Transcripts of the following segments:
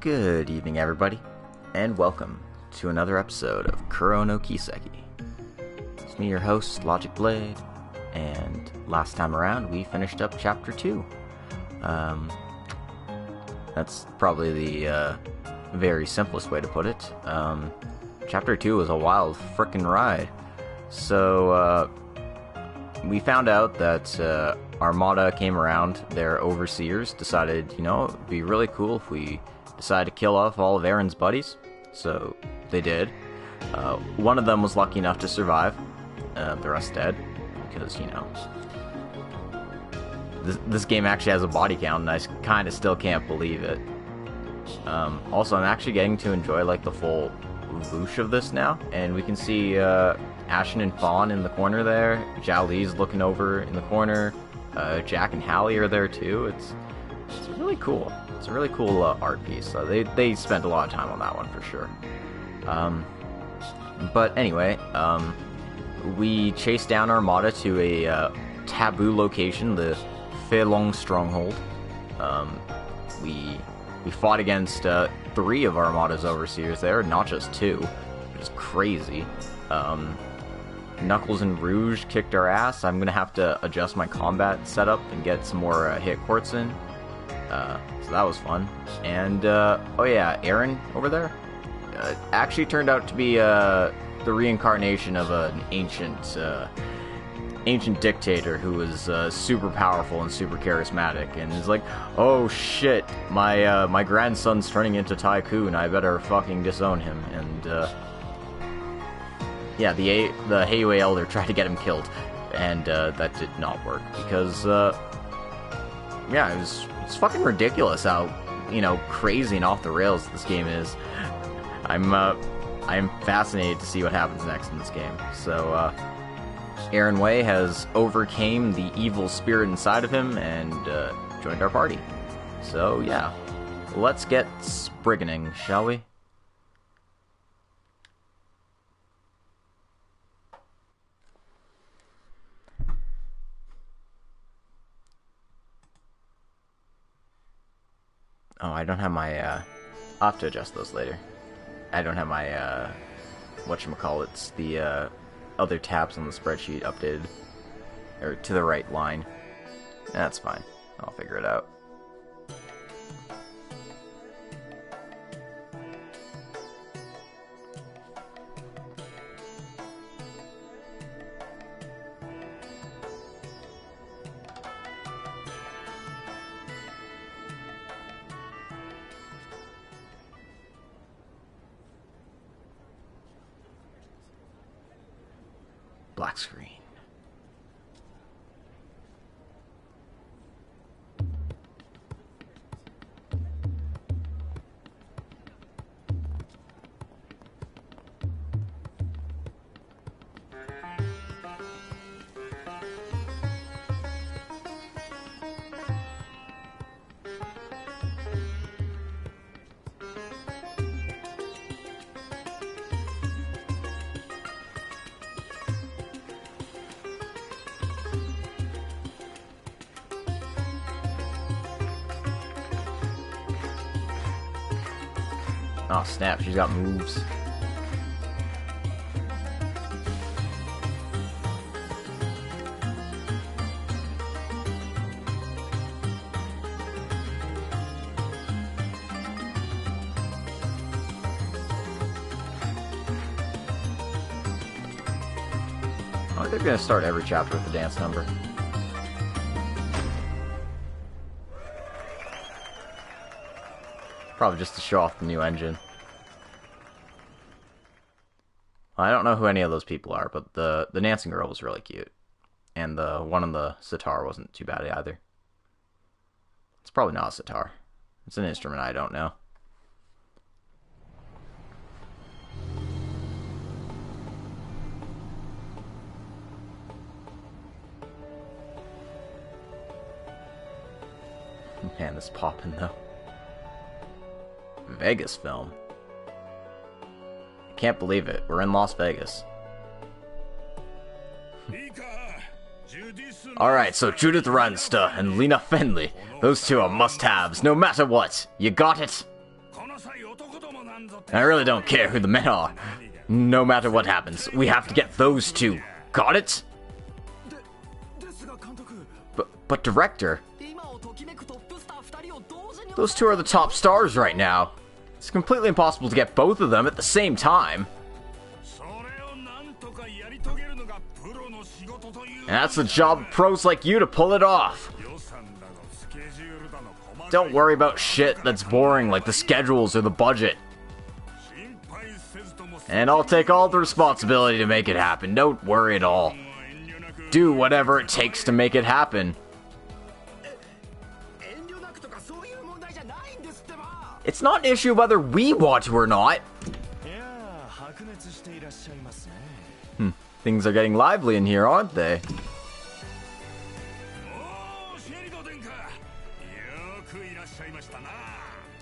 Good evening, everybody, and welcome to another episode of Kuro no Kiseki. It's me, your host, Logic Blade, and last time around we finished up Chapter 2. That's probably the very simplest way to put it. Chapter 2 was a wild frickin' ride. So, we found out that Armada came around, their overseers decided, it'd be really cool if we decided to kill off all of Aaron's buddies. So they did. One of them was lucky enough to survive. The rest dead. Because, this game actually has a body count, and I kind of still can't believe it. Also, I'm actually getting to enjoy, the full whoosh of this now. And we can see Ashen and Fawn in the corner there. Zhao Li's looking over in the corner. Jack and Hallie are there too. It's really cool. It's a really cool art piece. So they spent a lot of time on that one for sure. But anyway, we chased down Armada to a taboo location, the Feilong Stronghold. We fought against 3 of Armada's overseers there, not just 2, which is crazy. Knuckles and Rouge kicked our ass. I'm gonna have to adjust my combat setup and get some more hit quartz in. So that was fun. And oh yeah, Aaron over there actually turned out to be the reincarnation of an ancient dictator who was super powerful and super charismatic, and is like, oh shit, my grandson's turning into Tycoon, I better fucking disown him. And yeah, the Heiwei Elder tried to get him killed, and that did not work, because yeah, it's fucking ridiculous how crazy and off the rails this game is. I'm fascinated to see what happens next in this game. So Aaron Wei has overcame the evil spirit inside of him and joined our party. So yeah, let's get sprigganing, shall we? Oh, I don't have my, I'll have to adjust those later. I don't have my, whatchamacallits, the, other tabs on the spreadsheet updated, or to the right line. That's fine. I'll figure it out. Black screen. Oh snap, she's got moves. Oh, they're gonna start every chapter with a dance number. Probably just to show off the new engine. I don't know who any of those people are, but the dancing girl was really cute. And the one on the sitar wasn't too bad either. It's probably not a sitar. It's an instrument I don't know. Man, this poppin' though. Vegas film. Can't believe it. We're in Las Vegas. Alright, so Judith Ransta and Lena Fenley. Those two are must-haves, no matter what. You got it? I really don't care who the men are. No matter what happens, we have to get those two. Got it? But Director, those two are the top stars right now. It's completely impossible to get both of them at the same time. And that's the job of pros like you to pull it off. Don't worry about shit that's boring like the schedules or the budget. And I'll take all the responsibility to make it happen. Don't worry at all. Do whatever it takes to make it happen. It's not an issue whether we want to or not. Things are getting lively in here, aren't they?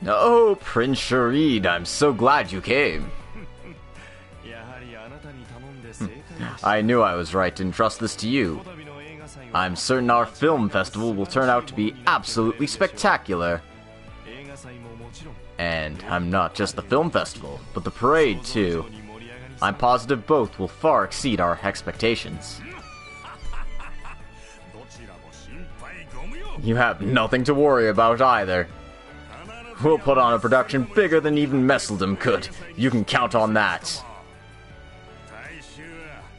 Oh, Prince Sharid, I'm so glad you came. I knew I was right to entrust this to you. I'm certain our film festival will turn out to be absolutely spectacular. And I'm not just the film festival, but the parade too. I'm positive both will far exceed our expectations. You have nothing to worry about either. We'll put on a production bigger than even Messeldom could. You can count on that.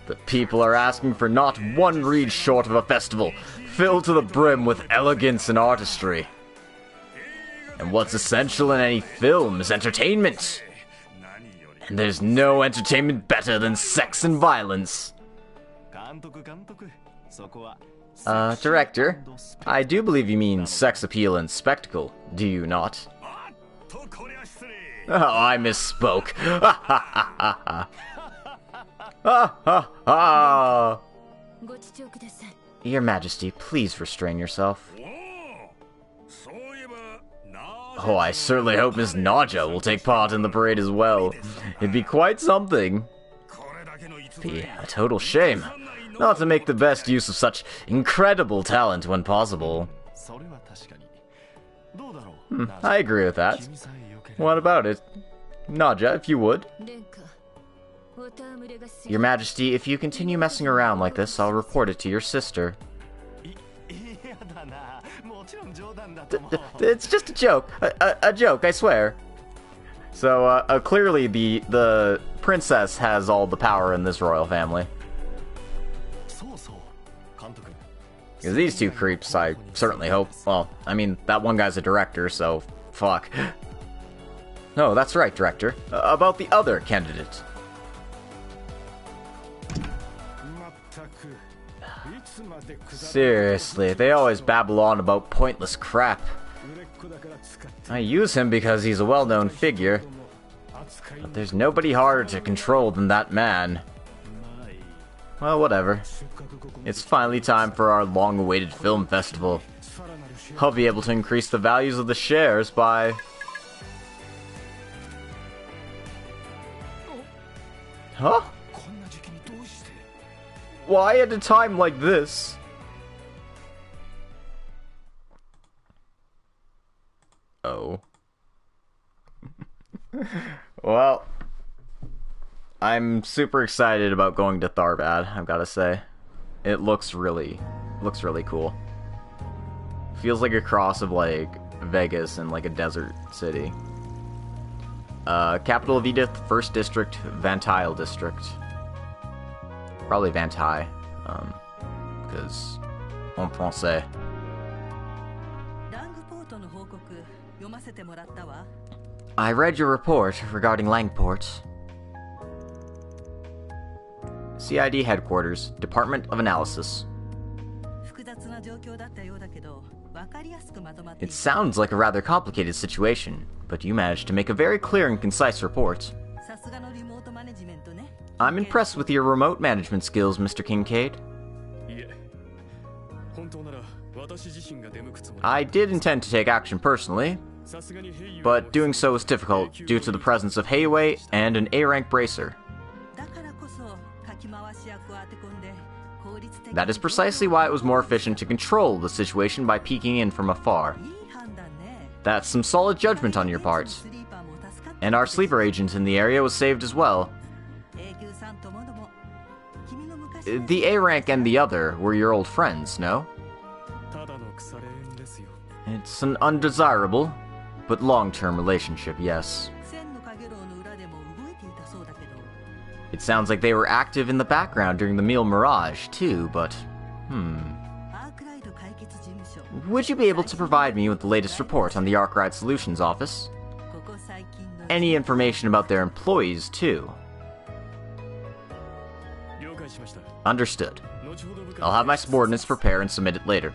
The people are asking for not one reed short of a festival, filled to the brim with elegance and artistry. And what's essential in any film is entertainment. And there's no entertainment better than sex and violence. Director, I do believe you mean sex appeal and spectacle, do you not? Oh, I misspoke. Ha ha ha ha. Ha ha ha. Your Majesty, please restrain yourself. Oh, I certainly hope Miss Naja will take part in the parade as well. It'd be quite something. Be a total shame not to make the best use of such incredible talent when possible. I agree with that. What about it? Naja, if you would. Your Majesty, if you continue messing around like this, I'll report it to your sister. It's just a joke. A joke, I swear. So, clearly the princess has all the power in this royal family. Because these two creeps, I certainly hope... Well, I mean, that one guy's a director, so... Fuck. No, that's right, Director. About the other candidate. Seriously, they always babble on about pointless crap. I use him because he's a well-known figure. But there's nobody harder to control than that man. Well, whatever. It's finally time for our long-awaited film festival. I'll be able to increase the values of the shares by... Huh? Why at a time like this? Oh. Well, I'm super excited about going to Tharbad, I've gotta say. It looks really cool. Feels like a cross of like Vegas and like a desert city. Capital of Edith, 1st District, Vantile District. Probably Vantai, because en français. I read your report regarding Langport. CID Headquarters, Department of Analysis. It sounds like a rather complicated situation, but you managed to make a very clear and concise report. I'm impressed with your remote management skills, Mr. Kincaid. I did intend to take action personally, but doing so was difficult due to the presence of Heiwei and an A-rank bracer. That is precisely why it was more efficient to control the situation by peeking in from afar. That's some solid judgment on your part. And our sleeper agent in the area was saved as well. The A rank and the other were your old friends, no? It's an undesirable, but long-term relationship, yes. It sounds like they were active in the background during the meal Mirage, too, but... Would you be able to provide me with the latest report on the Arkride Solutions office? Any information about their employees, too. Understood. I'll have my subordinates prepare and submit it later.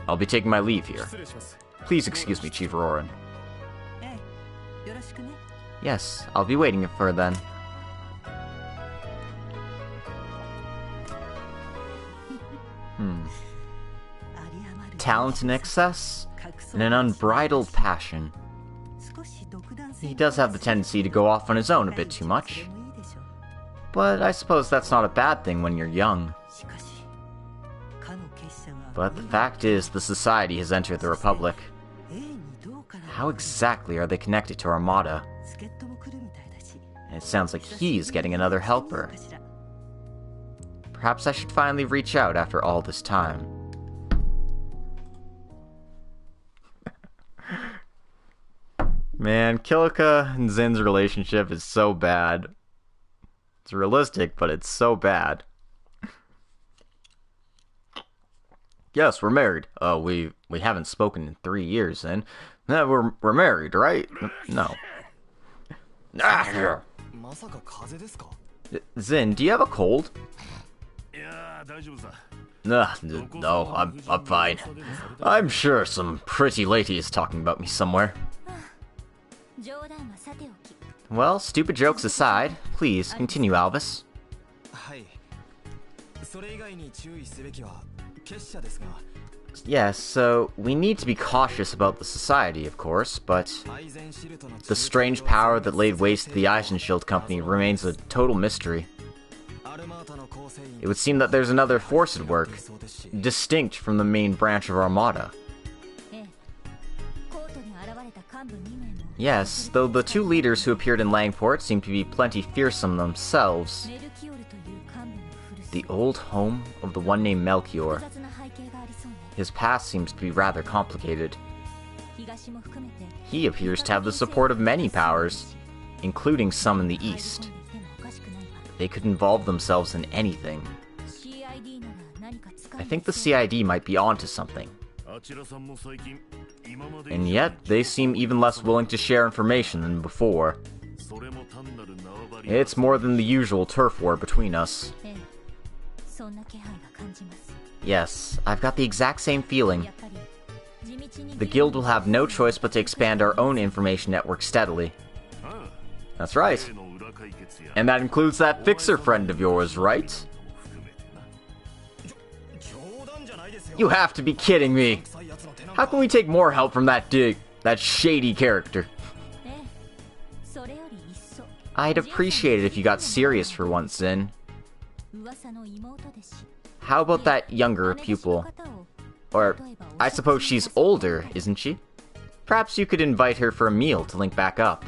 I'll be taking my leave here. Please excuse me, Chief Auroran. Yes, I'll be waiting for her then. Talent in excess, and an unbridled passion. He does have the tendency to go off on his own a bit too much. But I suppose that's not a bad thing when you're young. But the fact is, the Society has entered the Republic. How exactly are they connected to Armada? And it sounds like he's getting another helper. Perhaps I should finally reach out after all this time. Man, Kilika and Zin's relationship is so bad. It's realistic, but it's so bad. Yes, we're married. We haven't spoken in 3 years, then. No, we're married, right? No. Zin, do you have a cold? No, I'm fine. I'm sure some pretty lady is talking about me somewhere. Well, stupid jokes aside, please continue, Alvis. Yes, so we need to be cautious about the Society, of course, but the strange power that laid waste to the Eisenshield Company remains a total mystery. It would seem that there's another force at work, distinct from the main branch of Armada. Yes, though the two leaders who appeared in Langport seem to be plenty fearsome themselves. The old home of the one named Melchior. His past seems to be rather complicated. He appears to have the support of many powers, including some in the East. They could involve themselves in anything. I think the CID might be onto something. And yet, they seem even less willing to share information than before. It's more than the usual turf war between us. Yes, I've got the exact same feeling. The Guild will have no choice but to expand our own information network steadily. That's right. And that includes that fixer friend of yours, right? You have to be kidding me! How can we take more help from that shady character? I'd appreciate it if you got serious for once, Zin. How about that younger pupil? Or, I suppose she's older, isn't she? Perhaps you could invite her for a meal to link back up.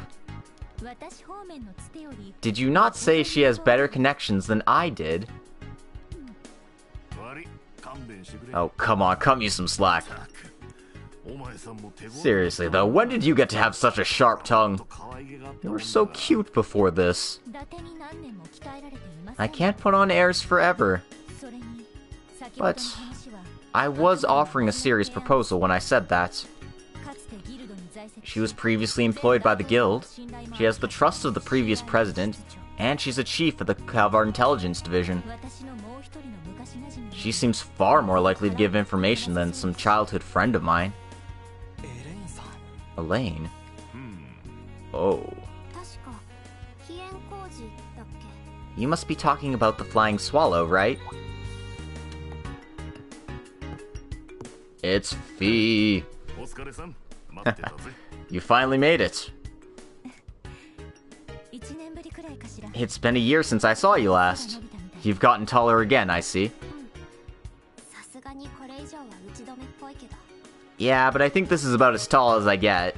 Did you not say she has better connections than I did? Oh, come on, cut me some slack. Seriously though, when did you get to have such a sharp tongue? You were so cute before this. I can't put on airs forever. But I was offering a serious proposal when I said that. She was previously employed by the Guild, she has the trust of the previous president, and she's a chief of the Calvard Intelligence Division. She seems far more likely to give information than some childhood friend of mine. Elaine? Oh. You must be talking about the Flying Swallow, right? It's Fee. You finally made it. It's been a year since I saw you last. You've gotten taller again, I see. Yeah, but I think this is about as tall as I get.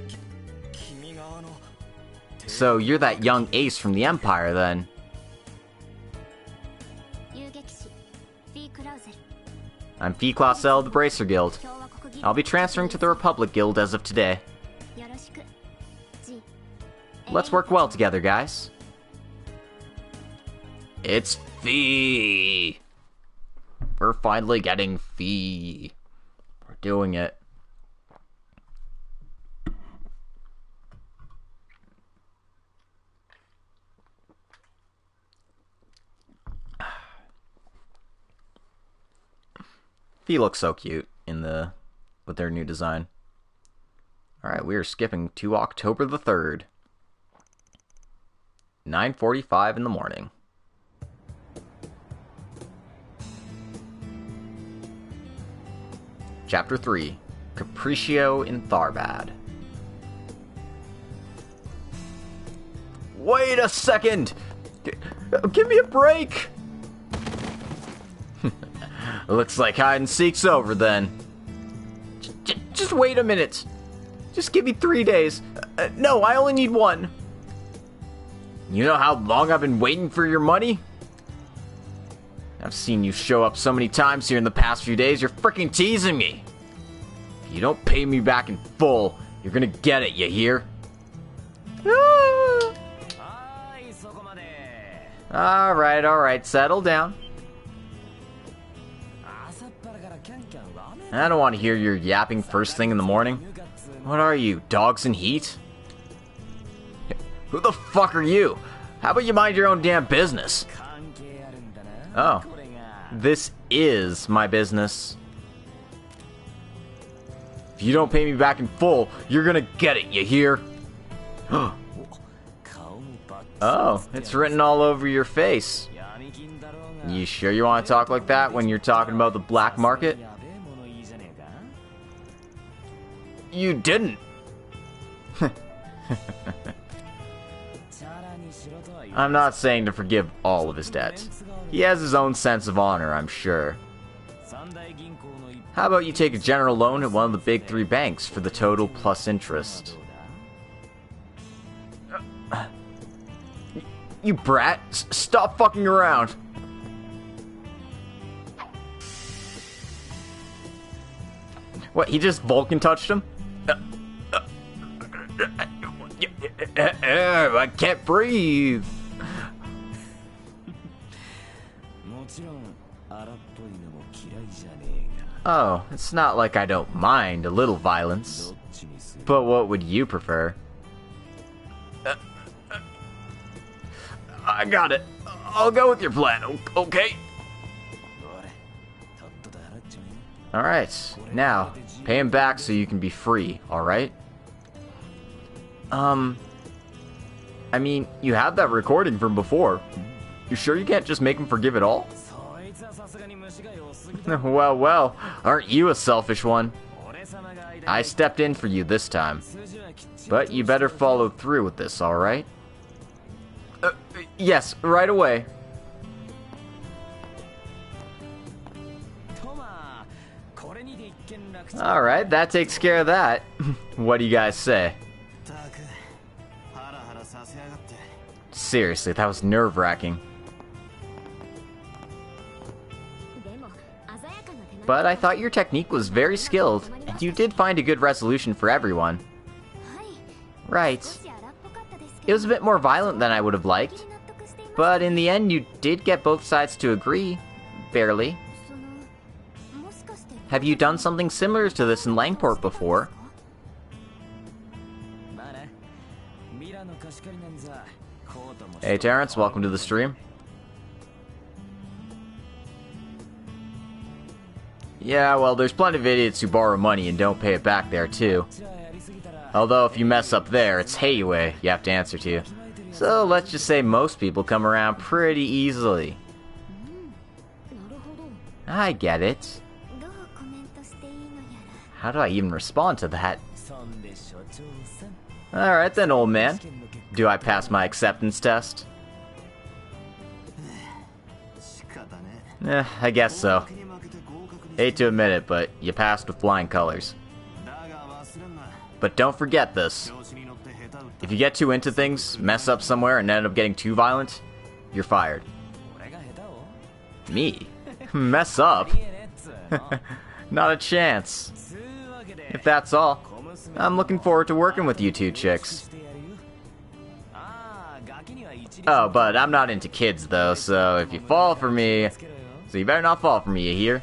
So you're that young ace from the Empire, then. I'm Fee Clausel of the Bracer Guild. I'll be transferring to the Republic Guild as of today. Let's work well together, guys. It's Fee! We're finally getting Fee. We're doing it. Fee looks so cute with their new design. Alright, we are skipping to October the 3rd. 9:45 in the morning. Chapter 3, Capriccio in Tharbad. Wait a second! Give me a break! Looks like hide and seek's over then. Just wait a minute. Just give me 3 days. No, I only need 1. You know how long I've been waiting for your money? I've seen you show up so many times here in the past few days, you're freaking teasing me. If you don't pay me back in full, you're gonna get it, you hear? Alright, settle down. I don't want to hear your yapping first thing in the morning. What are you, dogs in heat? Who the fuck are you? How about you mind your own damn business? Oh, this is my business. If you don't pay me back in full, you're gonna get it, you hear? Oh, it's written all over your face. You sure you want to talk like that when you're talking about the black market? You didn't. I'm not saying to forgive all of his debts. He has his own sense of honor, I'm sure. How about you take a general loan at one of the big 3 banks for the total plus interest? You brat! Stop fucking around! What, he just Vulcan touched him? I can't breathe! Oh, it's not like I don't mind a little violence. But what would you prefer? I got it. I'll go with your plan, okay? Alright, now, pay him back so you can be free, alright? I mean, you had that recording from before. You sure you can't just make him forgive it all? Well, aren't you a selfish one? I stepped in for you this time. But you better follow through with this, alright? Yes, right away. Alright, that takes care of that. What do you guys say? Seriously, that was nerve-wracking. But I thought your technique was very skilled, and you did find a good resolution for everyone. Right. It was a bit more violent than I would have liked, but in the end you did get both sides to agree. Barely. Have you done something similar to this in Langport before? Hey Terrence, welcome to the stream. Yeah, well, there's plenty of idiots who borrow money and don't pay it back there, too. Although, if you mess up there, it's Heiwei you have to answer to. So, let's just say most people come around pretty easily. I get it. How do I even respond to that? Alright then, old man. Do I pass my acceptance test? I guess so. Hate to admit it, but you passed with flying colors. But don't forget this. If you get too into things, mess up somewhere, and end up getting too violent, you're fired. Me? Mess up? Not a chance. If that's all, I'm looking forward to working with you two chicks. Oh, but I'm not into kids though, so if you fall for me... So you better not fall for me, you hear?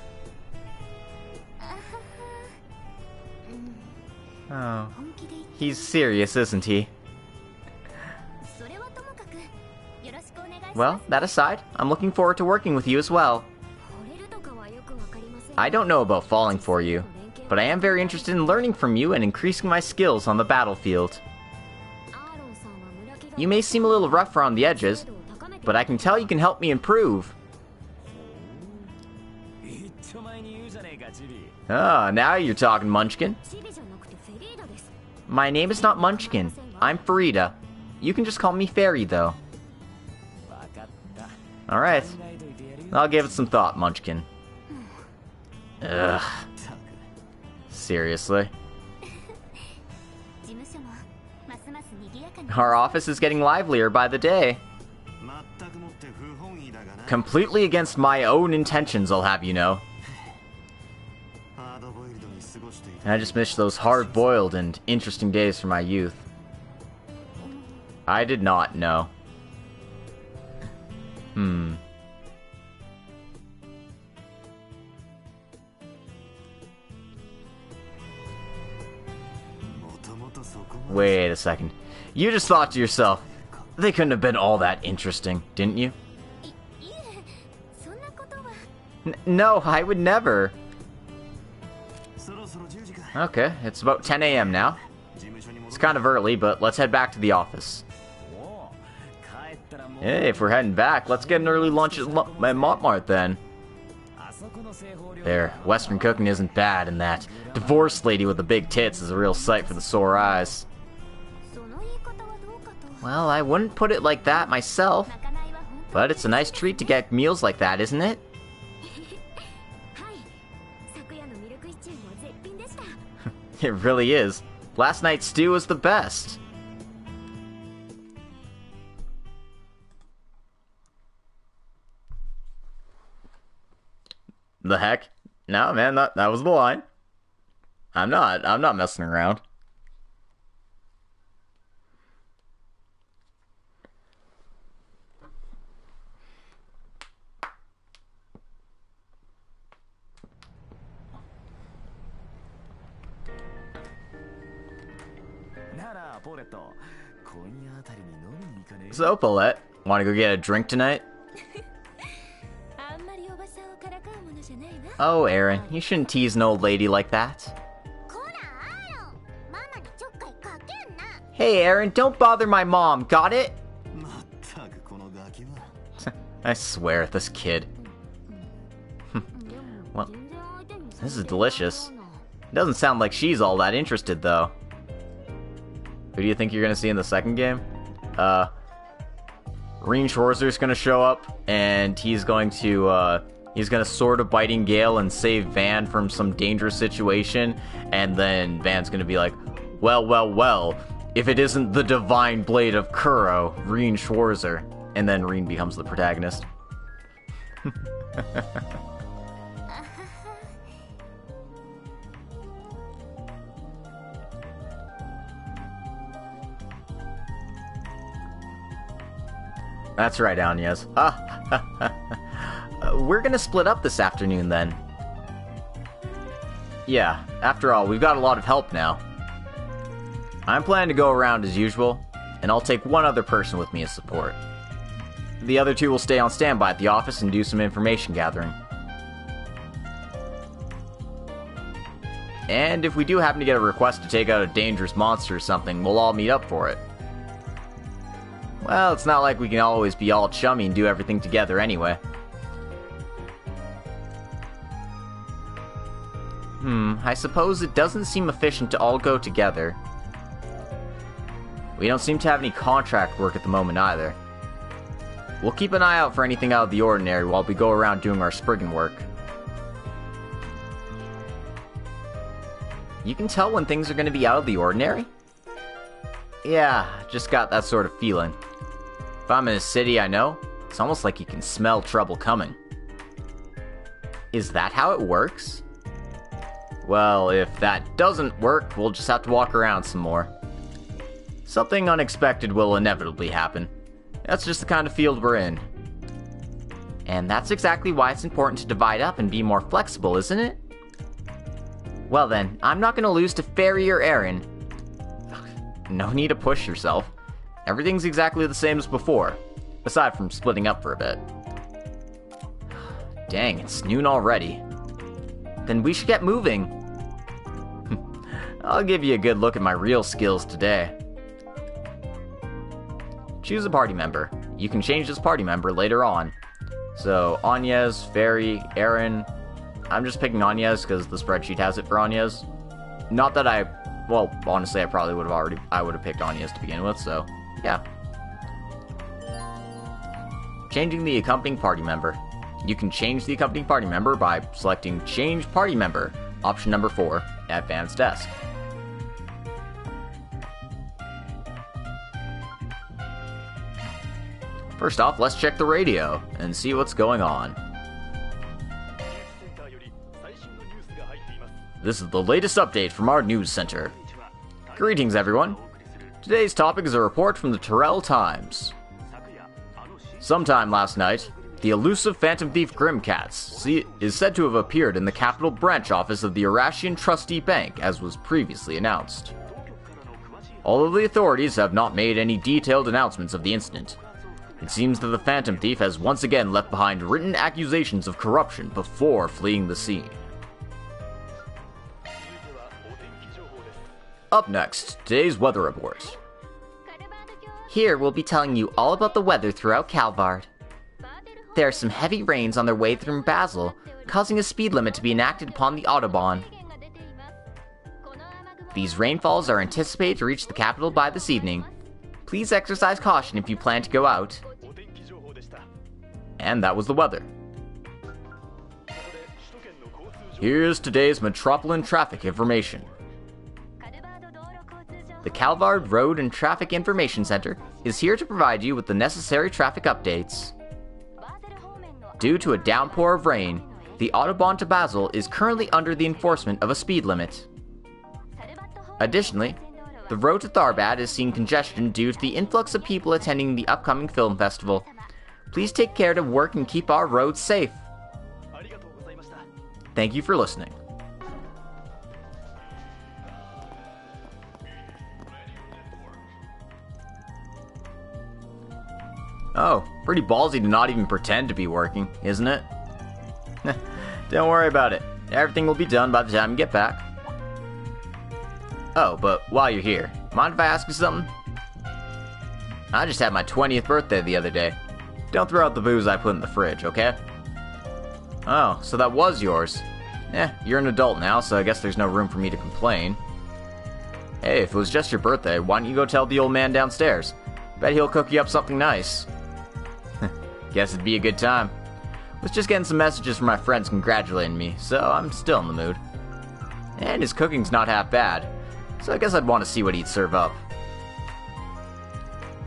Oh. He's serious, isn't he? Well, that aside, I'm looking forward to working with you as well. I don't know about falling for you, but I am very interested in learning from you and increasing my skills on the battlefield. You may seem a little rough around the edges, but I can tell you can help me improve. Ah, now you're talking, Munchkin. My name is not Munchkin. I'm Farida. You can just call me Fairy, though. Alright. I'll give it some thought, Munchkin. Ugh. Seriously. Our office is getting livelier by the day. Completely against my own intentions, I'll have you know. I just miss those hard-boiled and interesting days from my youth. I did not know. Wait a second. You just thought to yourself, they couldn't have been all that interesting, didn't you? No, I would never. Okay, it's about 10 a.m. now. It's kind of early, but let's head back to the office. Hey, if we're heading back, let's get an early lunch at Montmartre then. There, Western cooking isn't bad, and that divorced lady with the big tits is a real sight for the sore eyes. Well, I wouldn't put it like that myself, but it's a nice treat to get meals like that, isn't it? It really is. Last night's stew was the best. The heck? No, man, that was the line. I'm not messing around. So, Paulette, want to go get a drink tonight? Oh, Aaron, you shouldn't tease an old lady like that. Hey, Aaron, don't bother my mom, got it? I swear, this kid. Well, this is delicious. It doesn't sound like she's all that interested, though. Who do you think you're gonna see in the second game? Reen Schwarzer's gonna show up, and he's gonna sword a biting Gale and save Van from some dangerous situation, and then Van's gonna be like, well, if it isn't the divine blade of Kuro, Reen Schwarzer. And then Reen becomes the protagonist. That's right, Agnes. We're gonna split up this afternoon, then. Yeah, after all, we've got a lot of help now. I'm planning to go around as usual, and I'll take one other person with me as support. The other two will stay on standby at the office and do some information gathering. And if we do happen to get a request to take out a dangerous monster or something, we'll all meet up for it. Well, it's not like we can always be all chummy and do everything together anyway. I suppose it doesn't seem efficient to all go together. We don't seem to have any contract work at the moment either. We'll keep an eye out for anything out of the ordinary while we go around doing our Spriggan work. You can tell when things are going to be out of the ordinary? Yeah, just got that sort of feeling. If I'm in a city I know, it's almost like you can smell trouble coming. Is that how it works? Well, if that doesn't work, we'll just have to walk around some more. Something unexpected will inevitably happen. That's just the kind of field we're in. And that's exactly why it's important to divide up and be more flexible, isn't it? Well then, I'm not gonna lose to Fairy or Aaron. No need to push yourself. Everything's exactly the same as before, aside from splitting up for a bit. Dang, it's noon already. Then we should get moving. I'll give you a good look at my real skills today. Choose a party member. You can change this party member later on. So, Agnes, Fairy, Aaron. I'm just picking Agnes because the spreadsheet has it for Agnes. Not that well, honestly, I probably would have picked Agnes to begin with, so, yeah. Changing the accompanying party member. You can change the accompanying party member by selecting Change Party Member, option number 4, at Van's desk. First off, let's check the radio and see what's going on. This is the latest update from our news center. Greetings, everyone. Today's topic is a report from the Terrell Times. Sometime last night, the elusive phantom thief Grimcats is said to have appeared in the Capital branch office of the Eurasian Trustee Bank, as was previously announced. Although the authorities have not made any detailed announcements of the incident, it seems that the phantom thief has once again left behind written accusations of corruption before fleeing the scene. Up next, today's weather report. Here we'll be telling you all about the weather throughout Calvard. There are some heavy rains on their way through Basel, causing a speed limit to be enacted upon the Autobahn. These rainfalls are anticipated to reach the capital by this evening. Please exercise caution if you plan to go out. And that was the weather. Here's today's Metropolitan traffic information. The Calvard Road and Traffic Information Center is here to provide you with the necessary traffic updates. Due to a downpour of rain, the Autobahn to Basel is currently under the enforcement of a speed limit. Additionally, the road to Tharbad is seeing congestion due to the influx of people attending the upcoming film festival. Please take care to work and keep our roads safe. Thank you for listening. Oh, pretty ballsy to not even pretend to be working, isn't it? Don't worry about it. Everything will be done by the time you get back. Oh, but while you're here, mind if I ask you something? I just had my 20th birthday the other day. Don't throw out the booze I put in the fridge, okay? Oh, so that was yours. You're an adult now, so I guess there's no room for me to complain. Hey, if it was just your birthday, why don't you go tell the old man downstairs? Bet he'll cook you up something nice. Guess it'd be a good time. Was just getting some messages from my friends congratulating me, so I'm still in the mood. And his cooking's not half bad, so I guess I'd want to see what he'd serve up.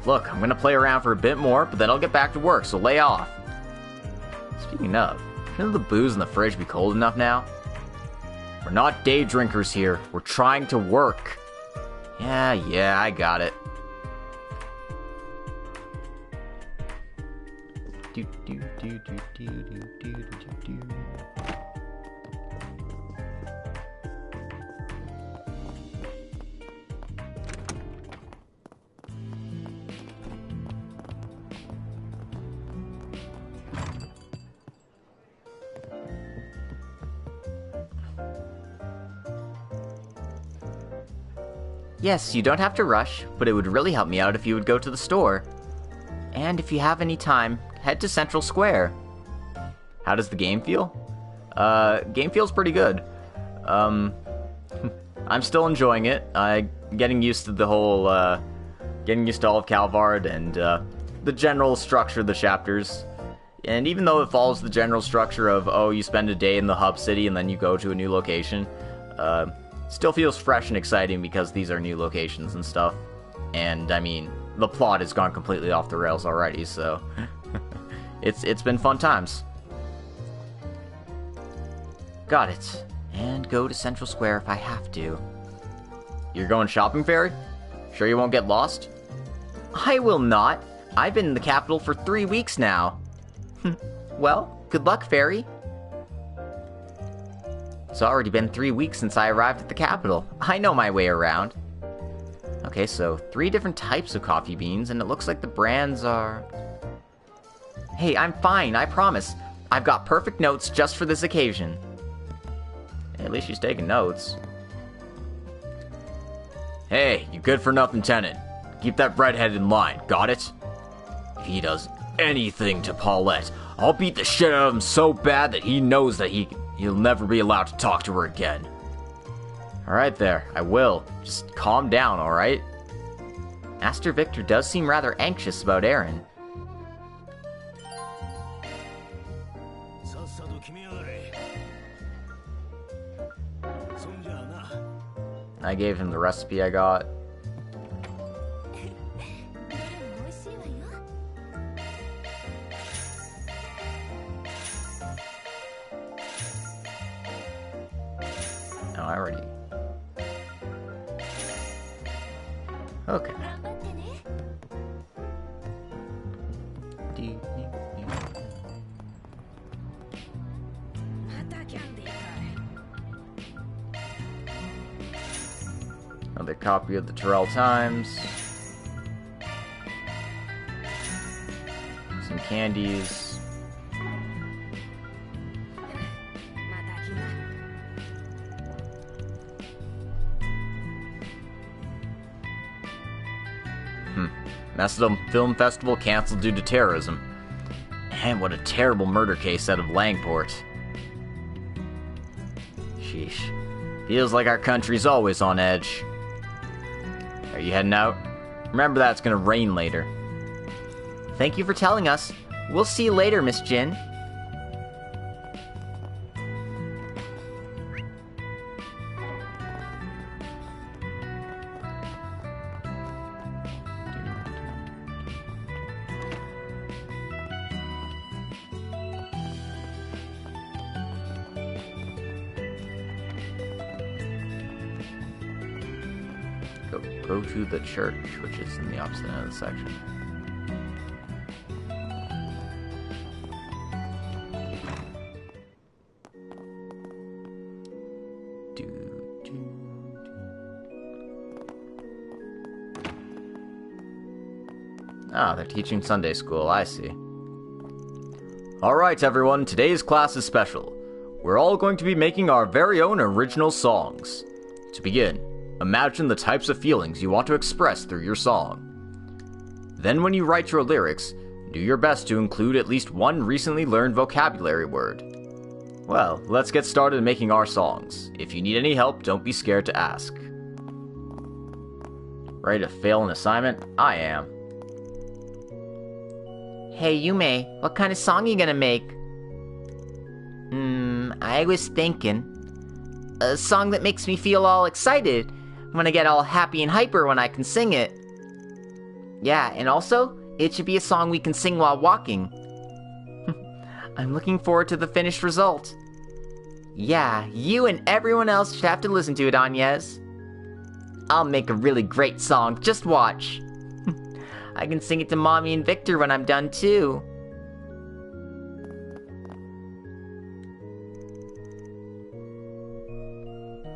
Look, I'm gonna play around for a bit more, but then I'll get back to work, so lay off. Speaking of, shouldn't the booze in the fridge be cold enough now? We're not day drinkers here, we're trying to work. Yeah, I got it. Yes, you don't have to rush, but it would really help me out if you would go to the store. And if you have any time, head to Central Square. How does the game feel? Game feels pretty good. I'm still enjoying it. I'm getting used to the whole, getting used to all of Calvard and, the general structure of the chapters. And even though it follows the general structure of, oh, you spend a day in the hub city and then you go to a new location, still feels fresh and exciting because these are new locations and stuff. And, I mean, the plot has gone completely off the rails already, so... it's been fun times. Got it. And go to Central Square if I have to. You're going shopping, Fairy? Sure you won't get lost? I will not. I've been in the capital for 3 weeks now. Well, good luck, Fairy. It's already been 3 weeks since I arrived at the capital. I know my way around. Okay, so 3 different types of coffee beans, and it looks like the brands are... Hey, I'm fine, I promise. I've got perfect notes just for this occasion. At least she's taking notes. Hey, you good-for-nothing tenant. Keep that redhead in line, got it? If he does anything to Paulette, I'll beat the shit out of him so bad that he knows that he'll never be allowed to talk to her again. Alright there, I will. Just calm down, alright? Master Victor does seem rather anxious about Aaron. I gave him the recipe I got. Oh, I already... Okay. Another copy of the Terrell Times. Some candies. Macedon Film Festival canceled due to terrorism. And what a terrible murder case out of Langport. Sheesh. Feels like our country's always on edge. Are you heading out? Remember that it's gonna rain later. Thank you for telling us. We'll see you later, Miss Jin. Go to the church, which is in the opposite end of the section. Ah, they're teaching Sunday school, I see. Alright everyone, today's class is special. We're all going to be making our very own original songs. To begin, imagine the types of feelings you want to express through your song. Then when you write your lyrics, do your best to include at least one recently learned vocabulary word. Well, let's get started making our songs. If you need any help, don't be scared to ask. Ready to fail an assignment? I am. Hey Yume, what kind of song you gonna make? I was thinking... a song that makes me feel all excited, when I get all happy and hyper when I can sing it. Yeah, and also, it should be a song we can sing while walking. I'm looking forward to the finished result. Yeah, you and everyone else should have to listen to it, Agnes. I'll make a really great song, just watch. I can sing it to Mommy and Victor when I'm done too.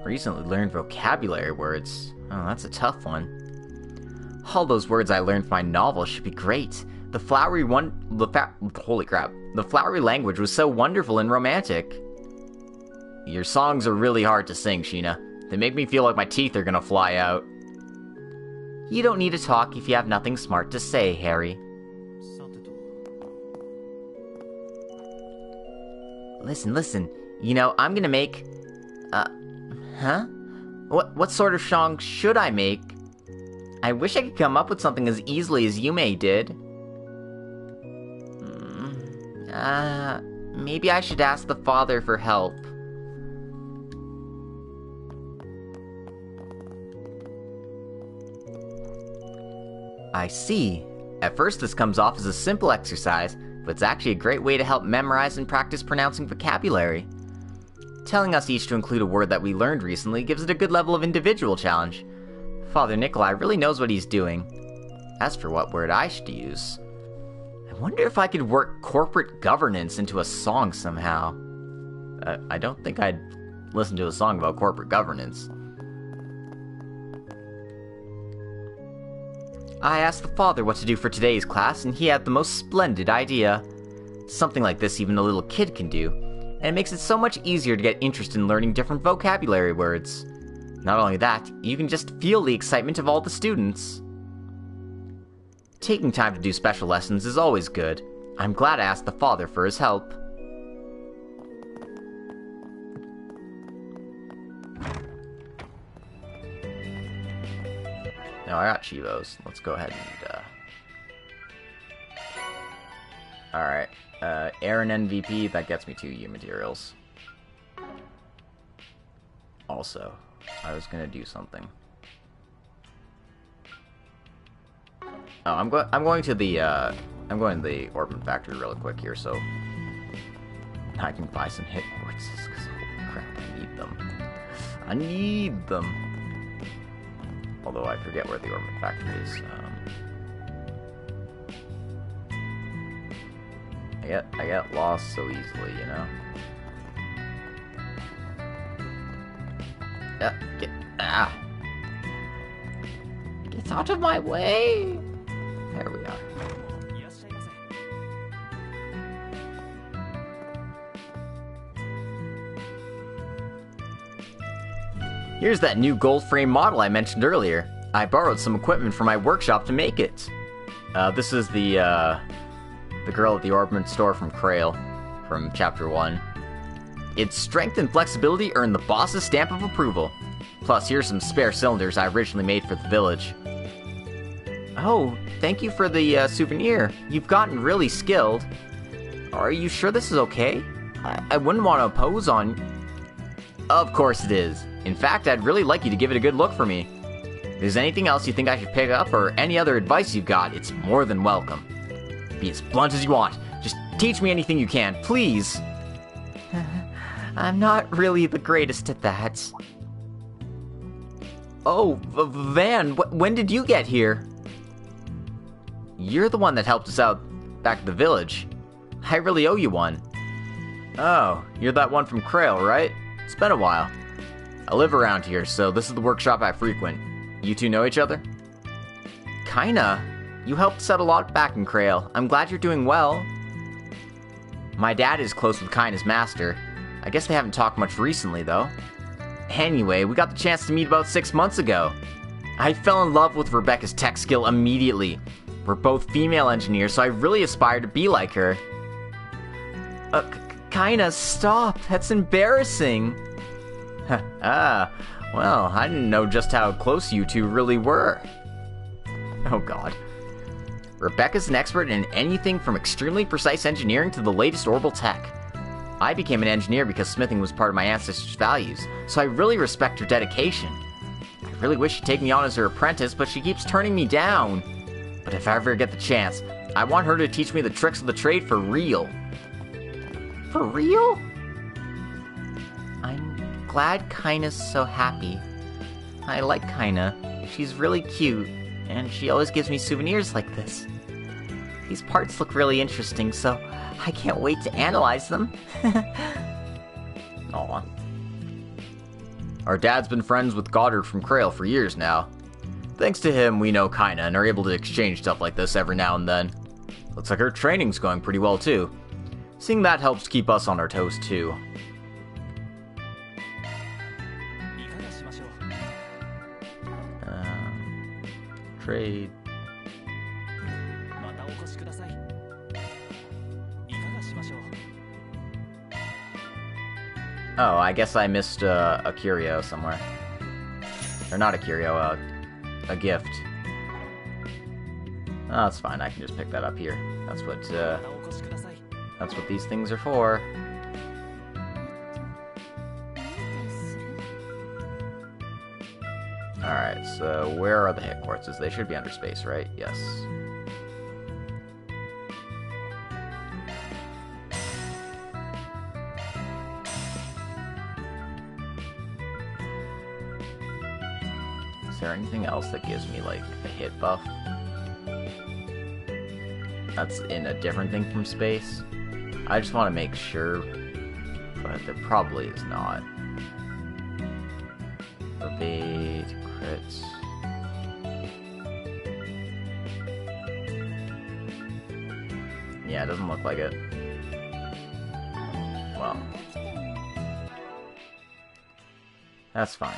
Recently learned vocabulary words. Oh, that's a tough one. All those words I learned from my novel should be great. The flowery holy crap. The flowery language was so wonderful and romantic. Your songs are really hard to sing, Sheena. They make me feel like my teeth are gonna fly out. You don't need to talk if you have nothing smart to say, Harry. Listen. You know, I'm gonna make... Huh? What sort of song should I make? I wish I could come up with something as easily as Yume did. Maybe I should ask the father for help. I see. At first this comes off as a simple exercise, but it's actually a great way to help memorize and practice pronouncing vocabulary. Telling us each to include a word that we learned recently gives it a good level of individual challenge. Father Nikolai really knows what he's doing. As for what word I should use, I wonder if I could work corporate governance into a song somehow. I don't think I'd listen to a song about corporate governance. I asked the father what to do for today's class, and he had the most splendid idea. Something like this even a little kid can do, and it makes it so much easier to get interested in learning different vocabulary words. Not only that, you can just feel the excitement of all the students. Taking time to do special lessons is always good. I'm glad I asked the father for his help. Now I got Chivos. Let's go ahead and, Alright. Aaron MVP, that gets me 2 U materials. Also, I was gonna do something. Oh, I'm going to the Orbment factory really quick here, so I can buy some hit points, because holy crap, I need them. I need them! Although I forget where the Orbment factory is. I get lost so easily, you know? Yeah, Get out of my way! There we are. Here's that new gold frame model I mentioned earlier. I borrowed some equipment from my workshop to make it. This is the girl at the Orbment store from Krail, from Chapter 1. Its strength and flexibility earned the boss's stamp of approval. Plus, here's some spare cylinders I originally made for the village. Oh, thank you for the souvenir. You've gotten really skilled. Are you sure this is okay? I wouldn't want to oppose on... Of course it is. In fact, I'd really like you to give it a good look for me. If there's anything else you think I should pick up, or any other advice you've got, it's more than welcome. Be as blunt as you want. Just teach me anything you can, please. I'm not really the greatest at that. Oh, Van, when did you get here? You're the one that helped us out back at the village. I really owe you one. Oh, you're that one from Krail, right? It's been a while. I live around here, so this is the workshop I frequent. You two know each other? Kinda. You helped us out a lot back in Krail. I'm glad you're doing well. My dad is close with Kaina's master. I guess they haven't talked much recently, though. Anyway, we got the chance to meet about 6 months ago. I fell in love with Rebecca's tech skill immediately. We're both female engineers, so I really aspire to be like her. Kaina, stop. That's embarrassing. Well, I didn't know just how close you two really were. Oh god. Rebecca's an expert in anything from extremely precise engineering to the latest orbital tech. I became an engineer because smithing was part of my ancestors' values, so I really respect her dedication. I really wish she'd take me on as her apprentice, but she keeps turning me down. But if I ever get the chance, I want her to teach me the tricks of the trade for real. For real? I'm glad Kaina's so happy. I like Kaina. She's really cute, and she always gives me souvenirs like this. These parts look really interesting, so I can't wait to analyze them. Aw. Our dad's been friends with Goddard from Krail for years now. Thanks to him, we know Kaina and are able to exchange stuff like this every now and then. Looks like her training's going pretty well, too. Seeing that helps keep us on our toes, too. Trade. Oh, I guess I missed a curio somewhere. Or not a curio, a gift. Oh, that's fine, I can just pick that up here. That's what these things are for. Alright, so where are the hit quartzes? They should be under space, right? Yes. Is there anything else that gives me, like, a hit buff? That's in a different thing from space? I just want to make sure, but there probably is not. Evade, crits. Yeah, it doesn't look like it. Well, that's fine.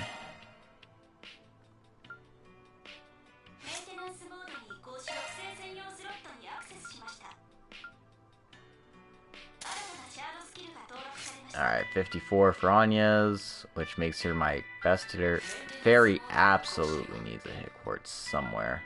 Alright, 54 for Agnes, which makes her my best hitter. Fairy absolutely needs a hit quartz somewhere.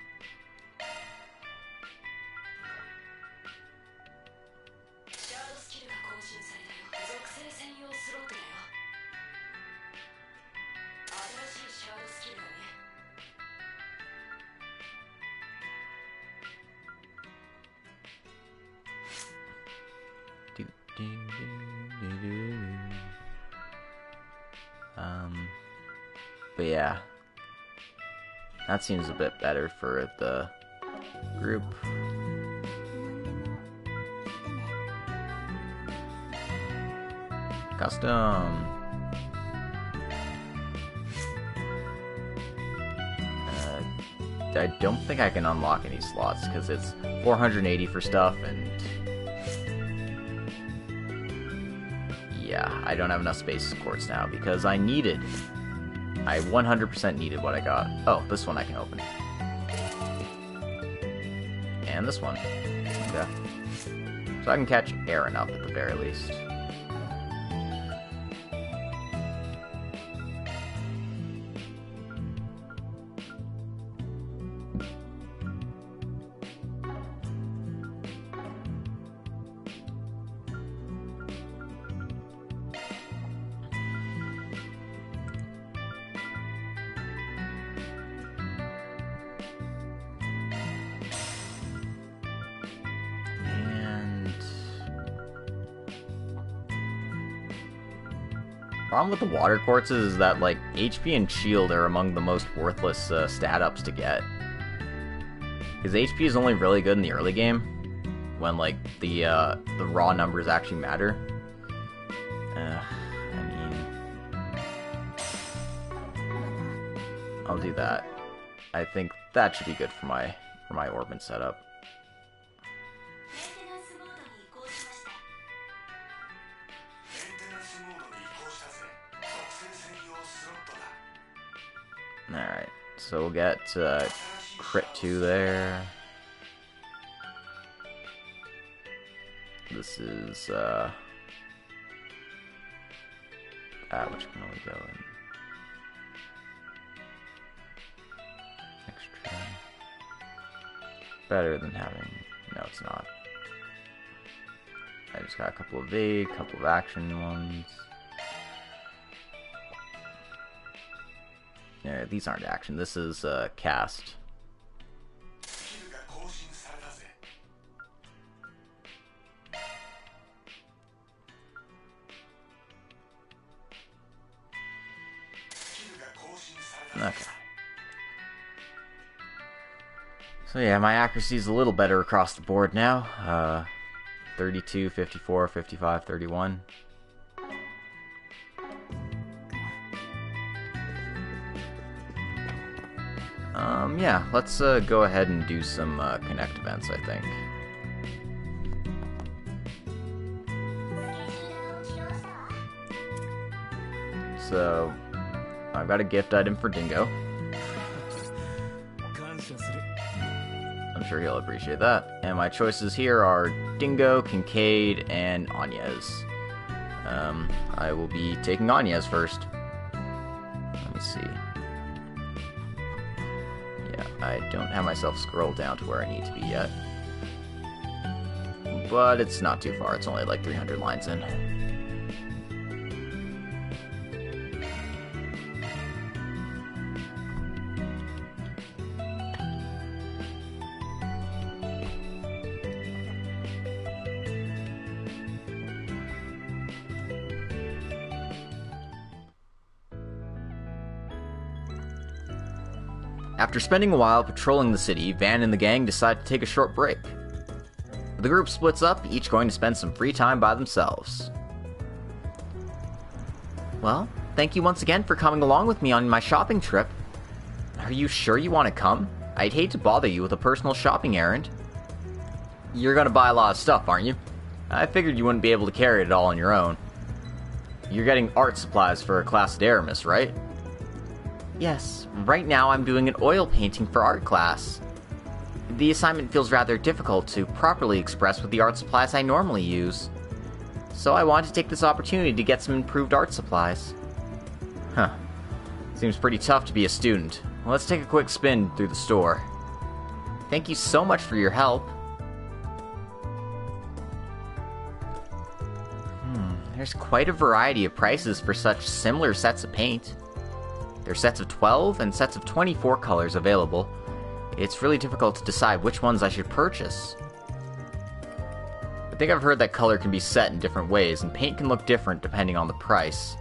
But yeah, that seems a bit better for the group. Custom. I don't think I can unlock any slots because it's 480 for stuff, and yeah, I don't have enough space quartz now because I 100% needed what I got. Oh, this one I can open. And this one. Okay. So I can catch Aaron up at the very least. Problem with the water quartzes is that, like, HP and shield are among the most worthless stat ups to get. Because HP is only really good in the early game, when, like, the raw numbers actually matter. I mean, I'll do that. I think that should be good for my orbment setup. Alright, so we'll get crit 2 there. This is, which can only go in. Extra. Better than having, no it's not. I just got a couple of evade, couple of action ones. Yeah, these aren't action. This is cast. Okay. So yeah, my accuracy is a little better across the board now. 32, 54, 55, 31. Yeah, let's go ahead and do some connect events, I think. So, I've got a gift item for Dingo. I'm sure he'll appreciate that. And my choices here are Dingo, Kincaid, and Agnes. I will be taking Agnes first. Let me see. I don't have myself scrolled down to where I need to be yet. But it's not too far, it's only like 300 lines in. After spending a while patrolling the city, Van and the gang decide to take a short break. The group splits up, each going to spend some free time by themselves. Well, thank you once again for coming along with me on my shopping trip. Are you sure you want to come? I'd hate to bother you with a personal shopping errand. You're gonna buy a lot of stuff, aren't you? I figured you wouldn't be able to carry it all on your own. You're getting art supplies for a class at Aramis, right? Yes, right now I'm doing an oil painting for art class. The assignment feels rather difficult to properly express with the art supplies I normally use. So I want to take this opportunity to get some improved art supplies. Huh. Seems pretty tough to be a student. Let's take a quick spin through the store. Thank you so much for your help. There's quite a variety of prices for such similar sets of paint. There's sets of 12 and sets of 24 colors available. It's really difficult to decide which ones I should purchase. I think I've heard that color can be set in different ways, and paint can look different depending on the price.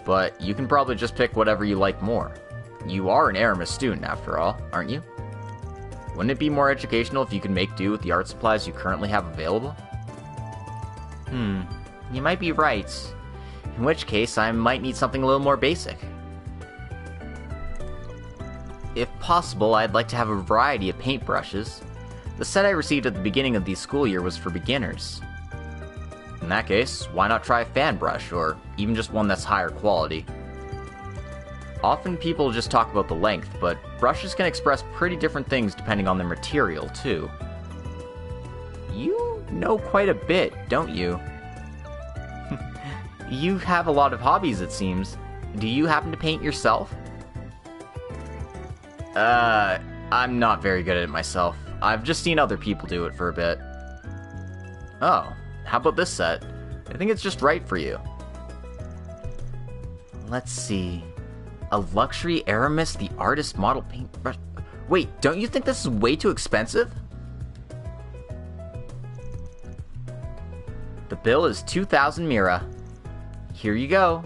But you can probably just pick whatever you like more. You are an Aramis student, after all, aren't you? Wouldn't it be more educational if you could make do with the art supplies you currently have available? You might be right. In which case, I might need something a little more basic. If possible, I'd like to have a variety of paintbrushes. The set I received at the beginning of the school year was for beginners. In that case, why not try a fan brush, or even just one that's higher quality? Often people just talk about the length, but brushes can express pretty different things depending on their material, too. You know quite a bit, don't you? You have a lot of hobbies, it seems. Do you happen to paint yourself? I'm not very good at it myself. I've just seen other people do it for a bit. Oh, how about this set? I think it's just right for you. Let's see. A luxury Aramis the artist model paintbrush. Wait, don't you think this is way too expensive? The bill is 2,000 Mira. Here you go.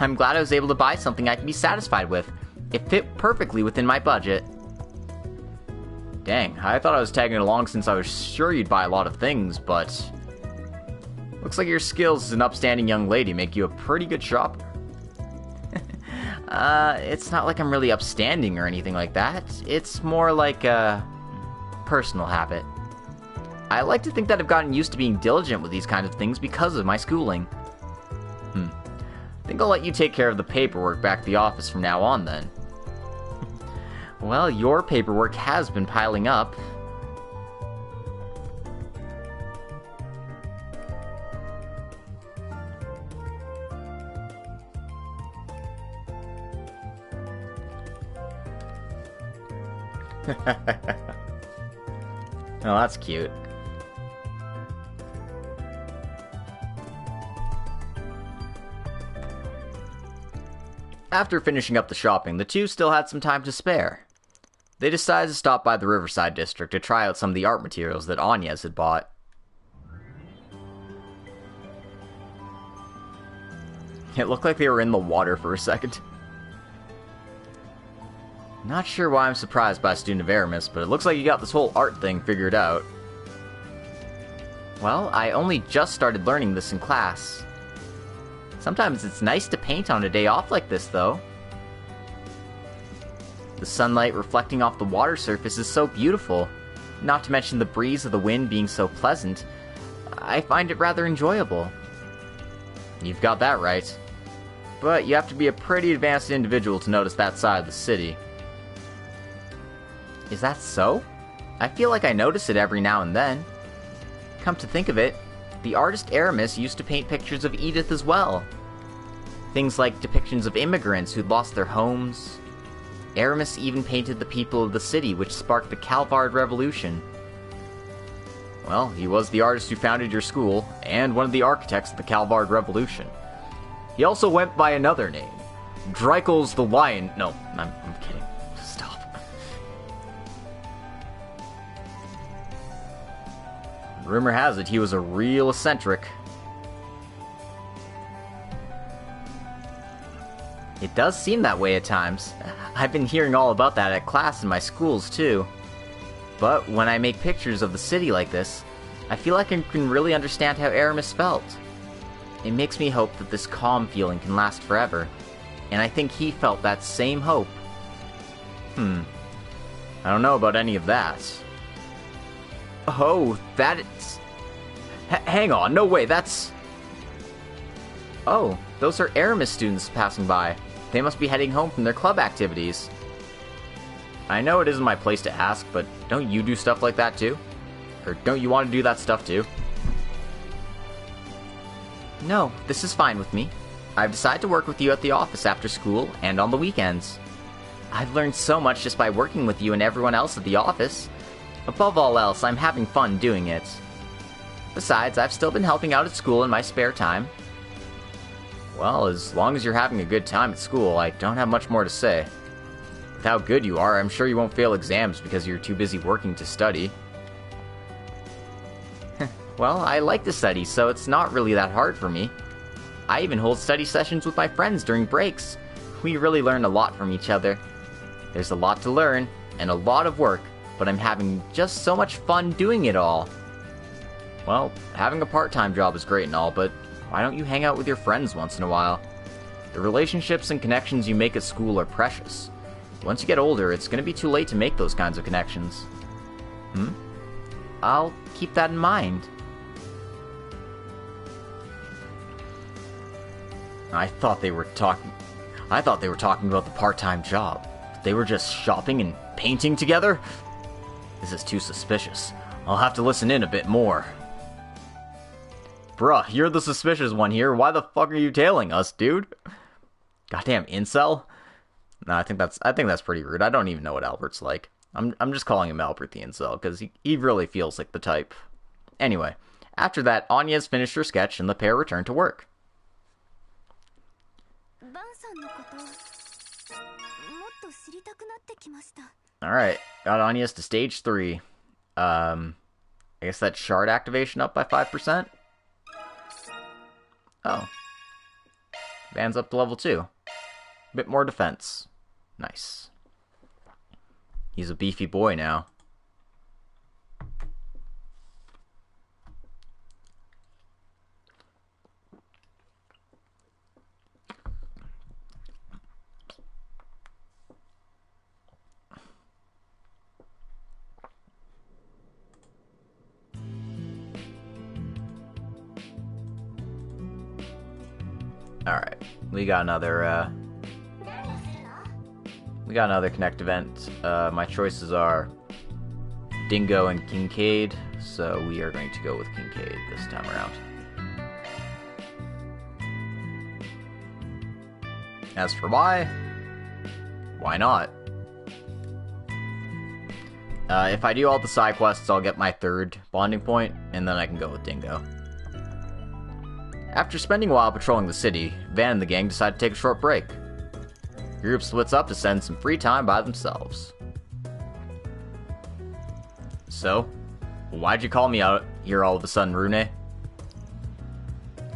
I'm glad I was able to buy something I can be satisfied with. It fit perfectly within my budget. Dang, I thought I was tagging along since I was sure you'd buy a lot of things, but... Looks like your skills as an upstanding young lady make you a pretty good shopper. It's not like I'm really upstanding or anything like that. It's more like a personal habit. I like to think that I've gotten used to being diligent with these kinds of things because of my schooling. I think I'll let you take care of the paperwork back at the office from now on, then. Well, your paperwork has been piling up. Oh, that's cute. After finishing up the shopping, the two still had some time to spare. They decided to stop by the Riverside District to try out some of the art materials that Agnes had bought. It looked like they were in the water for a second. Not sure why I'm surprised by a student of Aramis, but it looks like you got this whole art thing figured out. Well, I only just started learning this in class. Sometimes it's nice to paint on a day off like this, though. The sunlight reflecting off the water surface is so beautiful, not to mention the breeze of the wind being so pleasant. I find it rather enjoyable. You've got that right. But you have to be a pretty advanced individual to notice that side of the city. Is that so? I feel like I notice it every now and then. Come to think of it, the artist Aramis used to paint pictures of Edith as well. Things like depictions of immigrants who'd lost their homes. Aramis even painted the people of the city, which sparked the Calvard Revolution. Well, he was the artist who founded your school, and one of the architects of the Calvard Revolution. He also went by another name. Dreikel's the Lion... No, I'm kidding. Stop. Rumor has it he was a real eccentric. It does seem that way at times. I've been hearing all about that at class in my schools, too. But when I make pictures of the city like this, I feel like I can really understand how Aramis felt. It makes me hope that this calm feeling can last forever, and I think he felt that same hope. I don't know about any of that. Oh, that is... Hang on, no way, that's... Oh, those are Aramis students passing by. They must be heading home from their club activities. I know it isn't my place to ask, but don't you do stuff like that too? Or don't you want to do that stuff too? No, this is fine with me. I've decided to work with you at the office after school and on the weekends. I've learned so much just by working with you and everyone else at the office. Above all else, I'm having fun doing it. Besides, I've still been helping out at school in my spare time. Well, as long as you're having a good time at school, I don't have much more to say. With how good you are, I'm sure you won't fail exams because you're too busy working to study. Well, I like to study, so it's not really that hard for me. I even hold study sessions with my friends during breaks. We really learn a lot from each other. There's a lot to learn, and a lot of work, but I'm having just so much fun doing it all. Well, having a part-time job is great and all, but why don't you hang out with your friends once in a while? The relationships and connections you make at school are precious. Once you get older, it's going to be too late to make those kinds of connections. I'll keep that in mind. I thought they were talking about the part-time job. They were just shopping and painting together? This is too suspicious. I'll have to listen in a bit more. Bruh, you're the suspicious one here. Why the fuck are you tailing us, dude? Goddamn incel? No, I think that's pretty rude. I don't even know what Albert's like. I'm just calling him Albert the incel, because he really feels like the type. Anyway, after that, Agnes finished her sketch and the pair returned to work. Alright, got Agnes to stage 3. I guess that shard activation up by 5%? Oh. Van's up to level 2. Bit more defense. Nice. He's a beefy boy now. Alright, we got another Connect event. My choices are Dingo and Kincaid, so we are going to go with Kincaid this time around. As for why not? If I do all the side quests, I'll get my 3rd bonding point, and then I can go with Dingo. After spending a while patrolling the city, Van and the gang decide to take a short break. The group splits up to spend some free time by themselves. So, why'd you call me out here all of a sudden, Rune?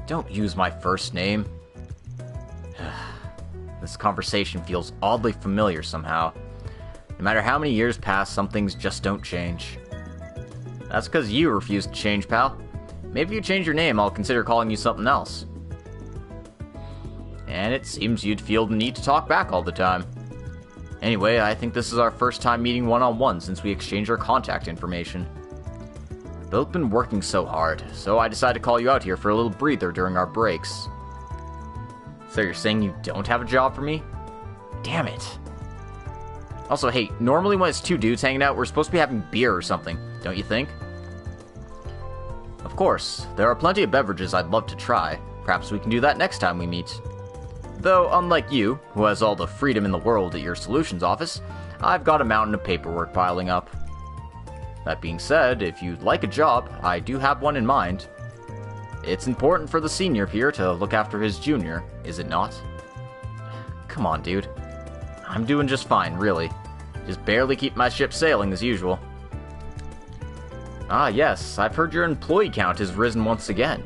Don't use my first name. This conversation feels oddly familiar somehow. No matter how many years pass, some things just don't change. That's because you refuse to change, pal. Maybe if you change your name, I'll consider calling you something else. And it seems you'd feel the need to talk back all the time. Anyway, I think this is our first time meeting one-on-one since we exchanged our contact information. We've both been working so hard, so I decided to call you out here for a little breather during our breaks. So you're saying you don't have a job for me? Damn it. Also, hey, normally when it's 2 dudes hanging out, we're supposed to be having beer or something, don't you think? Of course, there are plenty of beverages I'd love to try. Perhaps we can do that next time we meet. Though, unlike you, who has all the freedom in the world at your solutions office, I've got a mountain of paperwork piling up. That being said, if you'd like a job, I do have one in mind. It's important for the senior here to look after his junior, is it not? Come on, dude. I'm doing just fine, really. Just barely keep my ship sailing as usual. Ah, yes, I've heard your employee count has risen once again.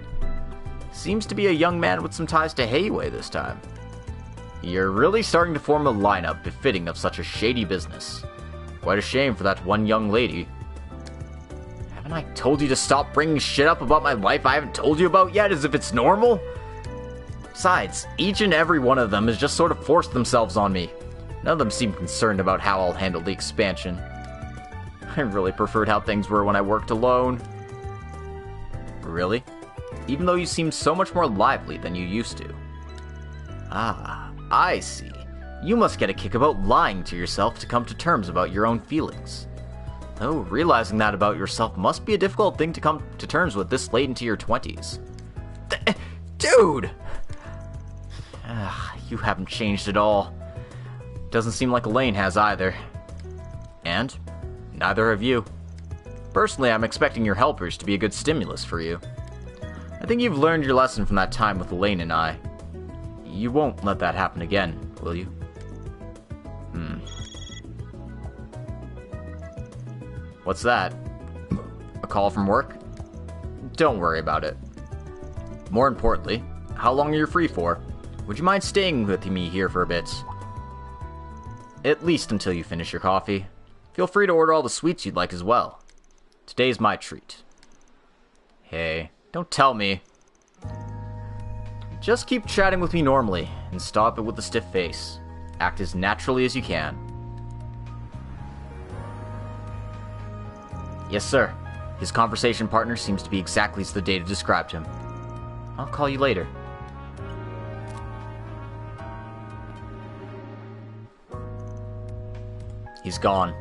Seems to be a young man with some ties to Hayway this time. You're really starting to form a lineup befitting of such a shady business. Quite a shame for that one young lady. Haven't I told you to stop bringing shit up about my life I haven't told you about yet, as if it's normal? Besides, each and every one of them has just sort of forced themselves on me. None of them seem concerned about how I'll handle the expansion. I really preferred how things were when I worked alone. Really? Even though you seem so much more lively than you used to. Ah, I see. You must get a kick about lying to yourself to come to terms about your own feelings. Though realizing that about yourself must be a difficult thing to come to terms with this late into your 20s. Dude! You haven't changed at all. Doesn't seem like Elaine has either. And neither have you. Personally, I'm expecting your helpers to be a good stimulus for you. I think you've learned your lesson from that time with Elaine and I. You won't let that happen again, will you? What's that? A call from work? Don't worry about it. More importantly, how long are you free for? Would you mind staying with me here for a bit? At least until you finish your coffee. Feel free to order all the sweets you'd like as well. Today's my treat. Hey, don't tell me. Just keep chatting with me normally, and stop it with the stiff face. Act as naturally as you can. Yes, sir. His conversation partner seems to be exactly as the data described him. I'll call you later. He's gone.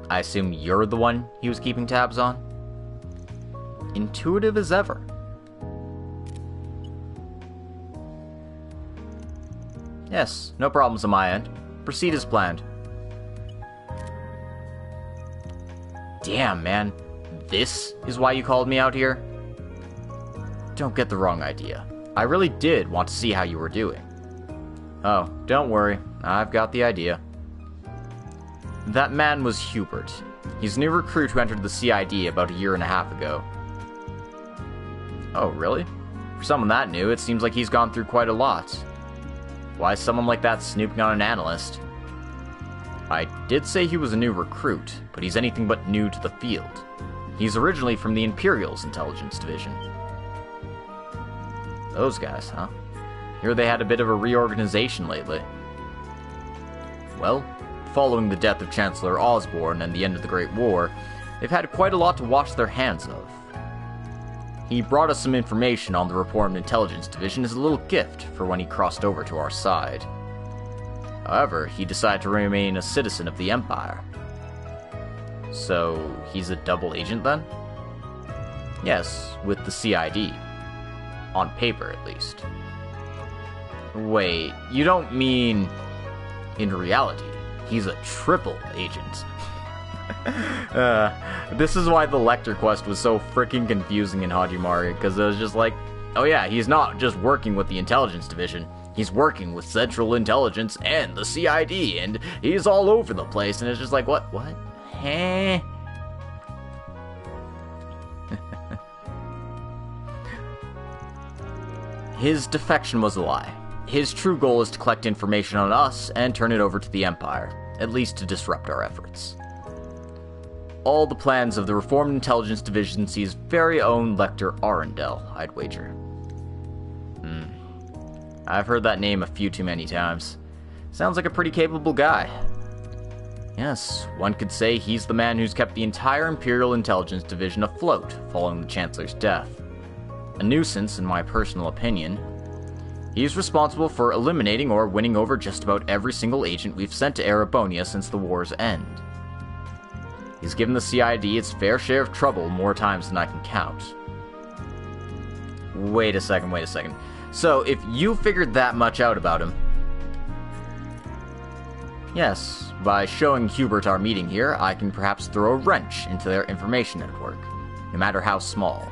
I assume you're the one he was keeping tabs on? Intuitive as ever. Yes, no problems on my end. Proceed as planned. Damn, man. This is why you called me out here? Don't get the wrong idea. I really did want to see how you were doing. Oh, don't worry. I've got the idea. That man was Hubert. He's a new recruit who entered the CID about a year and a half ago. Oh, really? For someone that new, it seems like he's gone through quite a lot. Why is someone like that snooping on an analyst? I did say he was a new recruit, but he's anything but new to the field. He's originally from the Imperial's intelligence division. Those guys, huh? Hear they had a bit of a reorganization lately. Well, following the death of Chancellor Osborne and the end of the Great War, they've had quite a lot to wash their hands of. He brought us some information on the reformed intelligence division as a little gift for when he crossed over to our side. However, he decided to remain a citizen of the Empire. So, he's a double agent then? Yes, with the CID. On paper, at least. Wait, you don't mean... in reality, he's a triple agent. This is why the Lecter quest was so freaking confusing in Hajimari, because it was just like, oh yeah, he's not just working with the intelligence division, he's working with Central Intelligence and the CID, and he's all over the place, and it's just like, what? Huh? His defection was a lie. His true goal is to collect information on us and turn it over to the Empire, at least to disrupt our efforts. All the plans of the Reformed Intelligence Division see his very own Lecter Arundel, I'd wager. I've heard that name a few too many times. Sounds like a pretty capable guy. Yes, one could say he's the man who's kept the entire Imperial Intelligence Division afloat following the Chancellor's death. A nuisance, in my personal opinion. He's responsible for eliminating or winning over just about every single agent we've sent to Erebonia since the war's end. He's given the CID its fair share of trouble more times than I can count. Wait a second. So, if you figured that much out about him... Yes, by showing Hubert our meeting here, I can perhaps throw a wrench into their information network, no matter how small.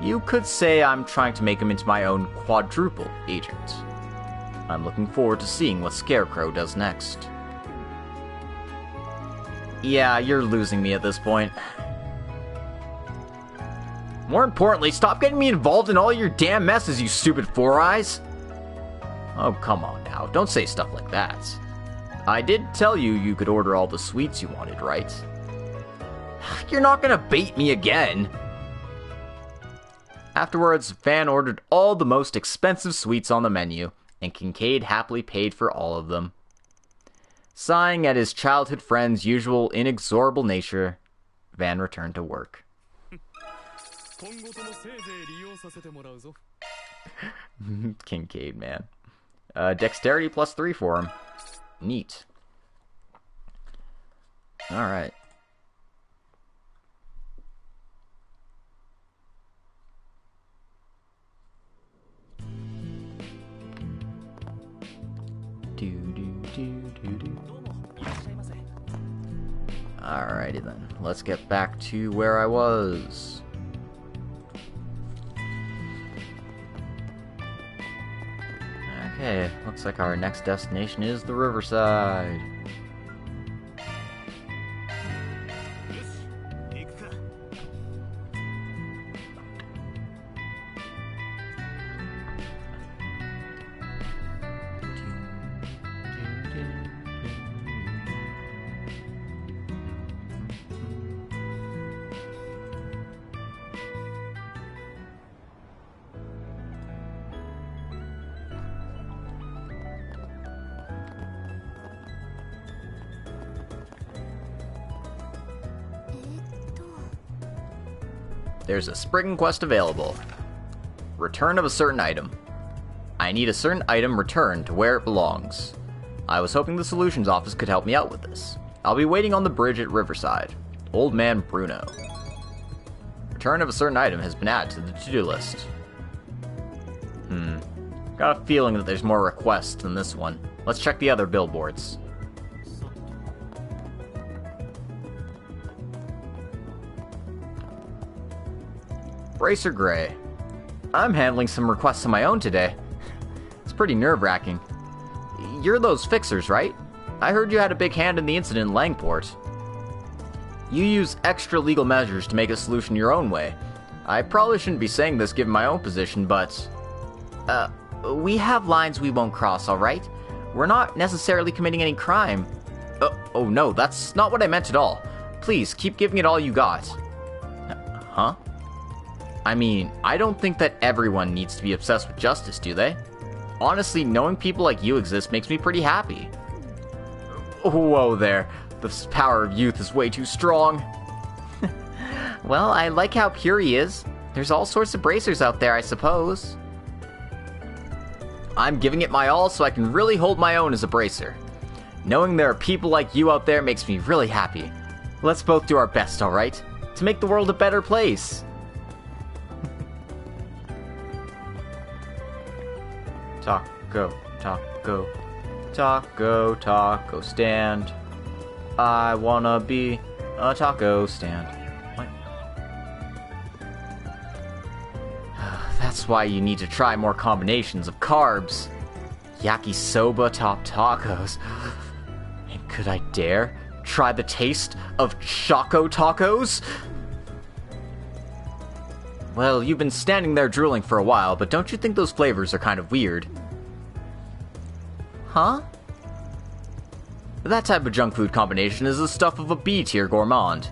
You could say I'm trying to make him into my own quadruple agent. I'm looking forward to seeing what Scarecrow does next. Yeah, you're losing me at this point. More importantly, stop getting me involved in all your damn messes, you stupid Four Eyes! Oh, come on now. Don't say stuff like that. I did tell you you could order all the sweets you wanted, right? You're not gonna bait me again! Afterwards, Van ordered all the most expensive sweets on the menu, and Kincaid happily paid for all of them. Sighing at his childhood friend's usual inexorable nature, Van returned to work. Kincaid, man. Dexterity +3 for him. Neat. Alright. Alrighty then, let's get back to where I was. Okay, looks like our next destination is the Riverside. There's a spring quest available. Return of a certain item. I need a certain item returned to where it belongs. I was hoping the solutions office could help me out with this. I'll be waiting on the bridge at Riverside. Old Man Bruno. Return of a certain item has been added to the to-do list. Got a feeling that there's more requests than this one. Let's check the other billboards. Bracer Gray. I'm handling some requests of my own today. It's pretty nerve-wracking. You're those fixers, right? I heard you had a big hand in the incident in Langport. You use extra legal measures to make a solution your own way. I probably shouldn't be saying this given my own position, but... We have lines we won't cross, alright? We're not necessarily committing any crime. Oh no, that's not what I meant at all. Please, keep giving it all you got. Huh? I mean, I don't think that everyone needs to be obsessed with justice, do they? Honestly, knowing people like you exist makes me pretty happy. Whoa there. The power of youth is way too strong. Well, I like how pure he is. There's all sorts of bracers out there, I suppose. I'm giving it my all so I can really hold my own as a bracer. Knowing there are people like you out there makes me really happy. Let's both do our best, alright? To make the world a better place. Taco, taco, taco, taco stand. I wanna be a taco stand. What? That's why you need to try more combinations of carbs. Yakisoba top tacos. And could I dare try the taste of Choco Tacos? Well, you've been standing there drooling for a while, but don't you think those flavors are kind of weird? Huh? That type of junk food combination is the stuff of a B-tier gourmand.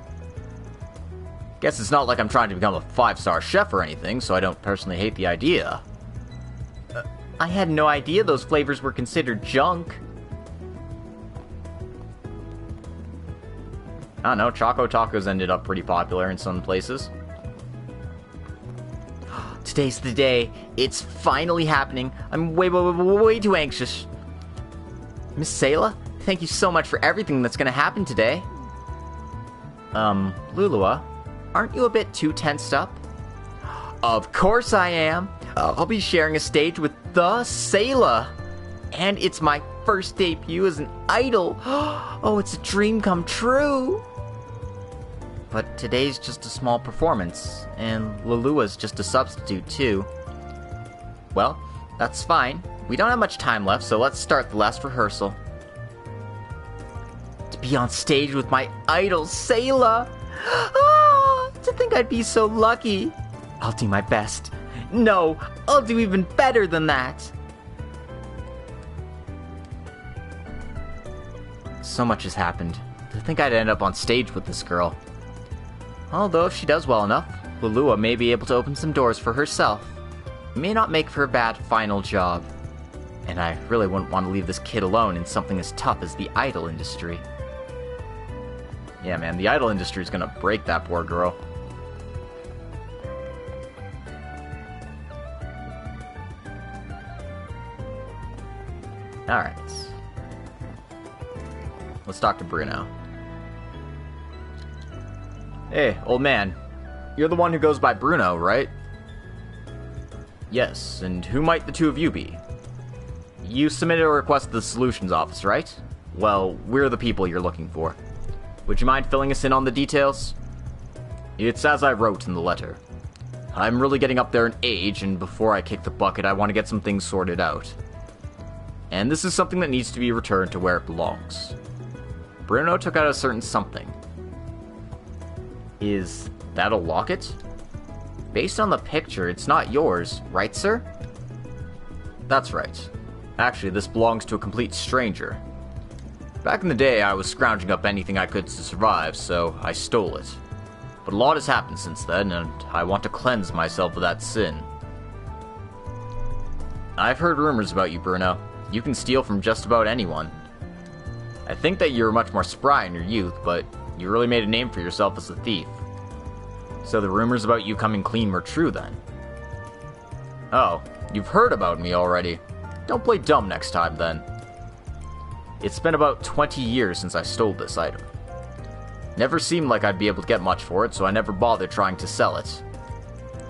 Guess it's not like I'm trying to become a 5-star chef or anything, so I don't personally hate the idea. I had no idea those flavors were considered junk. I don't know, Choco Tacos ended up pretty popular in some places. Today's the day. It's finally happening. I'm way too anxious. Miss Sayla, thank you so much for everything that's gonna happen today. Lulua, aren't you a bit too tensed up? Of course I am. I'll be sharing a stage with the Sayla. And it's my first debut as an idol. Oh, it's a dream come true. But today's just a small performance, and Lulua's just a substitute too. Well, that's fine. We don't have much time left, so let's start the last rehearsal. To be on stage with my idol, Sayla! Ah, to think I'd be so lucky. I'll do my best. No, I'll do even better than that. So much has happened. To think I'd end up on stage with this girl. Although if she does well enough, Lulua may be able to open some doors for herself. It may not make for a bad final job. And I really wouldn't want to leave this kid alone in something as tough as the idol industry. Yeah, man, the idol industry is gonna break that poor girl. Alright. Let's talk to Bruno. Hey, old man. You're the one who goes by Bruno, right? Yes, and who might the two of you be? You submitted a request to the Solutions Office, right? Well, we're the people you're looking for. Would you mind filling us in on the details? It's as I wrote in the letter. I'm really getting up there in age, and before I kick the bucket, I want to get some things sorted out. And this is something that needs to be returned to where it belongs. Bruno took out a certain something. Is that a locket? Based on the picture, it's not yours, right, sir? That's right. Actually, this belongs to a complete stranger. Back in the day, I was scrounging up anything I could to survive, so I stole it. But a lot has happened since then, and I want to cleanse myself of that sin. I've heard rumors about you, Bruno. You can steal from just about anyone. I think that you were much more spry in your youth, but you really made a name for yourself as a thief. So the rumors about you coming clean were true then? Oh, you've heard about me already. Don't play dumb next time then. It's been about 20 years since I stole this item. Never seemed like I'd be able to get much for it, so I never bothered trying to sell it.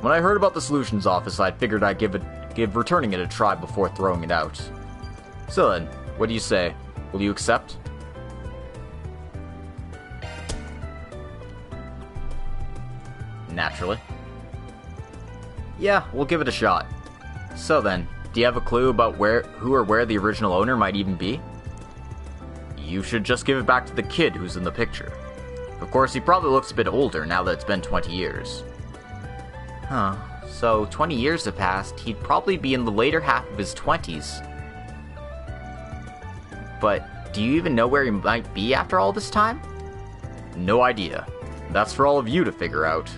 When I heard about the Solutions Office, I figured I'd give returning it a try before throwing it out. So then, what do you say? Will you accept? Naturally. Yeah, we'll give it a shot. So then, do you have a clue about who or where the original owner might even be? You should just give it back to the kid who's in the picture. Of course, he probably looks a bit older now that it's been 20 years. Huh. So 20 years have passed, he'd probably be in the later half of his 20s. But do you even know where he might be after all this time? No idea. That's for all of you to figure out.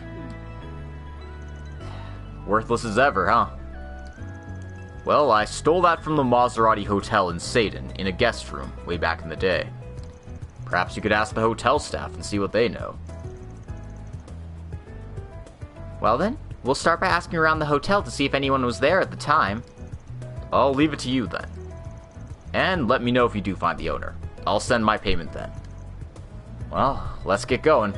Worthless as ever, huh? Well, I stole that from the Maserati Hotel in Satan, in a guest room, way back in the day. Perhaps you could ask the hotel staff and see what they know. Well then, we'll start by asking around the hotel to see if anyone was there at the time. I'll leave it to you then. And let me know if you do find the owner. I'll send my payment then. Well, let's get going.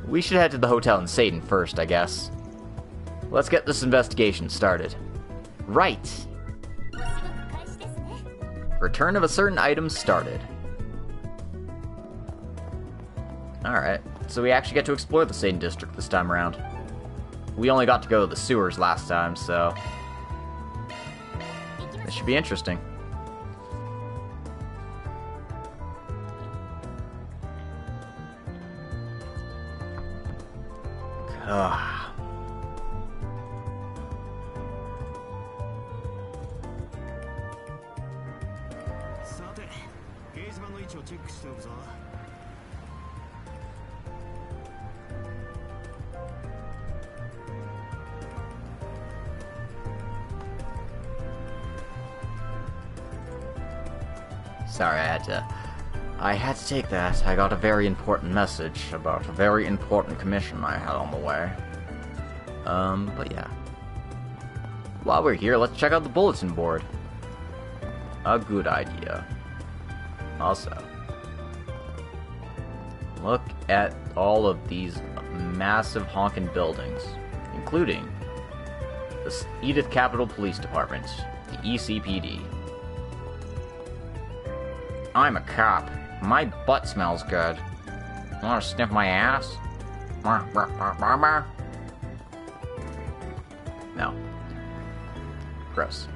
We should head to the hotel in Satan first, I guess. Let's get this investigation started. Right. Return of a certain item started. Alright, so we actually get to explore the Satan district this time around. We only got to go to the sewers last time, so this should be interesting. Ugh. Sorry, I had to take that. I got a very important message about a very important commission I had on the way. But yeah. While we're here, let's check out the bulletin board. A good idea. Also, look at all of these massive honkin' buildings, including the Edith Capitol Police Department, the ECPD. I'm a cop. My butt smells good. Wanna sniff my ass? No. Gross.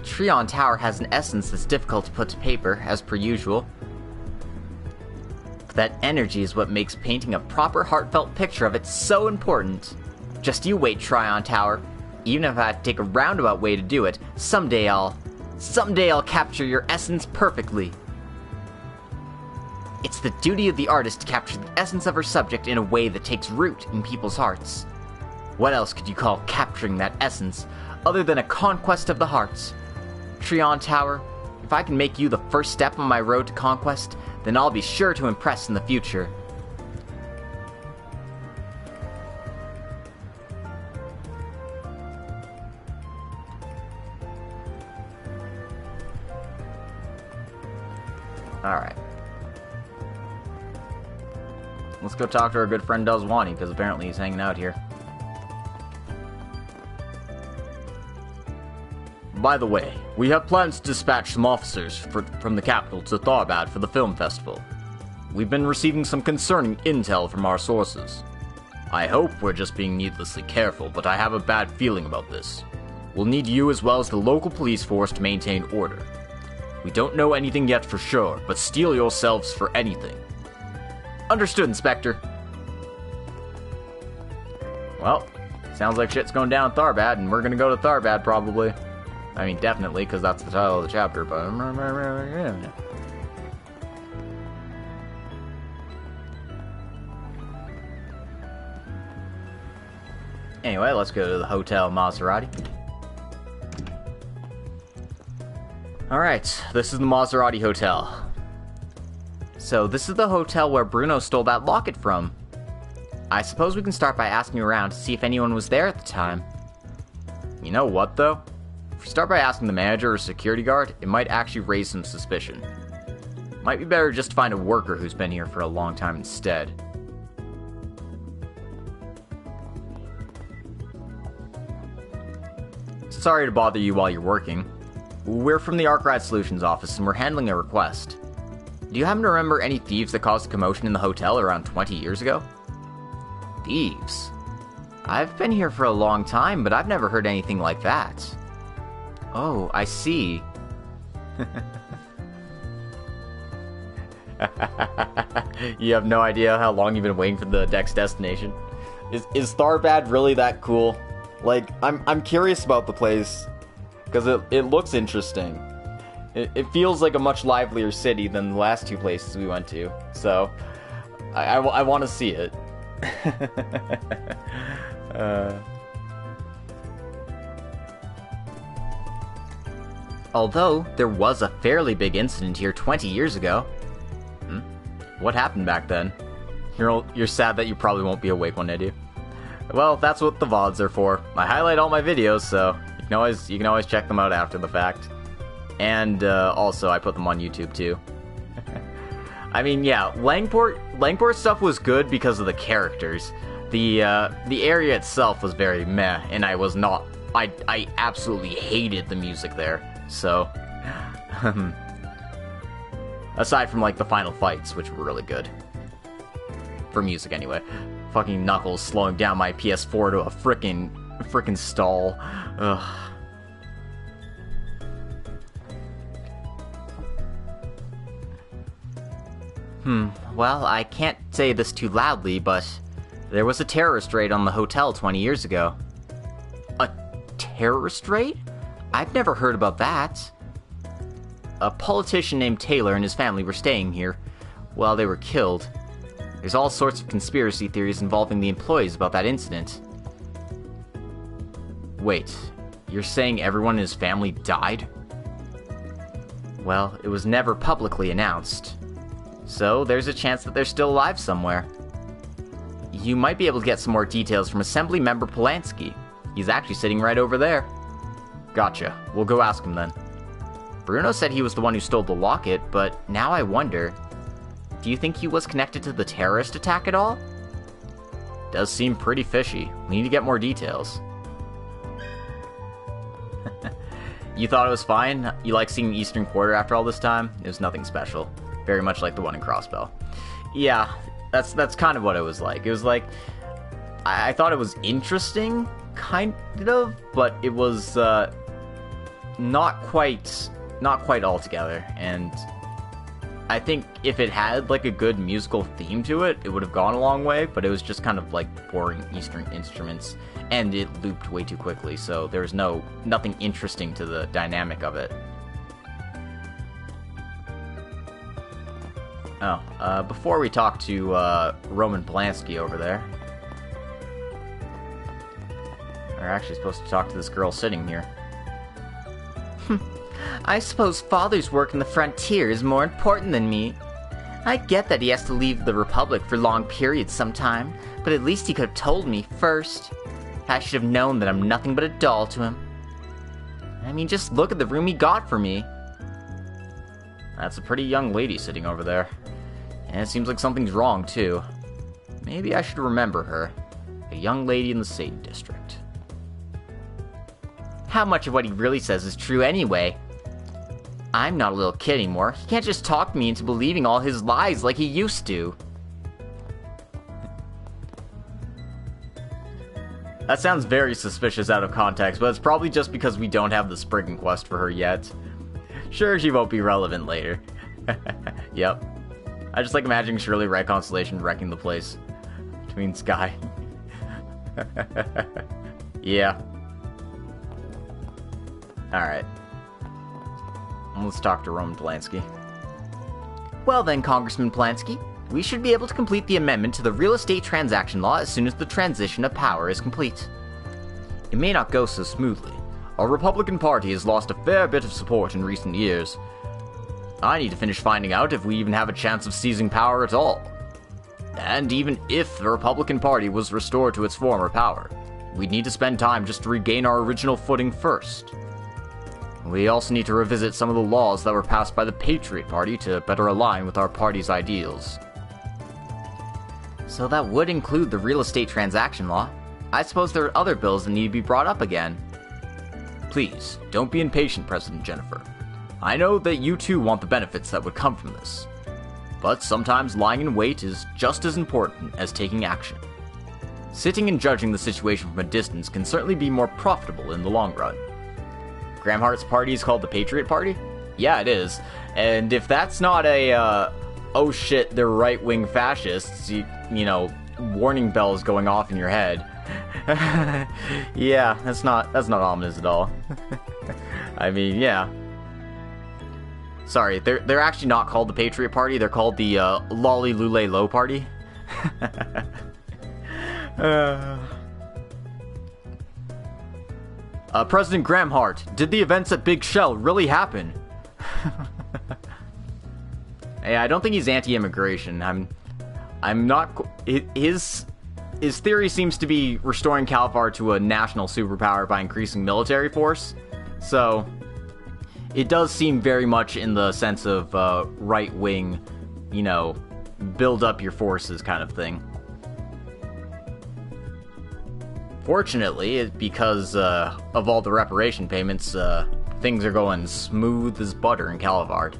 Trion Tower has an essence that's difficult to put to paper, as per usual. But that energy is what makes painting a proper heartfelt picture of it so important. Just you wait, Trion Tower. Even if I have to take a roundabout way to do it, someday I'll capture your essence perfectly. It's the duty of the artist to capture the essence of her subject in a way that takes root in people's hearts. What else could you call capturing that essence, other than a conquest of the hearts? Trion Tower, if I can make you the first step on my road to conquest, then I'll be sure to impress in the future. Alright. Let's go talk to our good friend Dozwani, because apparently he's hanging out here. By the way, we have plans to dispatch some officers from the capital to Tharbad for the film festival. We've been receiving some concerning intel from our sources. I hope we're just being needlessly careful, but I have a bad feeling about this. We'll need you as well as the local police force to maintain order. We don't know anything yet for sure, but steel yourselves for anything. Understood, Inspector. Well, sounds like shit's going down in Tharbad, and we're gonna go to Tharbad probably. I mean, definitely, because that's the title of the chapter, but... Anyway, let's go to the Hotel Maserati. Alright, this is the Maserati Hotel. So, this is the hotel where Bruno stole that locket from. I suppose we can start by asking around to see if anyone was there at the time. You know what, though? If we start by asking the manager or security guard, it might actually raise some suspicion. Might be better just to find a worker who's been here for a long time instead. Sorry to bother you while you're working. We're from the Arkride Solutions office, and we're handling a request. Do you happen to remember any thieves that caused a commotion in the hotel around 20 years ago? Thieves? I've been here for a long time, but I've never heard anything like that. Oh, I see. You have no idea how long you've been waiting for the next destination. Is Tharbad really that cool? Like, I'm curious about the place, because it looks interesting. It feels like a much livelier city than the last two places we went to, so I want to see it. Although, there was a fairly big incident here 20 years ago. What happened back then? You're sad that you probably won't be awake one day, do you? Well, that's what the VODs are for. I highlight all my videos, so you can always check them out after the fact. And also, I put them on YouTube too. I mean, yeah, Langport stuff was good because of the characters. The area itself was very meh, and I absolutely hated the music there. So, aside from like the final fights, which were really good for music anyway. Fucking Knuckles slowing down my PS4 to a frickin' stall. Ugh. Well, I can't say this too loudly, but there was a terrorist raid on the hotel 20 years ago. A terrorist raid? I've never heard about that. A politician named Taylor and his family were staying here while they were killed. There's all sorts of conspiracy theories involving the employees about that incident. Wait, you're saying everyone in his family died? Well, it was never publicly announced. So, there's a chance that they're still alive somewhere. You might be able to get some more details from Assembly Member Polanski. He's actually sitting right over there. Gotcha. We'll go ask him then. Bruno said he was the one who stole the locket, but now I wonder... Do you think he was connected to the terrorist attack at all? Does seem pretty fishy. We need to get more details. You thought it was fine? You like seeing Eastern Quarter after all this time? It was nothing special. Very much like the one in Crossbell. Yeah, that's kind of what it was like. It was like... I thought it was interesting, kind of, but it was not quite altogether, and I think if it had like a good musical theme to it, it would have gone a long way, but it was just kind of like boring Eastern instruments, and it looped way too quickly, so there was nothing interesting to the dynamic of it. Oh, before we talk to Roman Polanski over there, we're actually supposed to talk to this girl sitting here. I suppose Father's work in the frontier is more important than me. I get that he has to leave the Republic for long periods sometime, but at least he could have told me first. I should have known that I'm nothing but a doll to him. I mean, just look at the room he got for me. That's a pretty young lady sitting over there. And it seems like something's wrong, too. Maybe I should remember her. A young lady in the Satan District. How much of what he really says is true anyway? I'm not a little kid anymore. He can't just talk me into believing all his lies like he used to. That sounds very suspicious out of context, but it's probably just because we don't have the Spriggan quest for her yet. Sure, she won't be relevant later. Yep. I just like imagining Shirley Red Constellation wrecking the place. Between Sky. Yeah. Alright. Let's talk to Roman Polanski. Well then, Congressman Polanski, we should be able to complete the amendment to the real estate transaction law as soon as the transition of power is complete. It may not go so smoothly. Our Republican Party has lost a fair bit of support in recent years. I need to finish finding out if we even have a chance of seizing power at all. And even if the Republican Party was restored to its former power, we'd need to spend time just to regain our original footing first. We also need to revisit some of the laws that were passed by the Patriot Party to better align with our party's ideals. So that would include the real estate transaction law. I suppose there are other bills that need to be brought up again. Please, don't be impatient, President Jennifer. I know that you too want the benefits that would come from this. But sometimes lying in wait is just as important as taking action. Sitting and judging the situation from a distance can certainly be more profitable in the long run. Gramhart's party is called the Patriot Party? Yeah, it is. And if that's not a, oh shit, they're right-wing fascists, you know, warning bells going off in your head. Yeah, that's not ominous at all. I mean, yeah. Sorry, they're actually not called the Patriot Party, they're called the, Lolly Lule Low Party. President Gramhart, did the events at Big Shell really happen? Yeah, I don't think he's anti-immigration. I'm not. His theory seems to be restoring Calvard to a national superpower by increasing military force. So it does seem very much in the sense of right-wing, you know, build up your forces kind of thing. Fortunately, because of all the reparation payments, things are going smooth as butter in Calvard.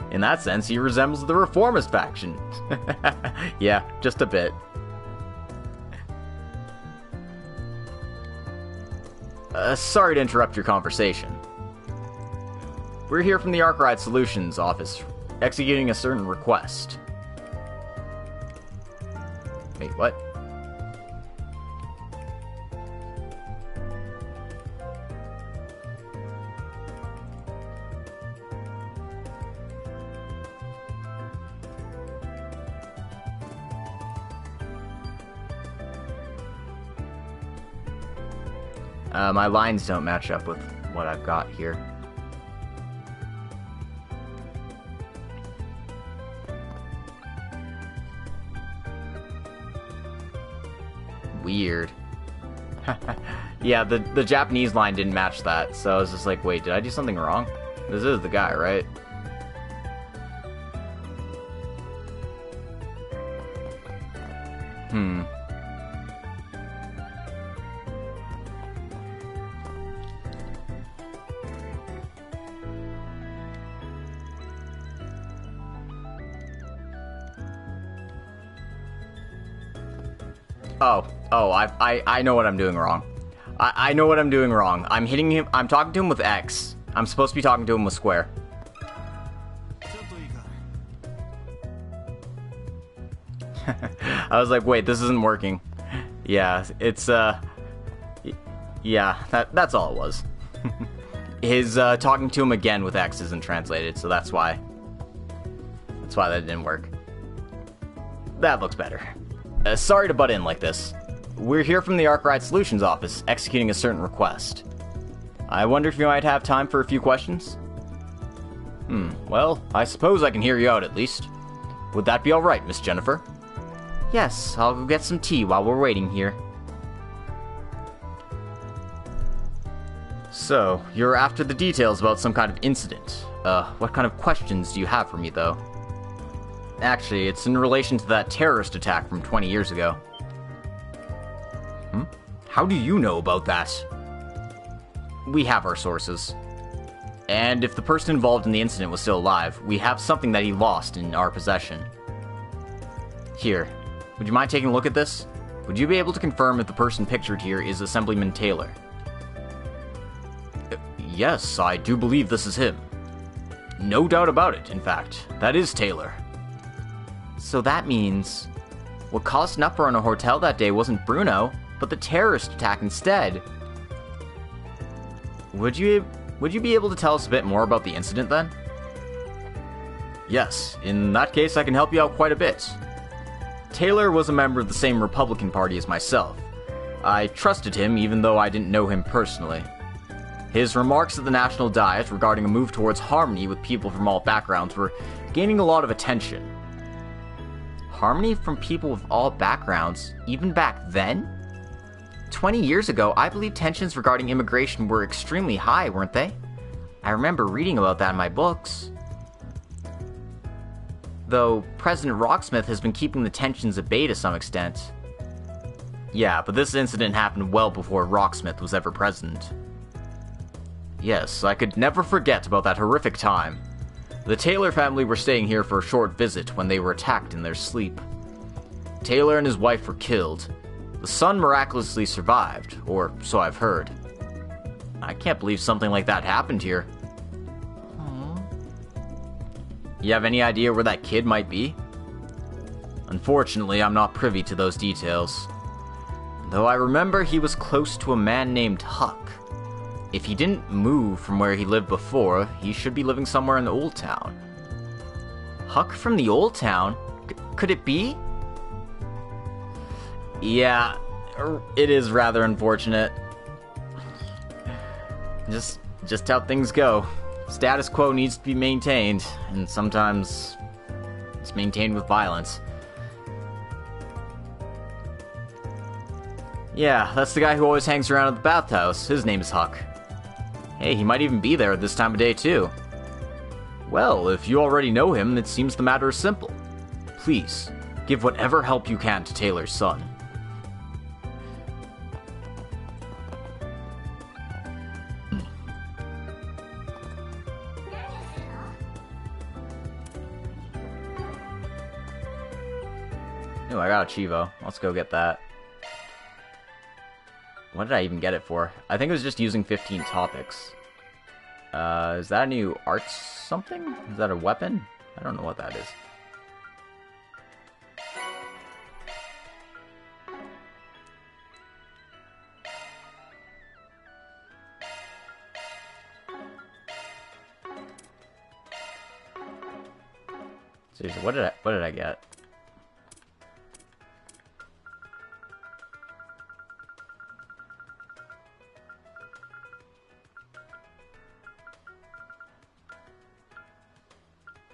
In that sense, he resembles the reformist faction. Yeah, just a bit. Sorry to interrupt your conversation. We're here from the Arkride Solutions office, executing a certain request. Wait, what? My lines don't match up with what I've got here. Weird. Yeah, the Japanese line didn't match that, so I was just like, wait, did I do something wrong? This is the guy, right? Oh, I know what I'm doing wrong. I know what I'm doing wrong. I'm hitting him. I'm talking to him with X. I'm supposed to be talking to him with square. I was like, wait, this isn't working. Yeah, it's, yeah, that's all it was. His, talking to him again with X isn't translated, so that's why. That's why that didn't work. That looks better. Sorry to butt in like this. We're here from the Arkride Solutions office, executing a certain request. I wonder if you might have time for a few questions? Well, I suppose I can hear you out at least. Would that be alright, Miss Jennifer? Yes, I'll go get some tea while we're waiting here. So, you're after the details about some kind of incident. What kind of questions do you have for me, though? Actually, it's in relation to that terrorist attack from 20 years ago. How do you know about that? We have our sources. And if the person involved in the incident was still alive, we have something that he lost in our possession. Here, would you mind taking a look at this? Would you be able to confirm if the person pictured here is Assemblyman Taylor? Yes, I do believe this is him. No doubt about it, in fact. That is Taylor. So that means what caused an uproar in a hotel that day wasn't Bruno, but the terrorist attack instead. Would you be able to tell us a bit more about the incident then? Yes, in that case I can help you out quite a bit. Taylor was a member of the same Republican Party as myself. I trusted him even though I didn't know him personally. His remarks at the National Diet regarding a move towards harmony with people from all backgrounds were gaining a lot of attention. Harmony from people with all backgrounds, even back then? 20 years ago, I believe tensions regarding immigration were extremely high, weren't they? I remember reading about that in my books. Though President Rocksmith has been keeping the tensions at bay to some extent. Yeah, but this incident happened well before Rocksmith was ever president. Yes, I could never forget about that horrific time. The Taylor family were staying here for a short visit when they were attacked in their sleep. Taylor and his wife were killed. The son miraculously survived, or so I've heard. I can't believe something like that happened here. You have any idea where that kid might be? Unfortunately, I'm not privy to those details. Though I remember he was close to a man named Huck. If he didn't move from where he lived before, he should be living somewhere in the Old Town. Huck from the Old Town? Could it be? Yeah, it is rather unfortunate. Just how things go. Status quo needs to be maintained, and sometimes it's maintained with violence. Yeah, that's the guy who always hangs around at the bathhouse. His name is Huck. Hey, he might even be there at this time of day, too. Well, if you already know him, it seems the matter is simple. Please, give whatever help you can to Taylor's son. Ooh, I got a Chivo. Let's go get that. What did I even get it for? I think it was just using 15 topics. Is that a new arts something? Is that a weapon? I don't know what that is. Seriously, what did I get?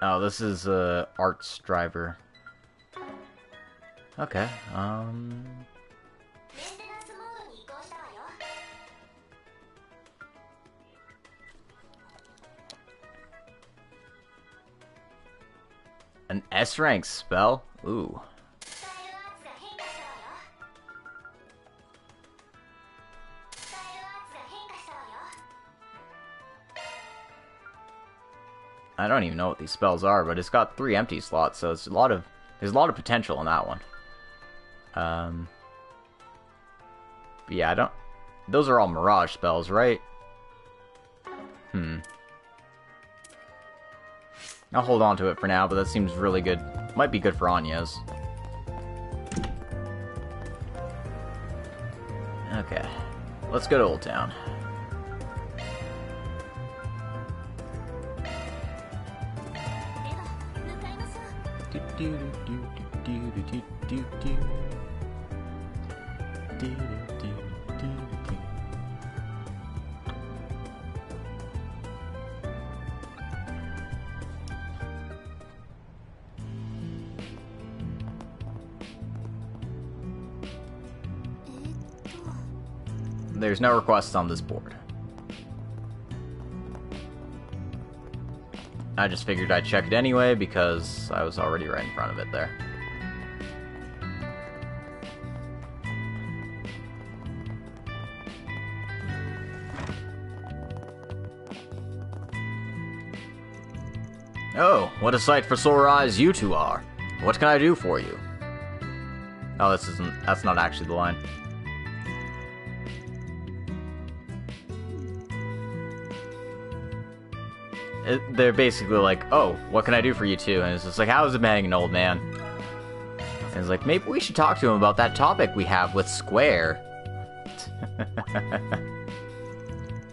Oh, this is arts driver. Okay. An S rank spell? Ooh. I don't even know what these spells are, but it's got 3 empty slots, so it's there's a lot of potential in that one. But yeah, Those are all mirage spells, right? I'll hold on to it for now, but that seems really good. Might be good for Anya's. Okay. Let's go to Old Town. There's no requests on this board. I just figured I'd check it anyway because I was already right in front of it there. Oh, what a sight for sore eyes you two are. What can I do for you? Oh, that's not actually the line. They're basically like, oh, what can I do for you two? And it's just like, how's it banging, old man? And it's like, maybe we should talk to him about that topic we have with Square.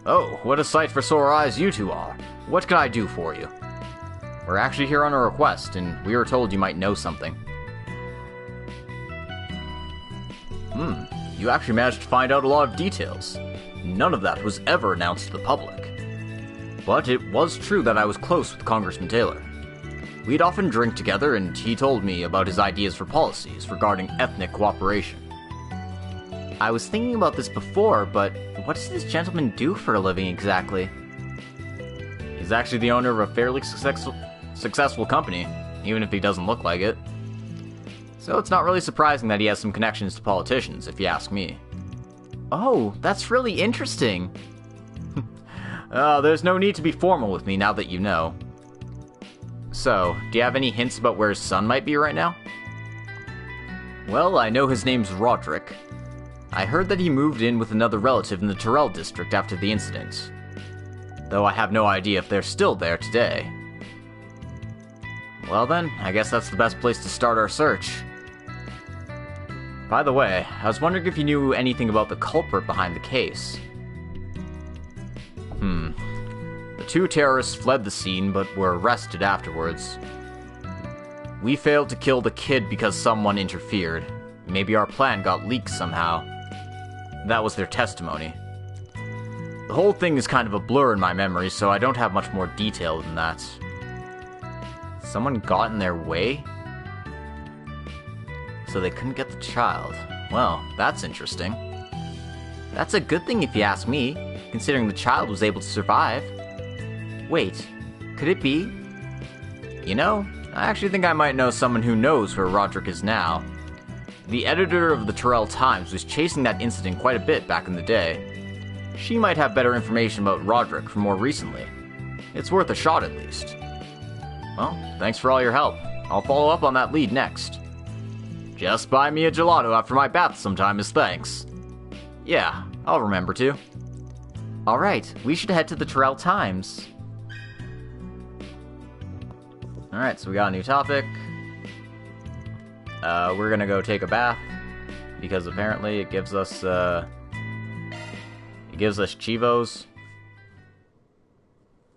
Oh, what a sight for sore eyes you two are. What can I do for you? We're actually here on a request, and we were told you might know something. You actually managed to find out a lot of details. None of that was ever announced to the public. But it was true that I was close with Congressman Taylor. We'd often drink together, and he told me about his ideas for policies regarding ethnic cooperation. I was thinking about this before, but what does this gentleman do for a living exactly? He's actually the owner of a fairly successful company, even if he doesn't look like it. So it's not really surprising that he has some connections to politicians, if you ask me. Oh, that's really interesting. There's no need to be formal with me now that you know. So, do you have any hints about where his son might be right now? Well, I know his name's Roderick. I heard that he moved in with another relative in the Terrell district after the incident. Though I have no idea if they're still there today. Well then, I guess that's the best place to start our search. By the way, I was wondering if you knew anything about the culprit behind the case. The two terrorists fled the scene, but were arrested afterwards. We failed to kill the kid because someone interfered. Maybe our plan got leaked somehow. That was their testimony. The whole thing is kind of a blur in my memory, so I don't have much more detail than that. Someone got in their way? So they couldn't get the child. Well, that's interesting. That's a good thing if you ask me, considering the child was able to survive. Wait, could it be? You know, I actually think I might know someone who knows where Roderick is now. The editor of the Terrell Times was chasing that incident quite a bit back in the day. She might have better information about Roderick from more recently. It's worth a shot at least. Well, thanks for all your help. I'll follow up on that lead next. Just buy me a gelato after my bath sometime as thanks. Yeah, I'll remember to. Alright, we should head to the Terrell Times. Alright, so we got a new topic. We're gonna go take a bath, because apparently it gives us chivos.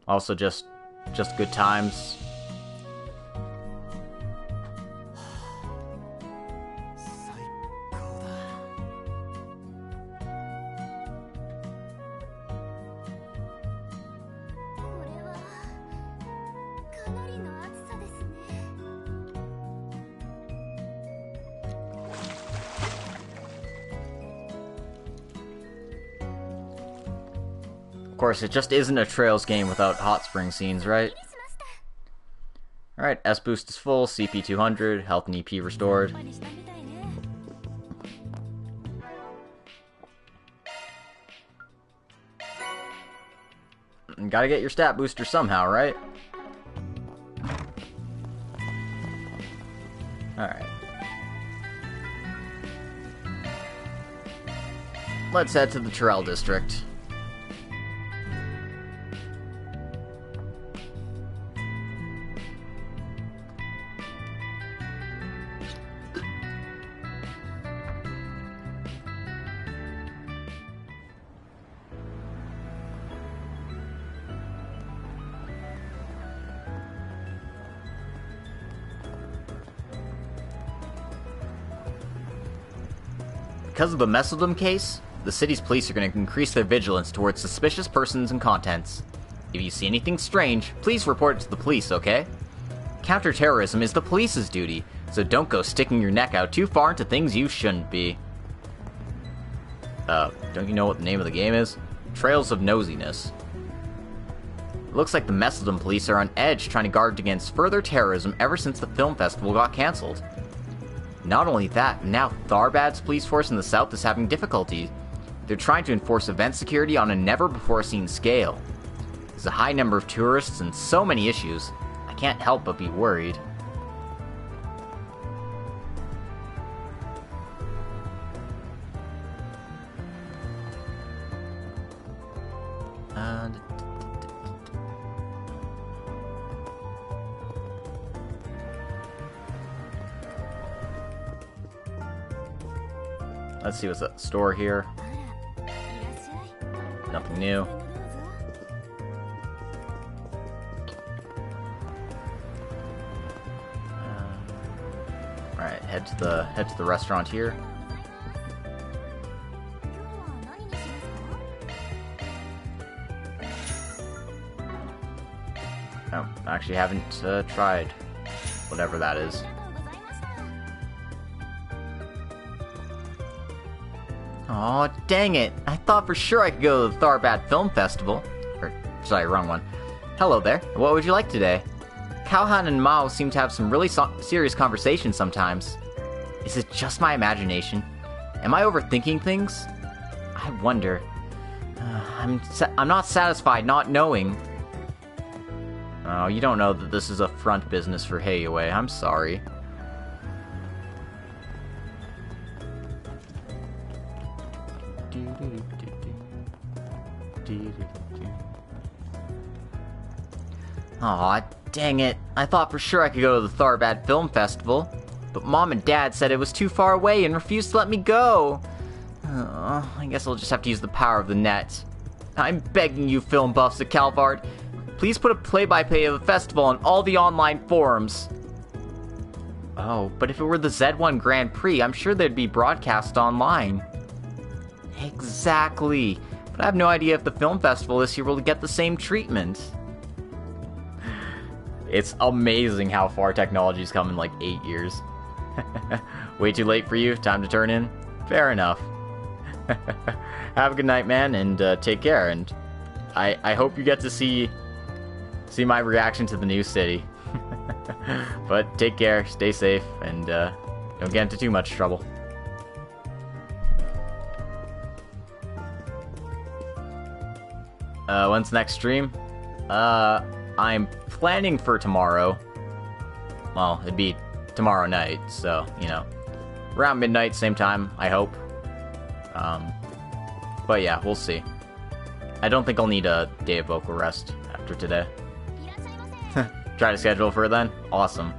Also just good times. Of course, it just isn't a Trails game without hot spring scenes, right? Alright, S boost is full, CP 200, health and EP restored. Gotta get your stat booster somehow, right? Alright. let's head to the Terrell district. Because of the Mesodim case, the city's police are going to increase their vigilance towards suspicious persons and contents. If you see anything strange, please report it to the police, okay? Counterterrorism is the police's duty, so don't go sticking your neck out too far into things you shouldn't be. Don't you know what the name of the game is? Trails of Nosiness. It looks like the Mesodim police are on edge trying to guard against further terrorism ever since the film festival got cancelled. Not only that, now Tharbad's police force in the south is having difficulty. They're trying to enforce event security on a never-before-seen scale. There's a high number of tourists and so many issues. I can't help but be worried. Let's see what's at the store here. Nothing new. Alright, head to the restaurant here. Oh, I actually haven't tried whatever that is. Aw, dang it. I thought for sure I could go to the Tharbad Film Festival. Sorry, wrong one. Hello there. What would you like today? Calhan and Mao seem to have some really serious conversations sometimes. Is it just my imagination? Am I overthinking things? I wonder. I'm not satisfied not knowing. Oh, you don't know that this is a front business for Heiwei. I'm sorry. Aw, dang it. I thought for sure I could go to the Tharbad Film Festival, but Mom and Dad said it was too far away and refused to let me go. I guess I'll just have to use the power of the net. I'm begging you film buffs at Calvard. Please put a play-by-play of the festival on all the online forums. Oh, but if it were the Z1 Grand Prix, I'm sure they'd be broadcast online. Exactly. But I have no idea if the film festival this year will get the same treatment. It's amazing how far technology's come in like 8 years. Way too late for you? Time to turn in? Fair enough. Have a good night, man, and take care. And I hope you get to see my reaction to the new city. But take care, stay safe, and don't get into too much trouble. When's the next stream? I'm planning for tomorrow. Well, it'd be tomorrow night, so, you know, around midnight, same time, I hope. But yeah, we'll see. I don't think I'll need a day of vocal rest after today. Try to schedule for it then? Awesome.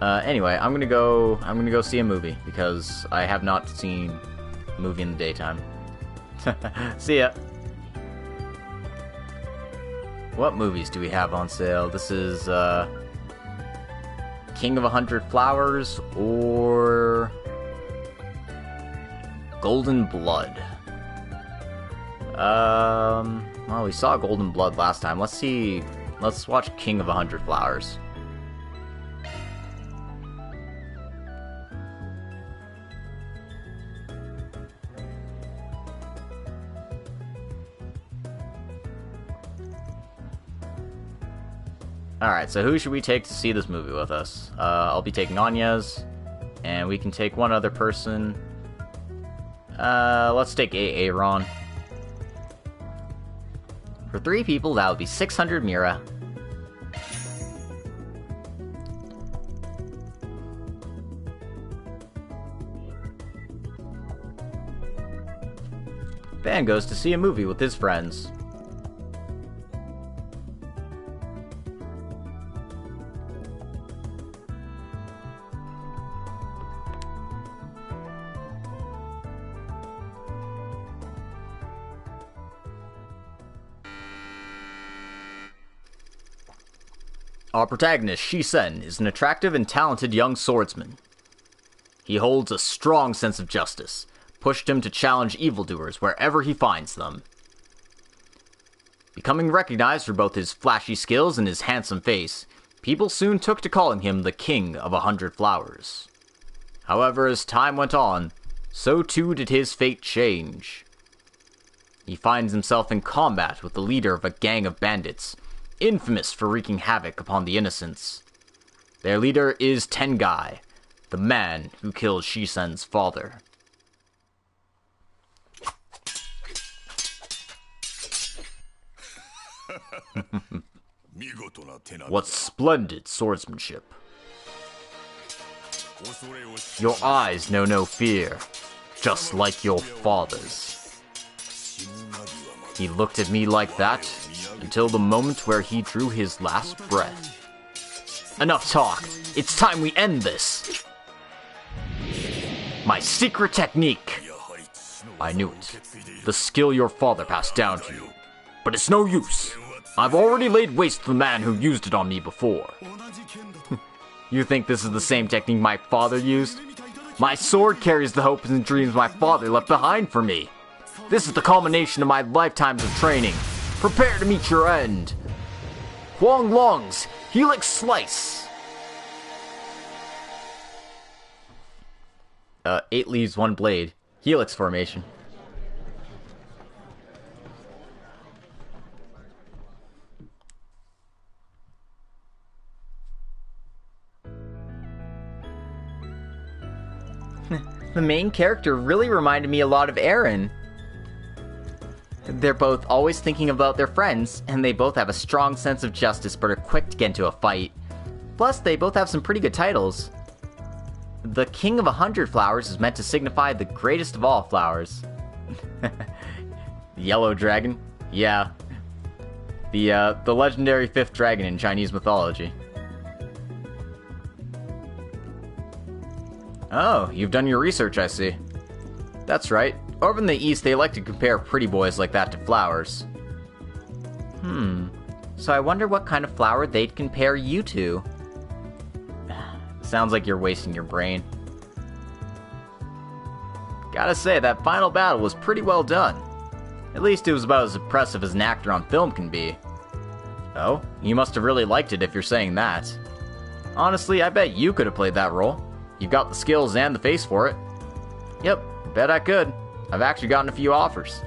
Anyway, I'm gonna go see a movie, because I have not seen a movie in the daytime. See ya! What movies do we have on sale? This is, King of 100 Flowers, or Golden Blood. Well, we saw Golden Blood last time. Let's watch King of 100 Flowers. Alright, so who should we take to see this movie with us? I'll be taking Anya's, and we can take one other person. Let's take Aaron. For 3 people, that would be 600 Mira. and goes to see a movie with his friends. Our protagonist, Shisen, is an attractive and talented young swordsman. He holds a strong sense of justice, pushed him to challenge evildoers wherever he finds them. Becoming recognized for both his flashy skills and his handsome face, people soon took to calling him the King of 100 Flowers. However, as time went on, so too did his fate change. He finds himself in combat with the leader of a gang of bandits, infamous for wreaking havoc upon the innocents. Their leader is Tengai, the man who killed Shisen's father. What splendid swordsmanship. Your eyes know no fear, just like your father's. He looked at me like that until the moment where he drew his last breath. Enough talk. It's time we end this. My secret technique. I knew it. The skill your father passed down to you. But it's no use. I've already laid waste to the man who used it on me before. You think this is the same technique my father used? My sword carries the hopes and dreams my father left behind for me. This is the culmination of my lifetimes of training. Prepare to meet your end. Huang Long's Helix Slice. 8 leaves, 1 blade. Helix formation. The main character really reminded me a lot of Eren. They're both always thinking about their friends, and they both have a strong sense of justice but are quick to get into a fight. Plus, they both have some pretty good titles. The King of 100 Flowers is meant to signify the greatest of all flowers. Yellow dragon? Yeah. The legendary 5th dragon in Chinese mythology. Oh, you've done your research, I see. That's right. Over in the East, they like to compare pretty boys like that to flowers. So I wonder what kind of flower they'd compare you to. Sounds like you're wasting your brain. Gotta say, that final battle was pretty well done. At least it was about as impressive as an actor on film can be. Oh, you must have really liked it if you're saying that. Honestly, I bet you could have played that role. You've got the skills and the face for it. Yep, bet I could. I've actually gotten a few offers.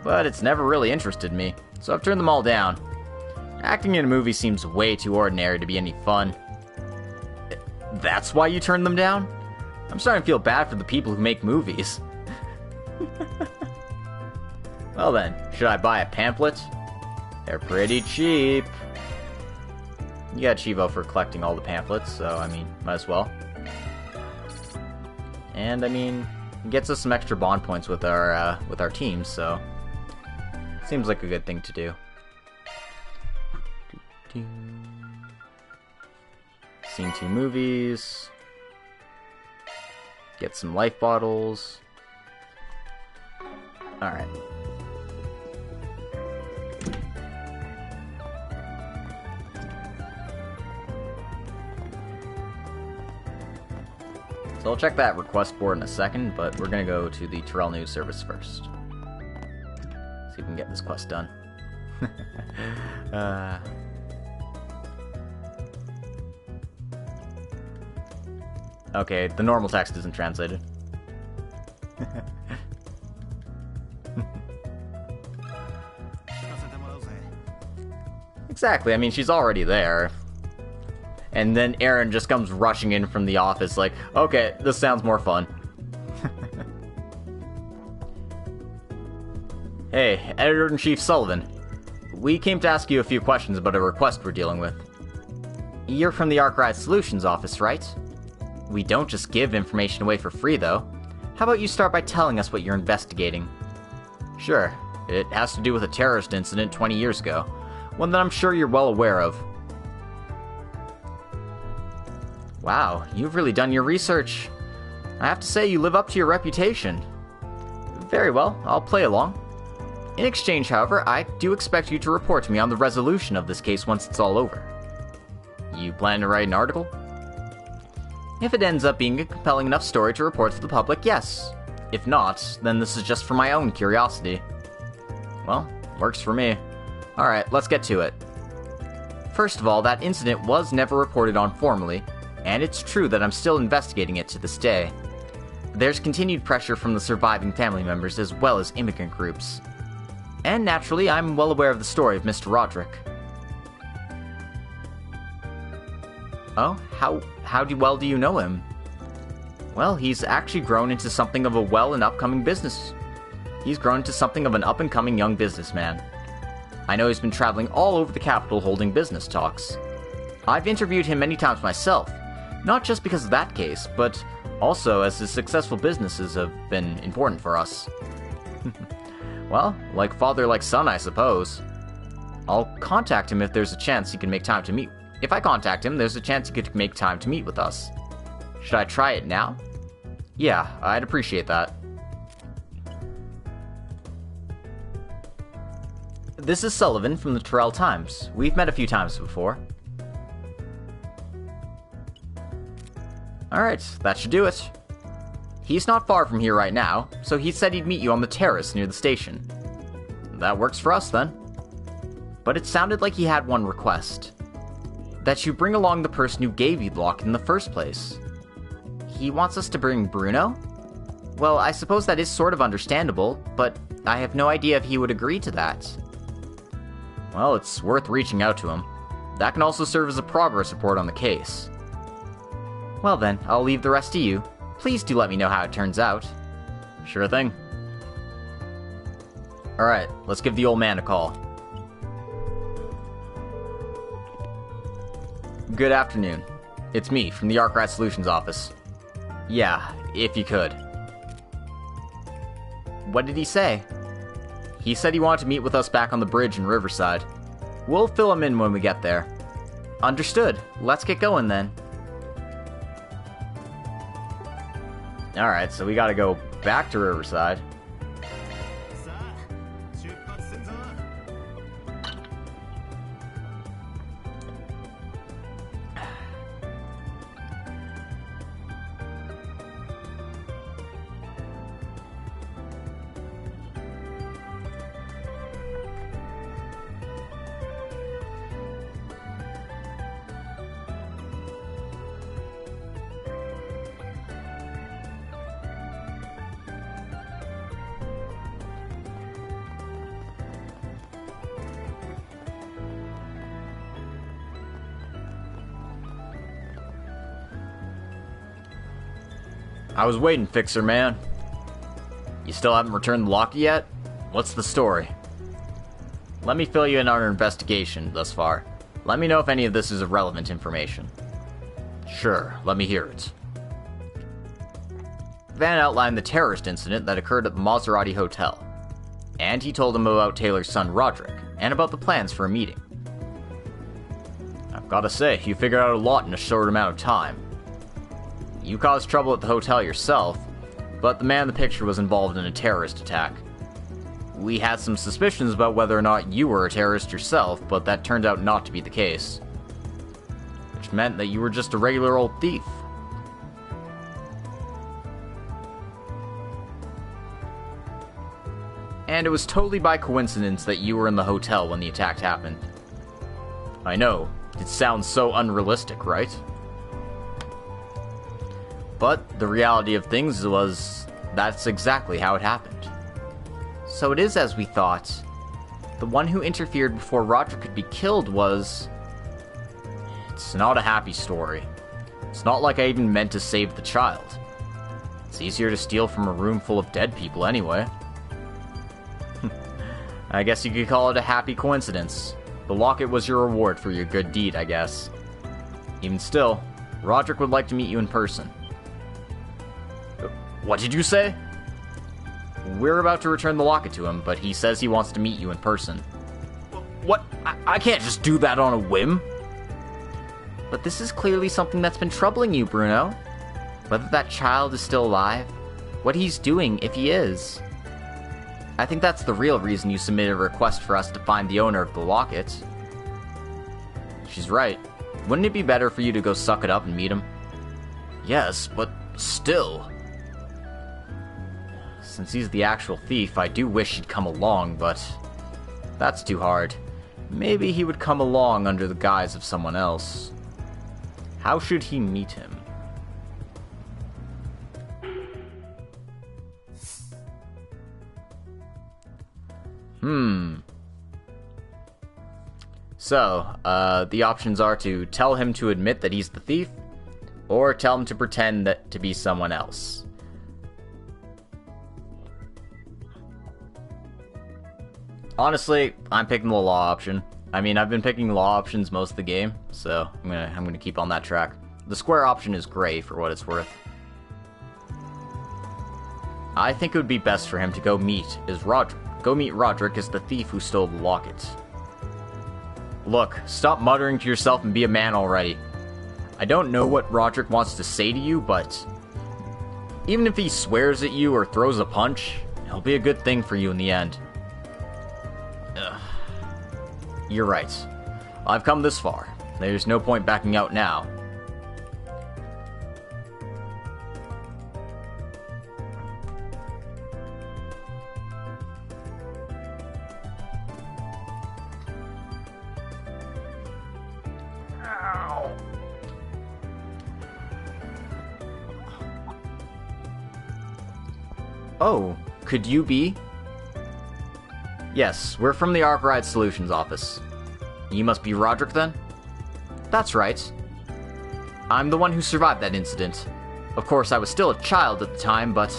But it's never really interested me, so I've turned them all down. Acting in a movie seems way too ordinary to be any fun. That's why you turned them down? I'm starting to feel bad for the people who make movies. Well then, should I buy a pamphlet? They're pretty cheap. You got Chivo for collecting all the pamphlets, so I mean, might as well. And I mean, it gets us some extra bond points with our teams, so seems like a good thing to do. Seen 2 movies. Get some life bottles. Alright. So I'll check that request board in a second, but we're gonna go to the Terrell News Service first. See if we can get this quest done. Okay, the normal text isn't translated. Exactly, I mean, she's already there. And then Eren just comes rushing in from the office like, okay, this sounds more fun. Hey, Editor-in-Chief Sullivan. We came to ask you a few questions about a request we're dealing with. You're from the Arkride Solutions office, right? We don't just give information away for free, though. How about you start by telling us what you're investigating? Sure. It has to do with a terrorist incident 20 years ago. One that I'm sure you're well aware of. Wow, you've really done your research. I have to say, you live up to your reputation. Very well, I'll play along. In exchange, however, I do expect you to report to me on the resolution of this case once it's all over. You plan to write an article? If it ends up being a compelling enough story to report to the public, yes. If not, then this is just for my own curiosity. Well, works for me. Alright, let's get to it. First of all, that incident was never reported on formally, and it's true that I'm still investigating it to this day. There's continued pressure from the surviving family members as well as immigrant groups. And naturally, I'm well aware of the story of Mr. Roderick. Oh, how well do you know him? Well, he's actually grown into something of a upcoming business. He's grown into something of an up-and-coming young businessman. I know he's been traveling all over the capital holding business talks. I've interviewed him many times myself, not just because of that case, but also as his successful businesses have been important for us. Well, like father, like son, I suppose. I'll contact him if there's a chance he can make time to meet. If I contact him, there's a chance he could make time to meet with us. Should I try it now? Yeah, I'd appreciate that. This is Sullivan from the Terrell Times. We've met a few times before. Alright, that should do it. He's not far from here right now, so he said he'd meet you on the terrace near the station. That works for us, then. But it sounded like he had one request. That you bring along the person who gave you the lock in the first place. He wants us to bring Bruno? Well, I suppose that is sort of understandable, but I have no idea if he would agree to that. Well, it's worth reaching out to him. That can also serve as a progress report on the case. Well then, I'll leave the rest to you. Please do let me know how it turns out. Sure thing. Alright, let's give the old man a call. Good afternoon. It's me, from the Arkride Solutions office. Yeah, if you could. What did he say? He said he wanted to meet with us back on the bridge in Riverside. We'll fill him in when we get there. Understood. Let's get going then. Alright, so we gotta go back to Riverside. I was waiting, Fixer Man. You still haven't returned the lock yet? What's the story? Let me fill you in on our investigation thus far. Let me know if any of this is relevant information. Sure, let me hear it. Van outlined the terrorist incident that occurred at the Maserati Hotel. And he told him about Taylor's son Roderick, and about the plans for a meeting. I've gotta say, you figured out a lot in a short amount of time. You caused trouble at the hotel yourself, but the man in the picture was involved in a terrorist attack. We had some suspicions about whether or not you were a terrorist yourself, but that turned out not to be the case. Which meant that you were just a regular old thief. And it was totally by coincidence that you were in the hotel when the attack happened. I know, it sounds so unrealistic, right? But the reality of things was, that's exactly how it happened. So it is as we thought. The one who interfered before Roderick could be killed was... It's not a happy story. It's not like I even meant to save the child. It's easier to steal from a room full of dead people anyway. I guess you could call it a happy coincidence. The locket was your reward for your good deed, I guess. Even still, Roderick would like to meet you in person. What did you say? We're about to return the locket to him, but he says he wants to meet you in person. What? I can't just do that on a whim. But this is clearly something that's been troubling you, Bruno. Whether that child is still alive, what he's doing if he is. I think that's the real reason you submitted a request for us to find the owner of the locket. She's right. Wouldn't it be better for you to go suck it up and meet him? Yes, but still. Since he's the actual thief, I do wish he'd come along, but that's too hard. Maybe he would come along under the guise of someone else. How should he meet him? So, the options are to tell him to admit that he's the thief, or tell him to pretend that to be someone else. Honestly, I'm picking the law option. I mean, I've been picking law options most of the game, so I'm gonna keep on that track. The square option is gray for what it's worth. I think it would be best for him to go meet Roderick as the thief who stole the locket. Look, stop muttering to yourself and be a man already. I don't know what Roderick wants to say to you, but even if he swears at you or throws a punch, it'll be a good thing for you in the end. You're right. I've come this far. There's no point backing out now. Ow. Oh, could you be? Yes, we're from the Arkride Solutions office. You must be Roderick, then? That's right. I'm the one who survived that incident. Of course, I was still a child at the time, but...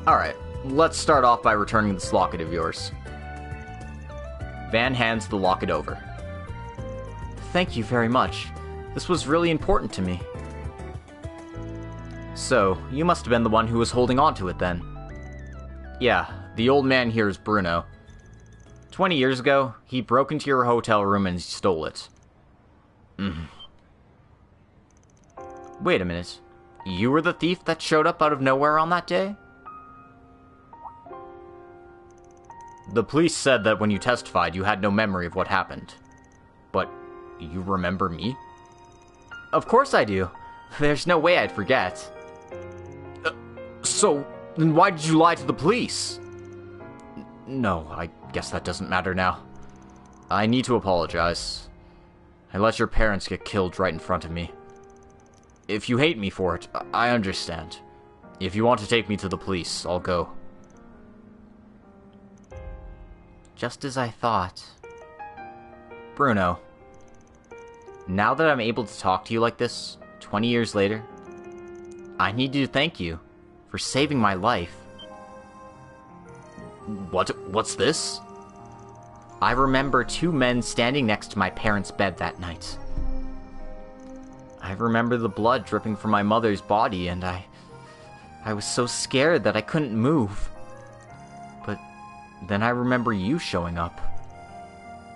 Alright, let's start off by returning this locket of yours. Van hands the locket over. Thank you very much. This was really important to me. So, you must have been the one who was holding on to it, then. Yeah, the old man here is Bruno. 20 years ago, he broke into your hotel room and stole it. Wait a minute. You were the thief that showed up out of nowhere on that day? The police said that when you testified, you had no memory of what happened. But you remember me? Of course I do. There's no way I'd forget. So, then why did you lie to the police? No, I guess that doesn't matter now. I need to apologize. I let your parents get killed right in front of me. If you hate me for it, I understand. If you want to take me to the police, I'll go. Just as I thought. Bruno. Now that I'm able to talk to you like this, 20 years later, I need to thank you for saving my life. What's this? I remember two men standing next to my parents' bed that night. I remember the blood dripping from my mother's body, and I was so scared that I couldn't move. But then I remember you showing up.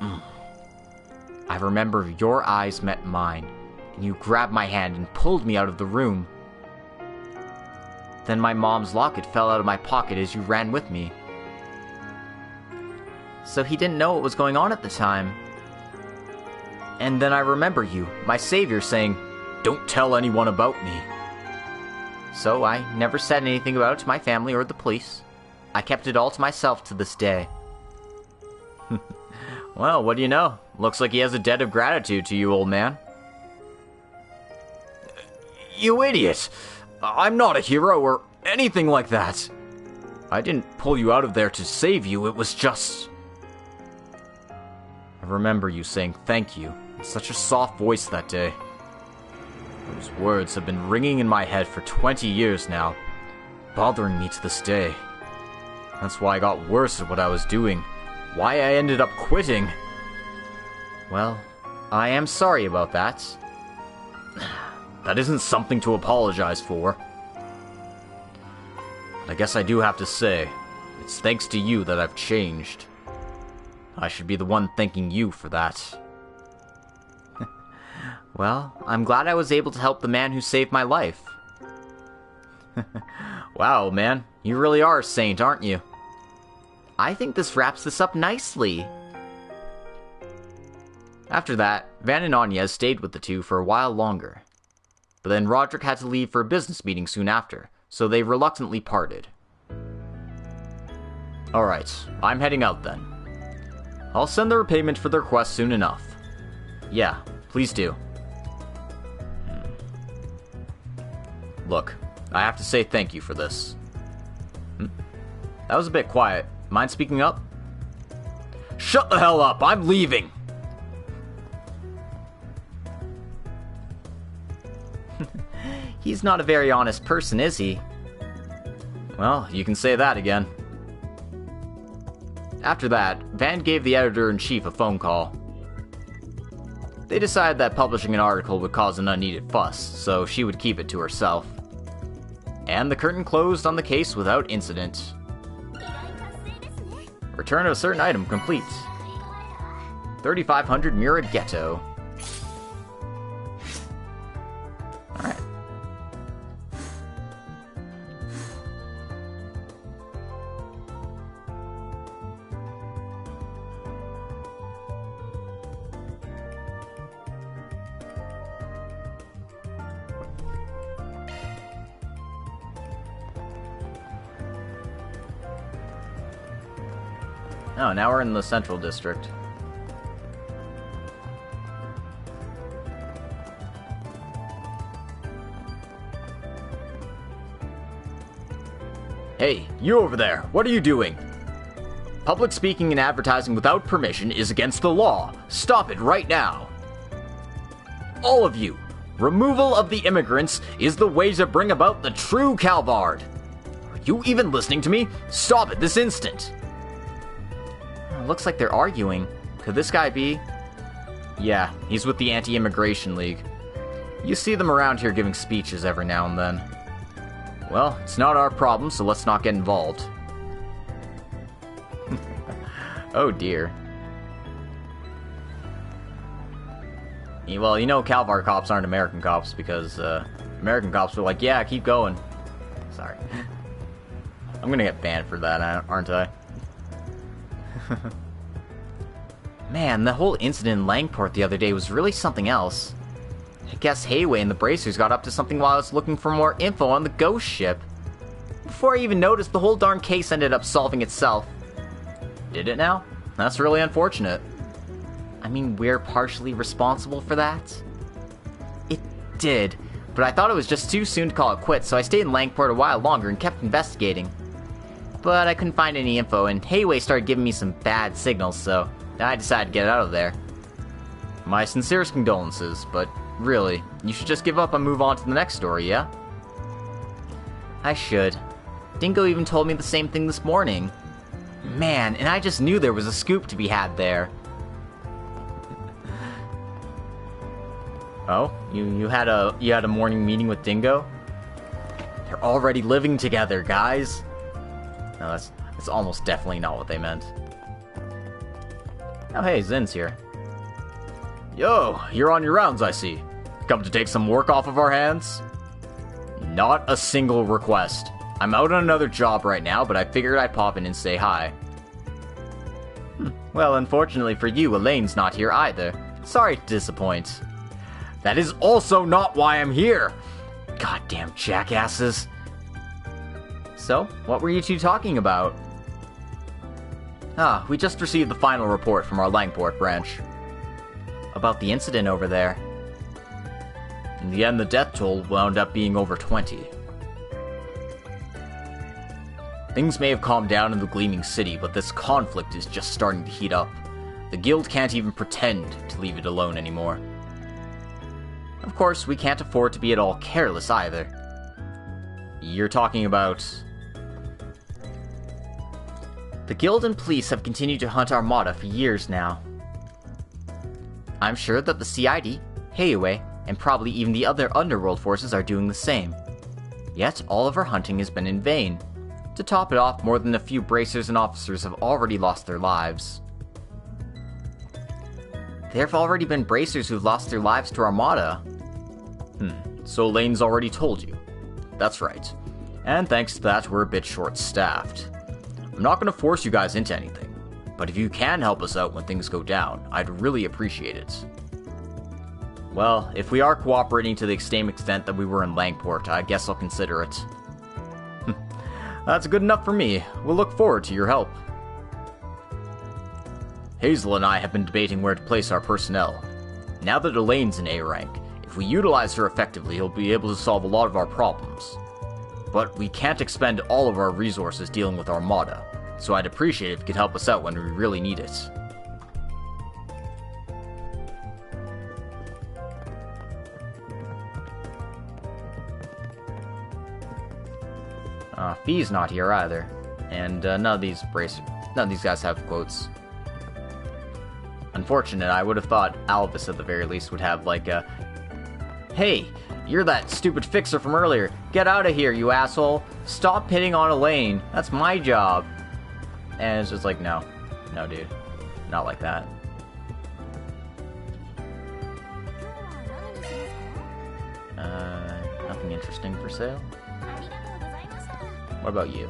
I remember your eyes met mine, and you grabbed my hand and pulled me out of the room. Then my mom's locket fell out of my pocket as you ran with me. So he didn't know what was going on at the time. And then I remember you, my savior, saying, "Don't tell anyone about me." So I never said anything about it to my family or the police. I kept it all to myself to this day. Well, what do you know? Looks like he has a debt of gratitude to you, old man. You idiot! I'm not a hero or anything like that. I didn't pull you out of there to save you, it was just... I remember you saying thank you in such a soft voice that day. Those words have been ringing in my head for 20 years now, bothering me to this day. That's why I got worse at what I was doing, why I ended up quitting. Well, I am sorry about that. That isn't something to apologize for. I guess I do have to say, it's thanks to you that I've changed. I should be the one thanking you for that. Well, I'm glad I was able to help the man who saved my life. Wow, man, you really are a saint, aren't you? I think this wraps this up nicely. After that, Van and Agnes stayed with the two for a while longer. But then Roderick had to leave for a business meeting soon after, so they reluctantly parted. Alright, I'm heading out then. I'll send the repayment for the request soon enough. Yeah, please do. Look, I have to say thank you for this. That was a bit quiet. Mind speaking up? Shut the hell up! I'm leaving! He's not a very honest person, is he? Well, you can say that again. After that, Van gave the editor-in-chief a phone call. They decided that publishing an article would cause an unneeded fuss, so she would keep it to herself. And the curtain closed on the case without incident. Return of a certain item complete. 3500 Mura Ghetto. Alright. Oh, now we're in the Central District. Hey, you over there, what are you doing? Public speaking and advertising without permission is against the law. Stop it right now. All of you, removal of the immigrants is the way to bring about the true Calvard. Are you even listening to me? Stop it this instant. Looks like they're arguing. Could this guy be? Yeah, he's with the Anti-Immigration League. You see them around here giving speeches every now and then. Well, it's not our problem, so let's not get involved. Oh dear. Well, you know Calvard cops aren't American cops because, American cops are like, yeah, keep going. Sorry. I'm gonna get banned for that, aren't I? Man, the whole incident in Langport the other day was really something else. I guess Hayway and the Bracers got up to something while I was looking for more info on the ghost ship. Before I even noticed, the whole darn case ended up solving itself. Did it now? That's really unfortunate. I mean, we're partially responsible for that. It did, but I thought it was just too soon to call it quits, so I stayed in Langport a while longer and kept investigating. But I couldn't find any info, and Hayway started giving me some bad signals, so I decided to get out of there. My sincerest condolences, but really, you should just give up and move on to the next story, yeah? I should. Dingo even told me the same thing this morning. Man, and I just knew there was a scoop to be had there. Oh, you had a morning meeting with Dingo? They're already living together, guys. No, that's almost definitely not what they meant. Oh hey, Zin's here. Yo, you're on your rounds, I see. Come to take some work off of our hands? Not a single request. I'm out on another job right now, but I figured I'd pop in and say hi. Well, unfortunately for you, Elaine's not here either. Sorry to disappoint. That is also not why I'm here! Goddamn jackasses. So, what were you two talking about? We just received the final report from our Langport branch. About the incident over there. In the end, the death toll wound up being over 20. Things may have calmed down in the Gleaming City, but this conflict is just starting to heat up. The guild can't even pretend to leave it alone anymore. Of course, we can't afford to be at all careless either. You're talking about... The guild and police have continued to hunt Armada for years now. I'm sure that the CID, Hayway, and probably even the other underworld forces are doing the same. Yet, all of our hunting has been in vain. To top it off, more than a few bracers and officers have already lost their lives. There have already been bracers who've lost their lives to Armada. So Lane's already told you. That's right. And thanks to that, we're a bit short-staffed. I'm not going to force you guys into anything, but if you can help us out when things go down, I'd really appreciate it. Well, if we are cooperating to the same extent that we were in Langport, I guess I'll consider it. That's good enough for me. We'll look forward to your help. Hazel and I have been debating where to place our personnel. Now that Elaine's in A rank, if we utilize her effectively, he'll be able to solve a lot of our problems. But we can't expend all of our resources dealing with Armada, so I'd appreciate it if you could help us out when we really need it. Fee's not here either, and none of these guys have quotes. Unfortunate, I would have thought Albus at the very least would have like a, "Hey, you're that stupid fixer from earlier. Get out of here, you asshole. Stop hitting on Elaine. That's my job." And it's just like, no, dude, not like that. Nothing interesting for sale. What about you?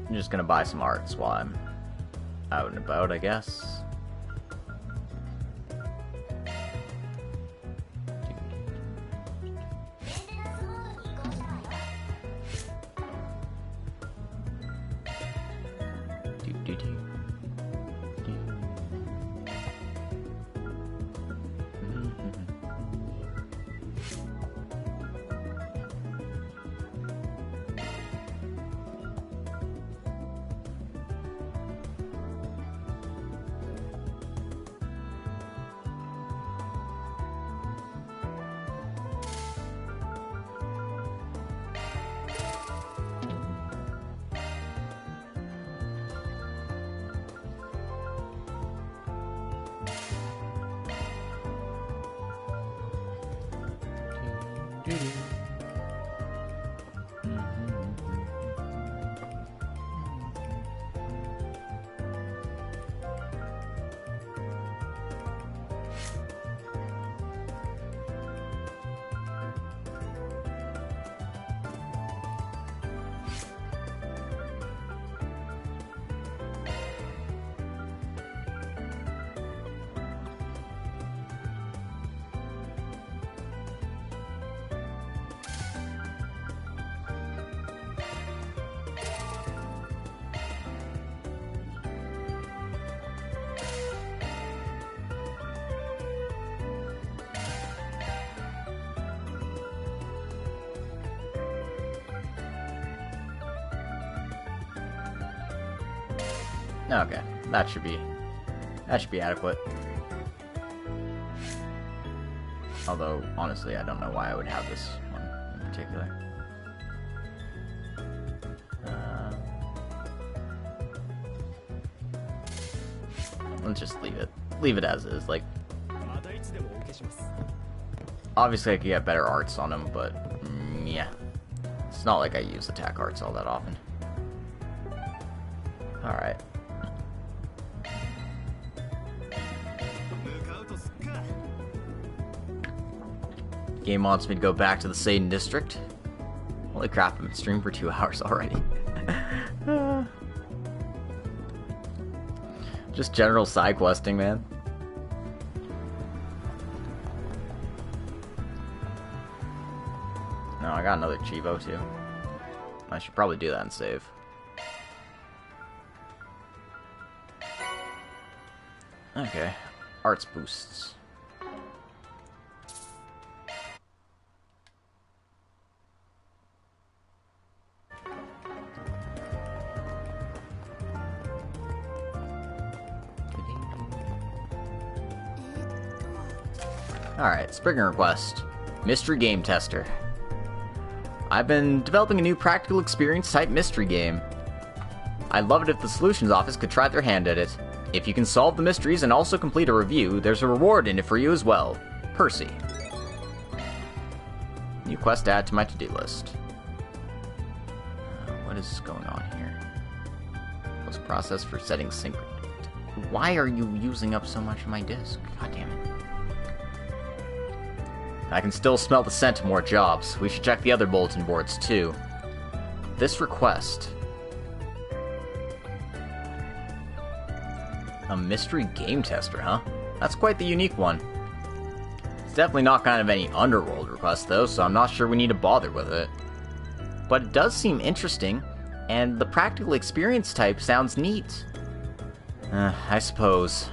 I'm just gonna buy some arts while I'm out and about, I guess. Okay, that should be adequate. Although, honestly, I don't know why I would have this one in particular. Let's just leave it as is. Like, obviously I could get better arts on him, but yeah, it's not like I use attack arts all that often. All right. Game wants me to go back to the Satan District. Holy crap, I've been streaming for 2 hours already. Just general side questing, man. No, I got another Chivo too. I should probably do that and save. Okay, arts boosts. Alright, Spriggan request. Mystery Game Tester. I've been developing a new practical experience type mystery game. I'd love it if the Solutions Office could try their hand at it. If you can solve the mysteries and also complete a review, there's a reward in it for you as well. Percy. New quest to add to my to-do list. What is going on here? Post process for setting sync. Why are you using up so much of my disk? God damn it. I can still smell the scent of more jobs. We should check the other bulletin boards, too. This request. A mystery game tester, huh? That's quite the unique one. It's definitely not kind of any underworld request, though, so I'm not sure we need to bother with it. But it does seem interesting, and the practical experience type sounds neat. I suppose.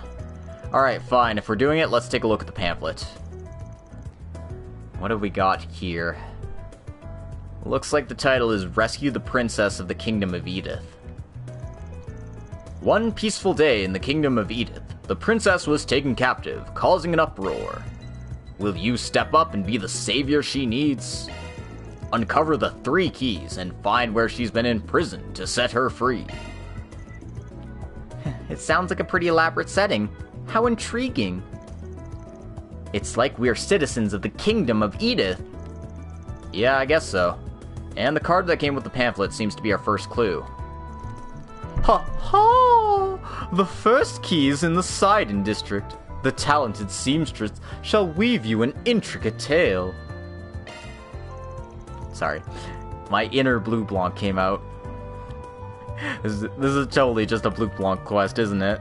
Alright, fine. If we're doing it, let's take a look at the pamphlet. What have we got here? Looks like the title is Rescue the Princess of the Kingdom of Edith. One peaceful day in the Kingdom of Edith, the princess was taken captive, causing an uproar. Will you step up and be the savior she needs? Uncover the 3 keys and find where she's been imprisoned to set her free. It sounds like a pretty elaborate setting. How intriguing. It's like we're citizens of the Kingdom of Edith. Yeah, I guess so. And the card that came with the pamphlet seems to be our first clue. Ha ha! The first key is in the Sidon district. The talented seamstress shall weave you an intricate tale. Sorry. My inner Blue Blanc came out. This is totally just a Blue Blanc quest, isn't it?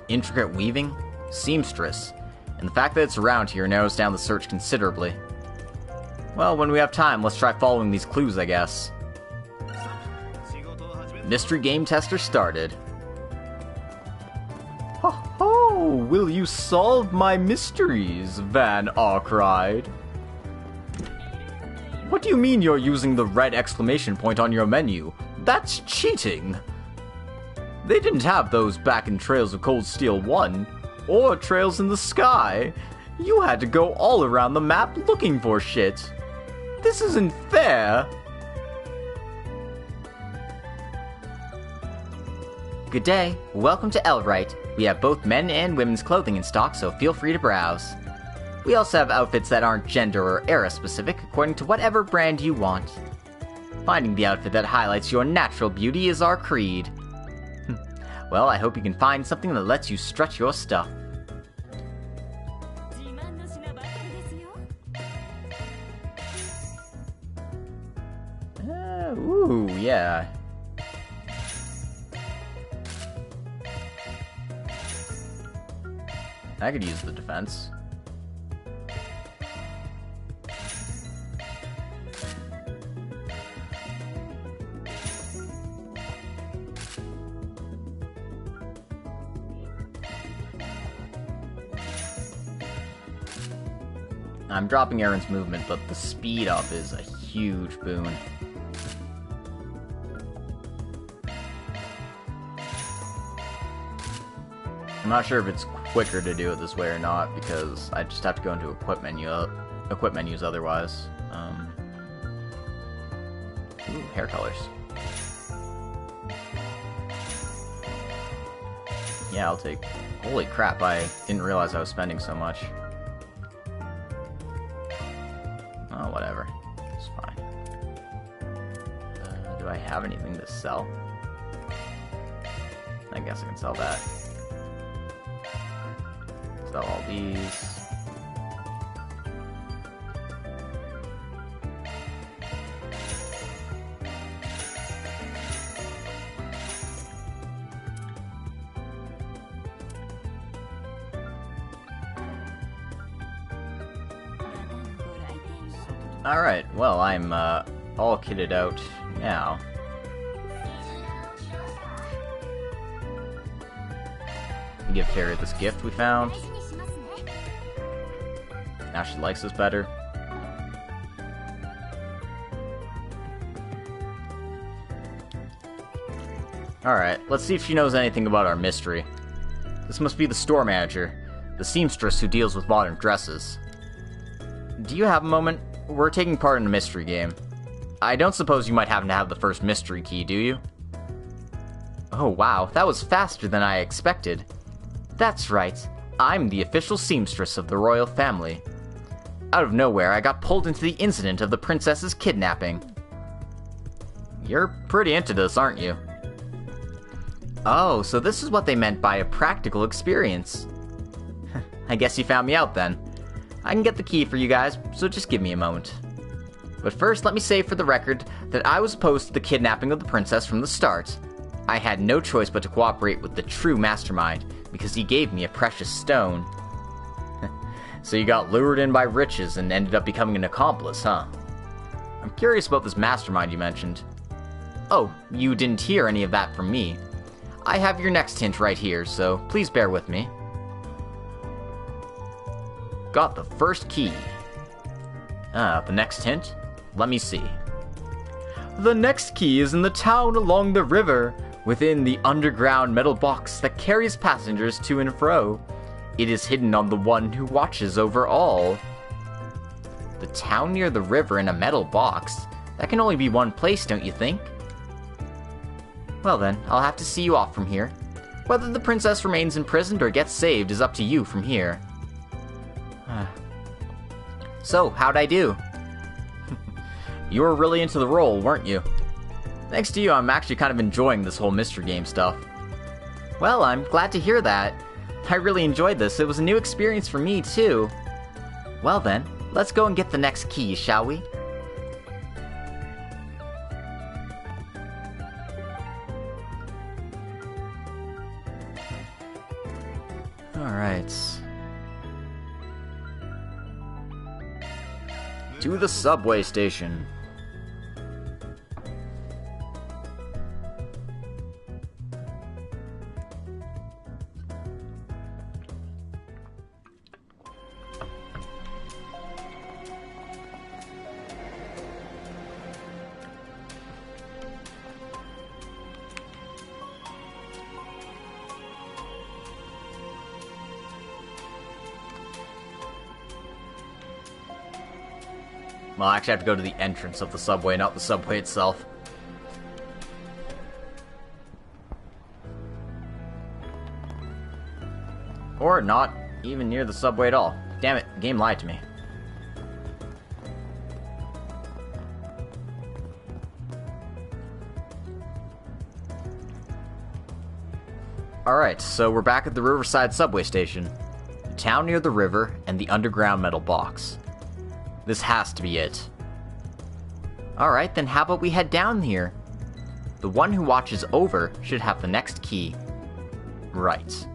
Intricate weaving? Seamstress. And the fact that it's around here narrows down the search considerably. Well, when we have time, let's try following these clues, I guess. Mystery Game Tester started. Ho ho! Will you solve my mysteries, Van Arkride? What do you mean you're using the red exclamation point on your menu? That's cheating! They didn't have those back in Trails of Cold Steel 1, or Trails in the Sky. You had to go all around the map looking for shit. This isn't fair! Good day. Welcome to Elrite. We have both men and women's clothing in stock, so feel free to browse. We also have outfits that aren't gender or era specific, according to whatever brand you want. Finding the outfit that highlights your natural beauty is our creed. Well, I hope you can find something that lets you strut your stuff. Ooh, yeah. I could use the defense. I'm dropping Aaron's movement, but the speed up is a huge boon. I'm not sure if it's quicker to do it this way or not, because I just have to go into equip menus otherwise. Ooh, hair colors. Yeah, I'll take... Holy crap, I didn't realize I was spending so much. Oh, whatever. It's fine. Do I have anything to sell? I guess I can sell that. Sell all these. Alright, well, I'm all kitted out now. Give Carrie this gift we found. Now she likes us better. Alright, let's see if she knows anything about our mystery. This must be the store manager. the seamstress who deals with modern dresses. Do you have a moment? We're taking part in a mystery game. I don't suppose you might happen to have the first mystery key, do you? Oh wow, that was faster than I expected. That's right, I'm the official seamstress of the royal family. Out of nowhere, I got pulled into the incident of the princess's kidnapping. You're pretty into this, aren't you? Oh, so this is what they meant by a practical experience. I guess you found me out then. I can get the key for you guys, so just give me a moment. But first, let me say for the record that I was opposed to the kidnapping of the princess from the start. I had no choice but to cooperate with the true mastermind, because he gave me a precious stone. So you got lured in by riches and ended up becoming an accomplice, huh? I'm curious about this mastermind you mentioned. Oh, you didn't hear any of that from me. I have your next hint right here, so please bear with me. Got the first key. The next hint? Let me see. The next key is in the town along the river, within the underground metal box that carries passengers to and fro. It is hidden on the one who watches over all. The town near the river in a metal box? That can only be one place, don't you think? Well then, I'll have to see you off from here. Whether the princess remains imprisoned or gets saved is up to you from here. So, how'd I do? You were really into the role, weren't you? Thanks to you, I'm actually kind of enjoying this whole mystery game stuff. Well, I'm glad to hear that. I really enjoyed this. It was a new experience for me, too. Well then, let's go and get the next key, shall we? Alright. To the subway station. Well, I actually have to go to the entrance of the subway, not the subway itself. Or not even near the subway at all. Damn it, the game lied to me. Alright, so we're back at the Riverside subway station. The town near the river and the underground metal box. This has to be it. Alright, then how about we head down here? The one who watches over should have the next key. Right.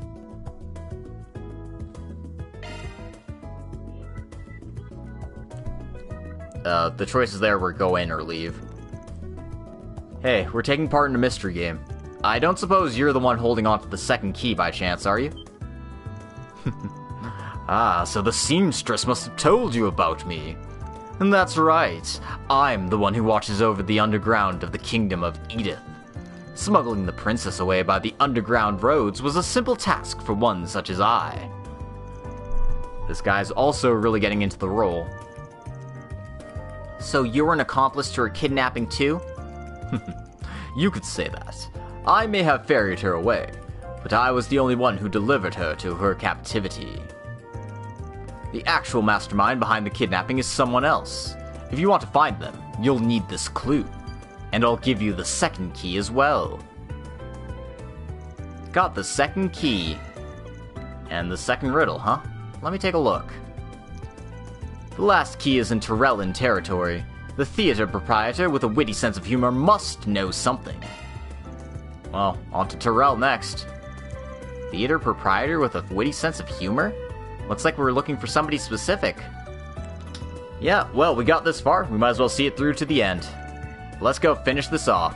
The choices there were go in or leave. Hey, we're taking part in a mystery game. I don't suppose you're the one holding on to the second key by chance, are you? Ah, so the seamstress must have told you about me. And that's right, I'm the one who watches over the underground of the kingdom of Edith. Smuggling the princess away by the underground roads was a simple task for one such as I. This guy's also really getting into the role. So you were an accomplice to her kidnapping too? You could say that. I may have ferried her away, but I was the only one who delivered her to her captivity. The actual mastermind behind the kidnapping is someone else. If you want to find them, you'll need this clue. And I'll give you the second key as well. Got the second key. And the second riddle, huh? Let me take a look. The last key is in Tyrellan territory. The theater proprietor with a witty sense of humor must know something. Well, on to Tyrell next. Theater proprietor with a witty sense of humor? Looks like we're looking for somebody specific. Yeah, well, we got this far. We might as well see it through to the end. Let's go finish this off.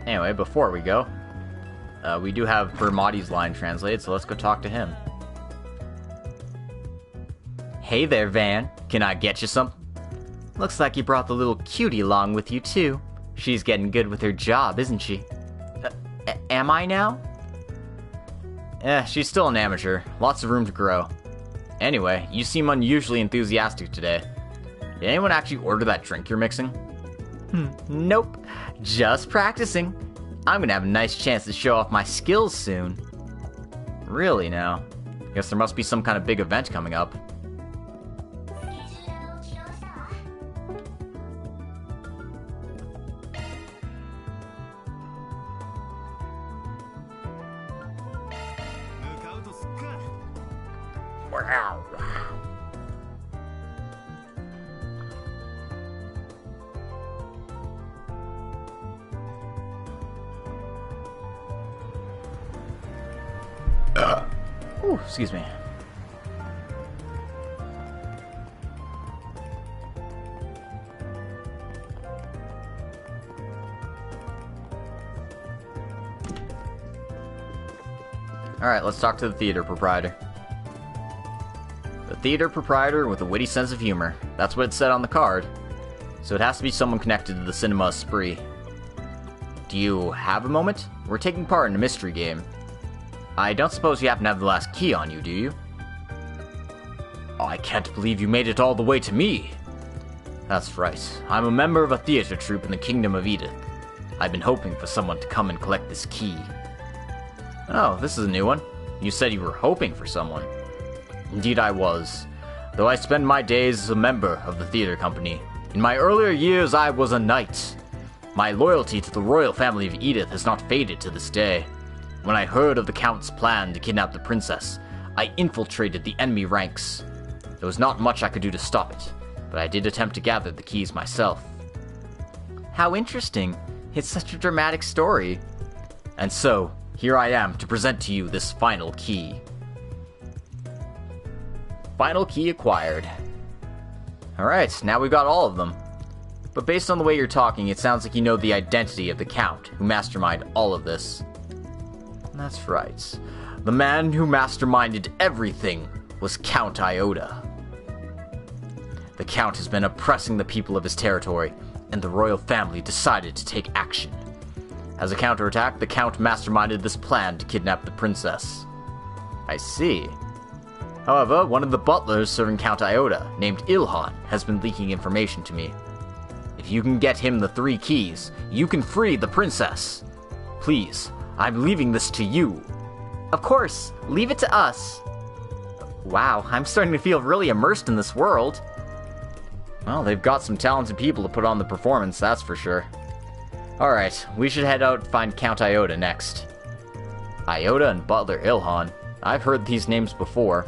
Anyway, before we go, we do have Bermati's line translated, so let's go talk to him. Hey there, Van. Can I get you something? Looks like you brought the little cutie along with you, too. She's getting good with her job, isn't she? Am I now? She's still an amateur. Lots of room to grow. Anyway, you seem unusually enthusiastic today. Did anyone actually order that drink you're mixing? Nope. Just practicing. I'm gonna have a nice chance to show off my skills soon. Really now? Guess there must be some kind of big event coming up. Wow. Ooh, excuse me. Alright, let's talk to the theater proprietor. The theater proprietor with a witty sense of humor. That's what it said on the card. So it has to be someone connected to the cinema spree. Do you have a moment? We're taking part in a mystery game. I don't suppose you happen to have the last key on you, do you? Oh, I can't believe you made it all the way to me. That's right. I'm a member of a theater troupe in the Kingdom of Edith. I've been hoping for someone to come and collect this key. Oh, this is a new one. You said you were hoping for someone. Indeed I was. Though I spend my days as a member of the theater company. In my earlier years I was a knight. My loyalty to the royal family of Edith has not faded to this day. When I heard of the Count's plan to kidnap the princess, I infiltrated the enemy ranks. There was not much I could do to stop it, but I did attempt to gather the keys myself. How interesting. It's such a dramatic story. And so, here I am to present to you this final key. Final key acquired. Alright, now we've got all of them. But based on the way you're talking, it sounds like you know the identity of the Count, who masterminded all of this. That's right. The man who masterminded everything was Count Iota. The Count has been oppressing the people of his territory, and the royal family decided to take action. As a counterattack, the Count masterminded this plan to kidnap the princess. I see. However, one of the butlers serving Count Iota, named Ilhan, has been leaking information to me. If you can get him the 3 keys, you can free the princess. Please, I'm leaving this to you. Of course, leave it to us. Wow, I'm starting to feel really immersed in this world. Well, they've got some talented people to put on the performance, that's for sure. Alright, we should head out and find Count Iota next. Iota and Butler Ilhan. I've heard these names before.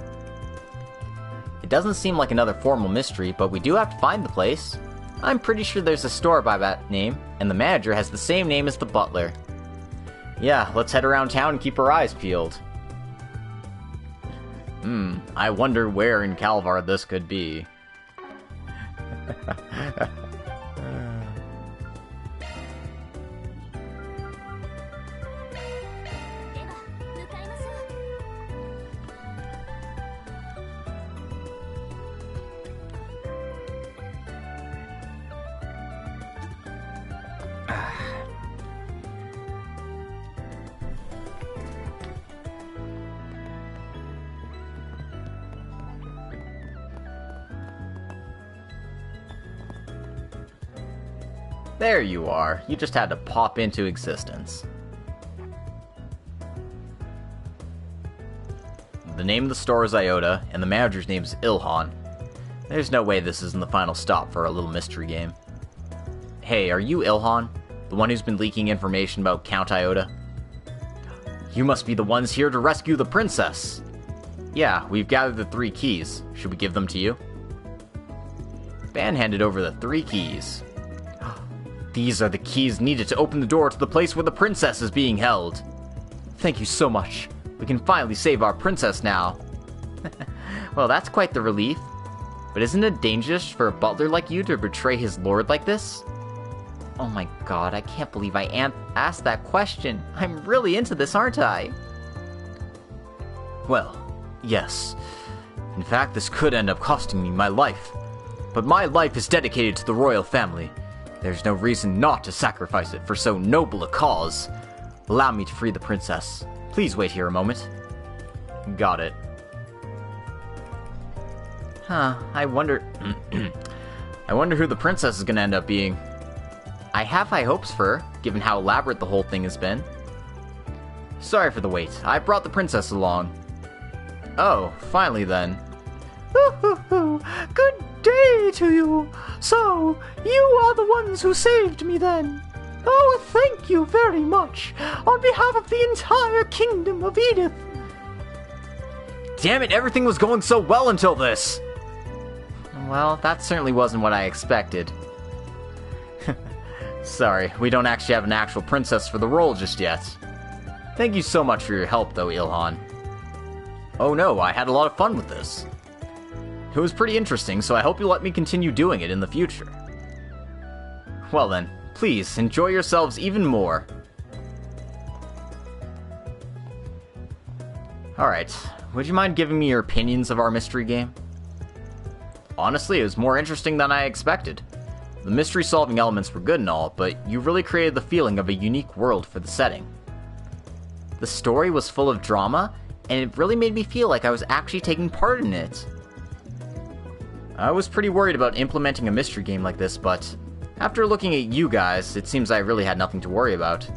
It doesn't seem like another formal mystery, but we do have to find the place. I'm pretty sure there's a store by that name, and the manager has the same name as the butler. Yeah, let's head around town and keep our eyes peeled. I wonder where in Calvard this could be. There you are. You just had to pop into existence. The name of the store is Iota, and the manager's name is Ilhan. There's no way this isn't the final stop for our little mystery game. Hey, are you Ilhan? The one who's been leaking information about Count Iota? You must be the ones here to rescue the princess! Yeah, we've gathered the 3 keys. Should we give them to you? Ban handed over the 3 keys. These are the keys needed to open the door to the place where the princess is being held. Thank you so much. We can finally save our princess now. Well, that's quite the relief. But isn't it dangerous for a butler like you to betray his lord like this? Oh my god, I can't believe I asked that question. I'm really into this, aren't I? Well, yes. In fact, this could end up costing me my life. but my life is dedicated to the royal family. There's no reason not to sacrifice it for so noble a cause. Allow me to free the princess. Please wait here a moment. Got it. Huh, I wonder... I wonder who the princess is gonna end up being. I have high hopes for her, given how elaborate the whole thing has been. Sorry for the wait. I brought the princess along. Oh, finally then. Good day to you. So, you are the ones who saved me then. Oh, thank you very much, on behalf of the entire kingdom of Edith. Damn it, everything was going so well until this. Well, that certainly wasn't what I expected. Sorry, we don't actually have an actual princess for the role just yet. Thank you so much for your help, though, Ilhan. Oh no, I had a lot of fun with this. It was pretty interesting, so I hope you'll let me continue doing it in the future. Well then, please, enjoy yourselves even more. Alright, would you mind giving me your opinions of our mystery game? Honestly, it was more interesting than I expected. The mystery-solving elements were good and all, but you really created the feeling of a unique world for the setting. The story was full of drama, and it really made me feel like I was actually taking part in it. I was pretty worried about implementing a mystery game like this, but after looking at you guys, it seems I really had nothing to worry about.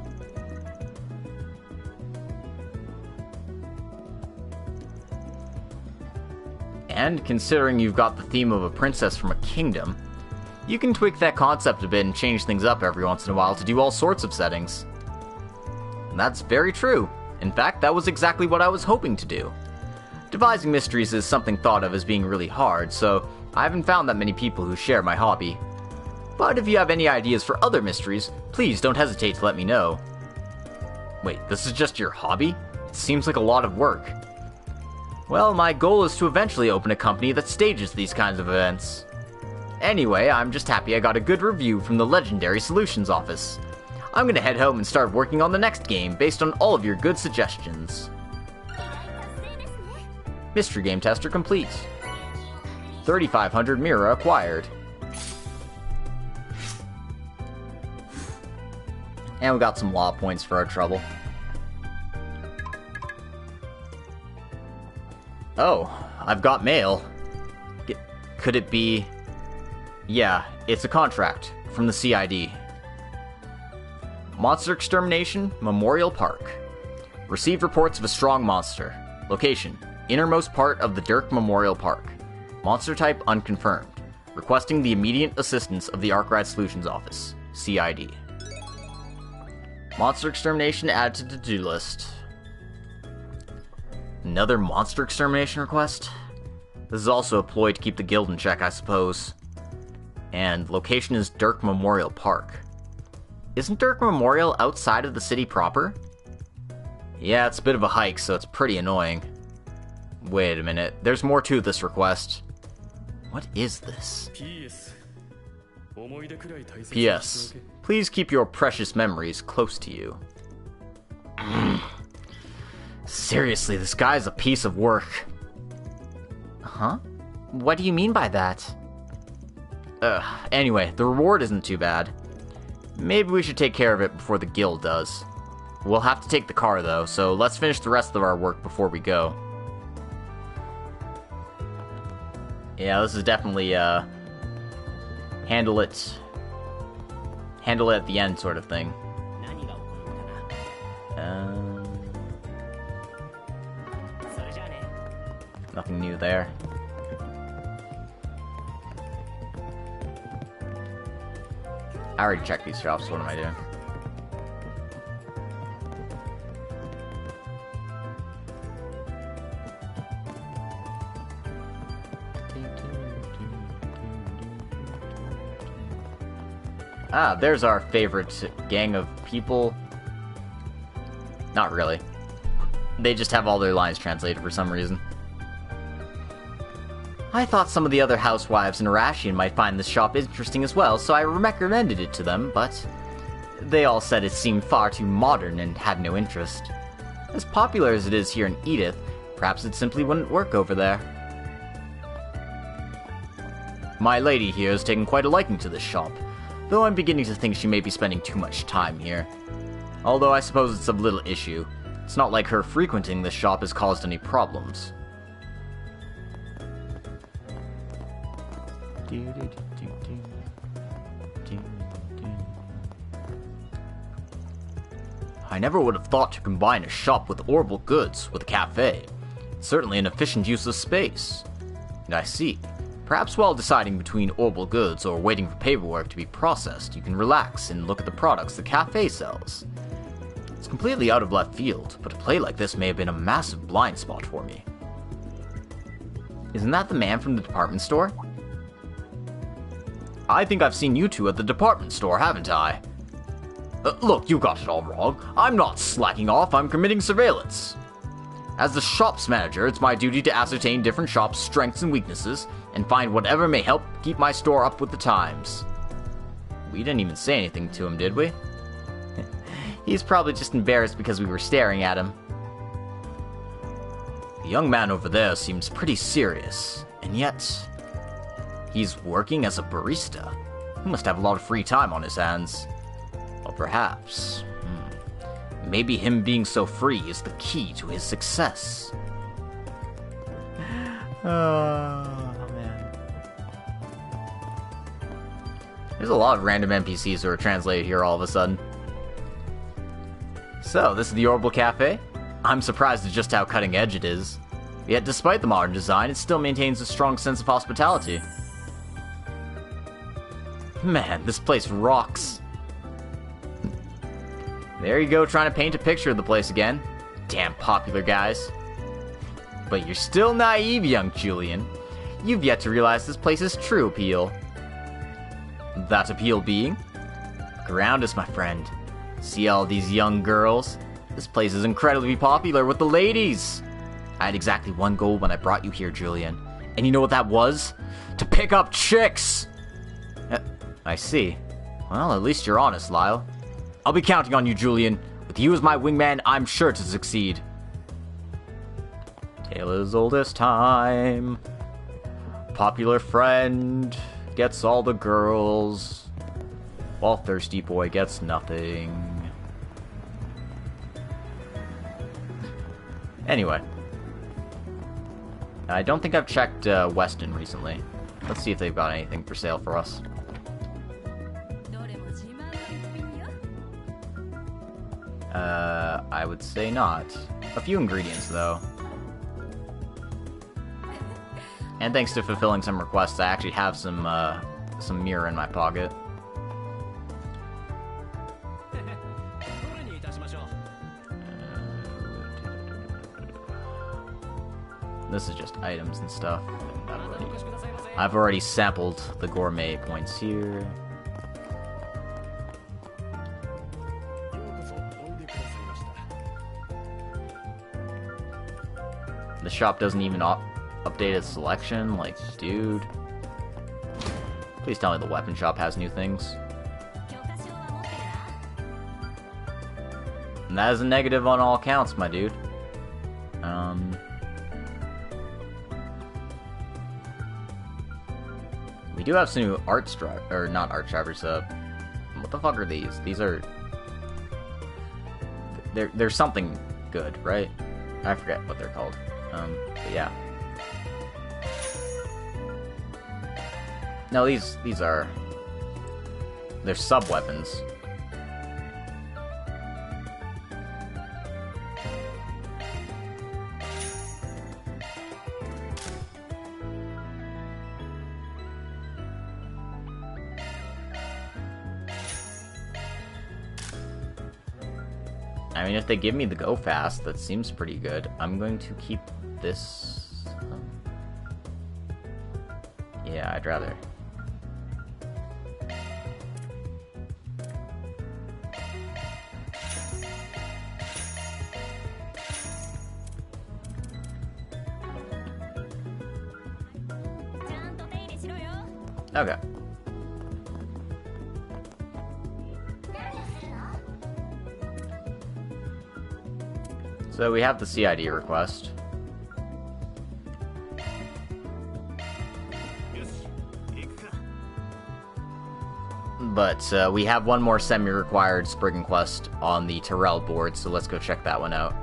And considering you've got the theme of a princess from a kingdom, you can tweak that concept a bit and change things up every once in a while to do all sorts of settings. And that's very true. In fact, that was exactly what I was hoping to do. Devising mysteries is something thought of as being really hard, so I haven't found that many people who share my hobby. But if you have any ideas for other mysteries, please don't hesitate to let me know. Wait, this is just your hobby? It seems like a lot of work. Well, my goal is to eventually open a company that stages these kinds of events. Anyway, I'm just happy I got a good review from the Legendary Solutions office. I'm gonna head home and start working on the next game based on all of your good suggestions. Mystery game tester complete. 3,500 Mira acquired. And we got some law points for our trouble. Oh, I've got mail. Could it be... Yeah, it's a contract from the CID. Monster Extermination, Memorial Park. Received reports of a strong monster. Location, innermost part of the Dirk Memorial Park. Monster type unconfirmed. Requesting the immediate assistance of the Arkride Solutions Office, CID. Monster Extermination added to to-do list. Another monster extermination request? This is also a ploy to keep the guild in check, I suppose. And location is Dirk Memorial Park. Isn't Dirk Memorial outside of the city proper? Yeah, it's a bit of a hike, so it's pretty annoying. Wait a minute, there's more to this request. What is this? P.S. Please keep your precious memories close to you. Seriously, this guy's a piece of work. Huh? What do you mean by that? Anyway, the reward isn't too bad. Maybe we should take care of it before the guild does. We'll have to take the car though, so let's finish the rest of our work before we go. Yeah, this is definitely, handle it at the end sort of thing. Nothing new there. I already checked these shops, what am I doing? Ah, there's our favorite gang of people. Not really. They just have all their lines translated for some reason. I thought some of the other housewives in Arashian might find this shop interesting as well, so I recommended it to them, but they all said it seemed far too modern and had no interest. As popular as it is here in Edith, perhaps it simply wouldn't work over there. My lady here has taken quite a liking to this shop, though I'm beginning to think she may be spending too much time here. Although I suppose it's of little issue. It's not like her frequenting this shop has caused any problems. I never would have thought to combine a shop with orbital goods with a cafe. It's certainly an efficient use of space. I see. Perhaps while deciding between orbital goods or waiting for paperwork to be processed, you can relax and look at the products the cafe sells. It's completely out of left field, but a play like this may have been a massive blind spot for me. Isn't that the man from the department store? I think I've seen you two at the department store, haven't I? Look, you got it all wrong. I'm not slacking off, I'm committing surveillance. As the shop's manager, it's my duty to ascertain different shops' strengths and weaknesses, and find whatever may help keep my store up with the times. We didn't even say anything to him, did we? He's probably just embarrassed because we were staring at him. The young man over there seems pretty serious, and yet he's working as a barista. He must have a lot of free time on his hands. Or perhaps, maybe him being so free is the key to his success. Oh, man. There's a lot of random NPCs who are translated here all of a sudden. So, this is the Orbital Cafe? I'm surprised at just how cutting edge it is. Yet, despite the modern design, it still maintains a strong sense of hospitality. Man, this place rocks. There you go, trying to paint a picture of the place again. Damn popular guys. But you're still naive, young Julian. You've yet to realize this place's true appeal. That appeal being? Ground us, my friend. See all these young girls? This place is incredibly popular with the ladies. I had exactly one goal when I brought you here, Julian. And you know what that was? To pick up chicks! I see. Well, at least you're honest, Lyle. I'll be counting on you, Julian. With you as my wingman, I'm sure to succeed. Tale as old as time. Popular friend gets all the girls, while thirsty boy gets nothing. Anyway. I don't think I've checked Weston recently. Let's see if they've got anything for sale for us. I would say not. A few ingredients, though. And thanks to fulfilling some requests, I actually have some mirror in my pocket. This is just items and stuff. I've already sampled the gourmet points here. The shop doesn't even update its selection. Like, dude. Please tell me the weapon shop has new things. And that is a negative on all counts, my dude. We do have some new not art drivers. What the fuck are these? These are... They're something good, right? I forget what they're called. But yeah. No, these are... They're sub-weapons. I mean, if they give me the go fast, that seems pretty good. I'm going to keep this... Yeah, I'd rather... Okay. So we have the CID request. But we have one more semi-required Spriggan quest on the Terrell board, so let's go check that one out.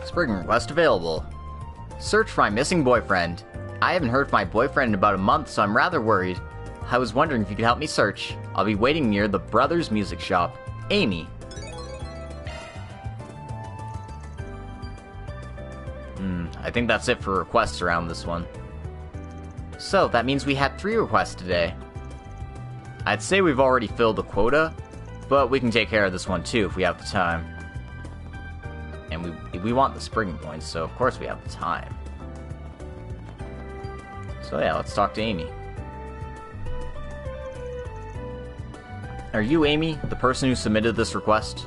Spriggan request available. Search for my missing boyfriend. I haven't heard from my boyfriend in about a month, so I'm rather worried. I was wondering if you could help me search. I'll be waiting near the Brothers Music Shop. Amy. I think that's it for requests around this one. So, that means we had 3 requests today. I'd say we've already filled the quota, but we can take care of this one too if we have the time. And we want the Spriggan points, so of course we have the time. So yeah, let's talk to Amy. Are you Amy, the person who submitted this request?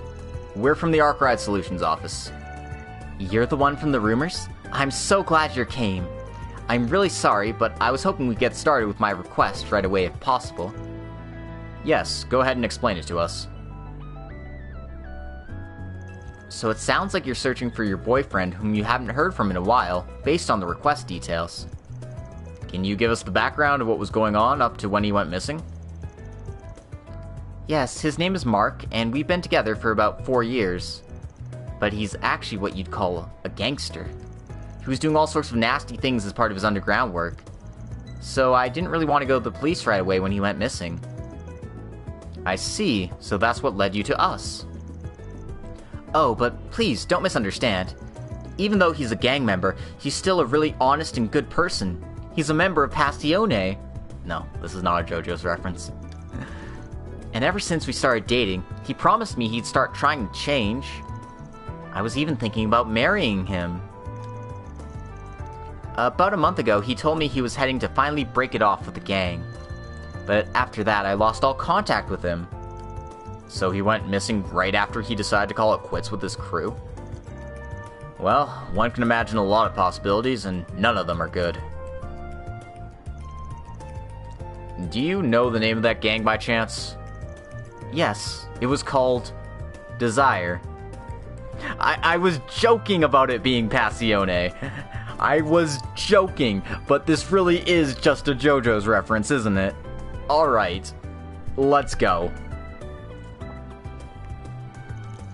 We're from the Arkride Solutions office. You're the one from the rumors? I'm so glad you came. I'm really sorry, but I was hoping we'd get started with my request right away if possible. Yes, go ahead and explain it to us. So it sounds like you're searching for your boyfriend whom you haven't heard from in a while, based on the request details. Can you give us the background of what was going on up to when he went missing? Yes, his name is Mark, and we've been together for about 4 years. But he's actually what you'd call a gangster. He was doing all sorts of nasty things as part of his underground work. So I didn't really want to go to the police right away when he went missing. I see, so that's what led you to us. Oh, but please, don't misunderstand. Even though he's a gang member, he's still a really honest and good person. He's a member of Passione. No, this is not a JoJo's reference. And ever since we started dating, he promised me he'd start trying to change. I was even thinking about marrying him. About a month ago, he told me he was heading to finally break it off with the gang. But after that, I lost all contact with him. So he went missing right after he decided to call it quits with his crew? Well, one can imagine a lot of possibilities, and none of them are good. Do you know the name of that gang by chance? Yes, it was called Desire. I was joking about it being Passione. I was joking, but this really is just a JoJo's reference, isn't it? Alright, let's go.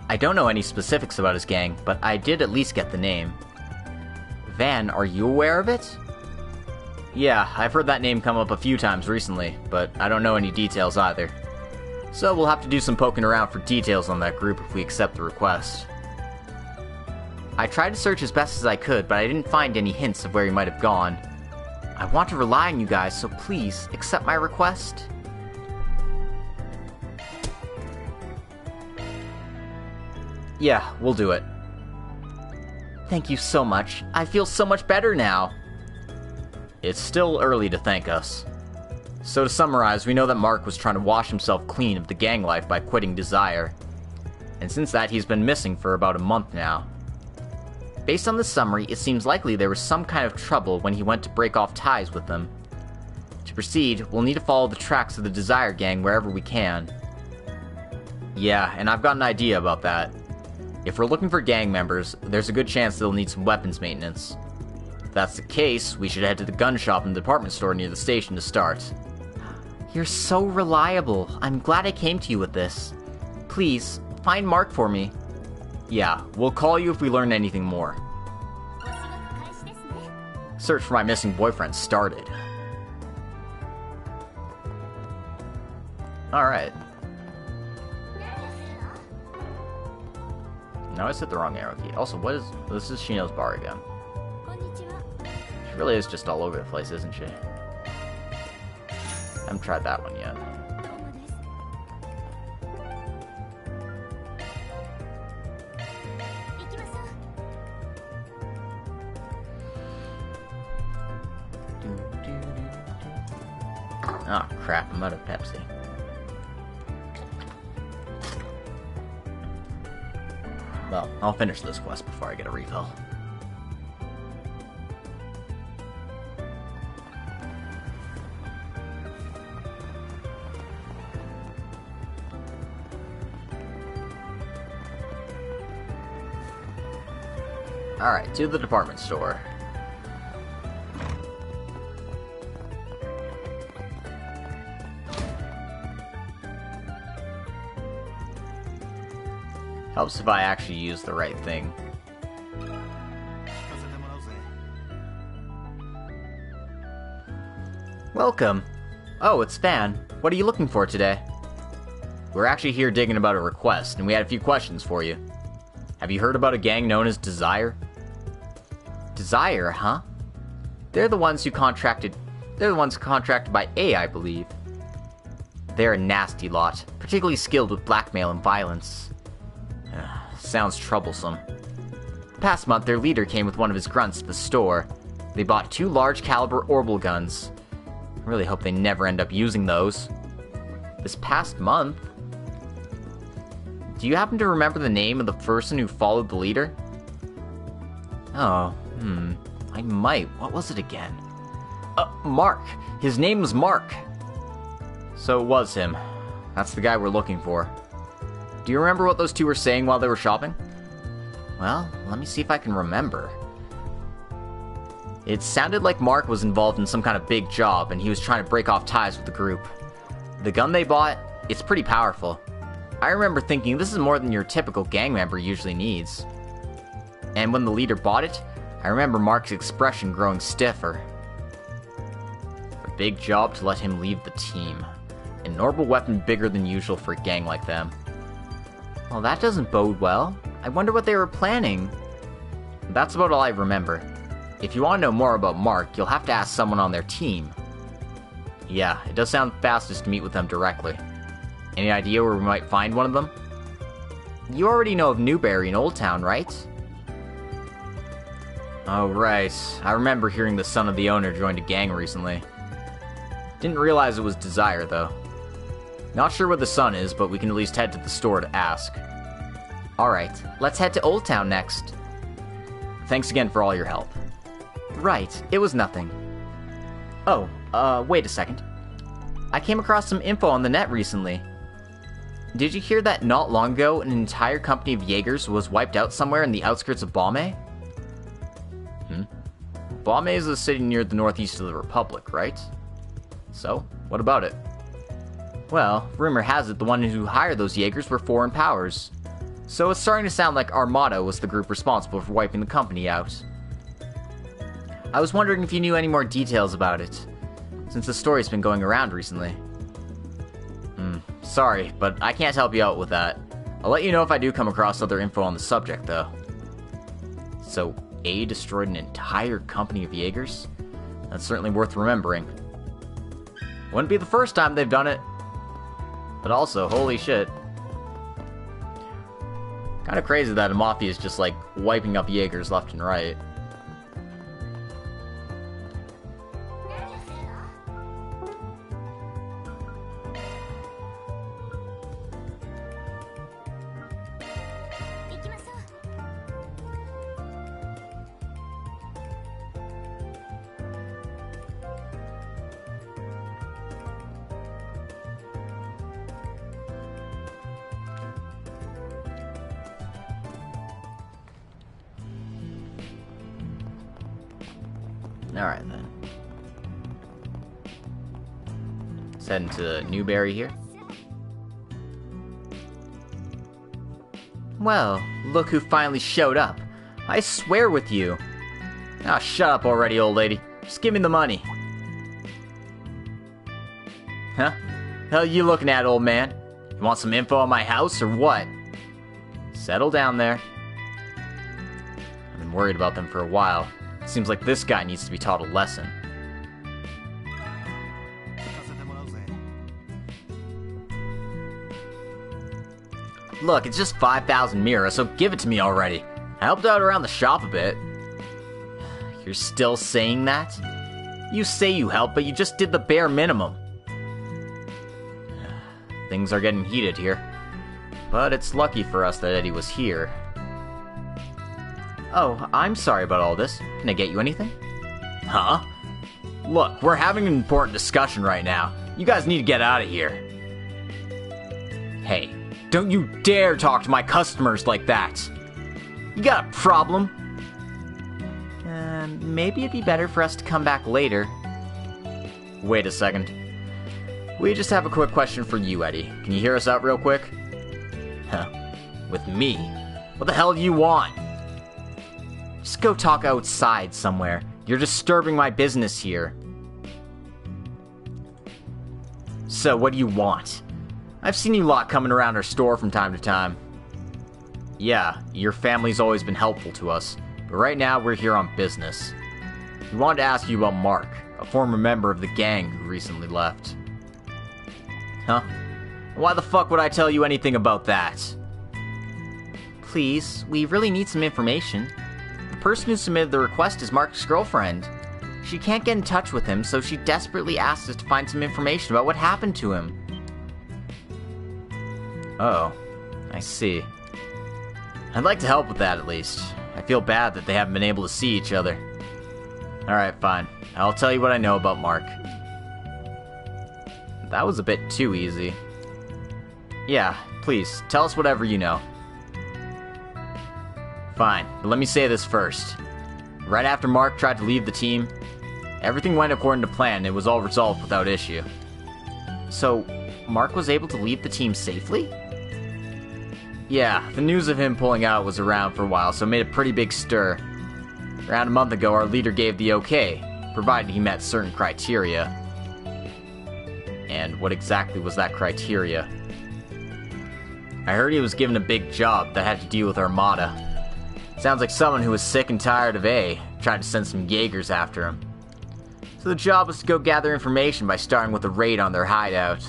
I don't know any specifics about his gang, but I did at least get the name. Van, are you aware of it? Yeah, I've heard that name come up a few times recently, but I don't know any details either. So we'll have to do some poking around for details on that group if we accept the request. I tried to search as best as I could, but I didn't find any hints of where he might have gone. I want to rely on you guys, so please accept my request. Yeah, we'll do it. Thank you so much. I feel so much better now. It's still early to thank us. So to summarize, we know that Mark was trying to wash himself clean of the gang life by quitting Desire. And since that, he's been missing for about a month now. Based on the summary, it seems likely there was some kind of trouble when he went to break off ties with them. To proceed, we'll need to follow the tracks of the Desire gang wherever we can. Yeah, and I've got an idea about that. If we're looking for gang members, there's a good chance they'll need some weapons maintenance. If that's the case, we should head to the gun shop in the department store near the station to start. You're so reliable. I'm glad I came to you with this. Please, find Mark for me. Yeah, we'll call you if we learn anything more. Search for my missing boyfriend started. Alright. No, I set the wrong arrow key. Also, what is... This is Shino's bar again. She really is just all over the place, isn't she? I haven't tried that one yet. Oh crap, I'm out of Pepsi. Well, I'll finish this quest before I get a refill. Alright, to the department store. Helps if I actually use the right thing. Welcome. Oh, it's Fan. What are you looking for today? We're actually here digging about a request, and we had a few questions for you. Have you heard about a gang known as Desire? Desire, huh? They're the ones contracted by A, I believe. They're a nasty lot, particularly skilled with blackmail and violence. Sounds troublesome. The past month, their leader came with one of his grunts to the store. They bought 2 large caliber orbital guns. I really hope they never end up using those. This past month? Do you happen to remember the name of the person who followed the leader? Oh, I might. What was it again? Mark. His name was Mark. So it was him. That's the guy we're looking for. Do you remember what those 2 were saying while they were shopping? Well, let me see if I can remember. It sounded like Mark was involved in some kind of big job, and he was trying to break off ties with the group. The gun they bought, it's pretty powerful. I remember thinking this is more than your typical gang member usually needs. And when the leader bought it, I remember Mark's expression growing stiffer. A big job to let him leave the team. An orbital weapon bigger than usual for a gang like them. Well, that doesn't bode well. I wonder what they were planning. That's about all I remember. If you want to know more about Mark, you'll have to ask someone on their team. Yeah, it does sound fastest to meet with them directly. Any idea where we might find one of them? You already know of Newberry in Old Town, right? Oh, right. I remember hearing the son of the owner joined a gang recently. Didn't realize it was Desire, though. Not sure where the son is, but we can at least head to the store to ask. Alright, let's head to Old Town next. Thanks again for all your help. Right, it was nothing. Oh, wait a second. I came across some info on the net recently. Did you hear that not long ago an entire company of Jaegers was wiped out somewhere in the outskirts of Baume? Baume is a city near the northeast of the Republic, right? So, what about it? Well, rumor has it the one who hired those Jaegers were foreign powers. So it's starting to sound like Armada was the group responsible for wiping the company out. I was wondering if you knew any more details about it, since the story's been going around recently. Sorry, but I can't help you out with that. I'll let you know if I do come across other info on the subject, though. So, A destroyed an entire company of Jaegers? That's certainly worth remembering. Wouldn't be the first time they've done it. But also, holy shit. Kinda crazy that a mafia is just like wiping up Jaegers left and right. Alright then. Let's head into Newberry here. Well, look who finally showed up. I swear with you. Ah, shut up already, old lady. Just give me the money. Huh? Hell you looking at, old man? You want some info on my house or what? Settle down there. I've been worried about them for a while. Seems like this guy needs to be taught a lesson. Look, it's just 5,000 Mira, so give it to me already. I helped out around the shop a bit. You're still saying that? You say you helped, but you just did the bare minimum. Things are getting heated here. But it's lucky for us that Eddie was here. Oh, I'm sorry about all this. Can I get you anything? Huh? Look, we're having an important discussion right now. You guys need to get out of here. Hey, don't you dare talk to my customers like that. You got a problem? Maybe it'd be better for us to come back later. Wait a second. We just have a quick question for you, Eddie. Can you hear us out real quick? Huh. With me? What the hell do you want? Just go talk outside somewhere. You're disturbing my business here. So, what do you want? I've seen you lot coming around our store from time to time. Yeah, your family's always been helpful to us, but right now we're here on business. We wanted to ask you about Mark, a former member of the gang who recently left. Huh? Why the fuck would I tell you anything about that? Please, we really need some information. The person who submitted the request is Mark's girlfriend. She can't get in touch with him, so she desperately asked us to find some information about what happened to him. Oh, I see. I'd like to help with that at least. I feel bad that they haven't been able to see each other. Alright, fine. I'll tell you what I know about Mark. That was a bit too easy. Yeah, please, tell us whatever you know. Fine, but let me say this first. Right after Mark tried to leave the team, everything went according to plan and it was all resolved without issue. So, Mark was able to leave the team safely? Yeah, the news of him pulling out was around for a while, so it made a pretty big stir. Around a month ago, our leader gave the okay, provided he met certain criteria. And what exactly was that criteria? I heard he was given a big job that had to deal with Armada. Sounds like someone who was sick and tired of A, tried to send some Jaegers after him. So the job was to go gather information by starting with a raid on their hideout.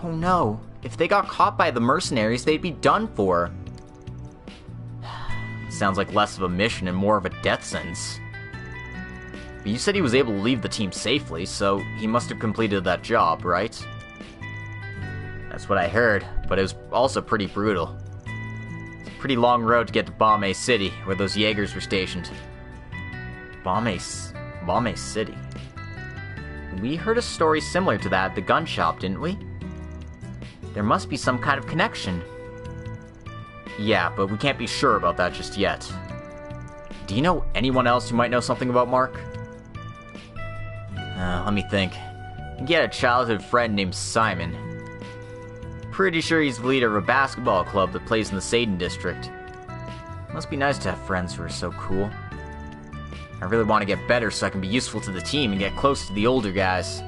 Oh no, if they got caught by the mercenaries, they'd be done for. Sounds like less of a mission and more of a death sentence. But you said he was able to leave the team safely, so he must have completed that job, right? That's what I heard, but it was also pretty brutal. It's a pretty long road to get to Bombay City, where those Jaegers were stationed. Bombay City? We heard a story similar to that at the gun shop, didn't we? There must be some kind of connection. Yeah, but we can't be sure about that just yet. Do you know anyone else who might know something about Mark? Let me think. He had a childhood friend named Simon. Pretty sure he's the leader of a basketball club that plays in the Satan district. Must be nice to have friends who are so cool. I really want to get better so I can be useful to the team and get close to the older guys.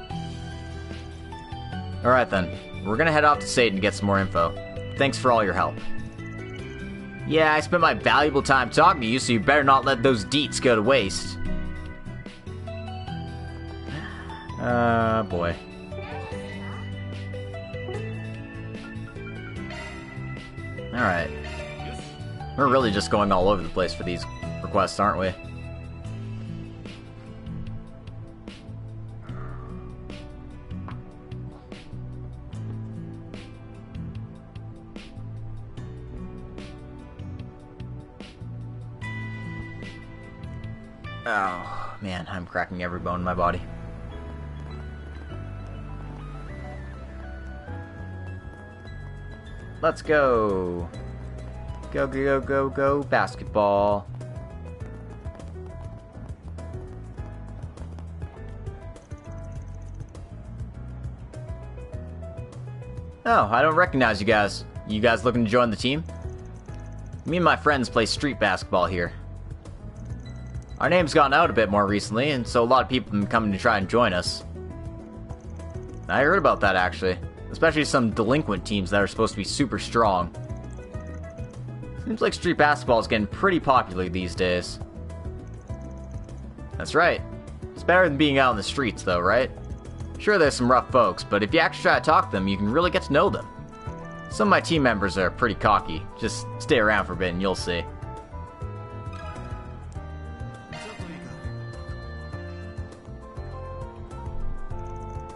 Alright then, we're gonna head off to Satan to get some more info. Thanks for all your help. Yeah, I spent my valuable time talking to you, so you better not let those deets go to waste. Boy. Alright. We're really just going all over the place for these requests, aren't we? Oh, man, I'm cracking every bone in my body. Let's go. Go, go, go, go, basketball. Oh, I don't recognize you guys. You guys looking to join the team? Me and my friends play street basketball here. Our name's gotten out a bit more recently, and so a lot of people have been coming to try and join us. I heard about that, actually. Especially some delinquent teams that are supposed to be super strong. Seems like street basketball is getting pretty popular these days. That's right. It's better than being out in the streets, though, right? Sure, there's some rough folks, but if you actually try to talk to them, you can really get to know them. Some of my team members are pretty cocky. Just stay around for a bit and you'll see.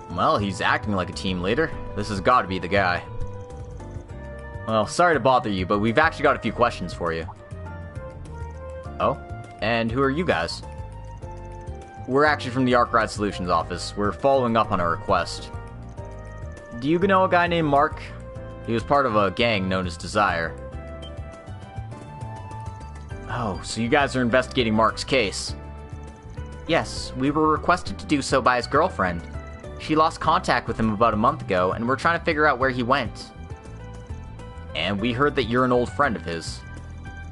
Well, he's acting like a team leader. This has got to be the guy. Well, sorry to bother you, but we've actually got a few questions for you. Oh? And who are you guys? We're actually from the Arkride Solutions office. We're following up on a request. Do you know a guy named Mark? He was part of a gang known as Desire. Oh, so you guys are investigating Mark's case. Yes, we were requested to do so by his girlfriend. She lost contact with him about a month ago, and we're trying to figure out where he went. And we heard that you're an old friend of his.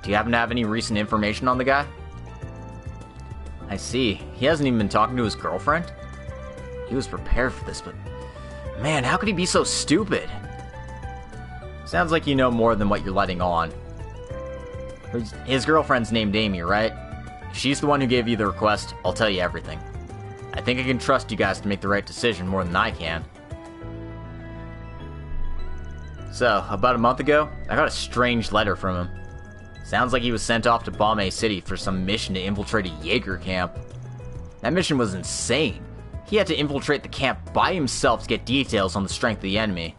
Do you happen to have any recent information on the guy? I see. He hasn't even been talking to his girlfriend? He was prepared for this, but... Man, how could he be so stupid? Sounds like you know more than what you're letting on. His girlfriend's named Amy, right? If she's the one who gave you the request, I'll tell you everything. I think I can trust you guys to make the right decision more than I can. So, about a month ago, I got a strange letter from him. Sounds like he was sent off to Bombay City for some mission to infiltrate a Jaeger camp. That mission was insane. He had to infiltrate the camp by himself to get details on the strength of the enemy.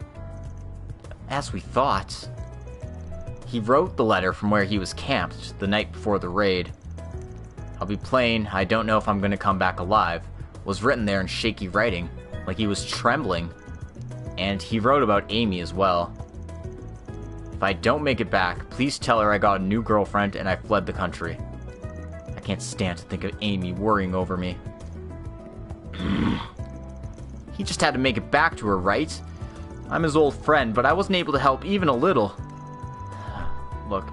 As we thought. He wrote the letter from where he was camped the night before the raid. I'll be plain, I don't know if I'm going to come back alive. Was written there in shaky writing, like he was trembling. And he wrote about Amy as well. If I don't make it back, please tell her I got a new girlfriend and I fled the country. I can't stand to think of Amy worrying over me. He just had to make it back to her, right? I'm his old friend, but I wasn't able to help even a little. Look,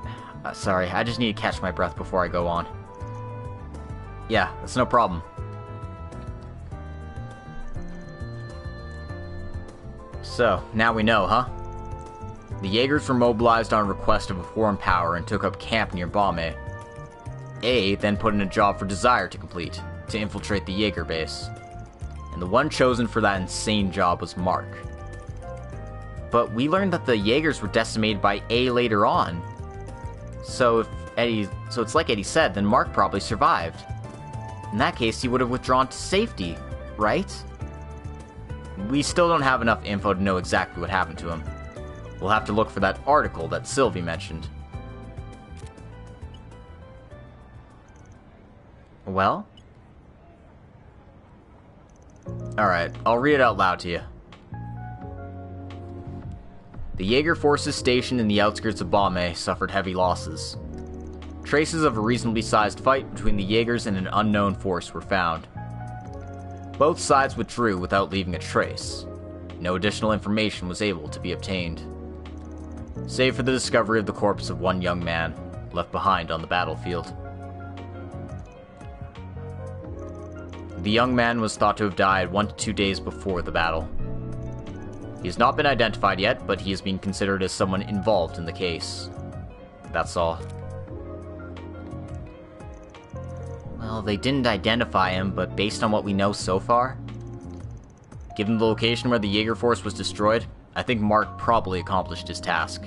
sorry, I just need to catch my breath before I go on. Yeah, that's no problem. So, now we know, huh? The Jaegers were mobilized on request of a foreign power and took up camp near Bombay. A then put in a job for Desire to complete, to infiltrate the Jaeger base. And the one chosen for that insane job was Mark. But we learned that the Jaegers were decimated by A later on. So it's like Eddie said, then Mark probably survived. In that case, he would have withdrawn to safety, right? We still don't have enough info to know exactly what happened to him. We'll have to look for that article that Sylvie mentioned. Well? Alright, I'll read it out loud to you. The Jaeger forces stationed in the outskirts of Bombay suffered heavy losses. Traces of a reasonably sized fight between the Jaegers and an unknown force were found. Both sides withdrew without leaving a trace. No additional information was able to be obtained, save for the discovery of the corpse of one young man, left behind on the battlefield. The young man was thought to have died 1 to 2 days before the battle. He has not been identified yet, but he is being considered as someone involved in the case. That's all. Well, they didn't identify him, but based on what we know so far, given the location where the Jaeger force was destroyed, I think Mark probably accomplished his task.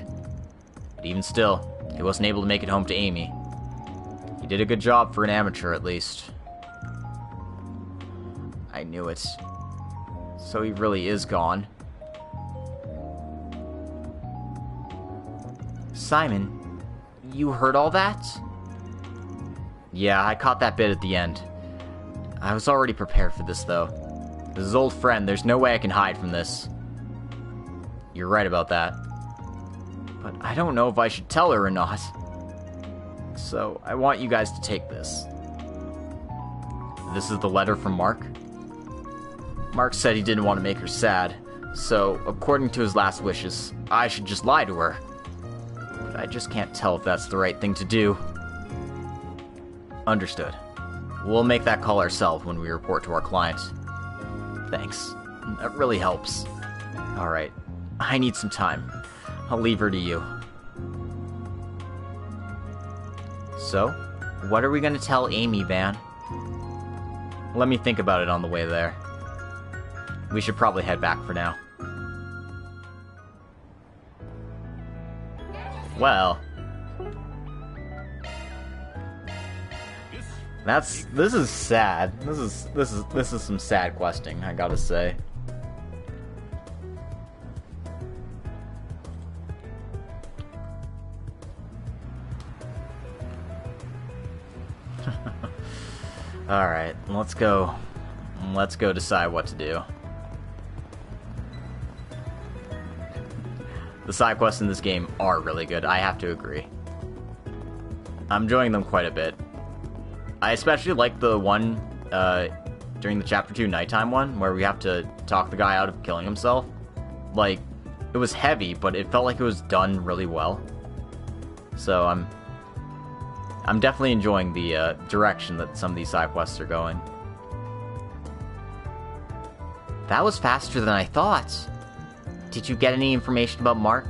But even still, he wasn't able to make it home to Amy. He did a good job for an amateur, at least. I knew it. So he really is gone. Simon, you heard all that? Yeah, I caught that bit at the end. I was already prepared for this, though. As his old friend, there's no way I can hide from this. You're right about that. But I don't know if I should tell her or not. So, I want you guys to take this. This is the letter from Mark. Mark said he didn't want to make her sad, so, according to his last wishes, I should just lie to her. But I just can't tell if that's the right thing to do. Understood. We'll make that call ourselves when we report to our client. Thanks. That really helps. Alright. I need some time. I'll leave her to you. So, what are we gonna tell Amy, Van? Let me think about it on the way there. We should probably head back for now. Well... This is sad. This is some sad questing, I gotta say. Alright, let's go decide what to do. The side quests in this game are really good, I have to agree. I'm enjoying them quite a bit. I especially like the one during the Chapter 2 nighttime one, where we have to talk the guy out of killing himself. Like, it was heavy, but it felt like it was done really well. So I'm definitely enjoying the direction that some of these side quests are going. That was faster than I thought. Did you get any information about Mark?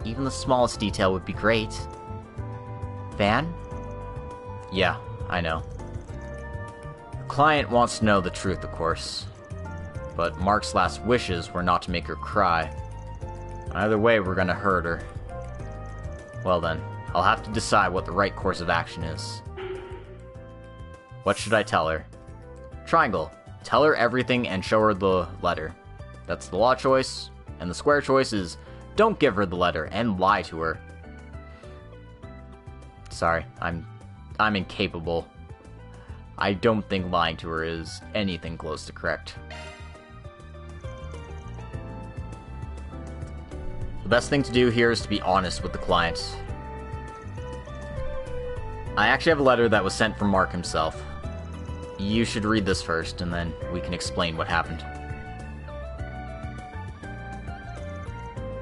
Even the smallest detail would be great. Van? Yeah, I know. The client wants to know the truth, of course. But Mark's last wishes were not to make her cry. Either way, we're gonna hurt her. Well then, I'll have to decide what the right course of action is. What should I tell her? Triangle. Tell her everything and show her the letter. That's the law choice, and the square choice is don't give her the letter and lie to her. Sorry, I'm incapable. I don't think lying to her is anything close to correct. The best thing to do here is to be honest with the client. I actually have a letter that was sent from Mark himself. You should read this first, and then we can explain what happened.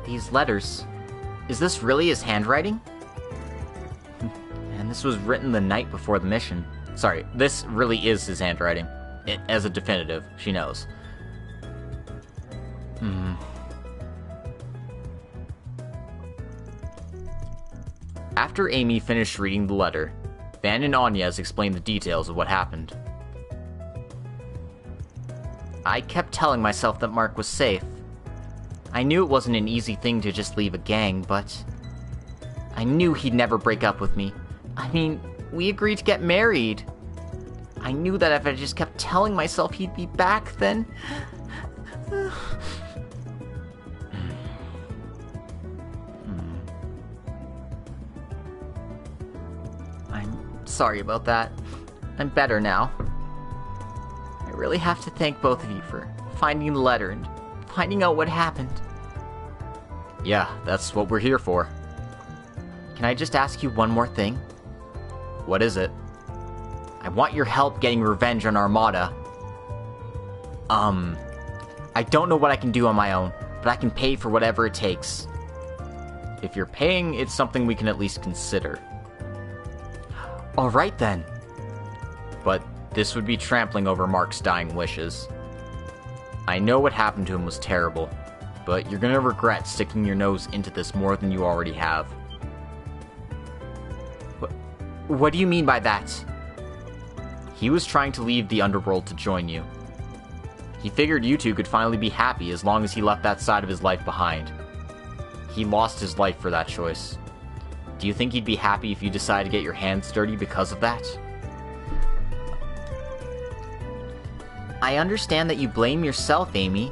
These letters... Is this really his handwriting? And this was written the night before the mission. Sorry, this really is his handwriting. As a definitive, she knows. After Amy finished reading the letter, Van and Agnes explained the details of what happened. I kept telling myself that Mark was safe. I knew it wasn't an easy thing to just leave a gang, but... I knew he'd never break up with me. I mean, we agreed to get married. I knew that if I just kept telling myself he'd be back, then... I'm sorry about that. I'm better now. I really have to thank both of you for finding the letter and finding out what happened. Yeah, that's what we're here for. Can I just ask you one more thing? What is it? I want your help getting revenge on Armada. I don't know what I can do on my own, but I can pay for whatever it takes. If you're paying, it's something we can at least consider. Alright then. But this would be trampling over Mark's dying wishes. I know what happened to him was terrible, but you're gonna regret sticking your nose into this more than you already have. What do you mean by that? He was trying to leave the underworld to join you. He figured you two could finally be happy as long as he left that side of his life behind. He lost his life for that choice. Do you think he'd be happy if you decided to get your hands dirty because of that? I understand that you blame yourself, Amy,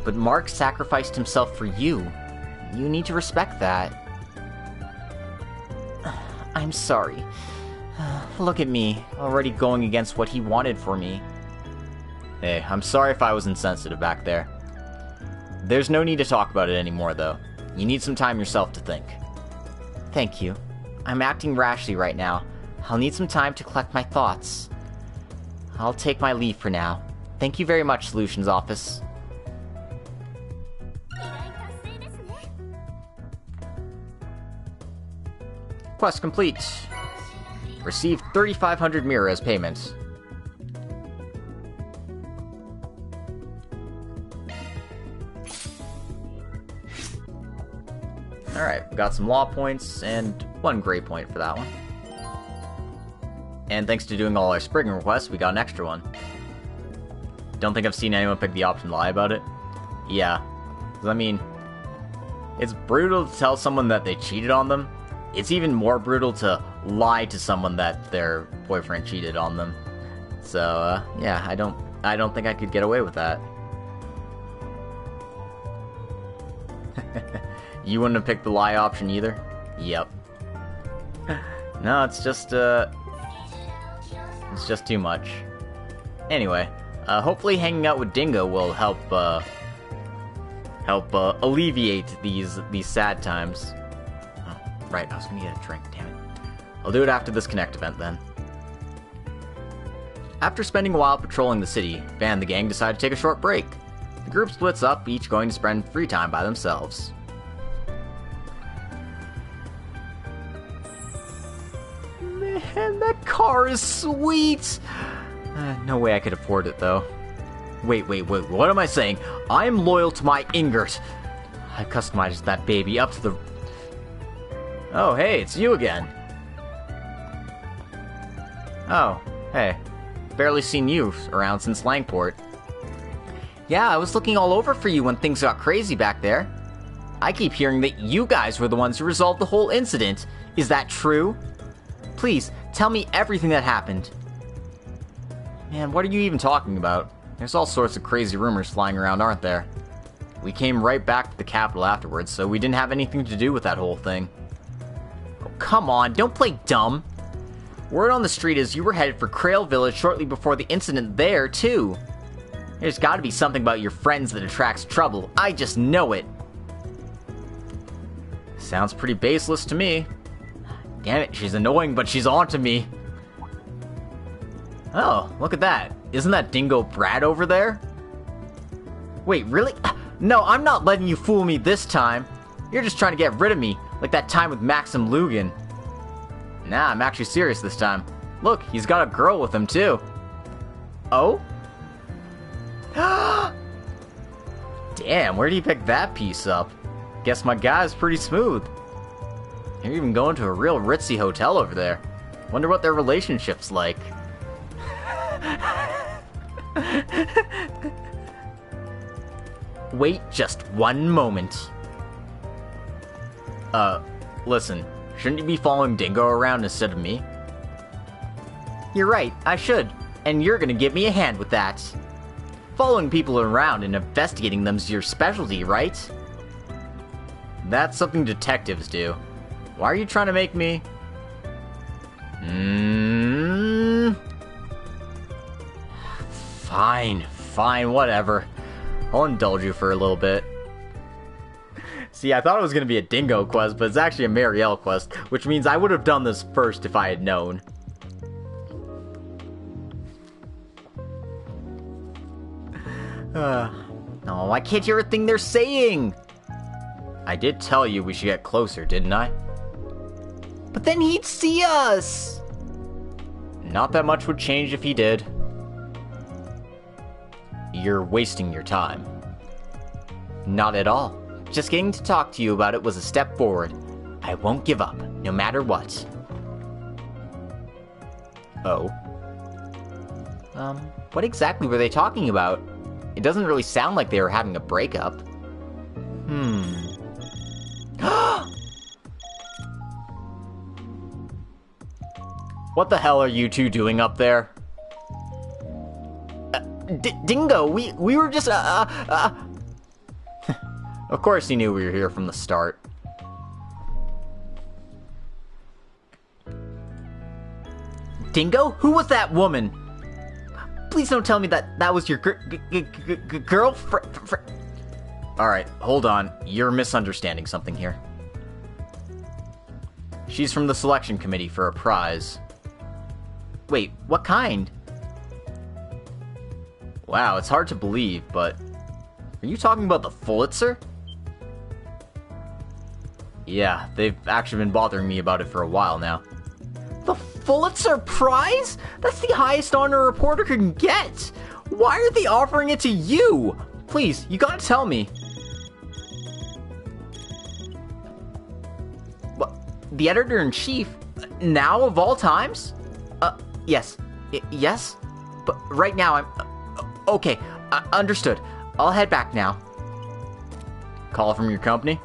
but Mark sacrificed himself for you. You need to respect that. I'm sorry. Look at me, already going against what he wanted for me. Hey, I'm sorry if I was insensitive back there. There's no need to talk about it anymore, though. You need some time yourself to think. Thank you. I'm acting rashly right now. I'll need some time to collect my thoughts. I'll take my leave for now. Thank you very much, Solutions Office. Quest complete. Receive 3,500 mirror as payment. Alright, we got some law points and 1 gray point for that one. And thanks to doing all our sprigging requests, we got an extra one. Don't think I've seen anyone pick the option to lie about it. Yeah, 'cause I mean, it's brutal to tell someone that they cheated on them. It's even more brutal to lie to someone that their boyfriend cheated on them. So, yeah, I don't think I could get away with that. You wouldn't have picked the lie option either? Yep. No, it's just too much. Anyway, hopefully hanging out with Dingo will help alleviate these sad times. Oh, right, I was gonna get a drink, damn it. I'll do it after this Connect event then. After spending a while patrolling the city, Van and the gang decide to take a short break. The group splits up, each going to spend free time by themselves. Man, that car is sweet! No way I could afford it, though. Wait, what am I saying? I'm loyal to my Ingert. I customized that baby up to the... Oh, hey, it's you again. Oh, hey. Barely seen you around since Langport. Yeah, I was looking all over for you when things got crazy back there. I keep hearing that you guys were the ones who resolved the whole incident. Is that true? Please, tell me everything that happened. Man, what are you even talking about? There's all sorts of crazy rumors flying around, aren't there? We came right back to the capital afterwards, so we didn't have anything to do with that whole thing. Oh, come on, don't play dumb. Word on the street is you were headed for Krail Village shortly before the incident there, too. There's gotta be something about your friends that attracts trouble. I just know it. Sounds pretty baseless to me. Damn it, she's annoying, but she's on to me. Oh, look at that. Isn't that dingo Brad over there? Wait, really? No, I'm not letting you fool me this time. You're just trying to get rid of me, like that time with Maxim Lugan. Nah, I'm actually serious this time. Look, he's got a girl with him, too. Oh? Damn, where'd he pick that piece up? Guess my guy's pretty smooth. You're even going to a real ritzy hotel over there. Wonder what their relationship's like. Wait just one moment. Listen, shouldn't you be following Dingo around instead of me? You're right, I should. And you're gonna give me a hand with that. Following people around and investigating them's your specialty, right? That's something detectives do. Why are you trying to make me... Fine, whatever. I'll indulge you for a little bit. See, I thought it was going to be a Dingo quest, but it's actually a Marielle quest, which means I would have done this first if I had known. Oh, why can't you hear a thing they're saying? I did tell you we should get closer, didn't I? But then he'd see us! Not that much would change if he did. You're wasting your time. Not at all. Just getting to talk to you about it was a step forward. I won't give up, no matter what. Oh. What exactly were they talking about? It doesn't really sound like they were having a breakup. What the hell are you two doing up there? Dingo, we were just, Of course he knew we were here from the start. Dingo? Who was that woman? Please don't tell me that was your girlfriend. Alright, hold on. You're misunderstanding something here. She's from the selection committee for a prize. Wait, what kind? Wow, it's hard to believe, but... Are you talking about the Pulitzer? Yeah, they've actually been bothering me about it for a while now. The Pulitzer Prize? That's the highest honor a reporter can get! Why are they offering it to you? Please, you gotta tell me. What? The editor-in-chief? Now of all times? Yes. Yes? But right now I'm... okay, understood. I'll head back now. Call from your company?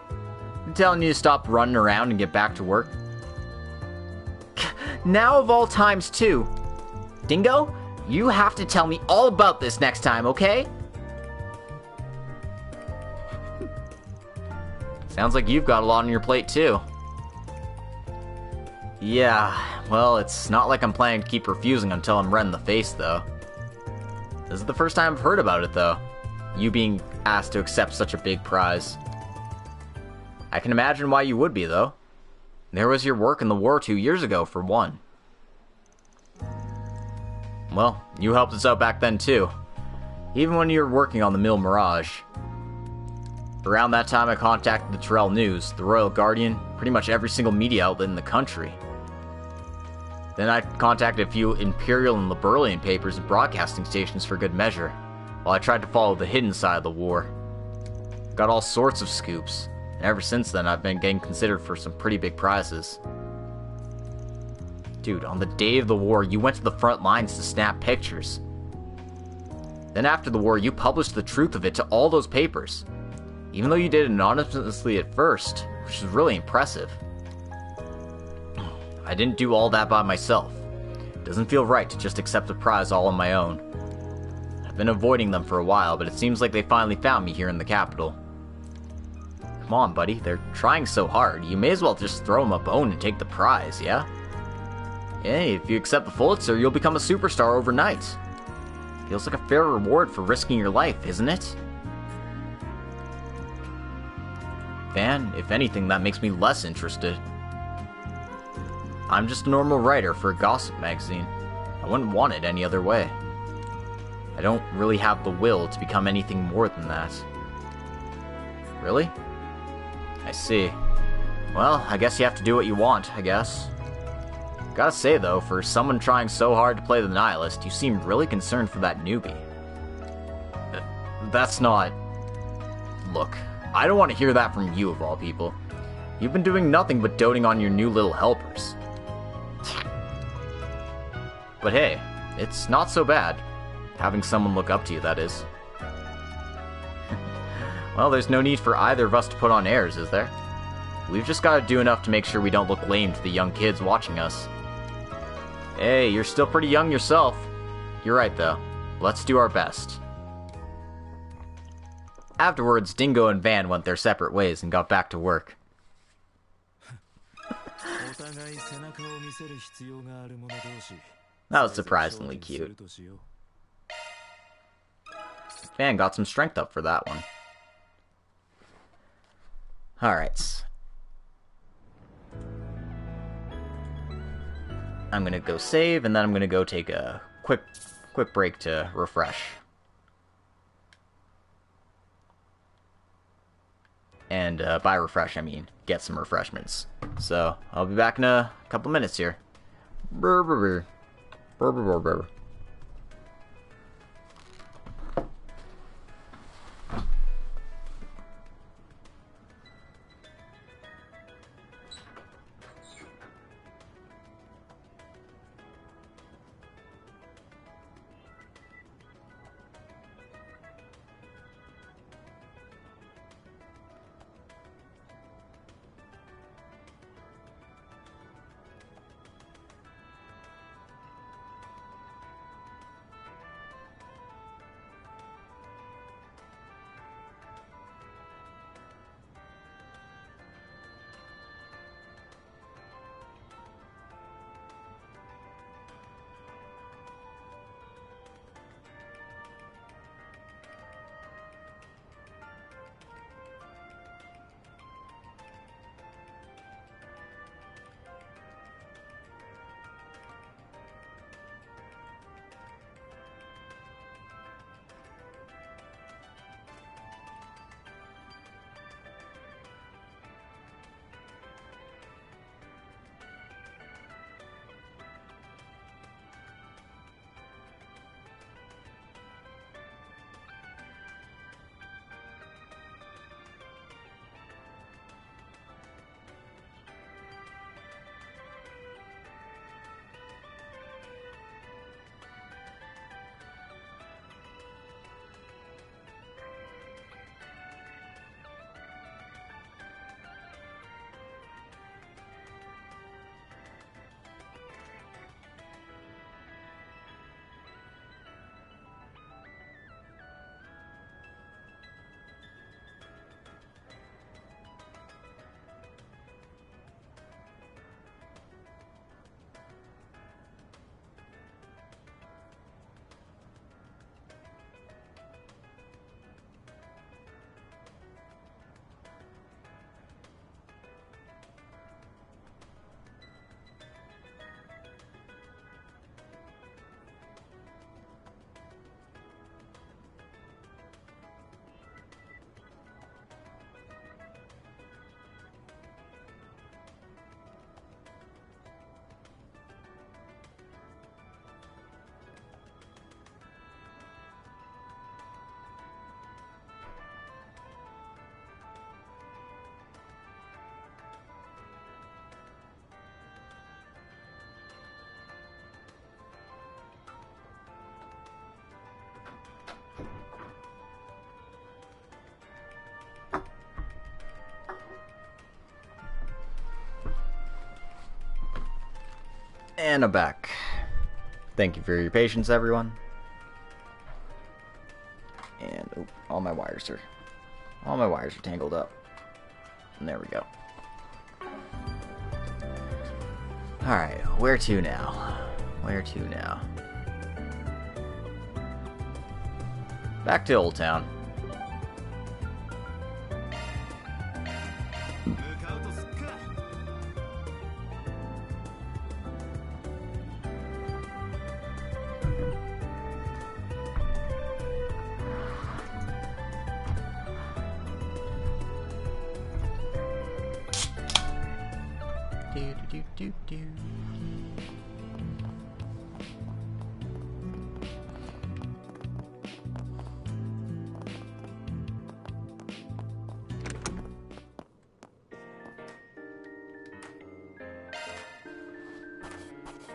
I'm telling you to stop running around and get back to work. Now of all times, too. Dingo, you have to tell me all about this next time, okay? Sounds like you've got a lot on your plate, too. Yeah, well, it's not like I'm planning to keep refusing until I'm red in the face, though. This is the first time I've heard about it, though. You being asked to accept such a big prize. I can imagine why you would be, though. There was your work in the war 2 years ago, for one. Well, you helped us out back then, too. Even when you were working on the Mill Mirage. Around that time, I contacted the Terrell News, the Royal Guardian, pretty much every single media outlet in the country. Then I contacted a few Imperial and Liberalian papers and broadcasting stations for good measure, while I tried to follow the hidden side of the war. Got all sorts of scoops, and ever since then I've been getting considered for some pretty big prizes. Dude, on the day of the war, you went to the front lines to snap pictures. Then after the war, you published the truth of it to all those papers, even though you did it anonymously at first, which is really impressive. I didn't do all that by myself. It doesn't feel right to just accept a prize all on my own. I've been avoiding them for a while, but it seems like they finally found me here in the capital. Come on, buddy, they're trying so hard. You may as well just throw them a bone and take the prize, yeah? Hey, if you accept the Pulitzer, you'll become a superstar overnight. Feels like a fair reward for risking your life, isn't it? Van, if anything, that makes me less interested. I'm just a normal writer for a gossip magazine. I wouldn't want it any other way. I don't really have the will to become anything more than that. Really? I see. Well, I guess you have to do what you want, I guess. Gotta say, though, for someone trying so hard to play the nihilist, you seem really concerned for that newbie. That's not... Look, I don't want to hear that from you, of all people. You've been doing nothing but doting on your new little helpers. But hey, it's not so bad. Having someone look up to you, that is. Well, there's no need for either of us to put on airs, is there? We've just got to do enough to make sure we don't look lame to the young kids watching us. Hey, you're still pretty young yourself. You're right, though. Let's do our best. Afterwards, Dingo and Van went their separate ways and got back to work. That was surprisingly cute. Van got some strength up for that one. Alright. I'm gonna go save, and then I'm gonna go take a quick break to refresh. And by refresh, I mean get some refreshments. So, I'll be back in a couple minutes here. Brr, brr, brr. Brr, brr, brr, brr. And I'm back. Thank you for your patience, everyone. And oh, all my wires are tangled up. And there we go. Alright, where to now? Where to now? Back to Old Town.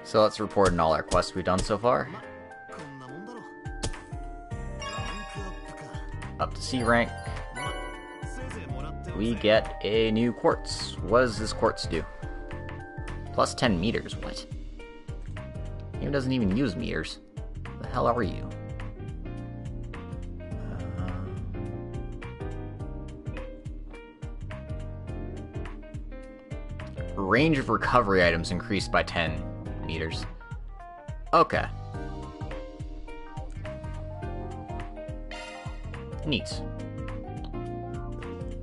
So let's report on all our quests we've done so far. Up to C rank. We get a new quartz. What does this quartz do? Plus 10 meters, what? Game doesn't even use meters. The hell are you? Range of recovery items increased by 10 meters. Okay. Neat.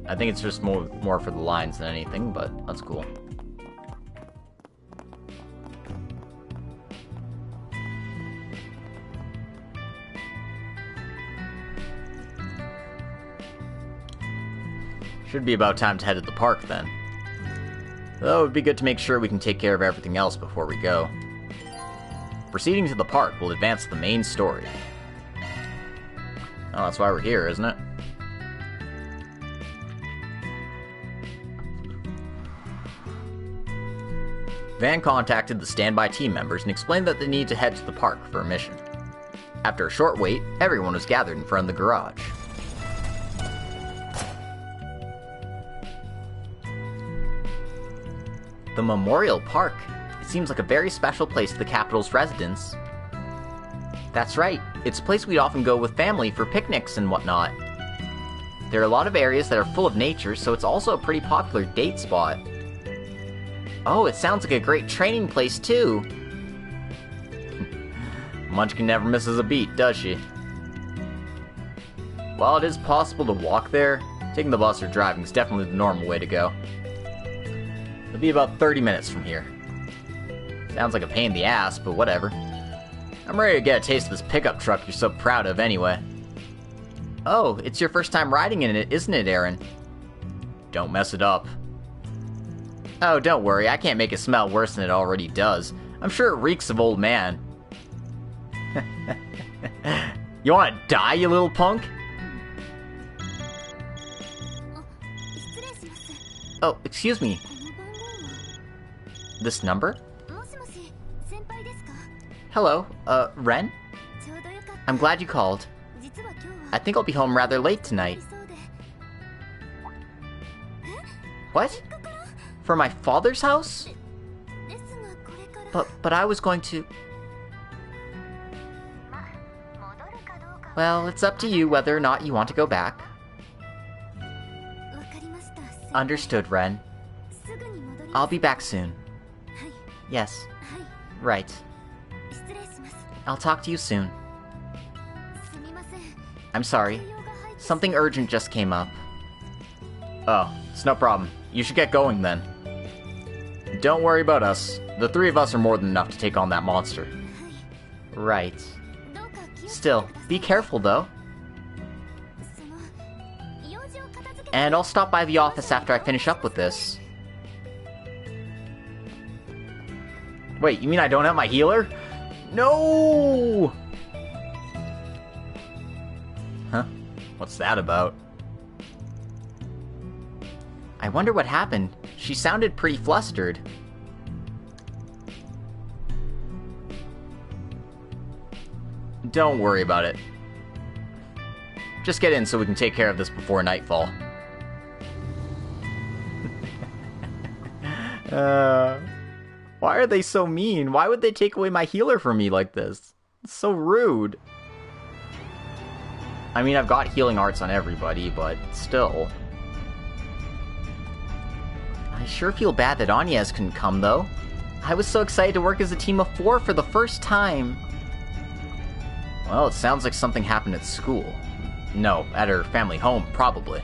I think it's just more for the lines than anything, but that's cool. Should be about time to head to the park then. Though it would be good to make sure we can take care of everything else before we go. Proceeding to the park will advance the main story. Oh, that's why we're here, isn't it? Van contacted the standby team members and explained that they need to head to the park for a mission. After a short wait, everyone was gathered in front of the garage. The Memorial Park. It seems like a very special place to the capital's residents. That's right, it's a place we'd often go with family for picnics and whatnot. There are a lot of areas that are full of nature, so it's also a pretty popular date spot. Oh, it sounds like a great training place too. Munchkin never misses a beat, does she? While it is possible to walk there, taking the bus or driving is definitely the normal way to go. It'll be about 30 minutes from here. Sounds like a pain in the ass, but whatever. I'm ready to get a taste of this pickup truck you're so proud of anyway. Oh, it's your first time riding in it, isn't it, Aaron? Don't mess it up. Oh, don't worry, I can't make it smell worse than it already does. I'm sure it reeks of old man. You wanna die, you little punk? Oh, excuse me. This number? Hello, Ren? I'm glad you called. I think I'll be home rather late tonight. What? For my father's house? But I was going to... Well, it's up to you whether or not you want to go back. Understood, Ren. I'll be back soon. Yes. Right. I'll talk to you soon. I'm sorry. Something urgent just came up. Oh, it's no problem. You should get going then. Don't worry about us. The three of us are more than enough to take on that monster. Right. Still, be careful though. And I'll stop by the office after I finish up with this. Wait, you mean I don't have my healer? No! Huh? What's that about? I wonder what happened. She sounded pretty flustered. Don't worry about it. Just get in so we can take care of this before nightfall. Why are they so mean? Why would they take away my healer from me like this? It's so rude. I mean, I've got healing arts on everybody, but still. I sure feel bad that Agnes couldn't come, though. I was so excited to work as a team of 4 for the first time. Well, it sounds like something happened at school. No, at her family home, probably.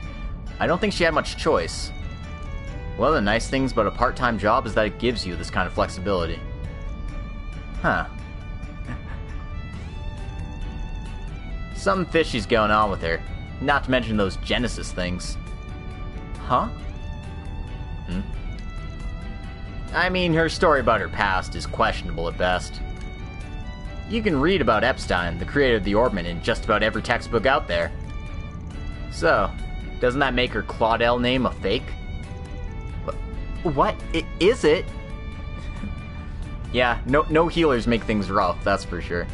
I don't think she had much choice. One of the nice things about a part-time job is that it gives you this kind of flexibility. Huh. Something fishy's going on with her. Not to mention those Genesis things. Huh? I mean, her story about her past is questionable at best. You can read about Epstein, the creator of the orbment, in just about every textbook out there. So, doesn't that make her Claudel name a fake? What? Is it? Yeah, no healers make things rough, that's for sure.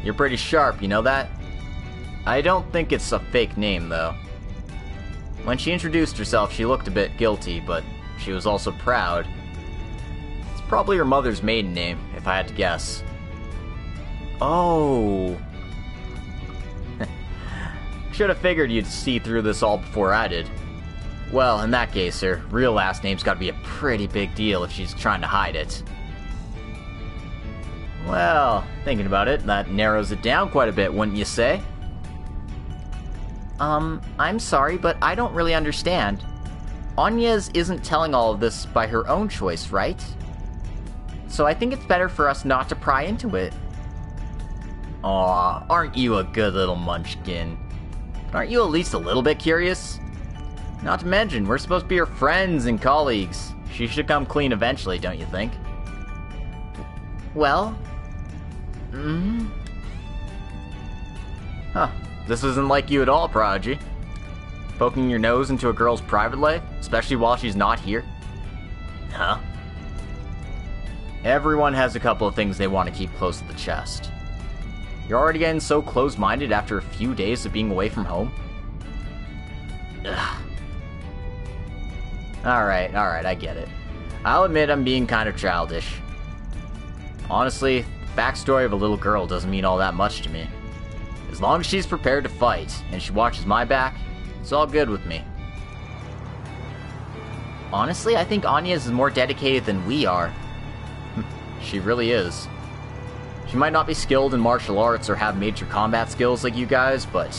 You're pretty sharp, you know that? I don't think it's a fake name, though. When she introduced herself, she looked a bit guilty, but she was also proud. It's probably her mother's maiden name, if I had to guess. Oh. Should have figured you'd see through this all before I did. Well, in that case, her real last name's gotta be a pretty big deal if she's trying to hide it. Well, thinking about it, that narrows it down quite a bit, wouldn't you say? I'm sorry, but I don't really understand. Agnes isn't telling all of this by her own choice, right? So I think it's better for us not to pry into it. Aw, aren't you a good little munchkin? Aren't you at least a little bit curious? Not to mention, we're supposed to be her friends and colleagues. She should come clean eventually, don't you think? Well... Huh. This isn't like you at all, Prodigy. Poking your nose into a girl's private life, especially while she's not here? Huh? Everyone has a couple of things they want to keep close to the chest. You're already getting so close-minded after a few days of being away from home? Ugh. Alright, I get it. I'll admit I'm being kind of childish. Honestly, the backstory of a little girl doesn't mean all that much to me. As long as she's prepared to fight, and she watches my back, it's all good with me. Honestly, I think Agnes is more dedicated than we are. She really is. She might not be skilled in martial arts or have major combat skills like you guys, but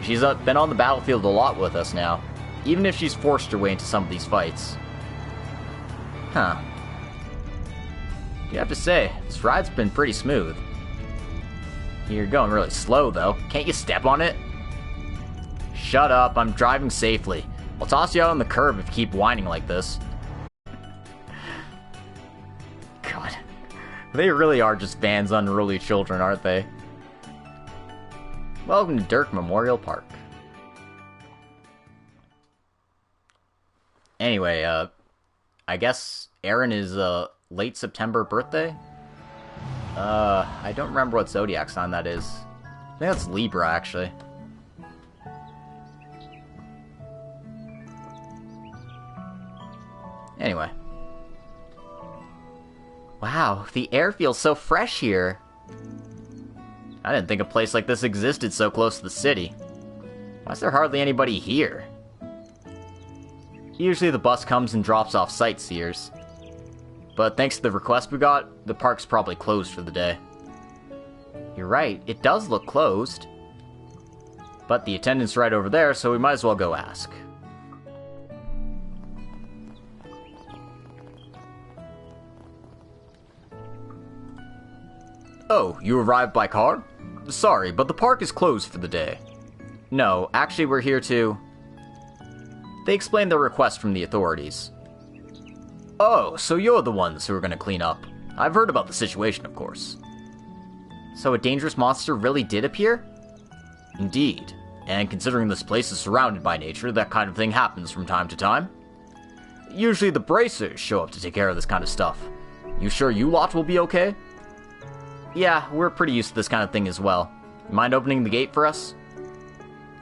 she's been on the battlefield a lot with us now, even if she's forced her way into some of these fights. Huh. You have to say, this ride's been pretty smooth. You're going really slow, though. Can't you step on it? Shut up, I'm driving safely. I'll toss you out on the curb if you keep whining like this. God. They really are just Van's unruly children, aren't they? Welcome to Dirk Memorial Park. Anyway, I guess Aaron is late September birthday? I don't remember what zodiac sign that is. I think that's Libra, actually. Anyway. Wow, the air feels so fresh here. I didn't think a place like this existed so close to the city. Why is there hardly anybody here? Usually the bus comes and drops off sightseers. But thanks to the request we got, the park's probably closed for the day. You're right, it does look closed. But the attendant's right over there, so we might as well go ask. Oh, you arrived by car? Sorry, but the park is closed for the day. No, actually we're here to... They explained their request from the authorities. Oh, so you're the ones who are gonna clean up. I've heard about the situation, of course. So a dangerous monster really did appear? Indeed. And considering this place is surrounded by nature, that kind of thing happens from time to time. Usually the bracers show up to take care of this kind of stuff. You sure you lot will be okay? Yeah, we're pretty used to this kind of thing as well. You mind opening the gate for us?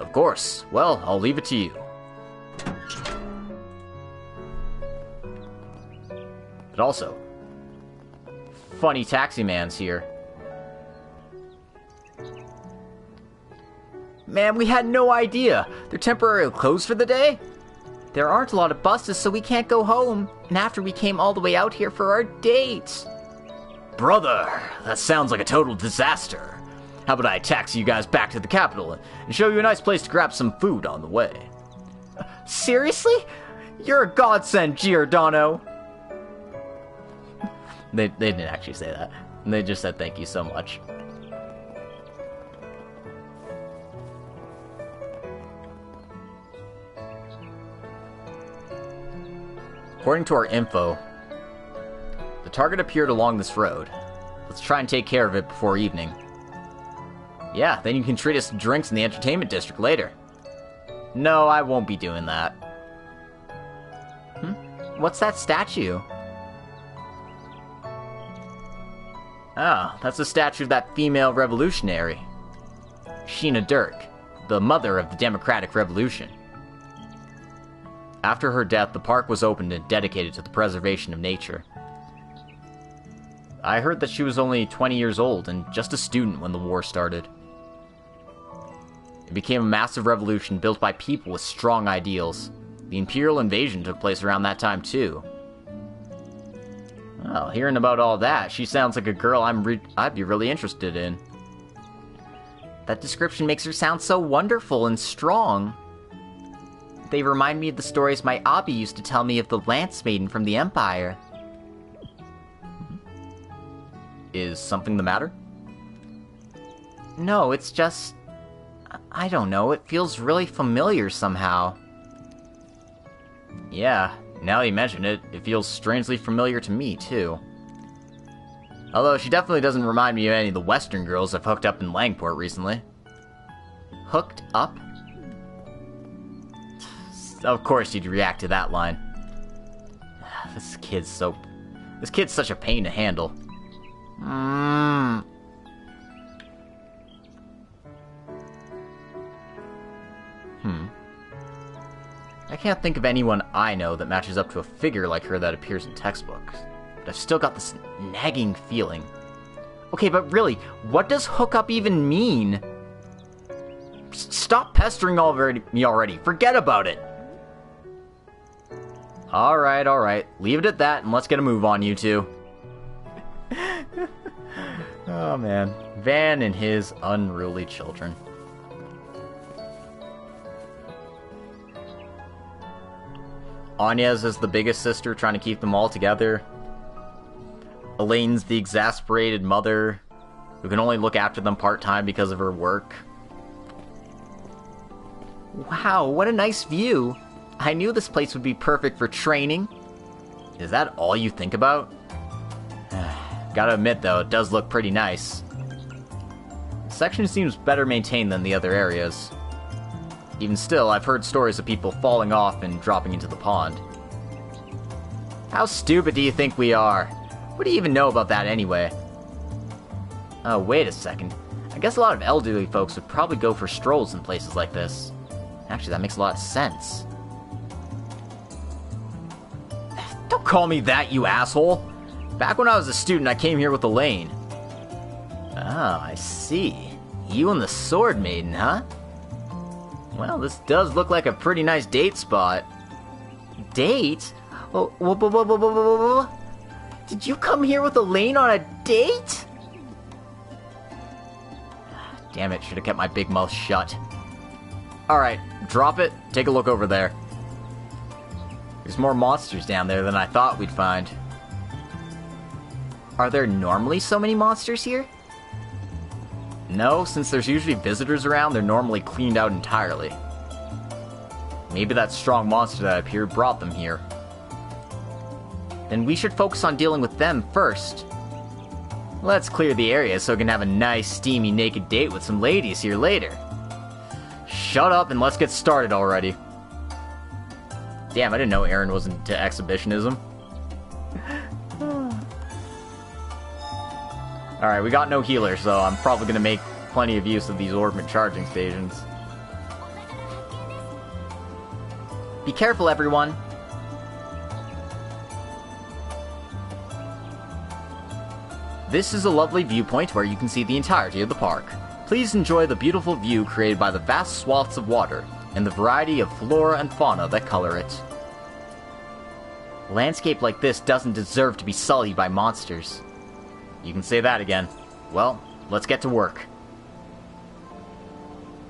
Of course. Well, I'll leave it to you. But also, funny taxi man's here. Man, we had no idea. They're temporarily closed for the day? There aren't a lot of buses, so we can't go home. And after we came all the way out here for our date. Brother, that sounds like a total disaster. How about I taxi you guys back to the capital and show you a nice place to grab some food on the way? Seriously? You're a godsend, Giordano. They didn't actually say that. They just said thank you so much. According to our info, the target appeared along this road. Let's try and take care of it before evening. Yeah, then you can treat us to drinks in the entertainment district later. No, I won't be doing that. What's that statue? Ah, that's a statue of that female revolutionary. Sheena Dirk, the mother of the Democratic Revolution. After her death, the park was opened and dedicated to the preservation of nature. I heard that she was only 20 years old and just a student when the war started. It became a massive revolution built by people with strong ideals. The Imperial invasion took place around that time too. Well, hearing about all that, she sounds like a girl I'd be really interested in. That description makes her sound so wonderful and strong. They remind me of the stories my Abi used to tell me of the Lance Maiden from the Empire. Is something the matter? No, it's just... I don't know, it feels really familiar somehow. Yeah, now you mention it, it feels strangely familiar to me, too. Although she definitely doesn't remind me of any of the Western girls I've hooked up in Langport recently. Hooked up? Of course you'd react to that line. This kid's such a pain to handle. I can't think of anyone I know that matches up to a figure like her that appears in textbooks. But I've still got this nagging feeling. Okay, but really, what does hookup even mean? Stop pestering me already. Forget about it. Alright. Leave it at that and let's get a move on, you two. Oh, man. Van and his unruly children. Anya's is the biggest sister trying to keep them all together. Elaine's the exasperated mother who can only look after them part-time because of her work. Wow, what a nice view. I knew this place would be perfect for training. Is that all you think about? Gotta admit though, it does look pretty nice. The section seems better maintained than the other areas. Even still, I've heard stories of people falling off and dropping into the pond. How stupid do you think we are? What do you even know about that anyway? Oh, wait a second. I guess a lot of elderly folks would probably go for strolls in places like this. Actually, that makes a lot of sense. Don't call me that, you asshole! Back when I was a student, I came here with Elaine. Oh, I see. You and the Sword Maiden, huh? Well, this does look like a pretty nice date spot. Date? Did you come here with Elaine on a date? Damn it, should have kept my big mouth shut. Alright, drop it, take a look over there. There's more monsters down there than I thought we'd find. Are there normally so many monsters here? No, since there's usually visitors around, they're normally cleaned out entirely. Maybe that strong monster that appeared brought them here. Then we should focus on dealing with them first. Let's clear the area so we can have a nice, steamy, naked date with some ladies here later. Shut up and let's get started already. Damn, I didn't know Aaron was into exhibitionism. Alright, we got no healer, so I'm probably going to make plenty of use of these orbment charging stations. Be careful, everyone. This is a lovely viewpoint where you can see the entirety of the park. Please enjoy the beautiful view created by the vast swaths of water, and the variety of flora and fauna that color it. A landscape like this doesn't deserve to be sullied by monsters. You can say that again. Well, let's get to work.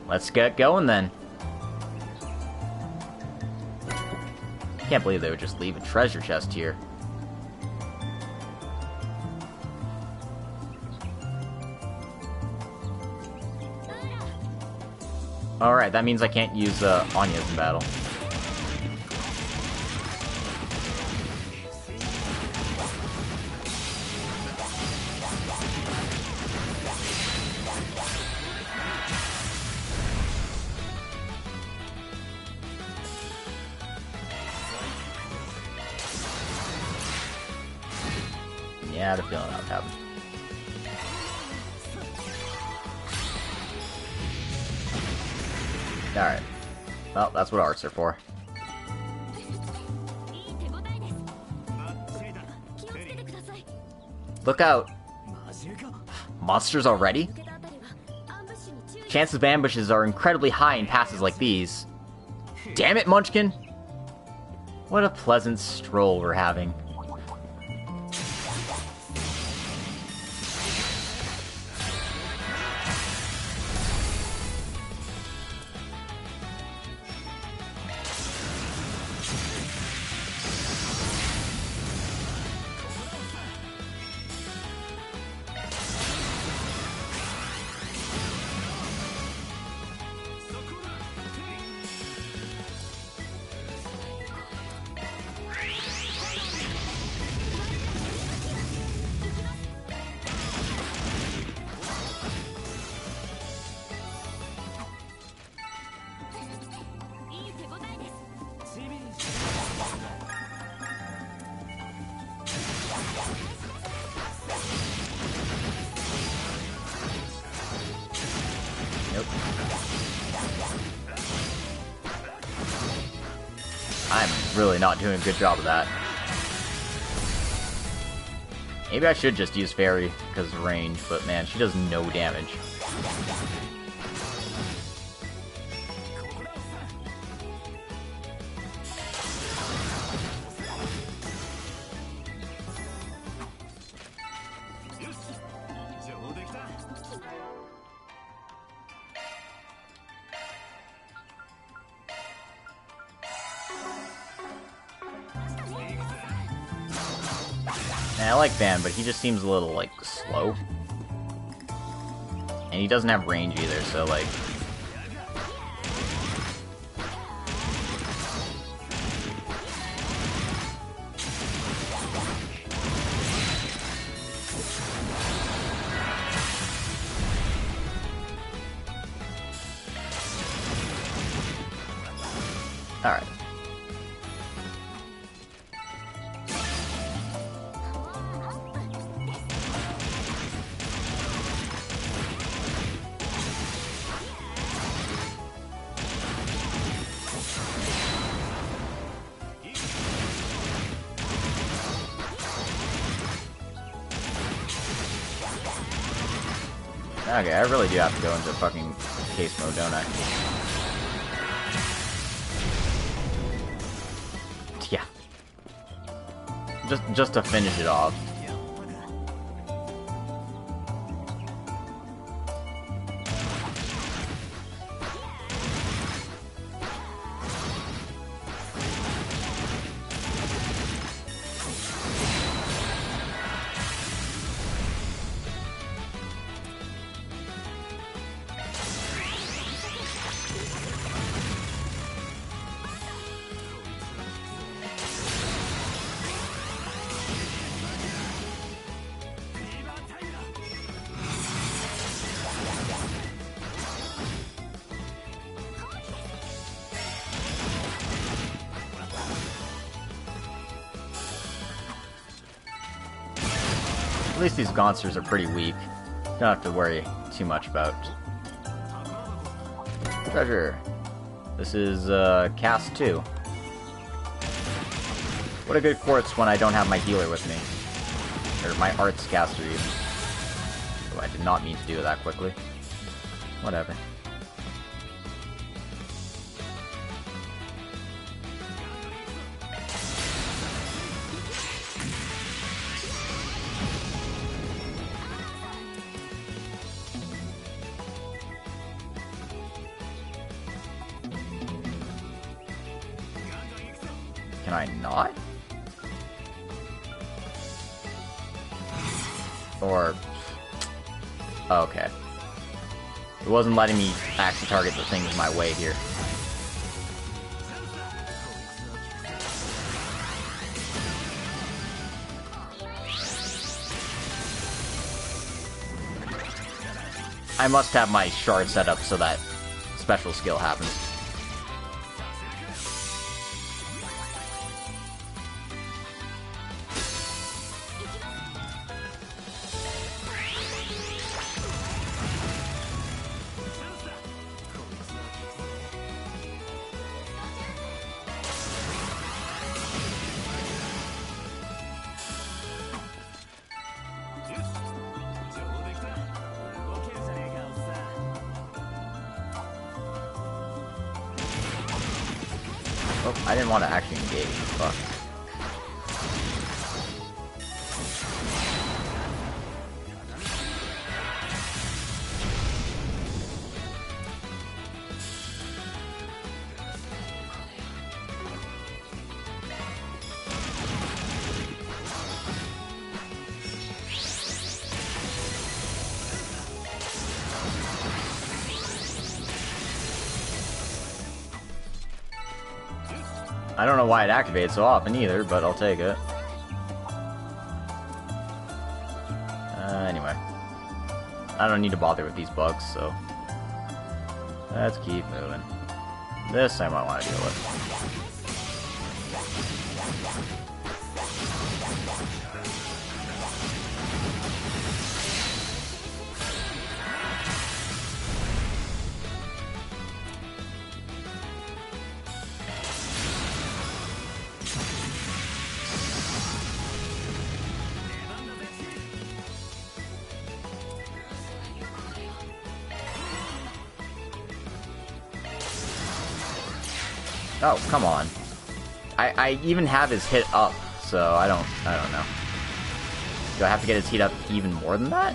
Let's get going then. Can't believe they would just leave a treasure chest here. Alright, that means I can't use Anya's in battle. Yeah, I had a feeling that would happen. Alright. Well, that's what arts are for. Look out! Monsters already? Chances of ambushes are incredibly high in passes like these. Damn it, Munchkin! What a pleasant stroll we're having. I'm really not doing a good job of that. Maybe I should just use Fairy because of range, but man, she does no damage. I like Van, but he just seems a little, like, slow. And he doesn't have range either, so, like... Alright. Okay, I really do have to go into fucking case mode, don't I? Yeah. Just to finish it off. At least these monsters are pretty weak. Don't have to worry too much about. Treasure. This is, cast 2. What a good quartz when I don't have my healer with me. Or my arts caster even. Oh, I did not mean to do it that quickly. Whatever. Can I not? Or... okay. It wasn't letting me actually target the things my way here. I must have my shard set up so that special skill happens. Oh, I didn't want to actually engage. Fuck. I don't know why it activates so often either, but I'll take it. Anyway. I don't need to bother with these bugs, so... let's keep moving. This I might want to deal with. Oh, come on. I even have his hit up, so I don't know. Do I have to get his heat up even more than that?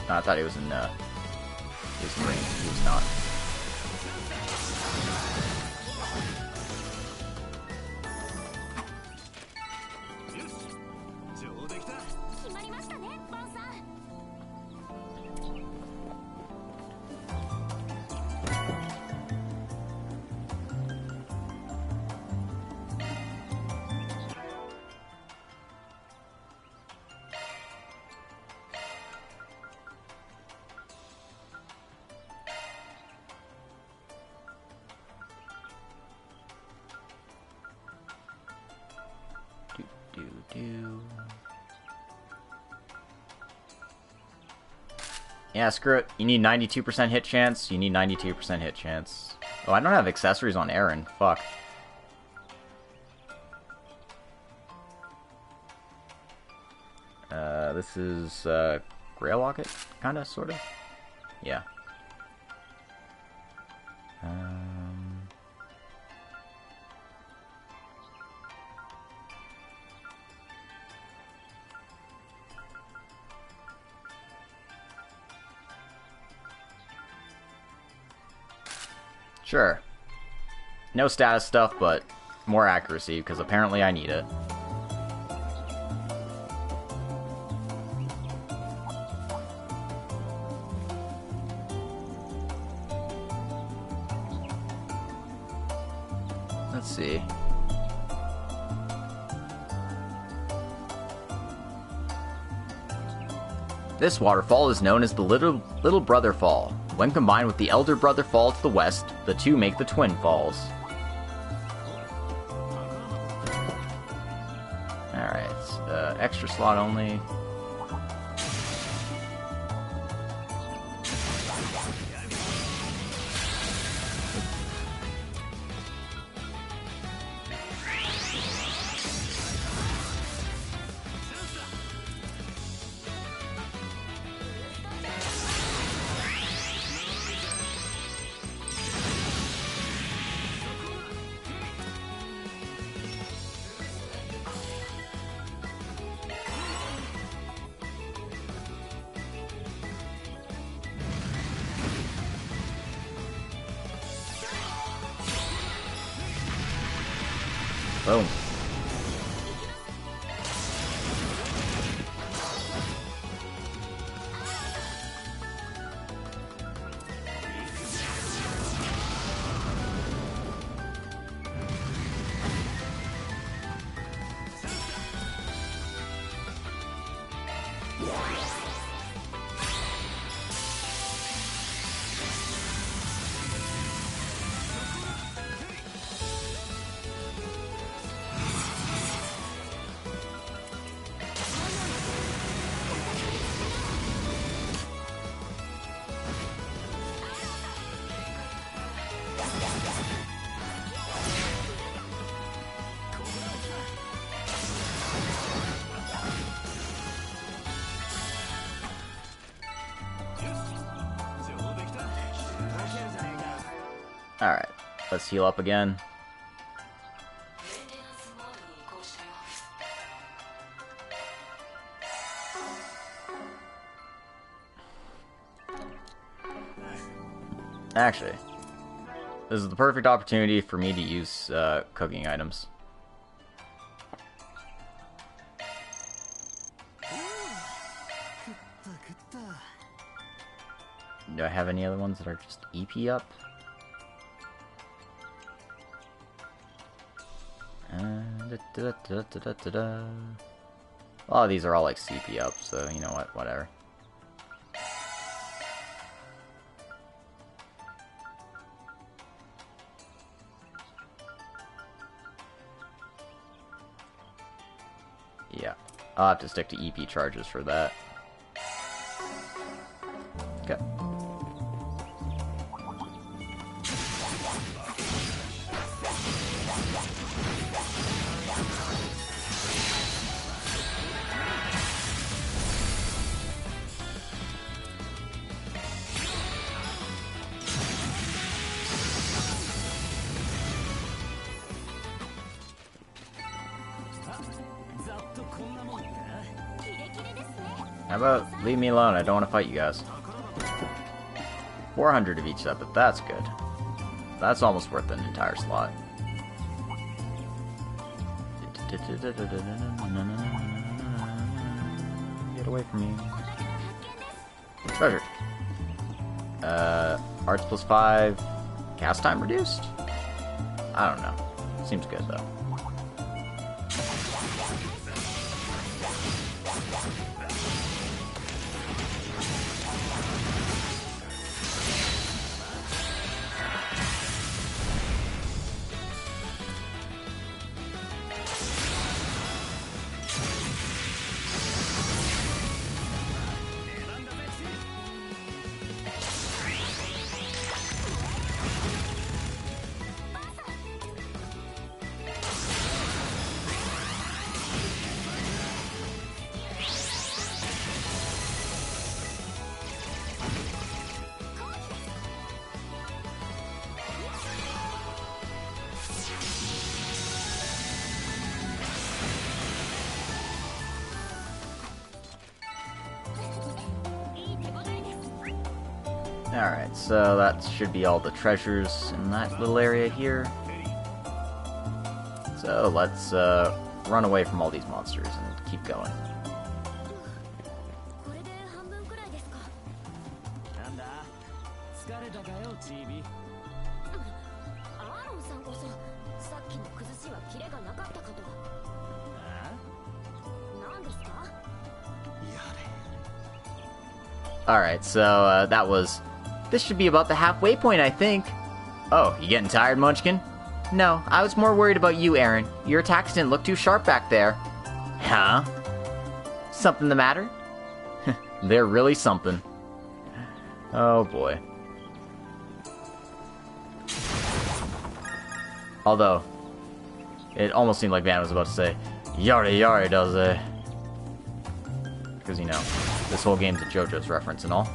No, I thought he was in his ring. He was not. Yeah, screw it. You need 92% hit chance. You need 92% hit chance. Oh, I don't have accessories on Aaron. Fuck. This is, Grail Locket? Kinda, sorta? Yeah. Sure. No status stuff, but more accuracy, because apparently I need it. Let's see. This waterfall is known as the Little Brother Fall. When combined with the Elder Brother Fall to the west, the two make the Twin Falls. Alright, extra slot only. Boom. Alright, let's heal up again. Actually, this is the perfect opportunity for me to use cooking items. Do I have any other ones that are just EP up? A lot of these are all like CP up, so you know what, whatever. Yeah, I'll have to stick to EP charges for that. Okay. How about leave me alone? I don't want to fight you guys. 400 of each set, but that's good. That's almost worth an entire slot. Get away from me. Treasure. Arts plus 5. Cast time reduced? I don't know. Seems good though. Alright, so that should be all the treasures in that little area here. So let's run away from all these monsters and keep going. Alright, so this should be about the halfway point, I think. Oh, you getting tired, Munchkin? No, I was more worried about you, Aaron. Your attacks didn't look too sharp back there. Huh? Something the matter? They're really something. Oh boy. Although, it almost seemed like Van was about to say, "Yare yare does it." Because, you know, this whole game's a JoJo's reference and all.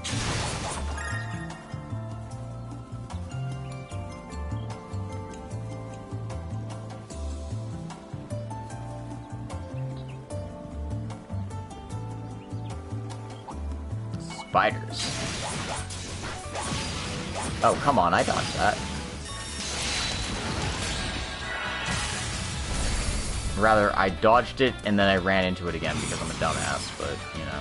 Spiders. Oh, come on, I dodged that. Rather, I dodged it and then I ran into it again because I'm a dumbass, but, you know.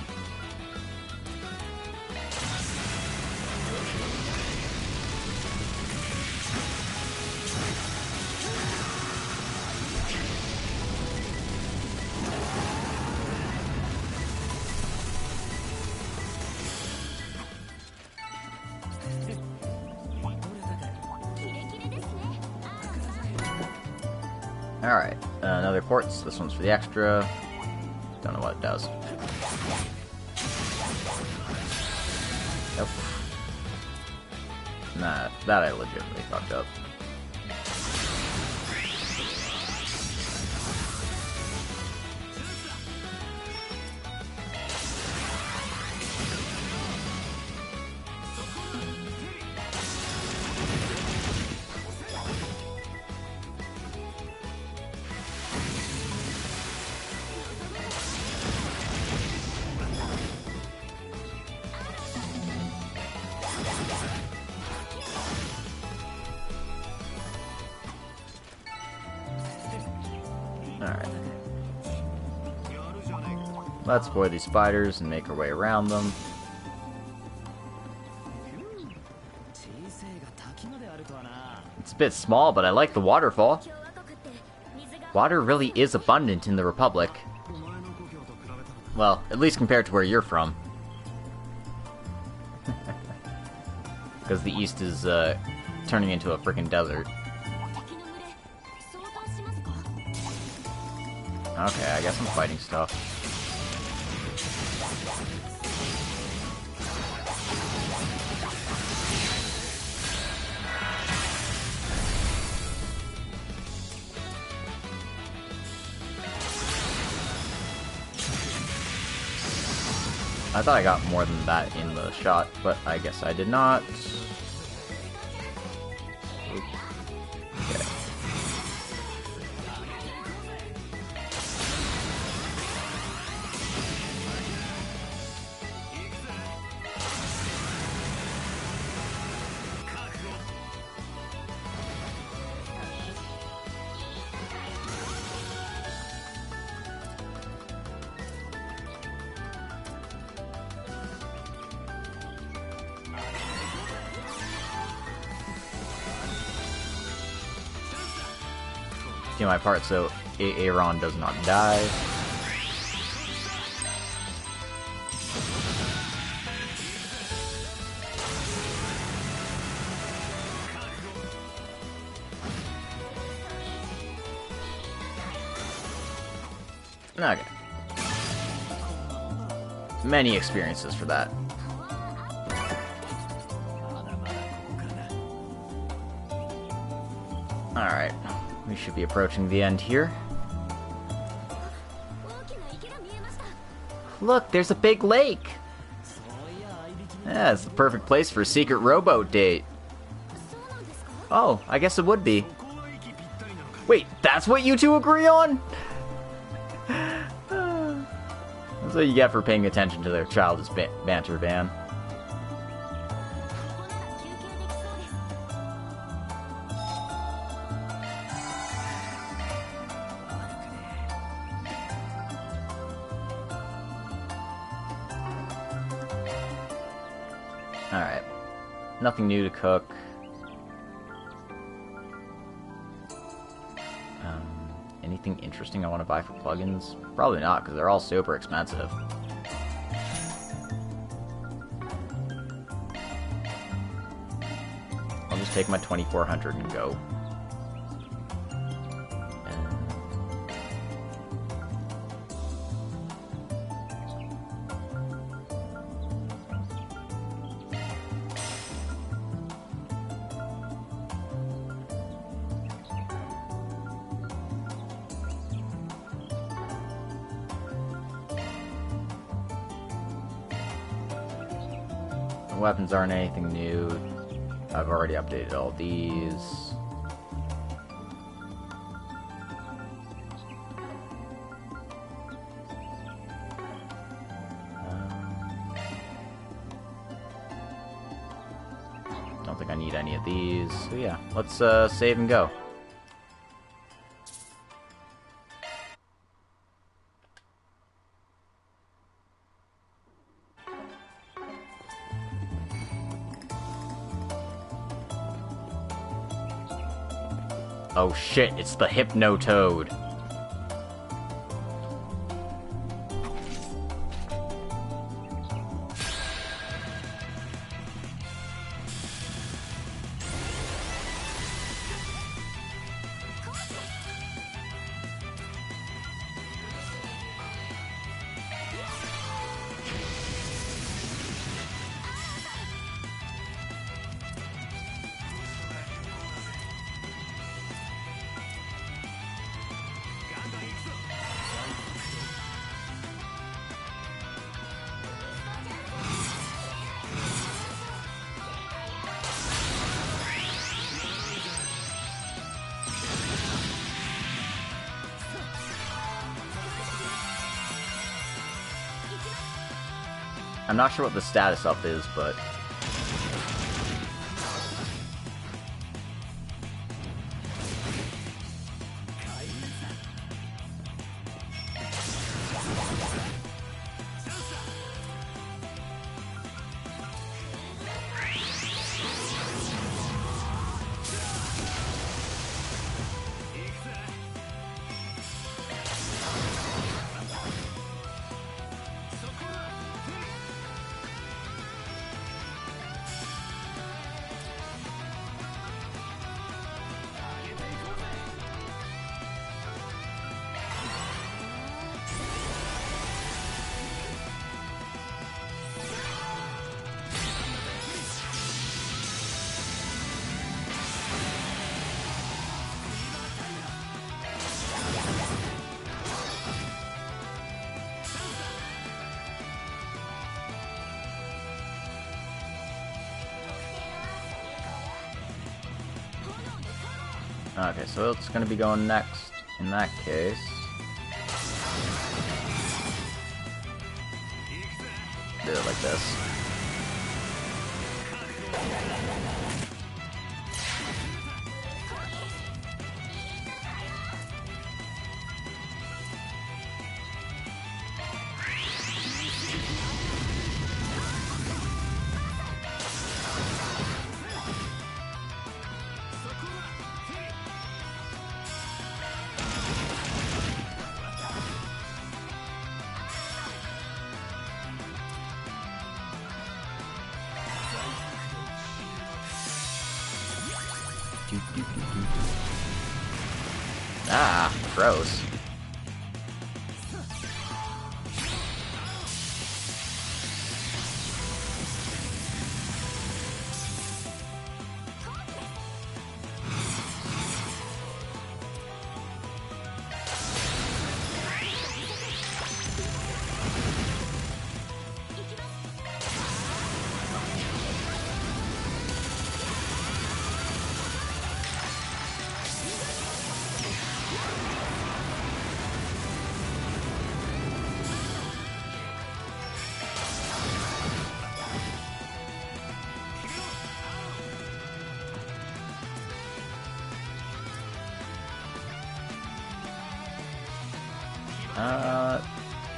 Alright, another quartz. This one's for the extra. Don't know what it does. Nope. Nah, that I legitimately fucked up. Alright. Let's avoid these spiders and make our way around them. It's a bit small, but I like the waterfall. Water really is abundant in the Republic. Well, at least compared to where you're from. Because the East is turning into a frickin' desert. Okay, I guess I'm fighting stuff. I thought I got more than that in the shot, but I guess I did not. Oops. Okay. Do my part so Aaron does not die. Okay. Many experiences for that. Alright. We should be approaching the end here. Look, there's a big lake. Yeah, it's the perfect place for a secret rowboat date. Oh, I guess it would be. Wait, that's what you two agree on? That's what you get for paying attention to their childish banter, Van. Alright. Nothing new to cook. Anything interesting I want to buy for plugins? Probably not, because they're all super expensive. I'll just take my 2400 and go. Weapons aren't anything new. I've already updated all these. Don't think I need any of these. So yeah, let's save and go. Oh shit, it's the Hypnotoad. I'm not sure what the status up is, but... Okay, so it's gonna be going next, in that case. Do it like this. Ah, gross.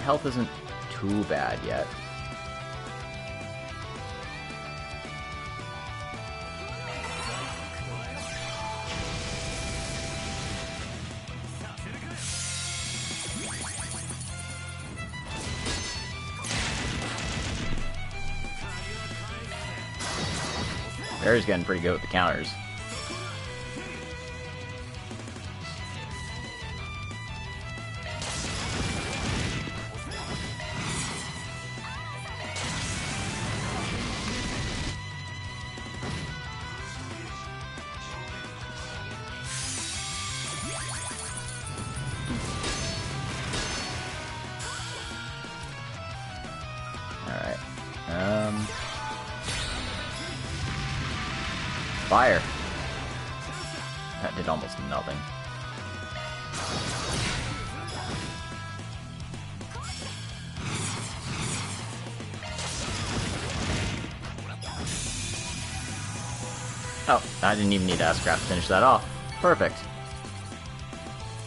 Health isn't too bad yet. Barry's getting pretty good with the counters. Fire. That did almost nothing. Oh, I didn't even need Ascraft to finish that off. Perfect.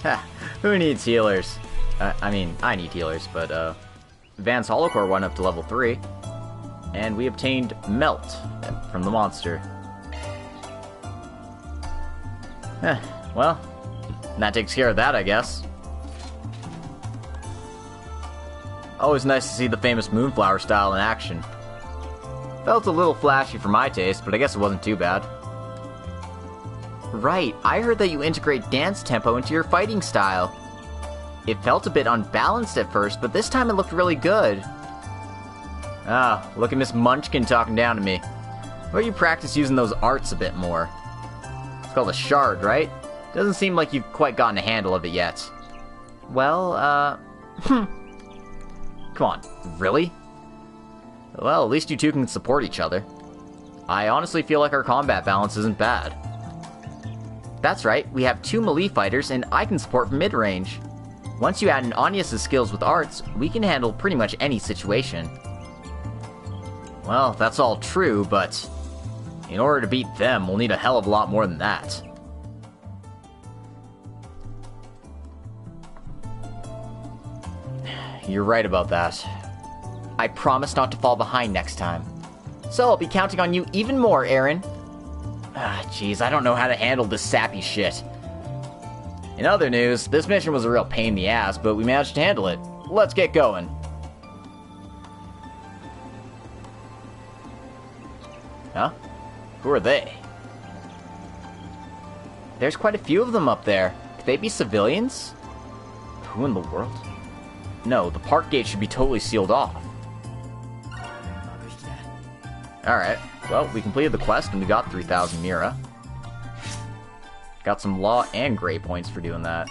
Ha, who needs healers? I mean, I need healers, but, Advanced Holocore went up to level 3. And we obtained Melt from the monster. Well, that takes care of that, I guess. Always nice to see the famous Moonflower style in action. Felt a little flashy for my taste, but I guess it wasn't too bad. Right, I heard that you integrate dance tempo into your fighting style. It felt a bit unbalanced at first, but this time it looked really good. Ah, look at Miss Munchkin talking down to me. Why don't you practice using those arts a bit more? It's called a shard, right? Doesn't seem like you've quite gotten a handle of it yet. Well, Come on, really? Well, at least you two can support each other. I honestly feel like our combat balance isn't bad. That's right, we have 2 melee fighters and I can support from mid-range. Once you add in Anya's skills with arts, we can handle pretty much any situation. Well, that's all true, but in order to beat them, we'll need a hell of a lot more than that. You're right about that. I promise not to fall behind next time. So I'll be counting on you even more, Aaron. Ah, jeez, I don't know how to handle this sappy shit. In other news, this mission was a real pain in the ass, but we managed to handle it. Let's get going. Huh? Who are they? There's quite a few of them up there. Could they be civilians? Who in the world? No, the park gate should be totally sealed off. Alright, well, we completed the quest and we got 3,000 Mira. Got some law and gray points for doing that.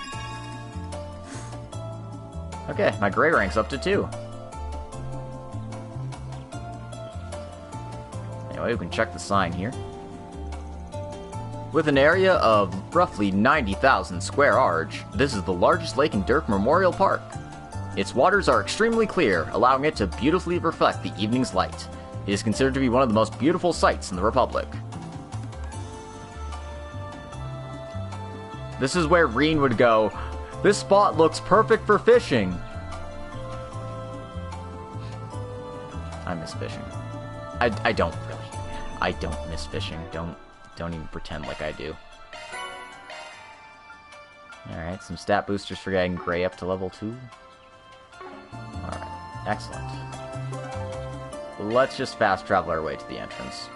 Okay, my gray rank's up to 2. Anyway, we can check the sign here. With an area of roughly 90,000 square arge, this is the largest lake in Dirk Memorial Park. Its waters are extremely clear, allowing it to beautifully reflect the evening's light. It is considered to be one of the most beautiful sights in the Republic. This is where Reen would go, "This spot looks perfect for fishing." I miss fishing. I don't really. I don't miss fishing. Don't even pretend like I do. Alright, some stat boosters for getting Gray up to level 2. Alright, excellent. Let's just fast travel our way to the entrance.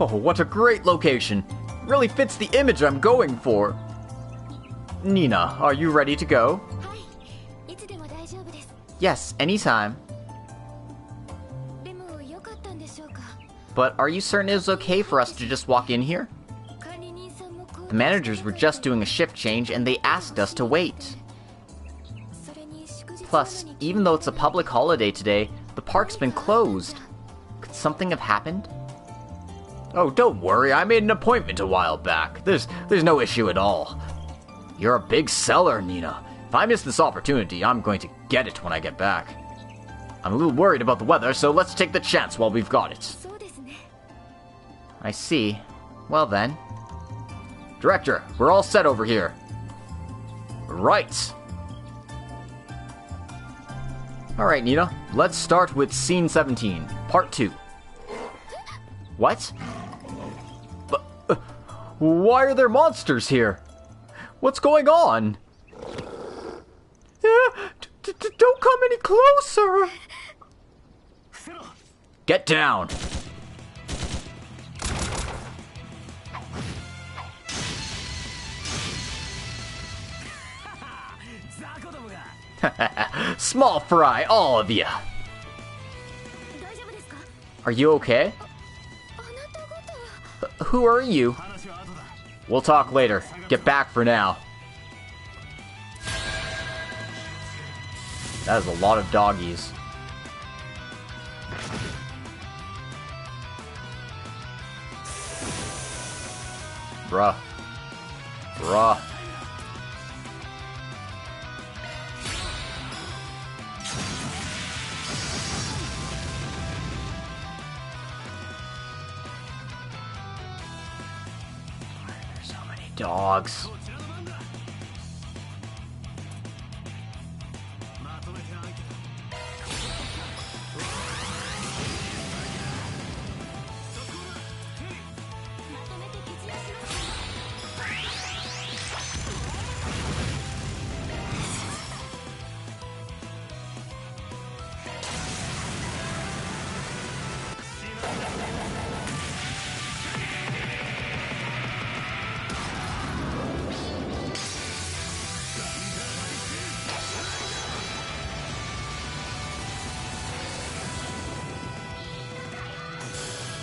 Oh, what a great location! Really fits the image I'm going for! Nina, are you ready to go? Yes, anytime. But are you certain it was okay for us to just walk in here? The managers were just doing a shift change and they asked us to wait. Plus, even though it's a public holiday today, the park's been closed. Could something have happened? Oh, don't worry, I made an appointment a while back. There's no issue at all. You're a big seller, Nina. If I miss this opportunity, I'm going to get it when I get back. I'm a little worried about the weather, so let's take the chance while we've got it. I see. Well then. Director, we're all set over here. Right. Alright, Nina, let's start with Scene 17, Part 2. What? Why are there monsters here? What's going on? Don't come any closer! Get down! Small fry, all of you! Are you okay? Who are you? We'll talk later. Get back for now. That is a lot of doggies. Bruh. Bruh. There's so many dogs.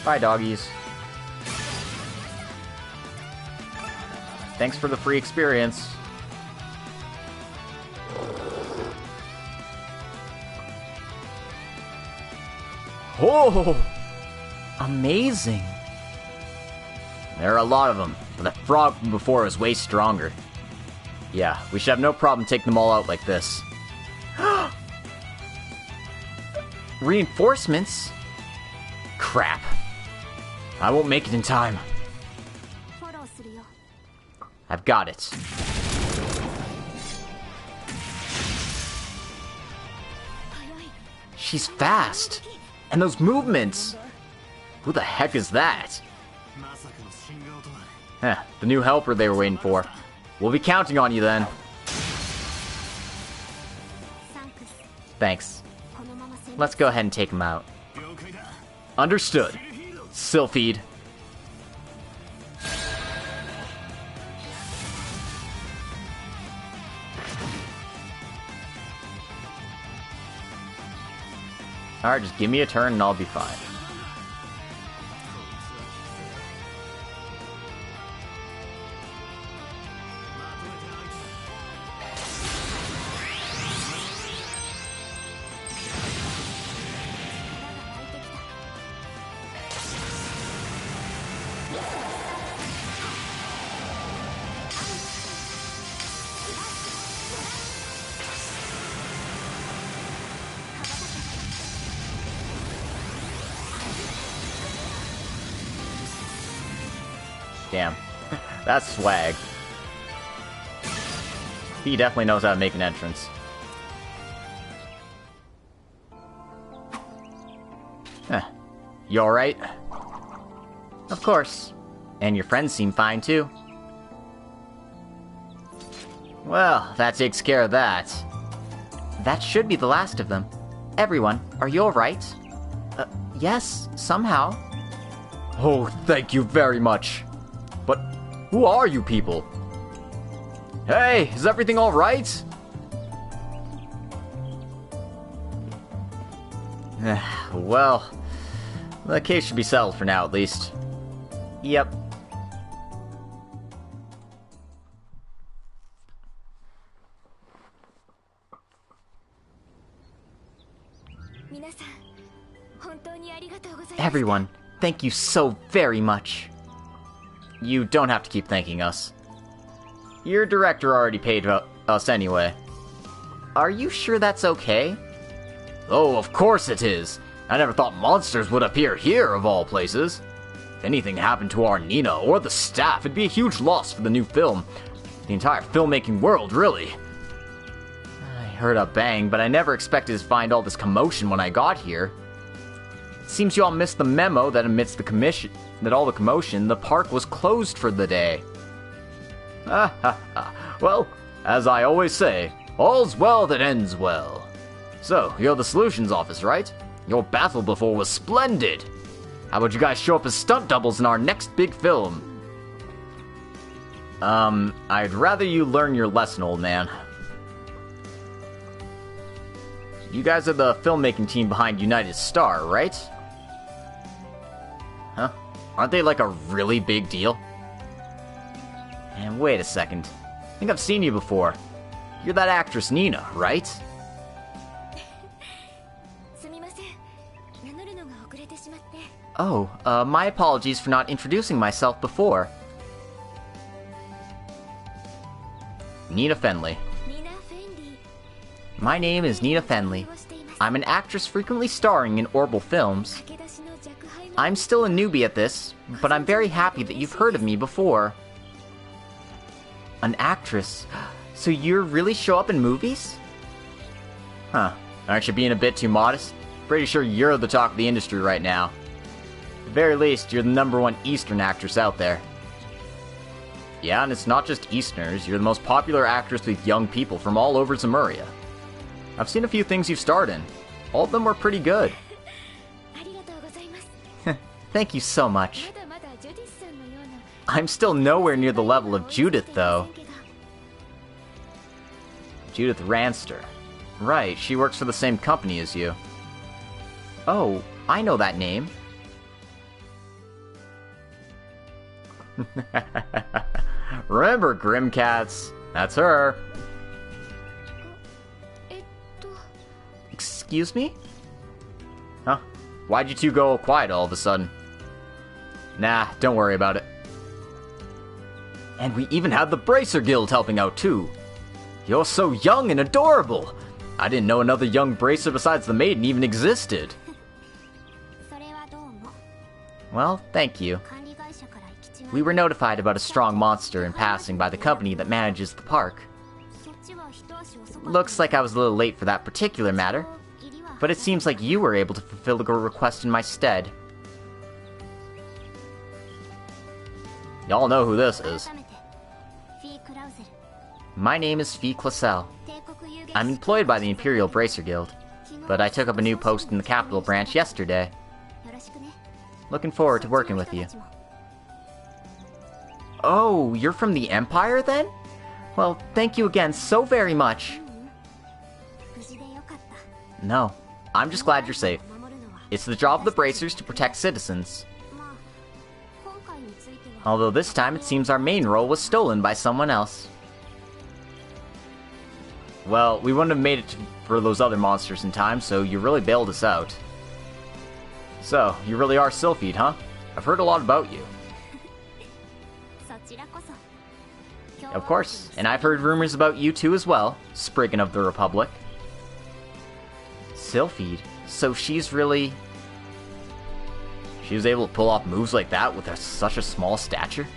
Bye, doggies. Thanks for the free experience. Oh! Amazing! There are a lot of them, but the frog from before was way stronger. Yeah, we should have no problem taking them all out like this. Reinforcements? Crap. I won't make it in time. I've got it. She's fast. And those movements. Who the heck is that? Heh, the new helper they were waiting for. We'll be counting on you then. Thanks. Let's go ahead and take him out. Understood. Sylphid. Alright, just give me a turn and I'll be fine. Damn. That's swag. He definitely knows how to make an entrance. Huh. You alright? Of course. And your friends seem fine too. Well, that takes care of that. That should be the last of them. Everyone, are you alright? Yes, somehow. Oh, thank you very much. But who are you people? Hey, is everything alright? Well, the case should be settled for now at least. Yep. Everyone, thank you so very much. You don't have to keep thanking us. Your director already paid us anyway. Are you sure that's okay? Oh, of course it is. I never thought monsters would appear here, of all places. If anything happened to our Nina or the staff, it'd be a huge loss for the new film. The entire filmmaking world, really. I heard a bang, but I never expected to find all this commotion when I got here. Seems you all missed the memo that amidst all the commotion, the park was closed for the day. Ha ha ha. Well, as I always say, all's well that ends well. So, you're the solutions office, right? Your battle before was splendid. How about you guys show up as stunt doubles in our next big film? I'd rather you learn your lesson, old man. You guys are the filmmaking team behind United Star, right? Huh? Aren't they like a really big deal? And wait a second. I think I've seen you before. You're that actress Nina, right? Oh, my apologies for not introducing myself before. Nina Fenley. My name is Nina Fenley. I'm an actress frequently starring in Orbital films. I'm still a newbie at this, but I'm very happy that you've heard of me before. An actress? So you really show up in movies? Huh. Aren't you being a bit too modest? Pretty sure you're the talk of the industry right now. At the very least, you're the #1 Eastern actress out there. Yeah, and it's not just Easterners, you're the most popular actress with young people from all over Zemuria. I've seen a few things you've starred in. All of them were pretty good. Thank you so much. I'm still nowhere near the level of Judith, though. Judith Ranster. Right, she works for the same company as you. Oh, I know that name. Remember Grimcats? That's her. Excuse me? Huh? Why'd you two go quiet all of a sudden? Nah, don't worry about it. And we even had the Bracer Guild helping out too. You're so young and adorable. I didn't know another young Bracer besides the Maiden even existed. Well, thank you. We were notified about a strong monster in passing by the company that manages the park. Looks like I was a little late for that particular matter, but it seems like you were able to fulfill the request in my stead. Y'all know who this is. My name is Fee Clausel. I'm employed by the Imperial Bracer Guild, but I took up a new post in the Capital Branch yesterday. Looking forward to working with you. Oh, you're from the Empire then? Well, thank you again so very much. No, I'm just glad you're safe. It's the job of the Bracers to protect citizens. Although this time it seems our main role was stolen by someone else. Well, we wouldn't have made it for those other monsters in time, so you really bailed us out. So, you really are Zerofield, huh? I've heard a lot about you. Of course, and I've heard rumors about you too as well, Spriggan of the Republic. Zerofield? So she's really... She was able to pull off moves like that with such a small stature?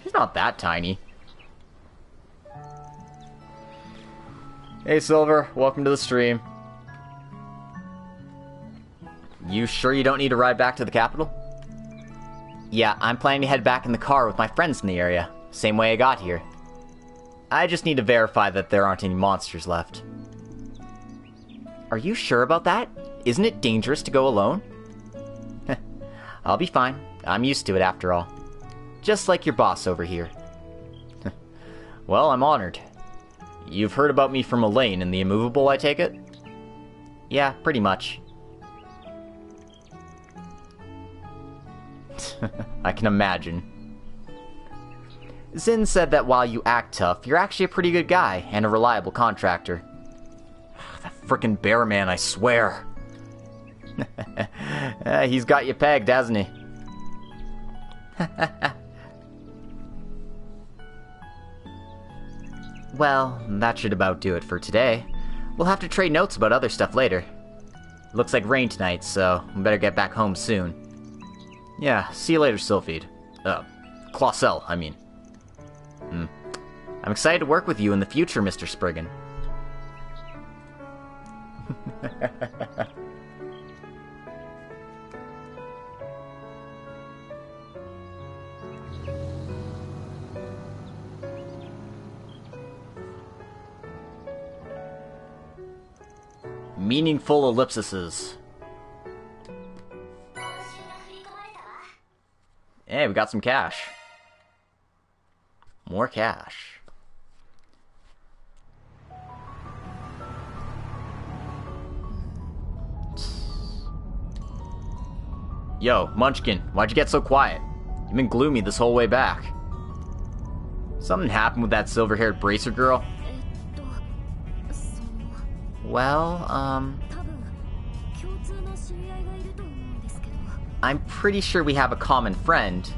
She's not that tiny. Hey Silver, welcome to the stream. You sure you don't need a ride back to the capital? Yeah, I'm planning to head back in the car with my friends in the area. Same way I got here. I just need to verify that there aren't any monsters left. Are you sure about that? Isn't it dangerous to go alone? I'll be fine. I'm used to it after all. Just like your boss over here. Well, I'm honored. You've heard about me from Elaine in the Immovable, I take it? Yeah, pretty much. I can imagine. Zin said that while you act tough, you're actually a pretty good guy and a reliable contractor. That frickin' bear man, I swear. He's got you pegged, hasn't he? Well, that should about do it for today. We'll have to trade notes about other stuff later. Looks like rain tonight, so we better get back home soon. Yeah, see you later, Zerofield. Clausel, I mean. I'm excited to work with you in the future, Mr. Spriggan. Meaningful ellipses. Hey, we got some cash. More cash. Yo, Munchkin, why'd you get so quiet? You've been gloomy this whole way back. Something happened with that silver-haired bracer girl? Well, I'm pretty sure we have a common friend.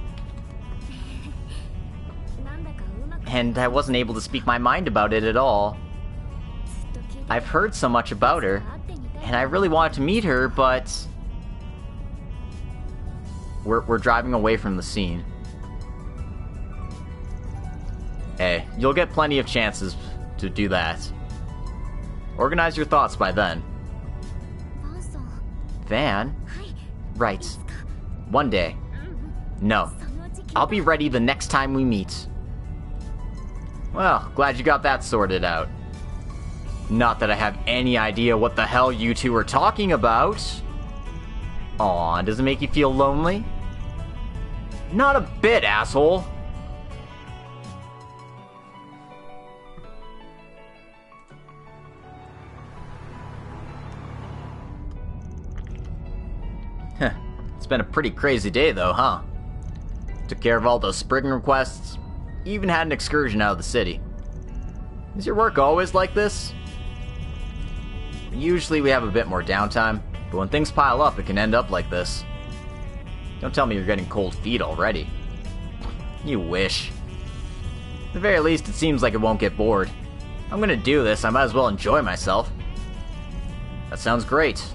And I wasn't able to speak my mind about it at all. I've heard so much about her, and I really wanted to meet her, but... We're driving away from the scene. Hey, you'll get plenty of chances to do that. Organize your thoughts by then. Van? Right. One day. No. I'll be ready the next time we meet. Well, glad you got that sorted out. Not that I have any idea what the hell you two are talking about. Aw, does it make you feel lonely? Not a bit, asshole. Heh, it's been a pretty crazy day though, huh? Took care of all those sprigging requests, even had an excursion out of the city. Is your work always like this? Usually we have a bit more downtime, but when things pile up, it can end up like this. Don't tell me you're getting cold feet already. You wish. At the very least, it seems like it won't get bored. I'm gonna do this, I might as well enjoy myself. That sounds great.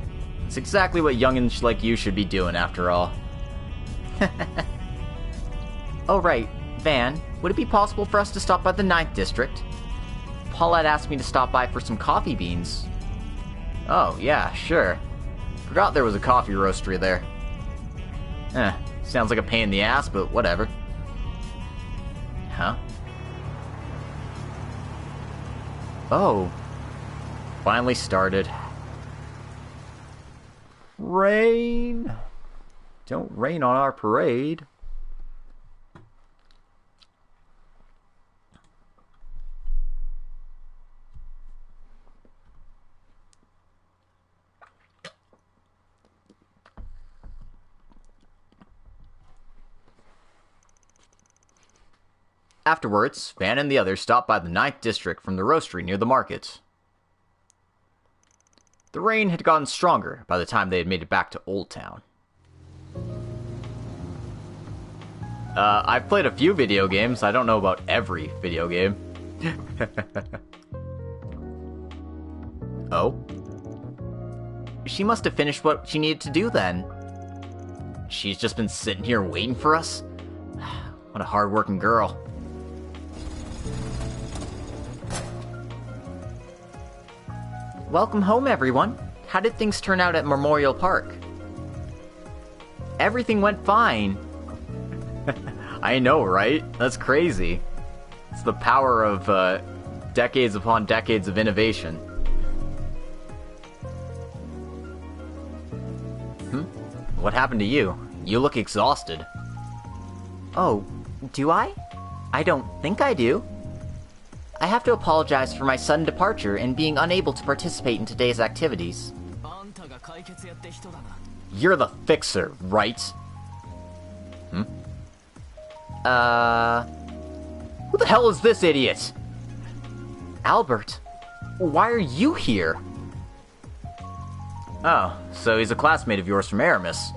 It's exactly what youngins like you should be doing, after all. Oh right, Van, would it be possible for us to stop by the 9th District? Paulette asked me to stop by for some coffee beans. Oh, yeah, sure. Forgot there was a coffee roastery there. Sounds like a pain in the ass, but whatever. Huh? Oh. Finally started. Rain! Don't rain on our parade. Afterwards, Van and the others stopped by the 9th District from the roastery near the market. The rain had gotten stronger by the time they had made it back to Old Town. I've played a few video games. I don't know about every video game. Oh? She must have finished what she needed to do then. She's just been sitting here waiting for us? What a hard-working girl. Welcome home, everyone. How did things turn out at Memorial Park? Everything went fine. I know, right? That's crazy. It's the power of decades upon decades of innovation. What happened to you? You look exhausted. Oh, do I? I don't think I do. I have to apologize for my sudden departure and being unable to participate in today's activities. You're the fixer, right? Who the hell is this idiot? Albert, why are you here? Oh, so he's a classmate of yours from Aramis.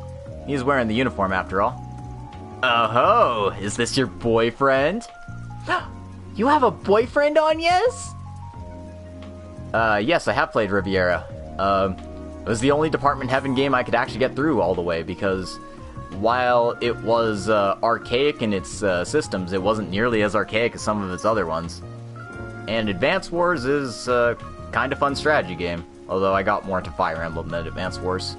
He's wearing the uniform after all. Oh-ho, is this your boyfriend? You have a boyfriend, Agnes? Yes, I have played Riviera. It was the only Department Heaven game I could actually get through all the way, because while it was archaic in its systems, it wasn't nearly as archaic as some of its other ones. And Advance Wars is a kind of fun strategy game. Although I got more into Fire Emblem than Advance Wars.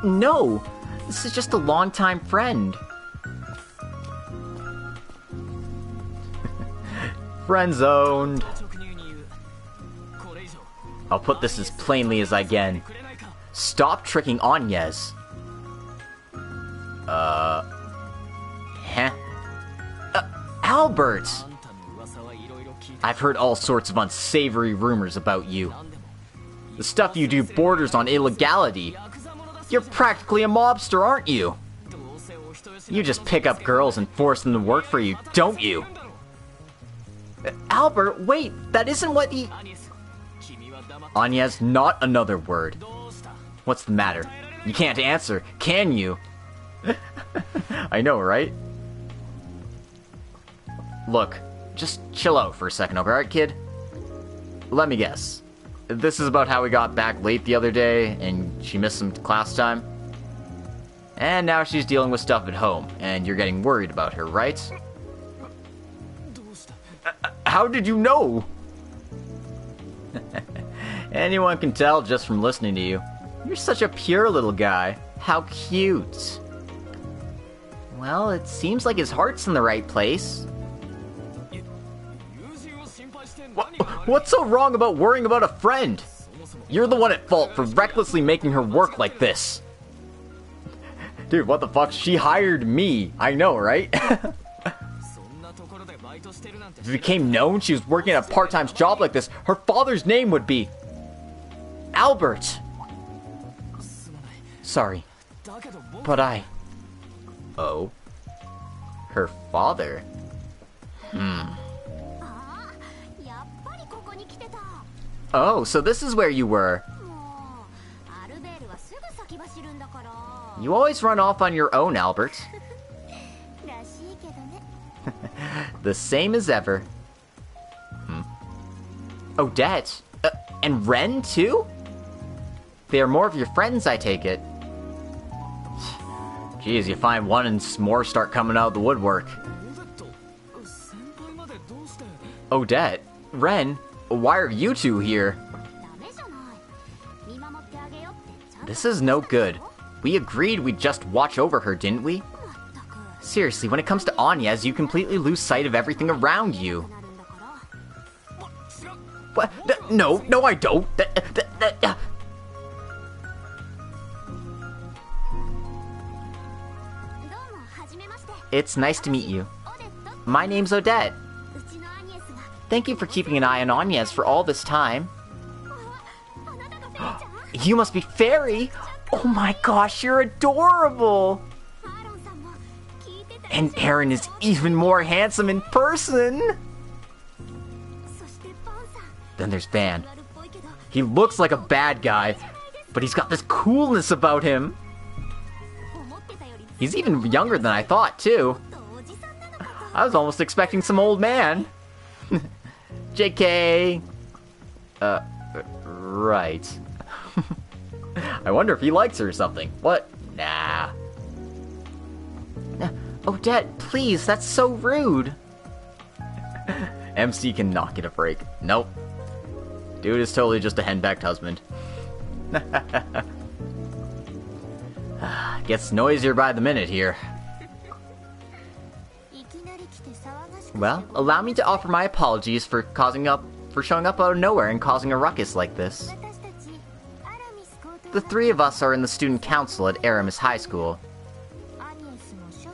No! This is just a longtime friend. Friend zoned. I'll put this as plainly as I can. Stop tricking Agnes. Albert! I've heard all sorts of unsavory rumors about you. The stuff you do borders on illegality. You're practically a mobster, aren't you? You just pick up girls and force them to work for you, don't you? Albert, wait, that isn't what he... Agnes, not another word. What's the matter? You can't answer, can you? I know, right? Look, just chill out for a second, alright, kid? Let me guess. This is about how we got back late the other day, and she missed some class time? And now she's dealing with stuff at home, and you're getting worried about her, right? How did you know? Anyone can tell just from listening to you. You're such a pure little guy. How cute. Well, it seems like his heart's in the right place. What's so wrong about worrying about a friend? You're the one at fault for recklessly making her work like this. Dude, what the fuck? She hired me. I know, right? If it became known she was working at a part-time job like this, her father's name would be... Albert! Sorry. But I... Oh? Her father? Oh, so this is where you were. You always run off on your own, Albert. The same as ever. Odette? And Ren, too? They are more of your friends, I take it. Geez, you find one and more start coming out of the woodwork. Odette? Ren? Why are you two here? This is no good. We agreed we'd just watch over her, didn't we? Seriously, when it comes to Agnes, you completely lose sight of everything around you. What? No, I don't. It's nice to meet you. My name's Odette. Thank you for keeping an eye on Agnes for all this time. You must be Fairy! Oh my gosh, you're adorable! And Aaron is even more handsome in person! Then there's Van. He looks like a bad guy, but he's got this coolness about him. He's even younger than I thought, too. I was almost expecting some old man. JK. Right. I wonder if he likes her or something. What? Nah. Odette, please, that's so rude. MC cannot get a break. Nope. Dude is totally just a henpecked husband. Gets noisier by the minute here. Well, allow me to offer my apologies for showing up out of nowhere and causing a ruckus like this. The three of us are in the student council at Aramis High School.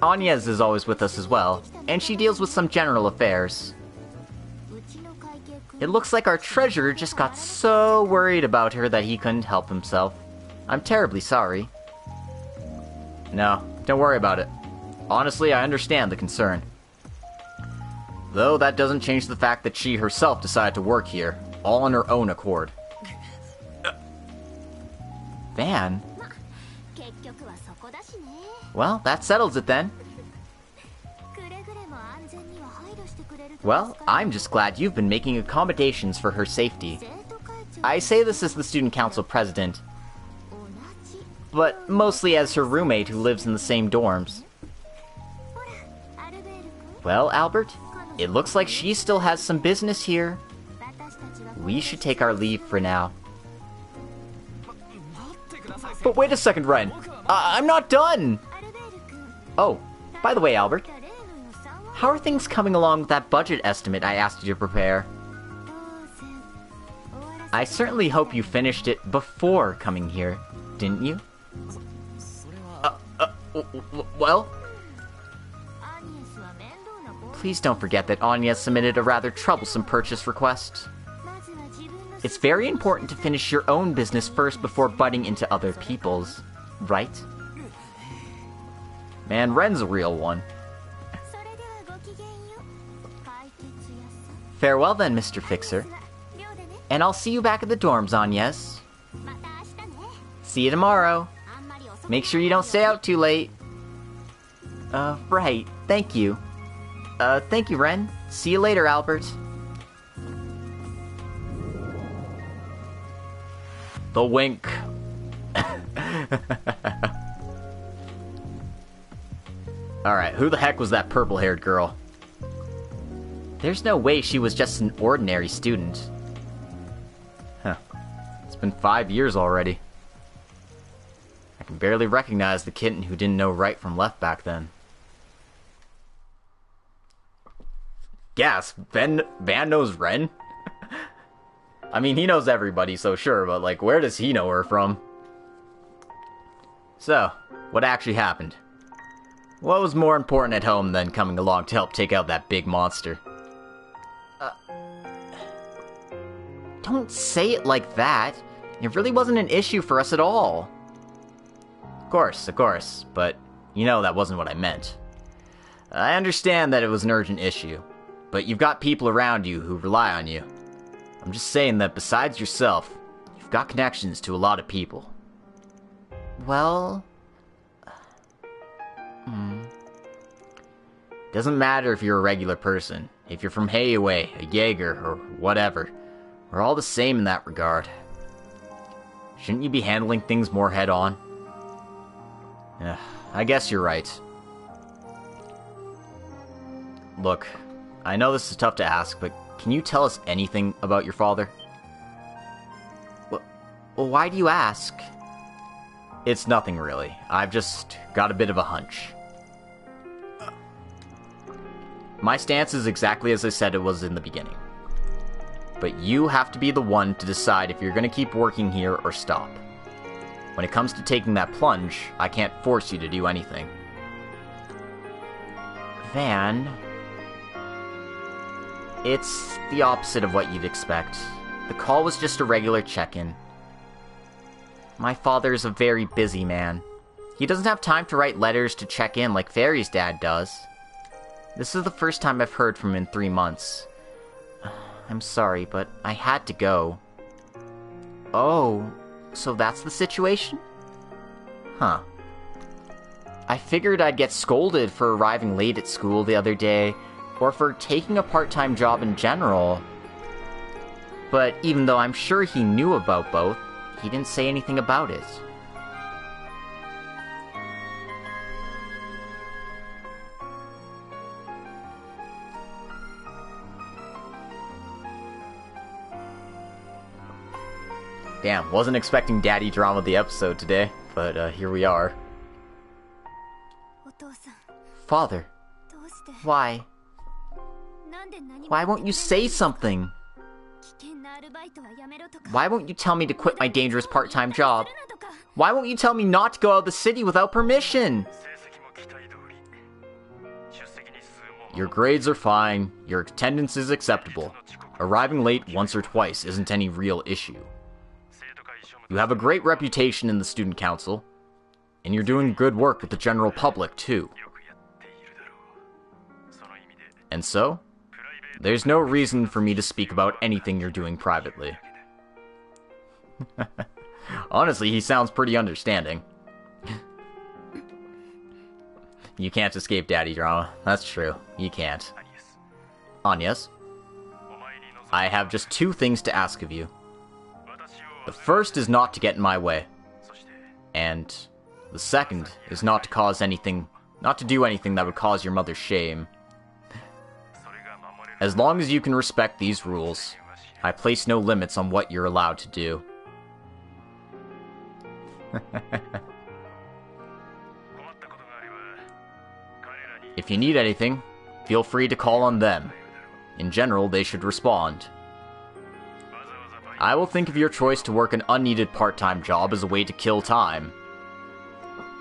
Agnes is always with us as well, and she deals with some general affairs. It looks like our treasurer just got so worried about her that he couldn't help himself. I'm terribly sorry. No, don't worry about it. Honestly, I understand the concern. Though that doesn't change the fact that she herself decided to work here, all on her own accord. Van? Well, that settles it then. Well, I'm just glad you've been making accommodations for her safety. I say this as the student council president, but mostly as her roommate who lives in the same dorms. Well, Albert, it looks like she still has some business here. we should take our leave for now. But wait a second, Ren. I'm not done! Oh, by the way, Albert, how are things coming along with that budget estimate I asked you to prepare? I certainly hope you finished it before coming here, didn't you? Well? Please don't forget that Anya submitted a rather troublesome purchase request. It's very important to finish your own business first before butting into other people's, right? Man, Ren's a real one. Farewell then, Mr. Fixer. And I'll see you back at the dorms, Agnes. See you tomorrow. Make sure you don't stay out too late. Right. Thank you. Thank you, Ren. See you later, Albert. The wink. Alright, who the heck was that purple-haired girl? There's no way she was just an ordinary student. Huh. It's been 5 years already. I can barely recognize the kitten who didn't know right from left back then. Gasp, Van knows Ren? I mean, he knows everybody, so sure, but like, where does he know her from? So, what actually happened? What was more important at home than coming along to help take out that big monster? Don't say it like that. It really wasn't an issue for us at all. Of course, but you know that wasn't what I meant. I understand that it was an urgent issue, but you've got people around you who rely on you. I'm just saying that besides yourself, you've got connections to a lot of people. Well... Doesn't matter if you're a regular person, if you're from Heiwei, a Jaeger, or whatever. We're all the same in that regard. Shouldn't you be handling things more head-on? I guess you're right. Look, I know this is tough to ask, but can you tell us anything about your father? Well, why do you ask? It's nothing really. I've just got a bit of a hunch. My stance is exactly as I said it was in the beginning. But you have to be the one to decide if you're going to keep working here or stop. When it comes to taking that plunge, I can't force you to do anything. Van... It's the opposite of what you'd expect. The call was just a regular check-in. My father is a very busy man. He doesn't have time to write letters to check in like Fairy's dad does. This is the first time I've heard from him in 3 months. I'm sorry, but I had to go. Oh, so that's the situation? Huh. I figured I'd get scolded for arriving late at school the other day, or for taking a part-time job in general. But even though I'm sure he knew about both, he didn't say anything about it. Damn, wasn't expecting daddy drama the episode today, but here we are. Father, why? Why won't you say something? Why won't you tell me to quit my dangerous part-time job? Why won't you tell me not to go out of the city without permission? Your grades are fine, your attendance is acceptable. Arriving late once or twice isn't any real issue. You have a great reputation in the student council, and you're doing good work with the general public, too. And so, there's no reason for me to speak about anything you're doing privately. Honestly, he sounds pretty understanding. You can't escape daddy drama. That's true. You can't. Agnes, I have just 2 things to ask of you. The first is not to get in my way. And the second is not to do anything that would cause your mother shame. As long as you can respect these rules, I place no limits on what you're allowed to do. If you need anything, feel free to call on them. In general, they should respond. I will think of your choice to work an unneeded part-time job as a way to kill time.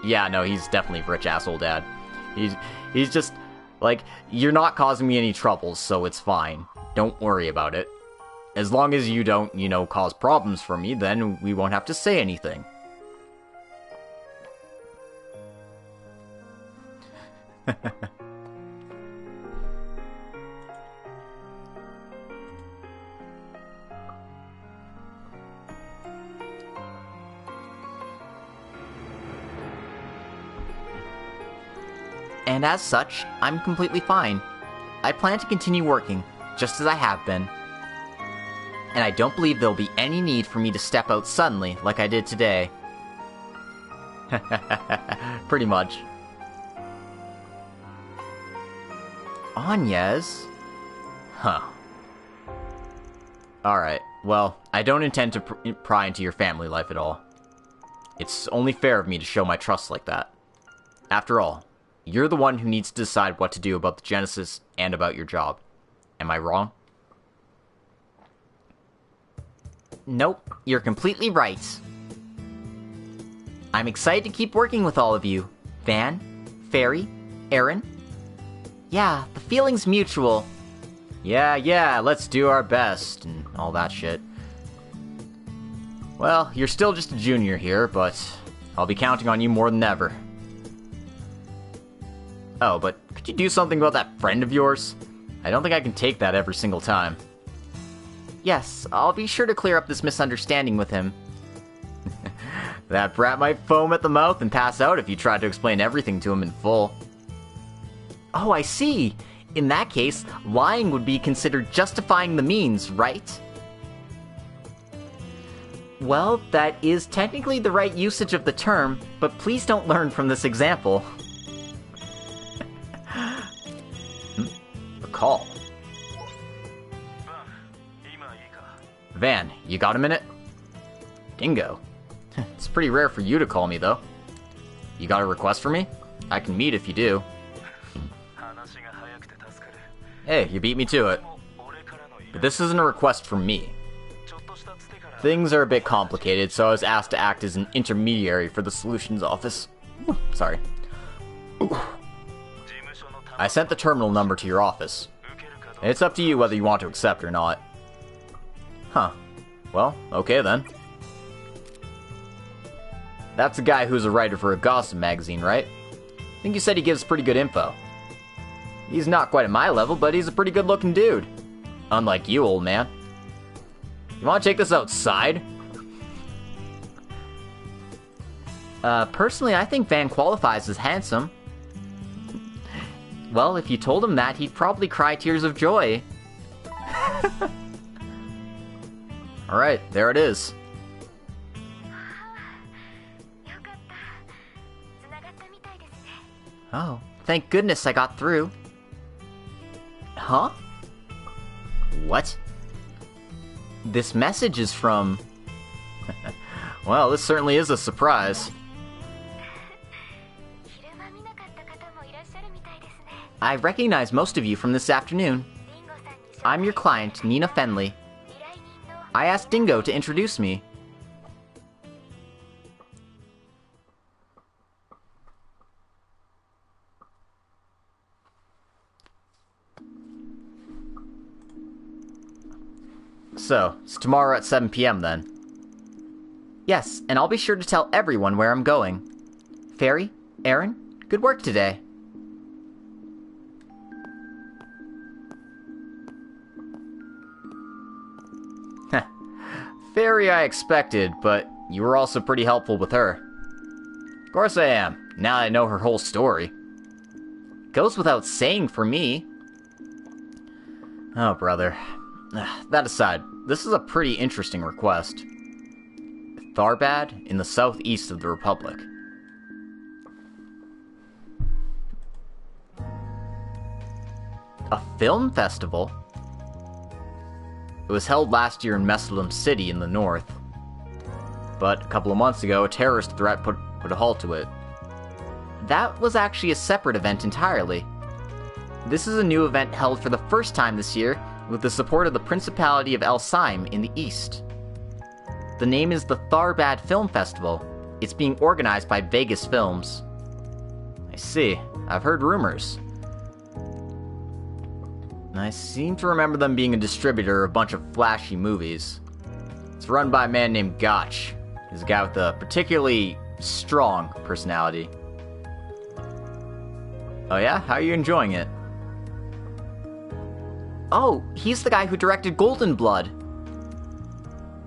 Yeah, no, he's definitely a rich asshole dad. He's just, like, you're not causing me any troubles, so it's fine. Don't worry about it. As long as you don't, you know, cause problems for me, then we won't have to say anything. And as such, I'm completely fine. I plan to continue working, just as I have been. And I don't believe there'll be any need for me to step out suddenly like I did today. Pretty much. Agnes? Huh. Alright, well, I don't intend to pry into your family life at all. It's only fair of me to show my trust like that. After all, you're the one who needs to decide what to do about the Genesis and about your job. Am I wrong? Nope, you're completely right. I'm excited to keep working with all of you. Van, Fairy, Aaron. Yeah, the feeling's mutual. Yeah, let's do our best, and all that shit. Well, you're still just a junior here, but I'll be counting on you more than ever. Oh, but could you do something about that friend of yours? I don't think I can take that every single time. Yes, I'll be sure to clear up this misunderstanding with him. That brat might foam at the mouth and pass out if you tried to explain everything to him in full. Oh, I see. In that case, lying would be considered justifying the means, right? Well, that is technically the right usage of the term, but please don't learn from this example. A call. Van, you got a minute? Dingo. It's pretty rare for you to call me, though. You got a request for me? I can meet if you do. Hey, you beat me to it. But this isn't a request from me. Things are a bit complicated, so I was asked to act as an intermediary for the solutions office. Sorry. I sent the terminal number to your office. It's up to you whether you want to accept or not. Huh. Well, okay then. That's a guy who's a writer for a gossip magazine, right? I think you said he gives pretty good info. He's not quite at my level, but he's a pretty good-looking dude. Unlike you, old man. You want to take this outside? Personally, I think Van qualifies as handsome. Well, if you told him that, he'd probably cry tears of joy. Alright, there it is. Oh, thank goodness I got through. Huh? What? This message is from... Well, this certainly is a surprise. I recognize most of you from this afternoon. I'm your client, Nina Fenley. I asked Dingo to introduce me. So, it's tomorrow at 7 p.m. then? Yes, and I'll be sure to tell everyone where I'm going. Fairy, Aaron, good work today. Fairy I expected, but you were also pretty helpful with her. Of course I am, now I know her whole story. Goes without saying for me. Oh, brother. That aside, this is a pretty interesting request. Tharbad in the southeast of the Republic. A film festival? It was held last year in Messalem City in the north. But a couple of months ago, a terrorist threat put a halt to it. That was actually a separate event entirely. This is a new event held for the first time this year with the support of the Principality of El'Sime in the east. The name is the Tharbad Film Festival. It's being organized by Vegas Films. I see. I've heard rumors. I seem to remember them being a distributor of a bunch of flashy movies. It's run by a man named Gotch. He's a guy with a particularly strong personality. Oh yeah? How are you enjoying it? Oh, he's the guy who directed Golden Blood.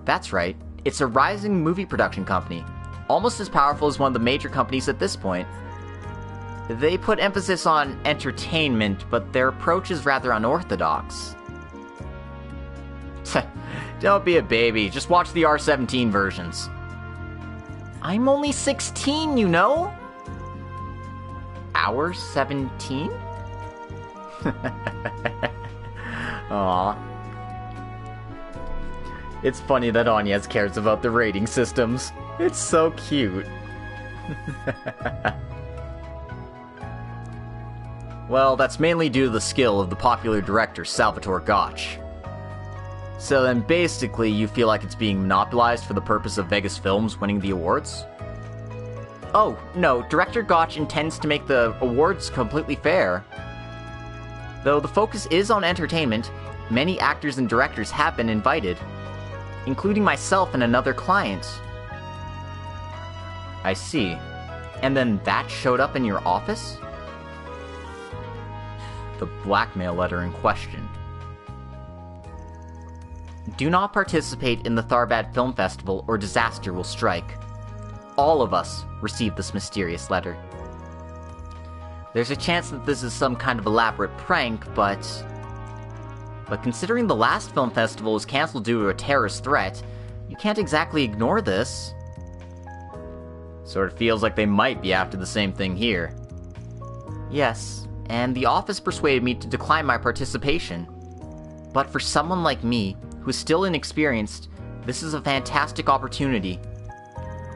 That's right. It's a rising movie production company, almost as powerful as one of the major companies at this point. They put emphasis on entertainment, but their approach is rather unorthodox. Don't be a baby, just watch the R17 versions. I'm only 16, you know? Hour 17? Aww. It's funny that Agnes cares about the rating systems. It's so cute. Well, that's mainly due to the skill of the popular director Salvatore Gotch. So then basically you feel like it's being monopolized for the purpose of Vegas Films winning the awards? Oh, no, Director Gotch intends to make the awards completely fair. Though the focus is on entertainment, many actors and directors have been invited, including myself and another client. I see. And then that showed up in your office? The blackmail letter in question. Do not participate in the Tharbad Film Festival or disaster will strike. All of us received this mysterious letter. There's a chance that this is some kind of elaborate prank, but considering the last film festival was cancelled due to a terrorist threat, you can't exactly ignore this. Sort of feels like they might be after the same thing here. Yes, and the office persuaded me to decline my participation. But for someone like me, who is still inexperienced, this is a fantastic opportunity.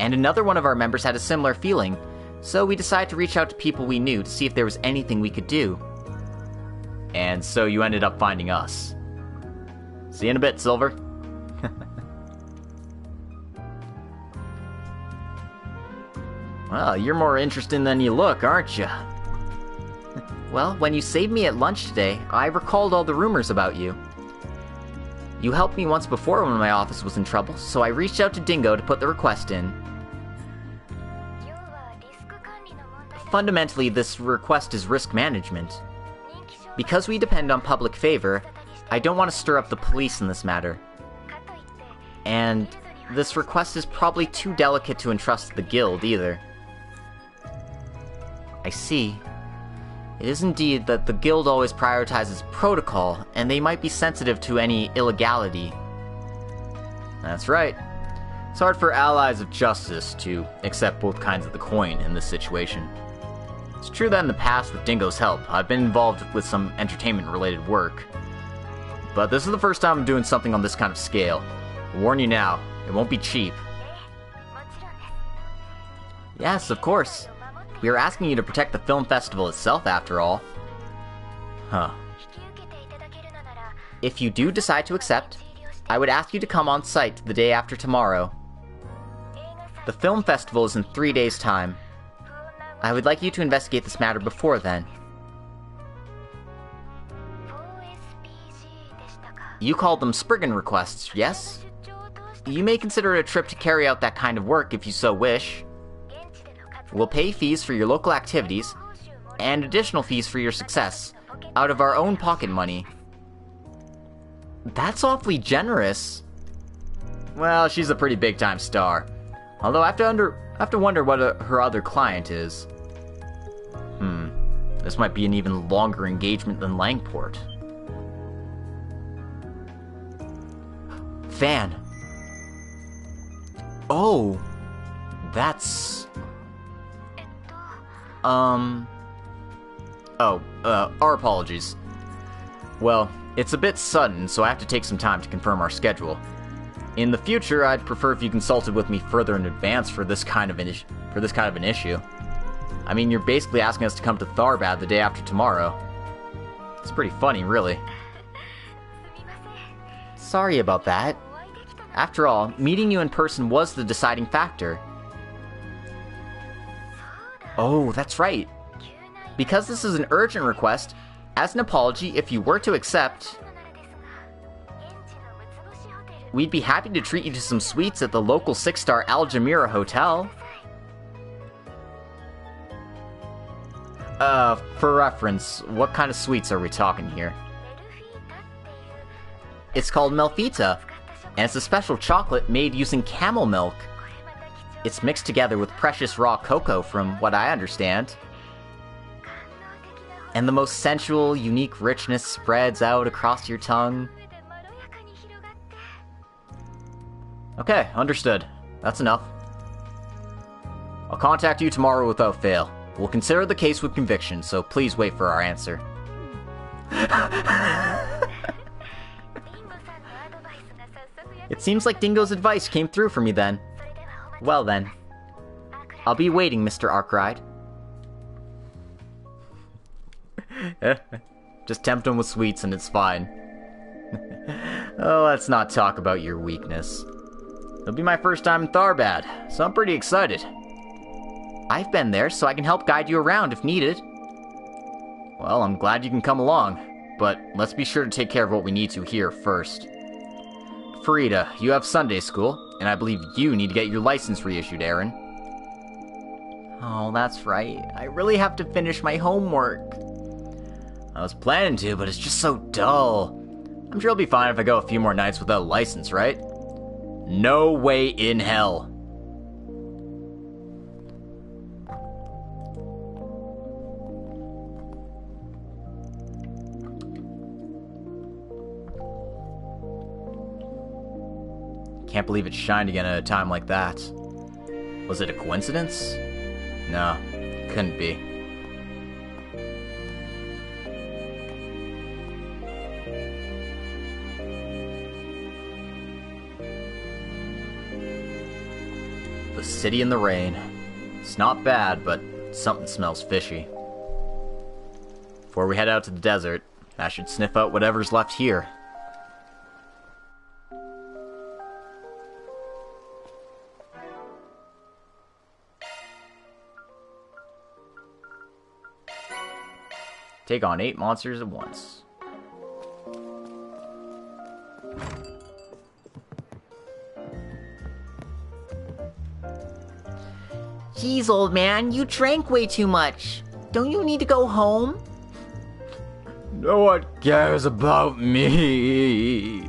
And another one of our members had a similar feeling, so we decided to reach out to people we knew to see if there was anything we could do. And so you ended up finding us. See you in a bit, Silver. Well, you're more interesting than you look, aren't you? Well, when you saved me at lunch today, I recalled all the rumors about you. You helped me once before when my office was in trouble, so I reached out to Dingo to put the request in. Fundamentally, this request is risk management. Because we depend on public favor, I don't want to stir up the police in this matter. And this request is probably too delicate to entrust to the guild, either. I see. It is indeed that the guild always prioritizes protocol, and they might be sensitive to any illegality. That's right. It's hard for allies of justice to accept both kinds of the coin in this situation. It's true that in the past, with Dingo's help, I've been involved with some entertainment-related work. But this is the first time I'm doing something on this kind of scale. I warn you now, it won't be cheap. Yes, of course. We are asking you to protect the film festival itself, after all. Huh. If you do decide to accept, I would ask you to come on site the day after tomorrow. The film festival is in 3 days' time. I would like you to investigate this matter before then. You called them Spriggan requests, yes? You may consider it a trip to carry out that kind of work if you so wish. We'll pay fees for your local activities, and additional fees for your success, out of our own pocket money. That's awfully generous. Well, she's a pretty big-time star. Although I have to wonder what her other client is. This might be an even longer engagement than Langport. Van. Oh, that's... Our apologies. Well, It's a bit sudden, so I have to take some time to confirm our schedule. In the future, I'd prefer if you consulted with me further in advance for this kind of an issue. I mean, you're basically asking us to come to Tharbad the day after tomorrow. It's pretty funny, really. Sorry about that. After all, meeting you in person was the deciding factor. Oh, that's right. Because this is an urgent request, as an apology, if you were to accept, we'd be happy to treat you to some sweets at the local 6-star Al Jameera Hotel. For reference, what kind of sweets are we talking here? It's called Melfita, and it's a special chocolate made using camel milk. It's mixed together with precious raw cocoa, from what I understand. And the most sensual, unique richness spreads out across your tongue. Okay, understood. That's enough. I'll contact you tomorrow without fail. We'll consider the case with conviction, so please wait for our answer. It seems like Dingo's advice came through for me then. Well then. I'll be waiting, Mr. Arkride. Just tempt him with sweets and it's fine. Oh, let's not talk about your weakness. It'll be my first time in Tharbad, so I'm pretty excited. I've been there, so I can help guide you around if needed. Well, I'm glad you can come along, but let's be sure to take care of what we need to here first. Farida, you have Sunday school, and I believe you need to get your license reissued, Aaron. Oh, that's right. I really have to finish my homework. I was planning to, but it's just so dull. I'm sure it'll be fine if I go a few more nights without a license, right? No way in hell. Can't believe it shined again at a time like that. Was it a coincidence? No, couldn't be. The city in the rain. It's not bad, but something smells fishy. Before we head out to the desert, I should sniff out whatever's left here. Take on 8 monsters at once. Jeez, old man, you drank way too much. Don't you need to go home? No one cares about me.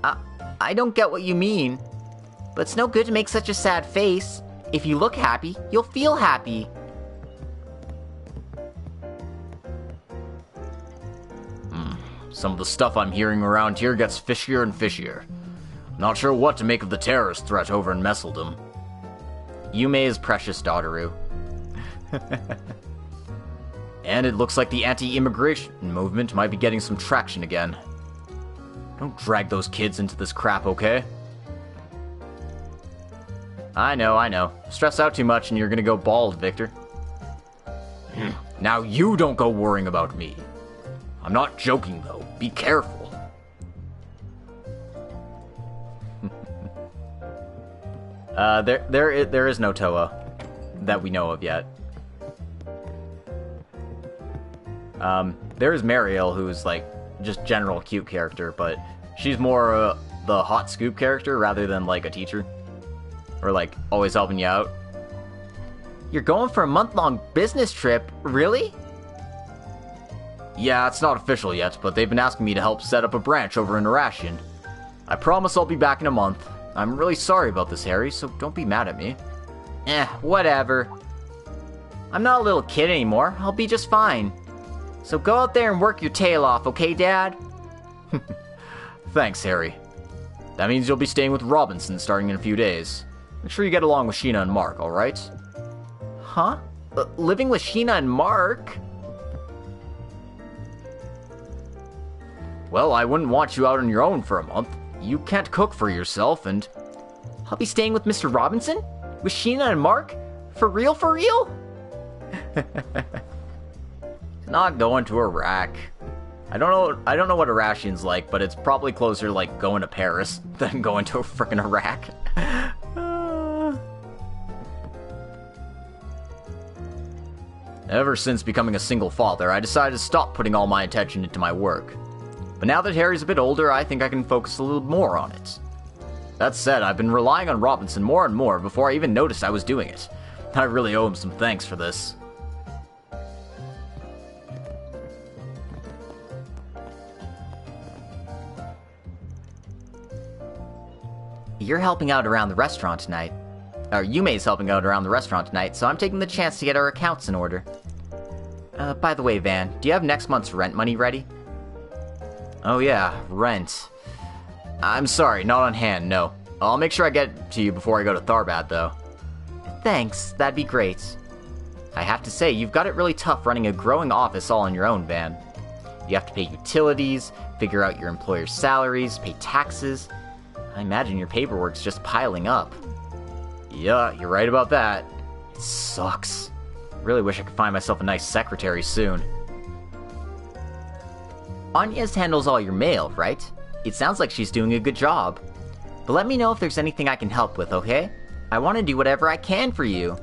I don't get what you mean. But it's no good to make such a sad face. If you look happy, you'll feel happy. Some of the stuff I'm hearing around here gets fishier and fishier. Not sure what to make of the terrorist threat over in Messeldom. Yume is precious, Daughteru. And it looks like the anti-immigration movement might be getting some traction again. Don't drag those kids into this crap, okay? I know. Stress out too much and you're gonna go bald, Victor. Now you don't go worrying about me. I'm not joking, though. Be careful. There is no Toa that we know of yet. There is Mariel, who's like just general cute character, but she's more the hot scoop character rather than like a teacher or like always helping you out. You're going for a month-long business trip, really? Yeah, it's not official yet, but they've been asking me to help set up a branch over in Arashian. I promise I'll be back in a month. I'm really sorry about this, Harry, so don't be mad at me. Whatever. I'm not a little kid anymore. I'll be just fine. So go out there and work your tail off, okay, Dad? Thanks, Harry. That means you'll be staying with Robinson starting in a few days. Make sure you get along with Sheena and Mark, alright? Huh? Living with Sheena and Mark? Well, I wouldn't want you out on your own for a month. You can't cook for yourself, and... I'll be staying with Mr. Robinson? With Sheena and Mark? For real, for real? Not going to Iraq. I don't know what Irashian's like, but it's probably closer to, like, going to Paris than going to frickin' Iraq. Ever since becoming a single father, I decided to stop putting all my attention into my work. But now that Harry's a bit older, I think I can focus a little more on it. That said, I've been relying on Robinson more and more before I even noticed I was doing it. I really owe him some thanks for this. You're helping out around the restaurant tonight. Or Yume's helping out around the restaurant tonight, so I'm taking the chance to get our accounts in order. By the way, Van, do you have next month's rent money ready? Oh yeah, rent. I'm sorry, not on hand, no. I'll make sure I get it to you before I go to Tharbad, though. Thanks, that'd be great. I have to say, you've got it really tough running a growing office all on your own, Van. You have to pay utilities, figure out your employer's salaries, pay taxes. I imagine your paperwork's just piling up. Yeah, you're right about that. It sucks. Really wish I could find myself a nice secretary soon. Agnes handles all your mail, right? It sounds like she's doing a good job. But let me know if there's anything I can help with, okay? I want to do whatever I can for you.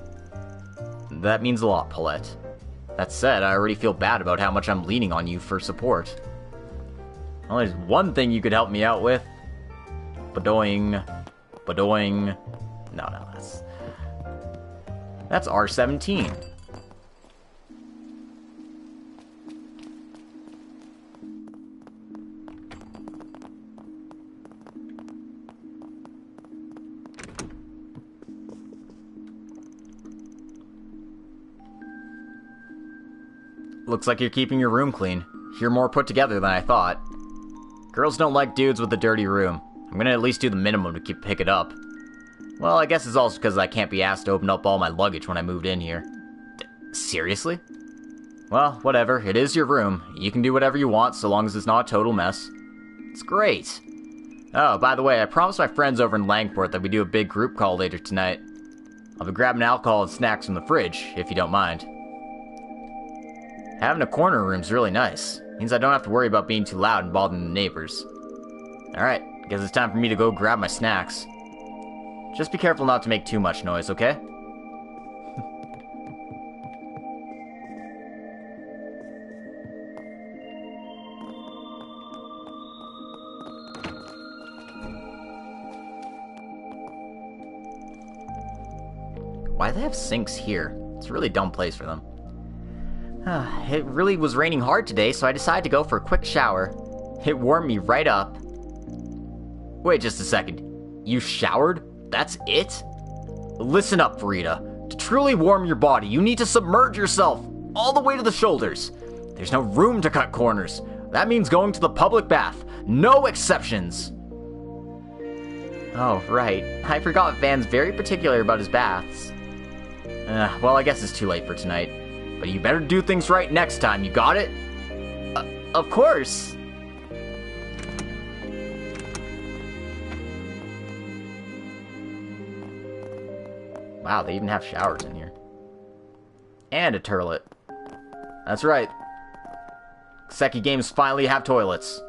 That means a lot, Paulette. That said, I already feel bad about how much I'm leaning on you for support. Well, there's one thing you could help me out with. Badoing. No, that's R17. Looks like you're keeping your room clean. You're more put together than I thought. Girls don't like dudes with a dirty room. I'm gonna at least do the minimum to pick it up. Well, I guess it's also because I can't be asked to open up all my luggage when I moved in here. Seriously? Well, whatever. It is your room. You can do whatever you want so long as it's not a total mess. It's great. Oh, by the way, I promised my friends over in Langport that we do a big group call later tonight. I'll be grabbing alcohol and snacks from the fridge, if you don't mind. Having a corner room's really nice. Means I don't have to worry about being too loud and bothering the neighbors. Alright, guess it's time for me to go grab my snacks. Just be careful not to make too much noise, okay? Why do they have sinks here? It's a really dumb place for them. It really was raining hard today, so I decided to go for a quick shower. It warmed me right up. Wait just a second. You showered? That's it? Listen up, Farida. To truly warm your body, you need to submerge yourself all the way to the shoulders. There's no room to cut corners. That means going to the public bath. No exceptions. Oh, right. I forgot Van's very particular about his baths. Well, I guess it's too late for tonight. But you better do things right next time, you got it? Of course. Wow, they even have showers in here. And a toilet. That's right. Kiseki games finally have toilets.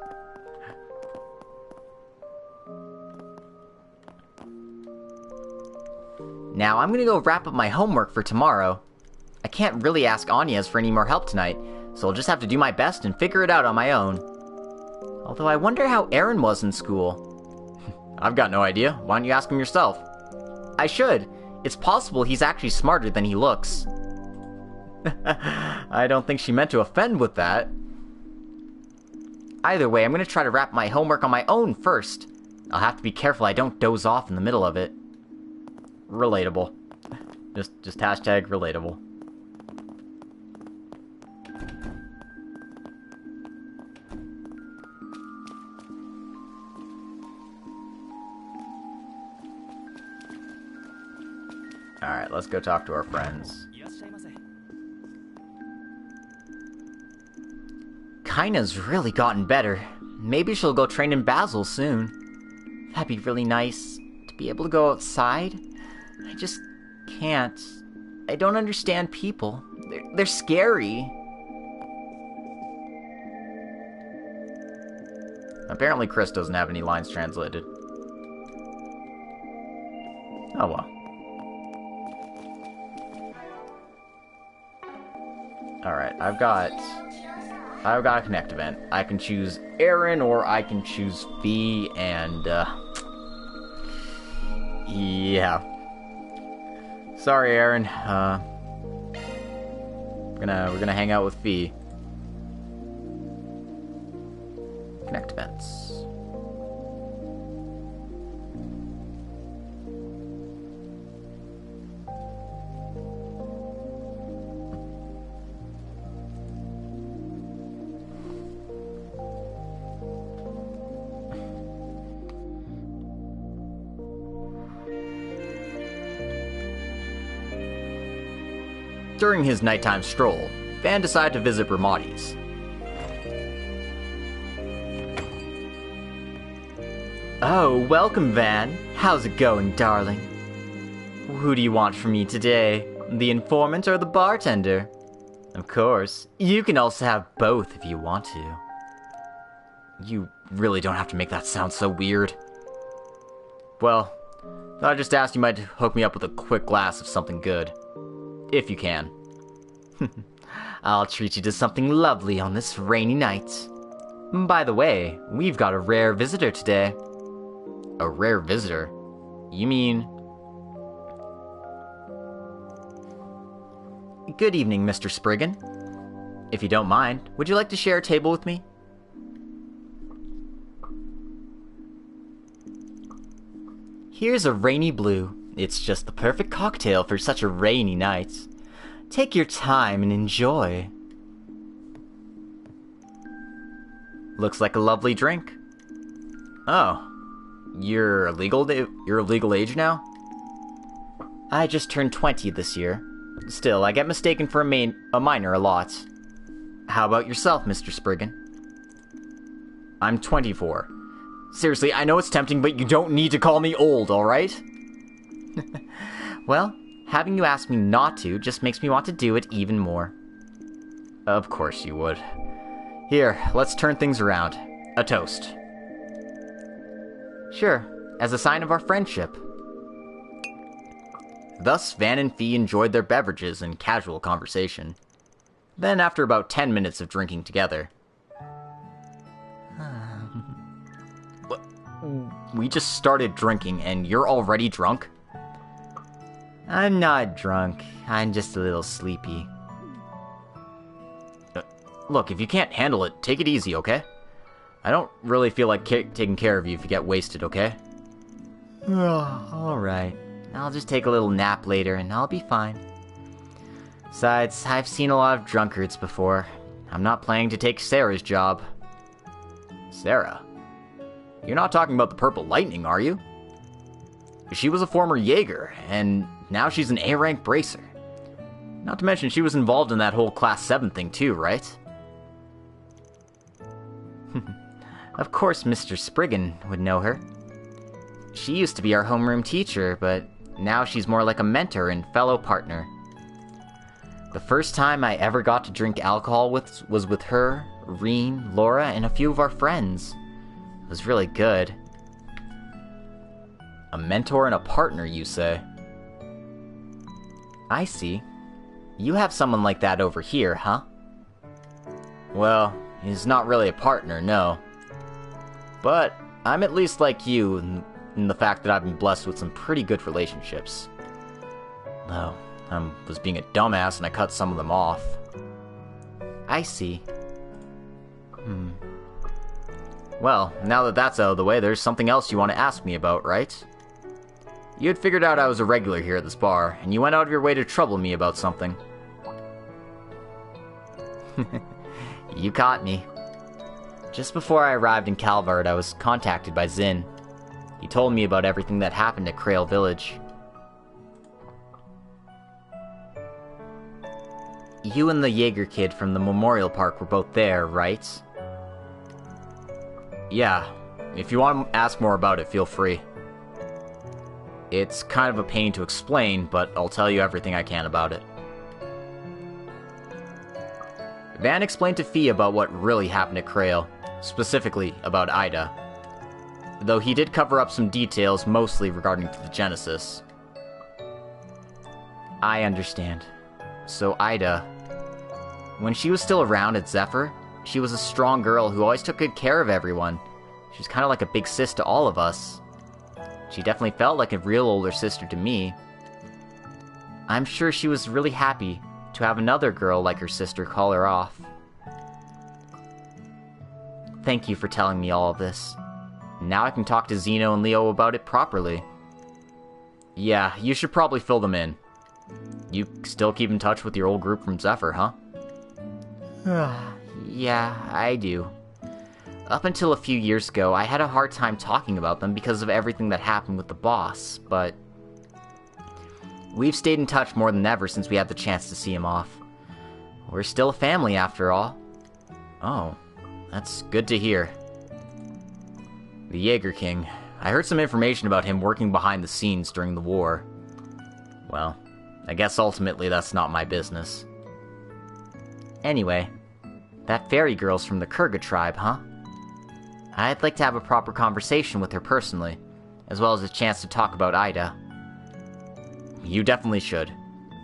Now, I'm gonna go wrap up my homework for tomorrow. I can't really ask Agnes for any more help tonight, so I'll just have to do my best and figure it out on my own. Although I wonder how Aaron was in school. I've got no idea. Why don't you ask him yourself? I should. It's possible he's actually smarter than he looks. I don't think she meant to offend with that. Either way, I'm going to try to wrap my homework on my own first. I'll have to be careful I don't doze off in the middle of it. Relatable. Just hashtag relatable. Alright, let's go talk to our friends. Kaina's really gotten better. maybe she'll go train in Basel soon. That'd be really nice, to be able to go outside. I just can't. I don't understand people. They're scary. Apparently Chris doesn't have any lines translated. Oh well. Alright, I've got a connect event. I can choose Aaron or I can choose Fee, and yeah. Sorry, Aaron. We're gonna hang out with Fee. Connect events. During his nighttime stroll, Van decided to visit Bramati's. Oh, welcome, Van. How's it going, darling? Who do you want from me today? The informant or the bartender? Of course, you can also have both if you want to. You really don't have to make that sound so weird. Well, I just asked you might hook me up with a quick glass of something good. If you can. I'll treat you to something lovely on this rainy night. By the way, we've got a rare visitor today. A rare visitor? You mean... Good evening, Mr. Spriggan. If you don't mind, would you like to share a table with me? Here's a rainy blue. It's just the perfect cocktail for such a rainy night. Take your time and enjoy. Looks like a lovely drink. Oh. You're legal age now? I just turned 20 this year. Still, I get mistaken for a minor a lot. How about yourself, Mr. Spriggan? I'm 24. Seriously, I know it's tempting, but you don't need to call me old, alright? Well, having you ask me not to just makes me want to do it even more. Of course you would. Here, let's turn things around. A toast. Sure, as a sign of our friendship. Thus, Van and Fee enjoyed their beverages and casual conversation. Then, after about 10 minutes of drinking together... We just started drinking, and you're already drunk? I'm not drunk. I'm just a little sleepy. Look, if you can't handle it, take it easy, okay? I don't really feel like taking care of you if you get wasted, okay? Alright. I'll just take a little nap later and I'll be fine. Besides, I've seen a lot of drunkards before. I'm not planning to take Sarah's job. Sarah? You're not talking about the Purple Lightning, are you? She was a former Jaeger, and now she's an A-rank bracer. Not to mention she was involved in that whole Class 7 thing too, right? Of course Mr. Spriggan would know her. She used to be our homeroom teacher, but now she's more like a mentor and fellow partner. The first time I ever got to drink alcohol was with her, Reen, Laura, and a few of our friends. It was really good. A mentor and a partner, you say? I see. You have someone like that over here, huh? Well, he's not really a partner, no. But I'm at least like you in the fact that I've been blessed with some pretty good relationships. Though, I was being a dumbass and I cut some of them off. I see. Well, now that that's out of the way, there's something else you want to ask me about, right? You had figured out I was a regular here at this bar, and you went out of your way to trouble me about something. You caught me. Just before I arrived in Calvard, I was contacted by Zinn. He told me about everything that happened at Crail Village. You and the Jaeger kid from the Memorial Park were both there, right? Yeah, if you want to ask more about it, feel free. It's kind of a pain to explain, but I'll tell you everything I can about it. Van explained to Fee about what really happened at Krail, specifically about Ida. Though he did cover up some details, mostly regarding the Genesis. I understand. So Ida, when she was still around at Zephyr, she was a strong girl who always took good care of everyone. She was kind of like a big sis to all of us. She definitely felt like a real older sister to me. I'm sure she was really happy to have another girl like her sister call her off. Thank you for telling me all of this. Now I can talk to Zeno and Leo about it properly. Yeah, you should probably fill them in. You still keep in touch with your old group from Zephyr, huh? Yeah, I do. Up until a few years ago, I had a hard time talking about them because of everything that happened with the boss, but we've stayed in touch more than ever since we had the chance to see him off. We're still a family after all. Oh, that's good to hear. The Jaeger King. I heard some information about him working behind the scenes during the war. Well, I guess ultimately that's not my business. Anyway, that fairy girl's from the Kurga tribe, huh? I'd like to have a proper conversation with her personally, as well as a chance to talk about Ida. You definitely should.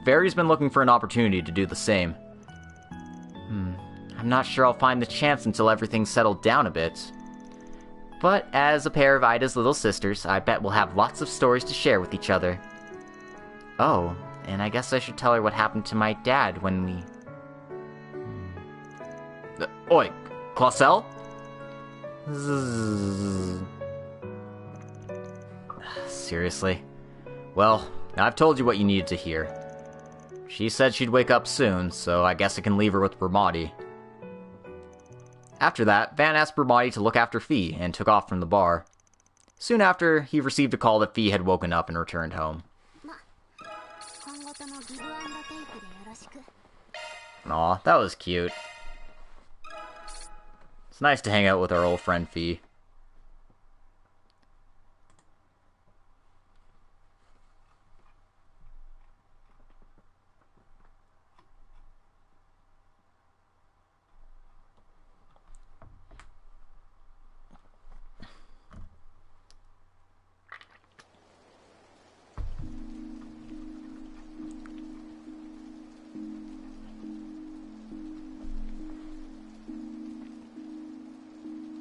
Fairy's been looking for an opportunity to do the same. I'm not sure I'll find the chance until everything's settled down a bit. But as a pair of Ida's little sisters, I bet we'll have lots of stories to share with each other. Oh, and I guess I should tell her what happened to my dad when we... Oi, Clausel? Seriously? Well, I've told you what you needed to hear. She said she'd wake up soon, so I guess I can leave her with Bramati. After that, Van asked Bramati to look after Fee and took off from the bar. Soon after, he received a call that Fee had woken up and returned home. Aw, that was cute. It's nice to hang out with our old friend Fee.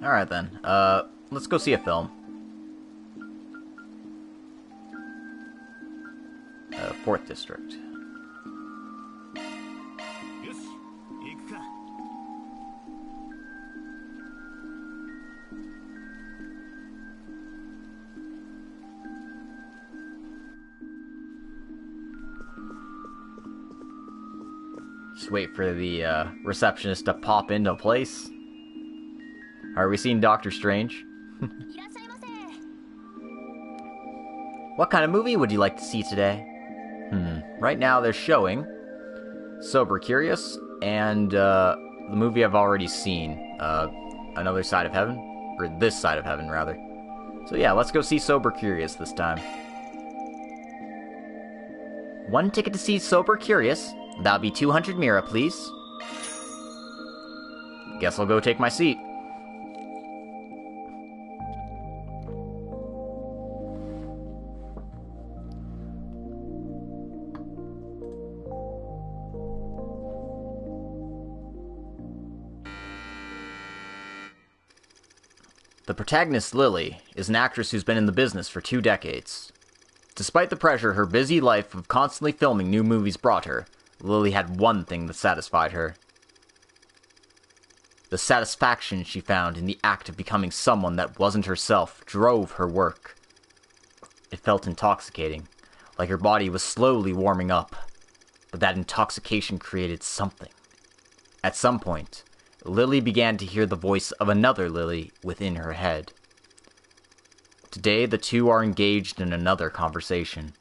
Alright then, let's go see a film. Fourth District. Just wait for the receptionist to pop into place. Are we seeing Doctor Strange? What kind of movie would you like to see today? Right now they're showing Sober Curious and the movie I've already seen, Another Side of Heaven, or This Side of Heaven rather. So yeah, let's go see Sober Curious this time. One ticket to see Sober Curious. That'll be 200 Mira, please. Guess I'll go take my seat. The protagonist, Lily, is an actress who's been in the business for 2 decades. Despite the pressure her busy life of constantly filming new movies brought her, Lily had one thing that satisfied her. The satisfaction she found in the act of becoming someone that wasn't herself drove her work. It felt intoxicating, like her body was slowly warming up, but that intoxication created something. At some point, Lily began to hear the voice of another Lily within her head. Today, the two are engaged in another conversation.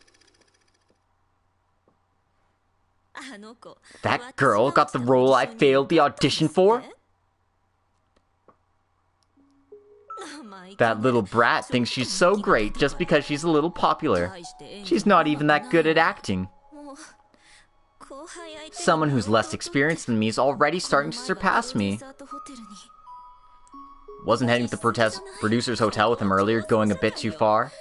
That girl got the role I failed the audition for? That little brat thinks she's so great just because she's a little popular. She's not even that good at acting. Someone who's less experienced than me is already starting to surpass me. Wasn't heading to the producer's hotel with him earlier going a bit too far?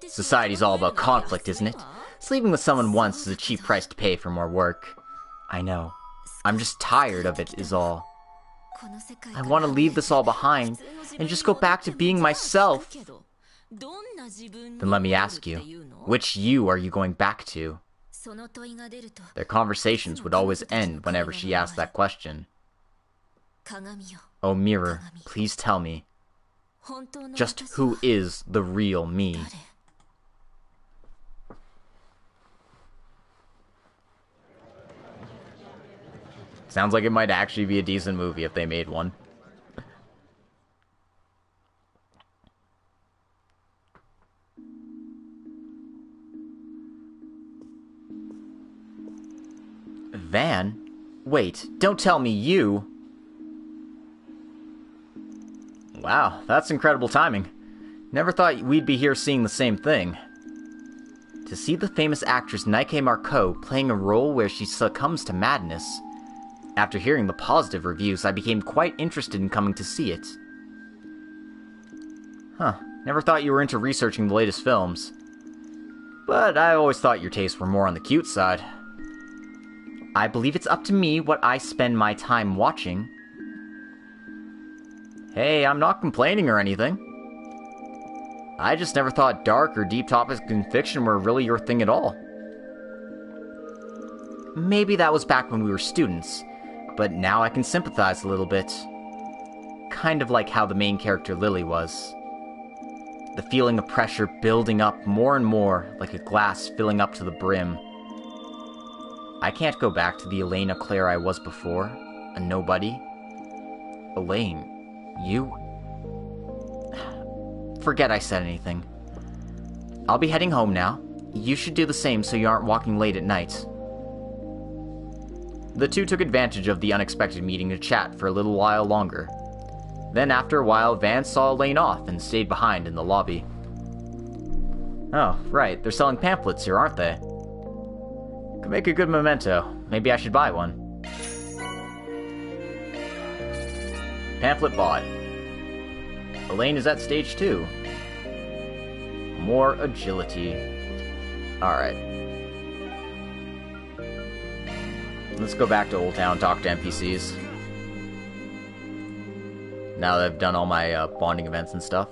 Society's all about conflict, isn't it? Sleeping with someone once is a cheap price to pay for more work. I know. I'm just tired of it, is all. I want to leave this all behind and just go back to being myself. Then let me ask you, which you are you going back to? Their conversations would always end whenever she asked that question. Oh, mirror, please tell me. Just who is the real me? Sounds like it might actually be a decent movie if they made one. Van? Wait, don't tell me you... Wow, that's incredible timing. Never thought we'd be here seeing the same thing. To see the famous actress Nike Marco playing a role where she succumbs to madness. After hearing the positive reviews, I became quite interested in coming to see it. Huh, never thought you were into researching the latest films. But I always thought your tastes were more on the cute side. I believe it's up to me what I spend my time watching. Hey, I'm not complaining or anything. I just never thought dark or deep topics in fiction were really your thing at all. Maybe that was back when we were students, but now I can sympathize a little bit. Kind of like how the main character Lily was. The feeling of pressure building up more and more, like a glass filling up to the brim. I can't go back to the Elena Claire I was before, a nobody. Elaine, you? Forget I said anything. I'll be heading home now. You should do the same so you aren't walking late at night. The two took advantage of the unexpected meeting to chat for a little while longer. Then after a while, Van saw Elaine off and stayed behind in the lobby. Oh, right, they're selling pamphlets here, aren't they? Could make a good memento. Maybe I should buy one. Pamphlet bought. Elaine is at stage 2. More agility. Alright. Let's go back to Old Town, talk to NPCs. Now that I've done all my bonding events and stuff.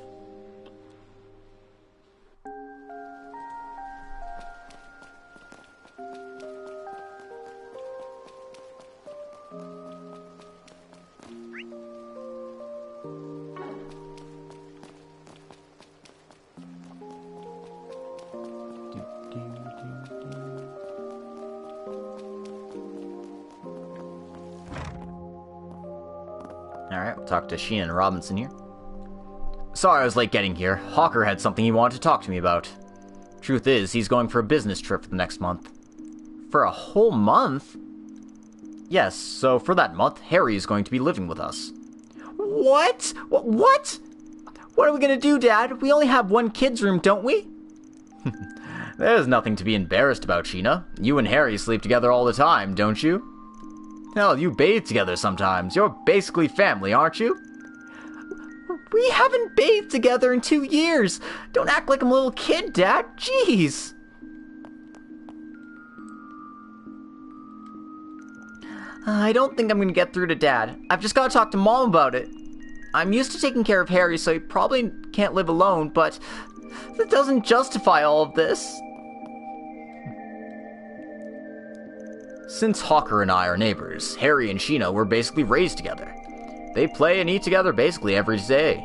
Alright, we'll talk to Sheena and Robinson here. Sorry I was late getting here. Hawker had something he wanted to talk to me about. Truth is, he's going for a business trip for the next month. For a whole month? Yes, so for that month, Harry is going to be living with us. What? What? What are we gonna do, Dad? We only have one kid's room, don't we? There's nothing to be embarrassed about, Sheena. You and Harry sleep together all the time, don't you? Hell, you bathe together sometimes. You're basically family, aren't you? We haven't bathed together in 2 years. Don't act like I'm a little kid, Dad. Jeez. I don't think I'm going to get through to Dad. I've just got to talk to Mom about it. I'm used to taking care of Harry, so he probably can't live alone, but that doesn't justify all of this. Since Hawker and I are neighbors, Harry and Sheena were basically raised together. They play and eat together basically every day.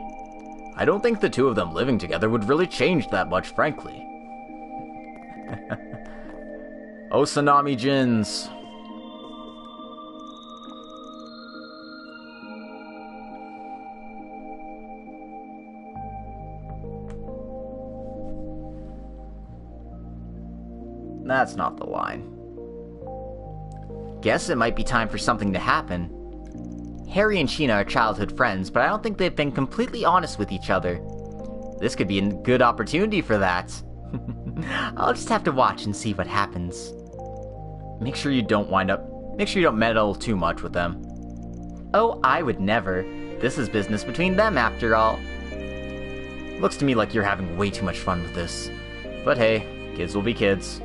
I don't think the two of them living together would really change that much, frankly. Osanami Jins. That's not the line. Guess it might be time for something to happen. Harry and Sheena are childhood friends, but I don't think they've been completely honest with each other. This could be a good opportunity for that. I'll just have to watch and see what happens. Make sure you don't meddle too much with them. Oh, I would never. This is business between them, after all. Looks to me like you're having way too much fun with this. But hey, kids will be kids.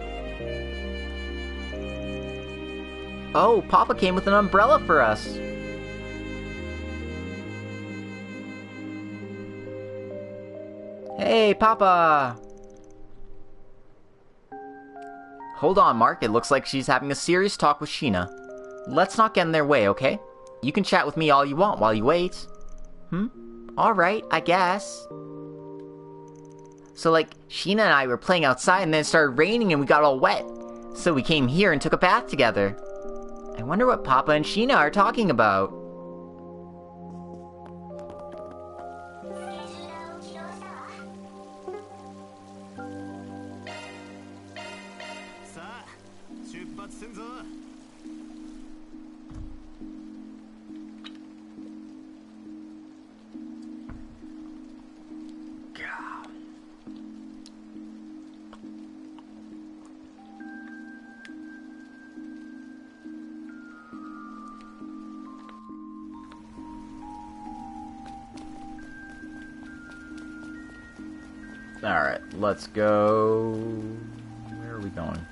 Oh, Papa came with an umbrella for us. Hey, Papa! Hold on, Mark. It looks like she's having a serious talk with Sheena. Let's not get in their way, okay? You can chat with me all you want while you wait. Alright, I guess. So, Sheena and I were playing outside and then it started raining and we got all wet. So we came here and took a bath together. I wonder what Papa and Sheena are talking about. Alright, let's go... Where are we going?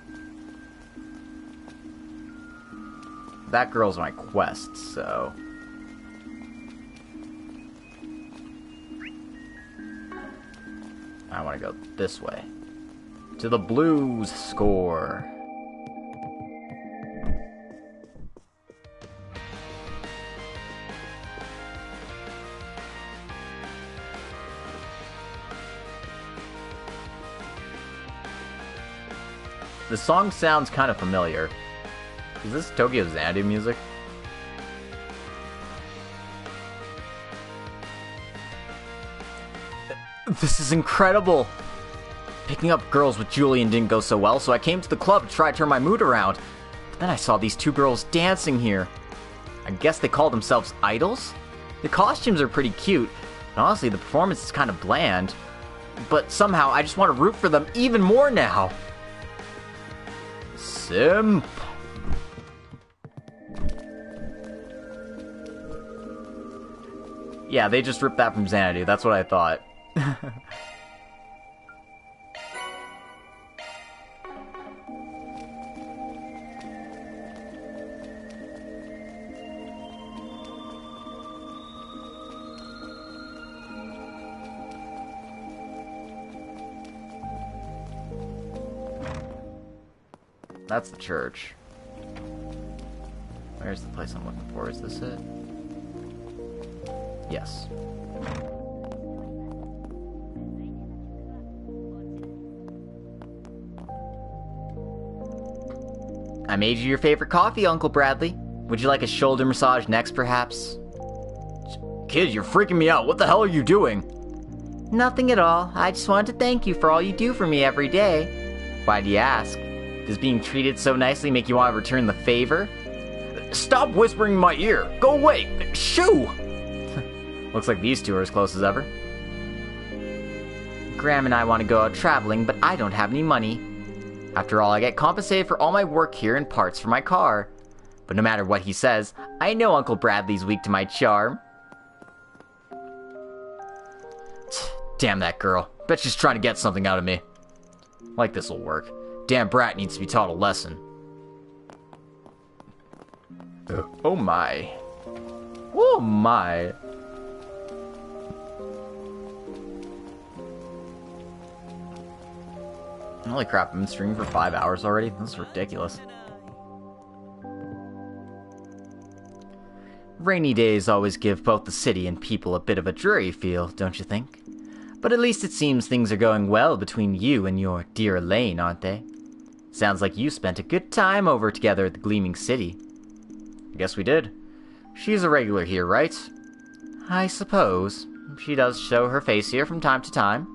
That girl's my quest, so... I want to go this way. To the blues score. The song sounds kind of familiar. Is this Tokyo Xanadu music? This is incredible! Picking up girls with Julian didn't go so well, so I came to the club to try to turn my mood around. But then I saw these two girls dancing here. I guess they call themselves idols? The costumes are pretty cute, and honestly the performance is kind of bland. But somehow I just want to root for them even more now! Simp. Yeah, they just ripped that from Xanadu, that's what I thought. That's the church. Where's the place I'm looking for? Is this it? Yes. I made you your favorite coffee, Uncle Bradley. Would you like a shoulder massage next, perhaps? Kid, you're freaking me out. What the hell are you doing? Nothing at all. I just wanted to thank you for all you do for me every day. Why do you ask? Does being treated so nicely make you want to return the favor? Stop whispering in my ear! Go away! Shoo! Looks like these two are as close as ever. Graham and I want to go out traveling, but I don't have any money. After all, I get compensated for all my work here and parts for my car. But no matter what he says, I know Uncle Bradley's weak to my charm. Damn that girl. Bet she's trying to get something out of me. Like this'll work. Damn brat needs to be taught a lesson. Oh my. Oh my. Holy crap, I've been streaming for 5 hours already? This is ridiculous. Rainy days always give both the city and people a bit of a dreary feel, don't you think? But at least it seems things are going well between you and your dear Elaine, aren't they? Sounds like you spent a good time over together at the Gleaming City. I guess we did. She's a regular here, right? I suppose. She does show her face here from time to time.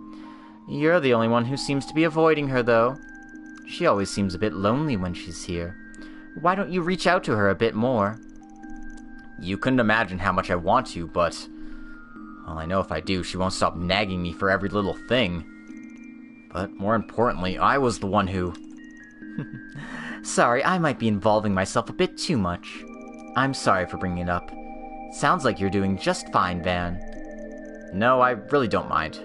You're the only one who seems to be avoiding her, though. She always seems a bit lonely when she's here. Why don't you reach out to her a bit more? You couldn't imagine how much I want to, but... Well, I know if I do, she won't stop nagging me for every little thing. But more importantly, I was the one who... Sorry, I might be involving myself a bit too much. I'm sorry for bringing it up. Sounds like you're doing just fine, Van. No, I really don't mind.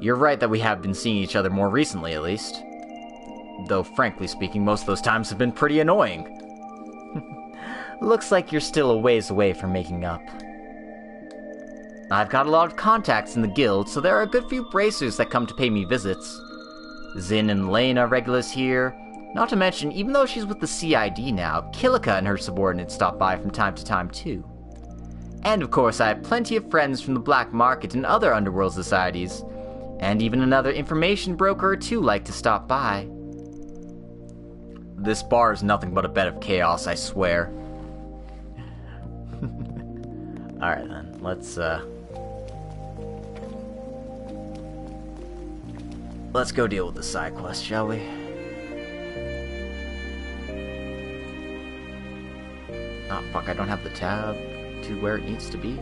You're right that we have been seeing each other more recently, at least. Though, frankly speaking, most of those times have been pretty annoying. Looks like you're still a ways away from making up. I've got a lot of contacts in the guild, so there are a good few bracers that come to pay me visits. Zin and Lane are regulars here. Not to mention, even though she's with the CID now, Kilika and her subordinates stop by from time to time too. And of course, I have plenty of friends from the black market and other underworld societies, and even another information broker or two like to stop by. This bar is nothing but a bed of chaos, I swear. Alright then, let's go deal with the side quest, shall we? Oh fuck, I don't have the tab to where it needs to be.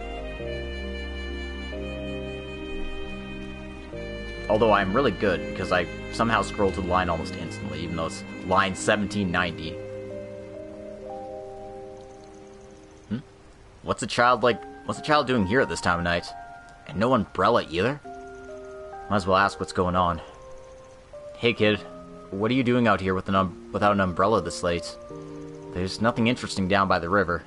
Although I'm really good, because I somehow scroll to the line almost instantly, even though it's line 1790. What's a child doing here at this time of night? And no umbrella either? Might as well ask what's going on. Hey kid, what are you doing out here without an umbrella this late? There's nothing interesting down by the river.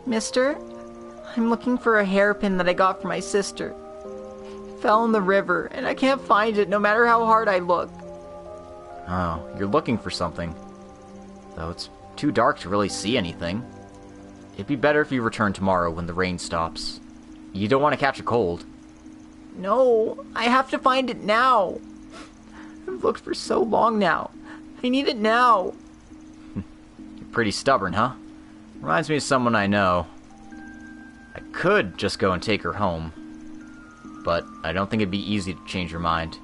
Mister, I'm looking for a hairpin that I got for my sister. Fell in the river, and I can't find it no matter how hard I look. Oh, you're looking for something. Though it's too dark to really see anything. It'd be better if you return tomorrow when the rain stops. You don't want to catch a cold. No, I have to find it now. I've looked for so long now. I need it now. You're pretty stubborn, huh? Reminds me of someone I know. I could just go and take her home. But I don't think it'd be easy to change her mind.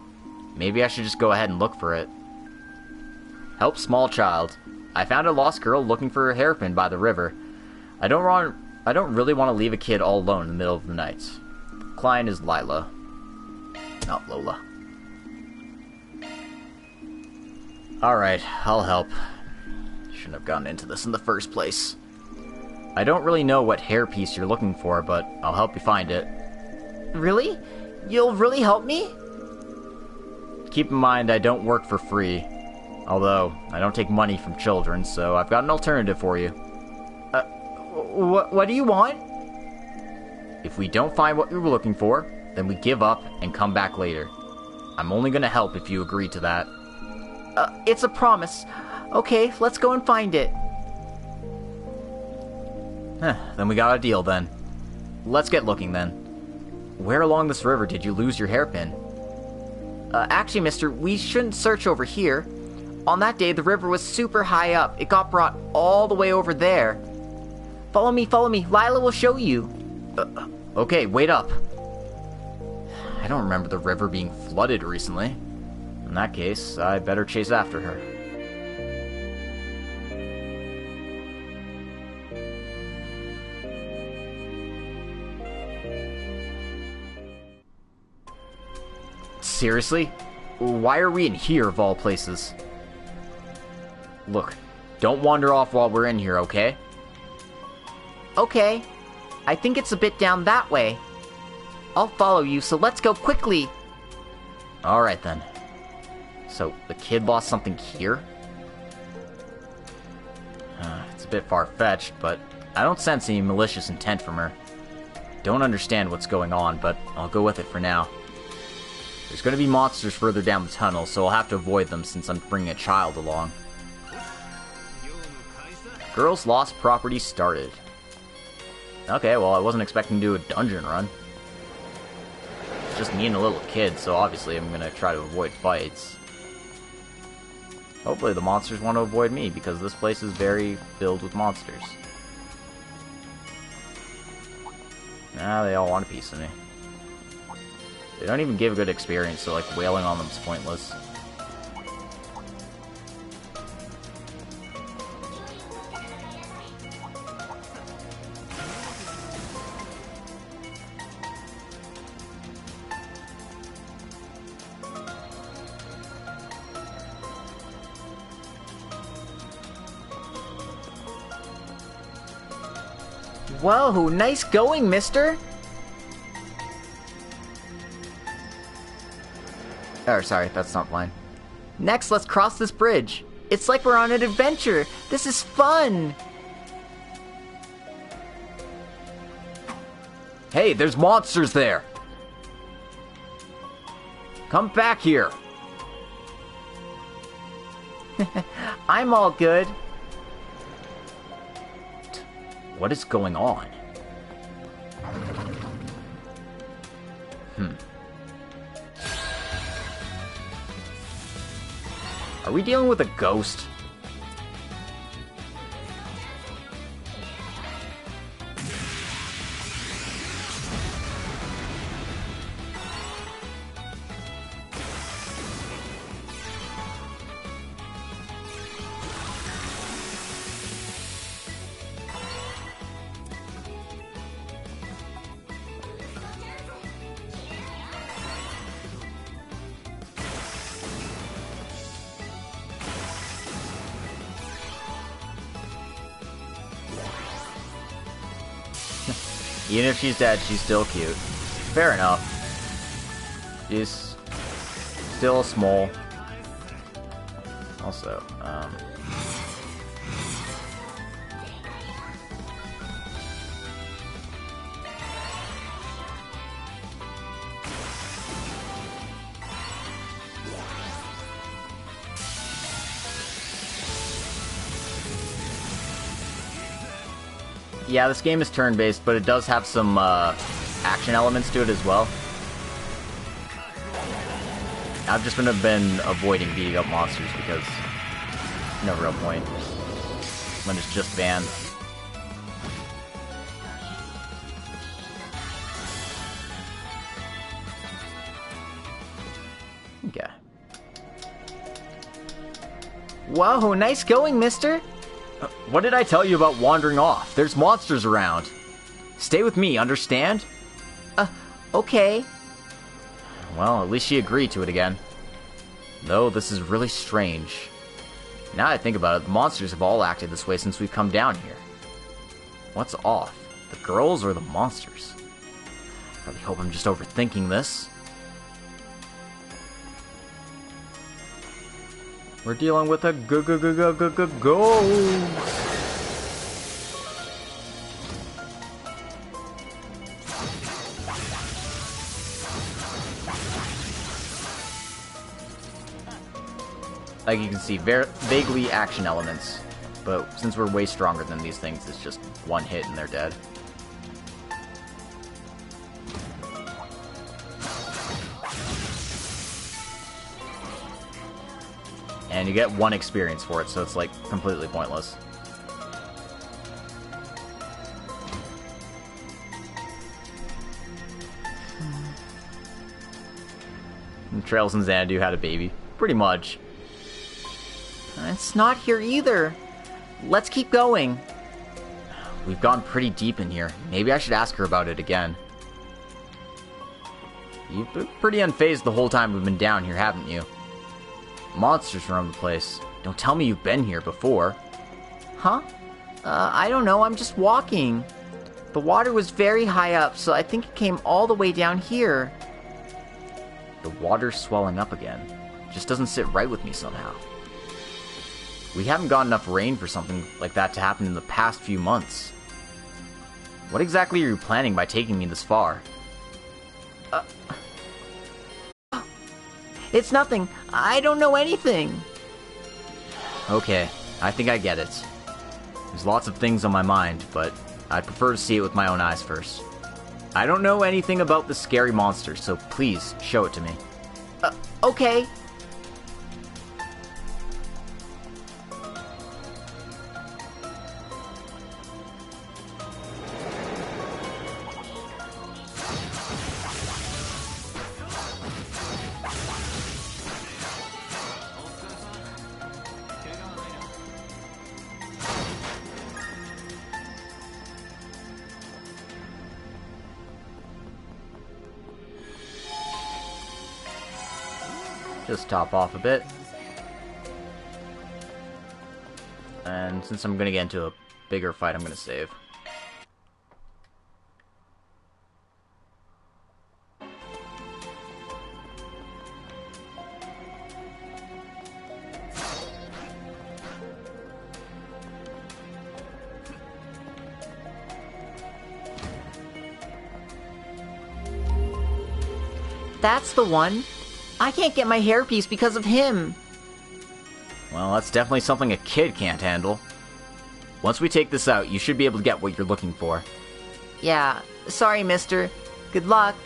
Maybe I should just go ahead and look for it. Help small child. I found a lost girl looking for her hairpin by the river. I don't really want to leave a kid all alone in the middle of the night. The client is Lila. Not Lola. Alright, I'll help. Shouldn't have gotten into this in the first place. I don't really know what hairpiece you're looking for, but I'll help you find it. Really? You'll really help me? Keep in mind I don't work for free. Although, I don't take money from children, so I've got an alternative for you. What do you want? If we don't find what we were looking for, then we give up and come back later. I'm only gonna help if you agree to that. It's a promise. Okay, let's go and find it. Then we got a deal then. Let's get looking then. Where along this river did you lose your hairpin? Actually, mister, we shouldn't search over here. On that day, the river was super high up. It got brought all the way over there. Follow me, follow me. Lila will show you. Okay, wait up. I don't remember the river being flooded recently. In that case, I better chase after her. Seriously? Why are we in here, of all places? Look, don't wander off while we're in here, okay? Okay. I think it's a bit down that way. I'll follow you, so let's go quickly. Alright then. So, the kid lost something here? It's a bit far-fetched, but I don't sense any malicious intent from her. Don't understand what's going on, but I'll go with it for now. There's going to be monsters further down the tunnel, so I'll have to avoid them since I'm bringing a child along. Girls Lost Property started. Okay, well, I wasn't expecting to do a dungeon run. It's just me and a little kid, so obviously I'm going to try to avoid fights. Hopefully the monsters want to avoid me, because this place is very filled with monsters. Nah, they all want a piece of me. They don't even give a good experience, so like wailing on them is pointless. Whoa, nice going, mister! Oh, sorry, that's not line. Next, let's cross this bridge. It's like we're on an adventure. This is fun! Hey, there's monsters there! Come back here! I'm all good. What is going on? Are we dealing with a ghost? Even if she's dead, she's still cute. Fair enough. She's still small. Also, yeah, this game is turn-based, but it does have some action elements to it as well. I've just been avoiding beating up monsters because no real point when it's just Van. Okay. Whoa, nice going, mister! What did I tell you about wandering off? There's monsters around. Stay with me, understand? Okay. Well, at least she agreed to it again. Though this is really strange. Now that I think about it, the monsters have all acted this way since we've come down here. What's off? The girls or the monsters? I really hope I'm just overthinking this. We're dealing with a ghost. Like you can see, vaguely action elements, but since we're way stronger than these things, it's just one hit and they're dead. And you get one experience for it, so it's like completely pointless. And Trails and Xanadu had a baby. Pretty much. It's not here either. Let's keep going. We've gone pretty deep in here. Maybe I should ask her about it again. You've been pretty unfazed the whole time we've been down here, haven't you? Monsters roam the place. Don't tell me you've been here before. Huh? I don't know, I'm just walking. The water was very high up, so I think it came all the way down here. The water's swelling up again. Just doesn't sit right with me somehow. We haven't got enough rain for something like that to happen in the past few months. What exactly are you planning by taking me this far? It's nothing. I don't know anything. Okay, I think I get it. There's lots of things on my mind, but I'd prefer to see it with my own eyes first. I don't know anything about the scary monster, so please show it to me. Okay. Just top off a bit. And since I'm gonna get into a bigger fight, I'm gonna save. That's the one. I can't get my hairpiece because of him. Well, that's definitely something a kid can't handle. Once we take this out, you should be able to get what you're looking for. Yeah, sorry, mister. Good luck.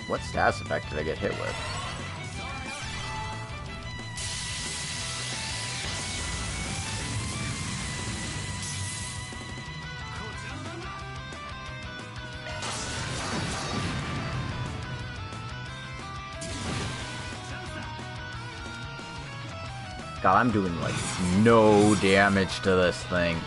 What status effect did I get hit with? God, I'm doing, like, no damage to this thing.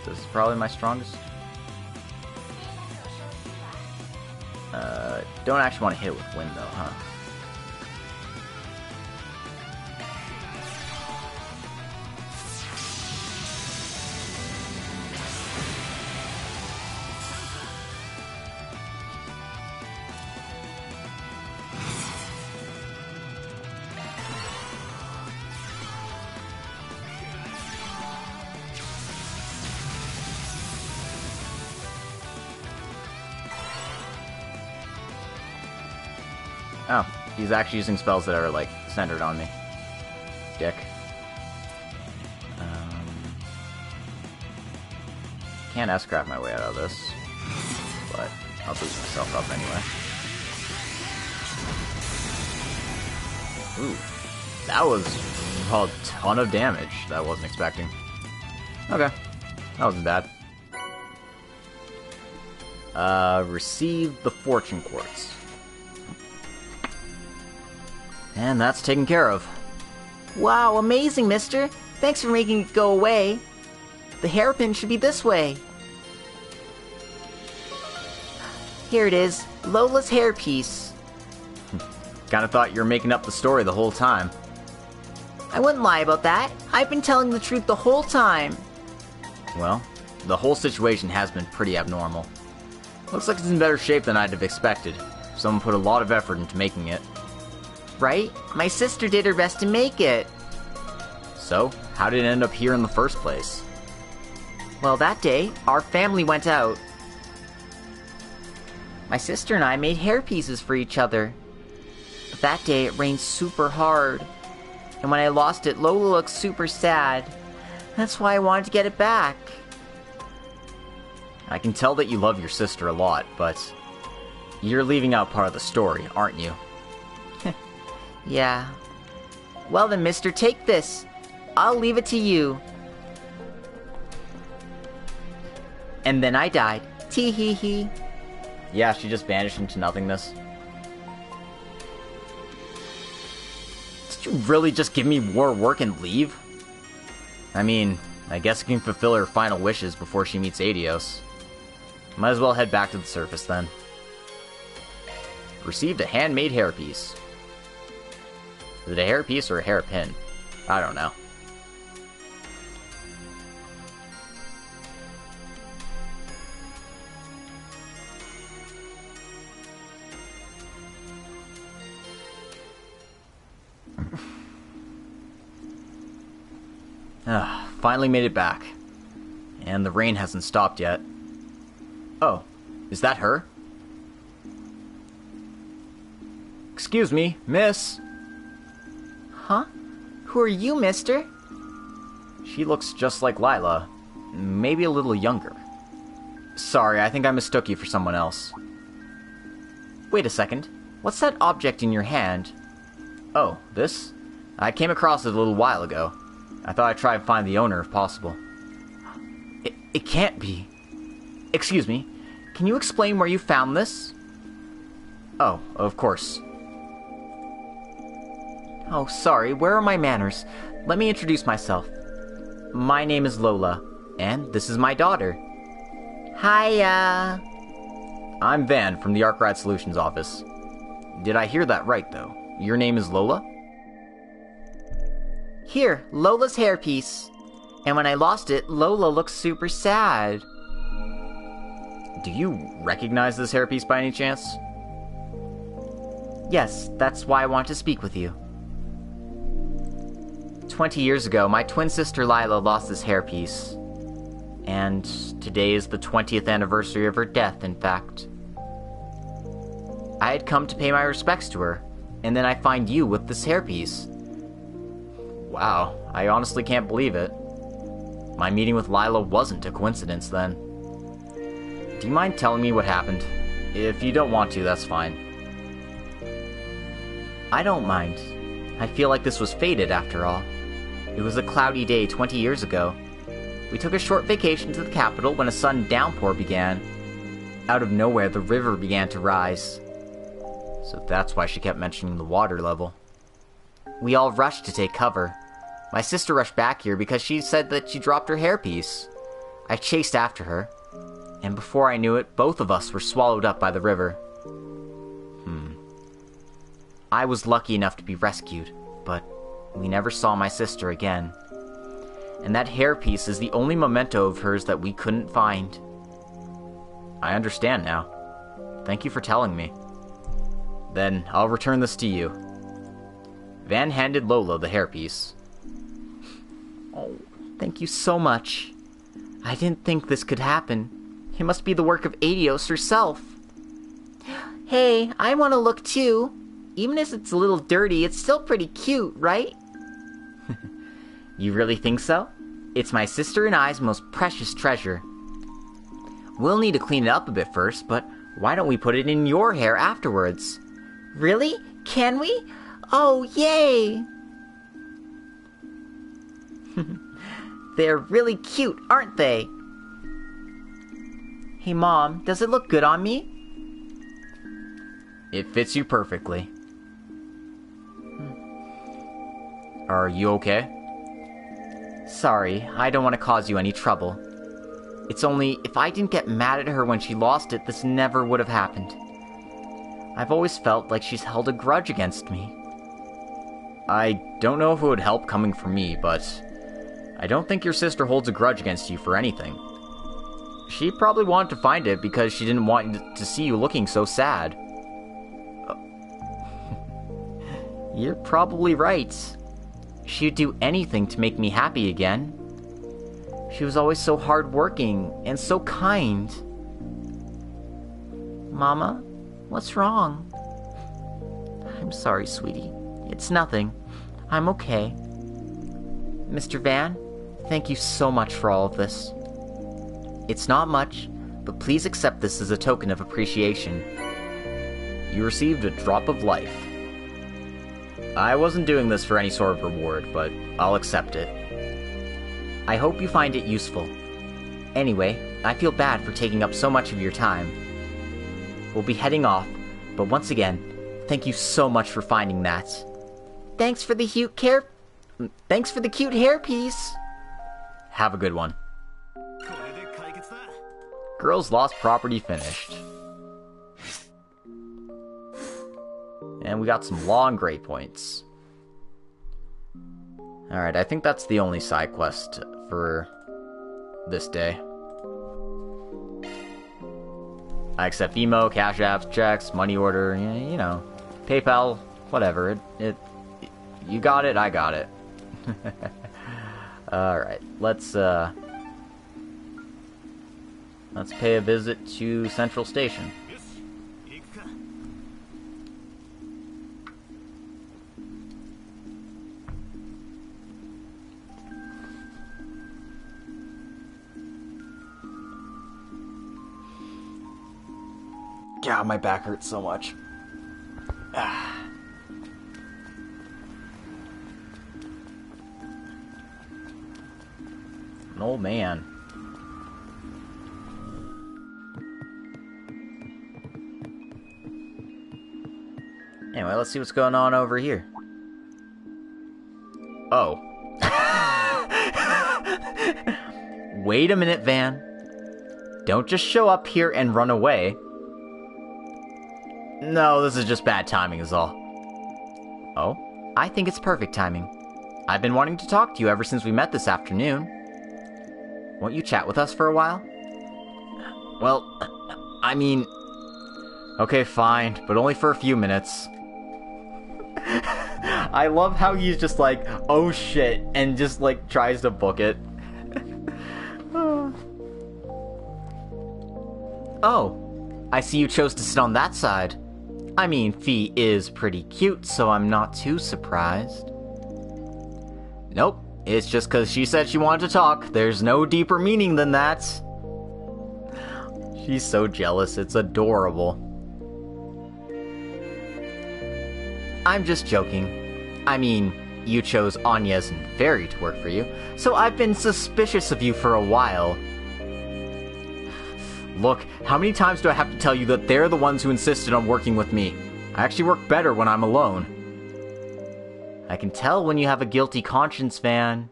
This is probably my strongest. Don't actually want to hit with wind though, huh? Oh, he's actually using spells that are, like, centered on me. Dick. Can't S-craft my way out of this, but I'll boost myself up anyway. Ooh, that was a ton of damage that I wasn't expecting. Okay, that wasn't bad. Receive the Fortune Quartz. And that's taken care of. Wow, amazing, mister. Thanks for making it go away. The hairpin should be this way. Here it is, Lola's hairpiece. Kinda thought you were making up the story the whole time. I wouldn't lie about that. I've been telling the truth the whole time. Well, the whole situation has been pretty abnormal. Looks like it's in better shape than I'd have expected. Someone put a lot of effort into making it. Right? My sister did her best to make it. So, how did it end up here in the first place? Well, that day, our family went out. My sister and I made hairpieces for each other. But that day, it rained super hard. And when I lost it, Lola looked super sad. That's why I wanted to get it back. I can tell that you love your sister a lot, but you're leaving out part of the story, aren't you? Yeah. Well then, mister, take this. I'll leave it to you. And then I died. Tee-hee-hee. Yeah, she just vanished into nothingness. Did you really just give me more work and leave? I mean, I guess I can fulfill her final wishes before she meets Adios. Might as well head back to the surface then. Received a handmade hairpiece. Is it a hairpiece or a hairpin? I don't know. Finally made it back. And the rain hasn't stopped yet. Oh, is that her? Excuse me, miss. Huh? Who are you, mister? She looks just like Lila. Maybe a little younger. Sorry, I think I mistook you for someone else. Wait a second. What's that object in your hand? Oh, this? I came across it a little while ago. I thought I'd try and find the owner if possible. It can't be. Excuse me. Can you explain where you found this? Oh, of course. Oh, sorry, where are my manners? Let me introduce myself. My name is Lola, and this is my daughter. Hiya! I'm Van from the Arkride Solutions office. Did I hear that right, though? Your name is Lola? Here, Lola's hairpiece. And when I lost it, Lola looks super sad. Do you recognize this hairpiece by any chance? Yes, that's why I want to speak with you. 20 years ago, my twin sister Lila lost this hairpiece. And today is the 20th anniversary of her death, in fact. I had come to pay my respects to her, and then I find you with this hairpiece. Wow, I honestly can't believe it. My meeting with Lila wasn't a coincidence, then. Do you mind telling me what happened? If you don't want to, that's fine. I don't mind. I feel like this was fated, after all. It was a cloudy day 20 years ago. We took a short vacation to the capital when a sudden downpour began. Out of nowhere, the river began to rise. So that's why she kept mentioning the water level. We all rushed to take cover. My sister rushed back here because she said that she dropped her hairpiece. I chased after her, and before I knew it, both of us were swallowed up by the river. I was lucky enough to be rescued, but we never saw my sister again. And that hairpiece is the only memento of hers that we couldn't find. I understand now. Thank you for telling me. Then I'll return this to you. Van handed Lola the hairpiece. Oh, thank you so much. I didn't think this could happen. It must be the work of Adios herself. Hey, I want to look too. Even if it's a little dirty, it's still pretty cute, right? You really think so? It's my sister and I's most precious treasure. We'll need to clean it up a bit first, but why don't we put it in your hair afterwards? Really? Can we? Oh, yay! They're really cute, aren't they? Hey, Mom, does it look good on me? It fits you perfectly. Are you okay? Sorry, I don't want to cause you any trouble. It's only, if I didn't get mad at her when she lost it, this never would have happened. I've always felt like she's held a grudge against me. I don't know if it would help coming from me, but I don't think your sister holds a grudge against you for anything. She probably wanted to find it because she didn't want to see you looking so sad. You're probably right. She'd do anything to make me happy again. She was always so hardworking and so kind. Mama, what's wrong? I'm sorry, sweetie. It's nothing. I'm okay. Mr. Van, thank you so much for all of this. It's not much, but please accept this as a token of appreciation. You received a drop of life. I wasn't doing this for any sort of reward, but I'll accept it. I hope you find it useful. Anyway, I feel bad for taking up so much of your time. We'll be heading off, but once again, thank you so much for finding that. Thanks for the cute hairpiece. Have a good one. Girl's lost property finished. And we got some long grade points. Alright, I think that's the only side quest for this day. I accept Emo, Cash Apps, checks, money order, you know, PayPal, whatever. You got it, I got it. Alright, let's pay a visit to Central Station. God, my back hurts so much. An old man. Anyway, let's see what's going on over here. Oh. Wait a minute, Van. Don't just show up here and run away. No, this is just bad timing is all. Oh? I think it's perfect timing. I've been wanting to talk to you ever since we met this afternoon. Won't you chat with us for a while? Well, I mean... Okay, fine, but only for a few minutes. I love how he's just like, oh shit, and just like tries to book it. Oh, I see you chose to sit on that side. I mean, Fee is pretty cute, so I'm not too surprised. Nope, it's just because she said she wanted to talk. There's no deeper meaning than that. She's so jealous, it's adorable. I'm just joking. I mean, you chose Agnes and Fairy to work for you, so I've been suspicious of you for a while. Look, how many times do I have to tell you that they're the ones who insisted on working with me? I actually work better when I'm alone. I can tell when you have a guilty conscience, Van.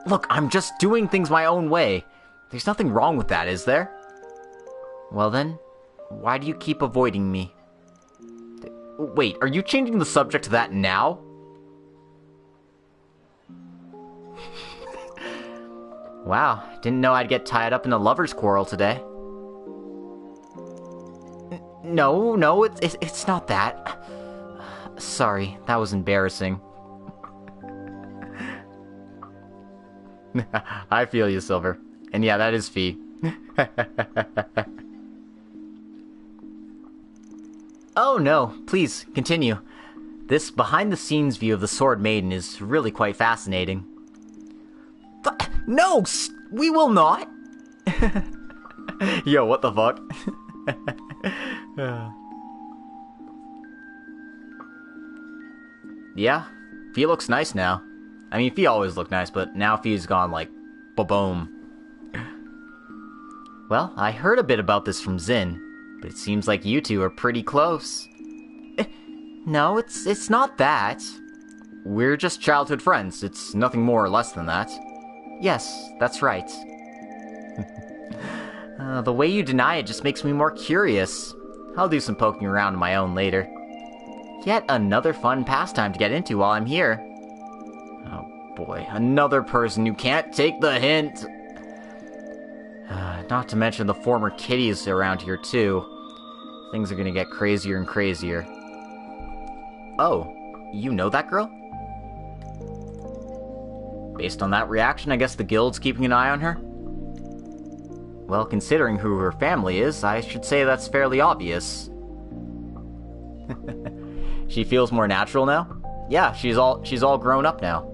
Look, I'm just doing things my own way. There's nothing wrong with that, is there? Well then, why do you keep avoiding me? Wait, are you changing the subject to that now? Wow, didn't know I'd get tied up in a lover's quarrel today. No, it's not that. Sorry, that was embarrassing. I feel you, Silver. And yeah, that is Fee. Oh no, please, continue. This behind-the-scenes view of the Sword Maiden is really quite fascinating. No! We will not! Yo, what the fuck? Yeah, Fee looks nice now. I mean, Fee always looked nice, but now Fee's gone like, ba-boom. Well, I heard a bit about this from Zin, but it seems like you two are pretty close. No, it's not that. We're just childhood friends. It's nothing more or less than that. Yes, that's right. The way you deny it just makes me more curious. I'll do some poking around on my own later. Yet another fun pastime to get into while I'm here. Oh boy, another person who can't take the hint. Not to mention the former kitties around here too. Things are gonna get crazier and crazier. Oh, you know that girl? Based on that reaction, I guess the guild's keeping an eye on her? Well, considering who her family is, I should say that's fairly obvious. She feels more natural now? Yeah, she's all grown up now.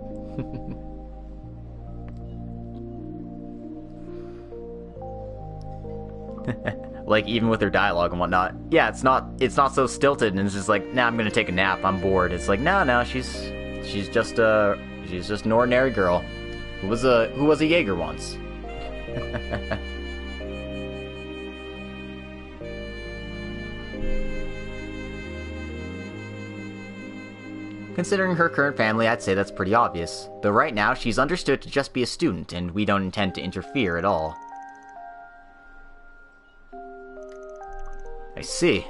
Like, even with her dialogue and whatnot. Yeah, it's not so stilted, and it's just like, nah, I'm gonna take a nap, I'm bored. It's like, no, she's just an ordinary girl who was a Jaeger once. Considering her current family, I'd say that's pretty obvious. Though right now, she's understood to just be a student, and we don't intend to interfere at all. I see.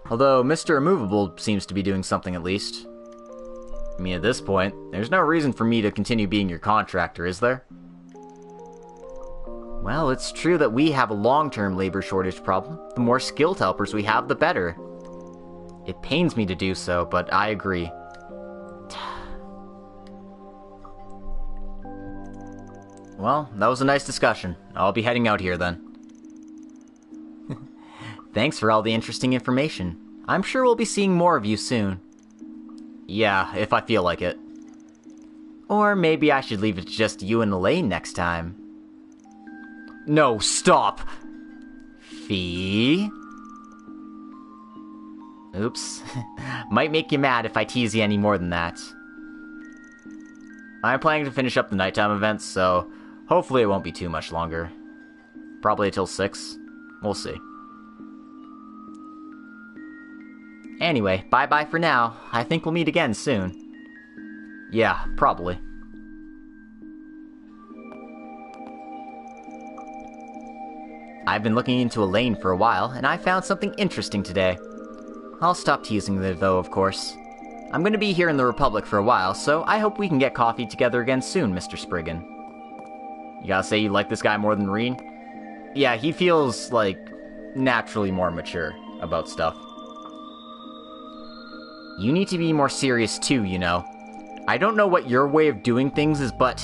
Although Mr. Immovable seems to be doing something at least. I mean, at this point, there's no reason for me to continue being your contractor, is there? Well, it's true that we have a long-term labor shortage problem. The more skilled helpers we have, the better. It pains me to do so, but I agree. Well, that was a nice discussion. I'll be heading out here then. Thanks for all the interesting information. I'm sure we'll be seeing more of you soon. Yeah, if I feel like it. Or maybe I should leave it to just you and Elaine next time. No, stop! Fee? Oops. Might make you mad if I tease you any more than that. I'm planning to finish up the nighttime events, so hopefully it won't be too much longer. Probably until 6. We'll see. Anyway, bye-bye for now. I think we'll meet again soon. Yeah, probably. I've been looking into Elaine for a while, and I found something interesting today. I'll stop teasing it, though, of course. I'm going to be here in the Republic for a while, so I hope we can get coffee together again soon, Mr. Spriggan. You gotta say you like this guy more than Reen? Yeah, he feels, like, naturally more mature about stuff. You need to be more serious too, you know. I don't know what your way of doing things is, but...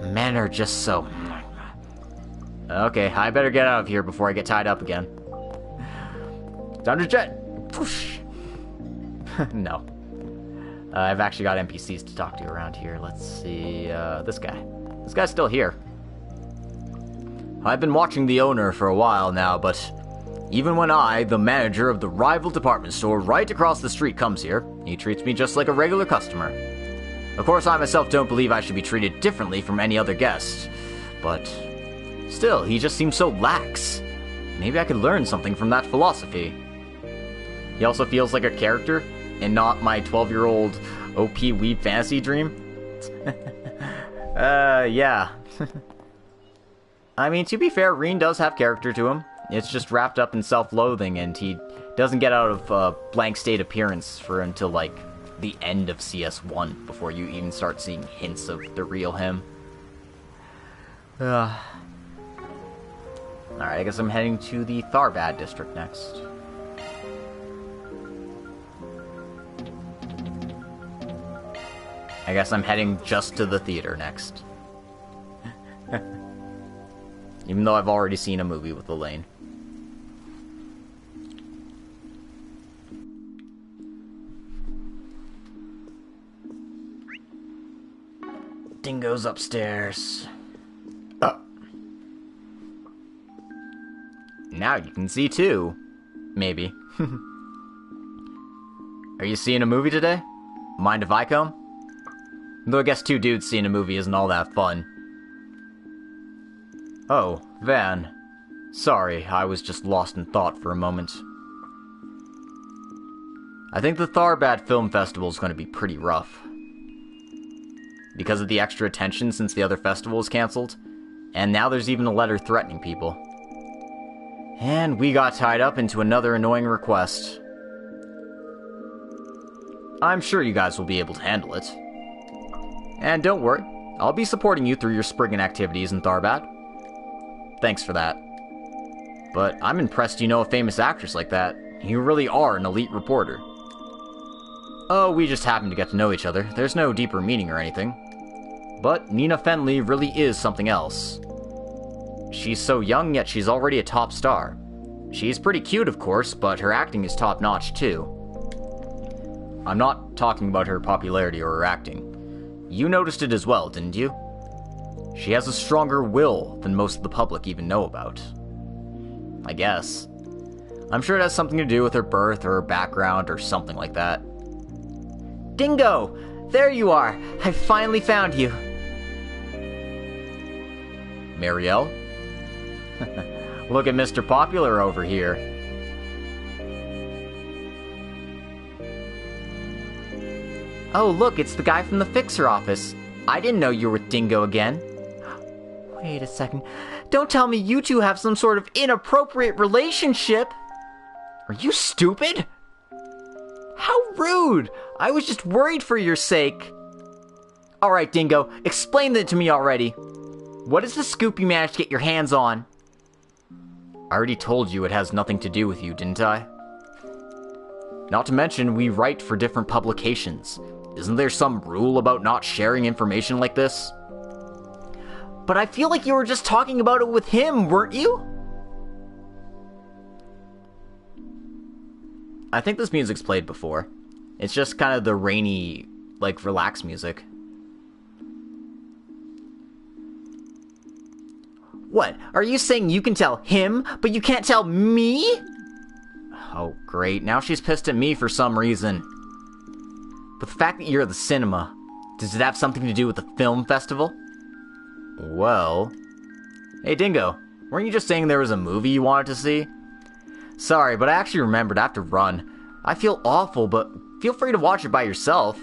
men are just so... Okay, I better get out of here before I get tied up again. Time to jet! Whoosh. No. I've actually got NPCs to talk to around here. Let's see, this guy. This guy's still here. I've been watching the owner for a while now, but even when I, the manager of the rival department store right across the street, comes here, he treats me just like a regular customer. Of course, I myself don't believe I should be treated differently from any other guest, but still, he just seems so lax. Maybe I could learn something from that philosophy. He also feels like a character, and not my 12-year-old OP weeb fantasy dream. Yeah. I mean, to be fair, Reen does have character to him. It's just wrapped up in self-loathing, and he doesn't get out of blank state appearance for until, like, the end of CS1, before you even start seeing hints of the real him. Alright, I guess I'm heading to the Tharbad district next. I guess I'm heading just to the theater next. Even though I've already seen a movie with Elaine. Dingo's upstairs. Oh. Now you can see too. Maybe. Are you seeing a movie today? Mind if I come? Though I guess two dudes seeing a movie isn't all that fun. Oh, Van. Sorry, I was just lost in thought for a moment. I think the Tharbad Film Festival is going to be pretty rough. Because of the extra attention since the other festival was cancelled, and now there's even a letter threatening people. And we got tied up into another annoying request. I'm sure you guys will be able to handle it. And don't worry, I'll be supporting you through your Spriggan activities in Tharbad. Thanks for that. But I'm impressed you know a famous actress like that. You really are an elite reporter. Oh, we just happen to get to know each other. There's no deeper meaning or anything. But Nina Fenley really is something else. She's so young, yet she's already a top star. She's pretty cute, of course, but her acting is top-notch, too. I'm not talking about her popularity or her acting. You noticed it as well, didn't you? She has a stronger will than most of the public even know about. I guess. I'm sure it has something to do with her birth or her background or something like that. Dingo! There you are! I finally found you! Marielle? Look at Mr. Popular over here. Oh, look, it's the guy from the Fixer office. I didn't know you were with Dingo again. Wait a second. Don't tell me you two have some sort of inappropriate relationship! Are you stupid? How rude! I was just worried for your sake. Alright, Dingo, explain that to me already. What is the scoop you managed to get your hands on? I already told you it has nothing to do with you, didn't I? Not to mention, we write for different publications. Isn't there some rule about not sharing information like this? But I feel like you were just talking about it with him, weren't you? I think this music's played before. It's just kind of the rainy, like, relax music. What? Are you saying you can tell him, but you can't tell me? Oh, great. Now she's pissed at me for some reason. But the fact that you're at the cinema, does it have something to do with the film festival? Well... Hey, Dingo, weren't you just saying there was a movie you wanted to see? Sorry, but I actually remembered I have to run. I feel awful, but feel free to watch it by yourself.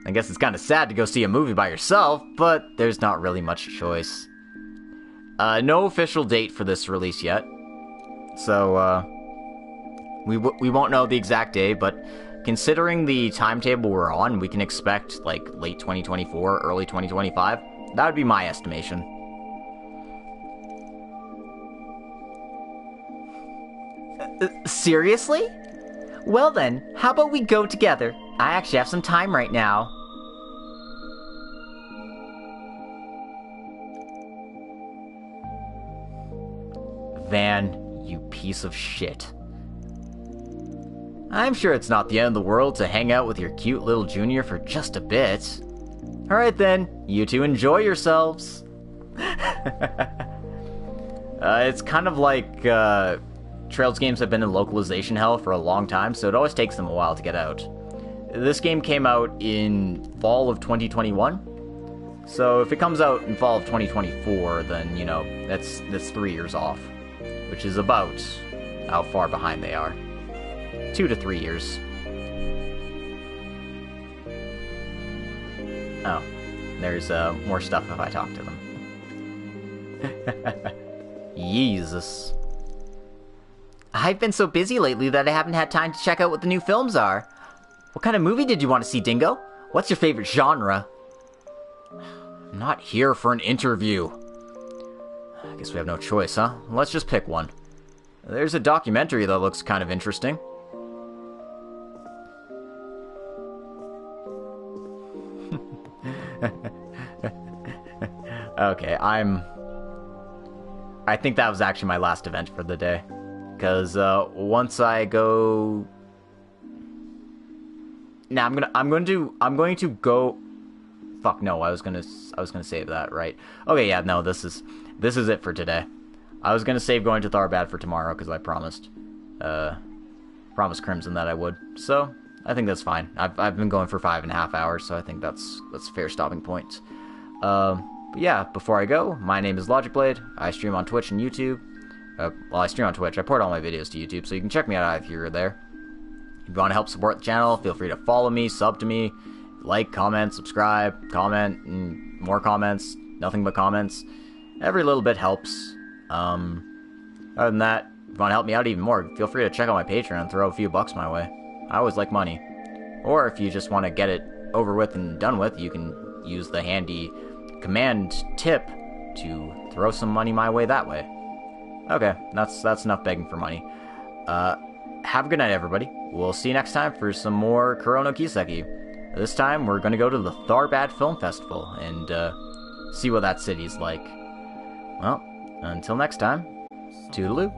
I guess it's kind of sad to go see a movie by yourself, but there's not really much choice. No official date for this release yet, so we won't know the exact day, but considering the timetable we're on, we can expect like late 2024, early 2025. That would be my estimation. Seriously? Well then, how about we go together? I actually have some time right now. Van, you piece of shit. I'm sure it's not the end of the world to hang out with your cute little junior for just a bit. Alright then, you two enjoy yourselves. It's kind of like, Trails games have been in localization hell for a long time, so it always takes them a while to get out. This game came out in fall of 2021, so if it comes out in fall of 2024, then, you know, that's 3 years off, which is about how far behind they are. 2 to 3 years. Oh, there's more stuff if I talk to them. Jesus. I've been so busy lately that I haven't had time to check out what the new films are. What kind of movie did you want to see, Dingo? What's your favorite genre? I'm not here for an interview. I guess we have no choice, huh? Let's just pick one. There's a documentary that looks kind of interesting. Okay, I think that was actually my last event for the day. Because once I go, now I'm going to go. Fuck no! I was gonna save that, right? Okay, yeah, no, this is it for today. I was gonna save going to Tharbad for tomorrow because I promised Crimson that I would. So I think that's fine. I've been going for 5.5 hours, so I think that's a fair stopping point. But yeah, before I go, my name is Logic Blade. I stream on Twitch and YouTube. Well, I stream on Twitch. I port all my videos to YouTube, so you can check me out if you're there. If you want to help support the channel, feel free to follow me, sub to me, like, comment, subscribe, comment, and more comments. Nothing but comments. Every little bit helps. Other than that, if you want to help me out even more, feel free to check out my Patreon and throw a few bucks my way. I always like money. Or if you just want to get it over with and done with, you can use the handy command tip to throw some money my way that way. Okay, that's enough begging for money. Have a good night, everybody. We'll see you next time for some more Kuro no Kiseki. This time, we're going to go to the Tharbad Film Festival and see what that city's like. Well, until next time, toodaloo.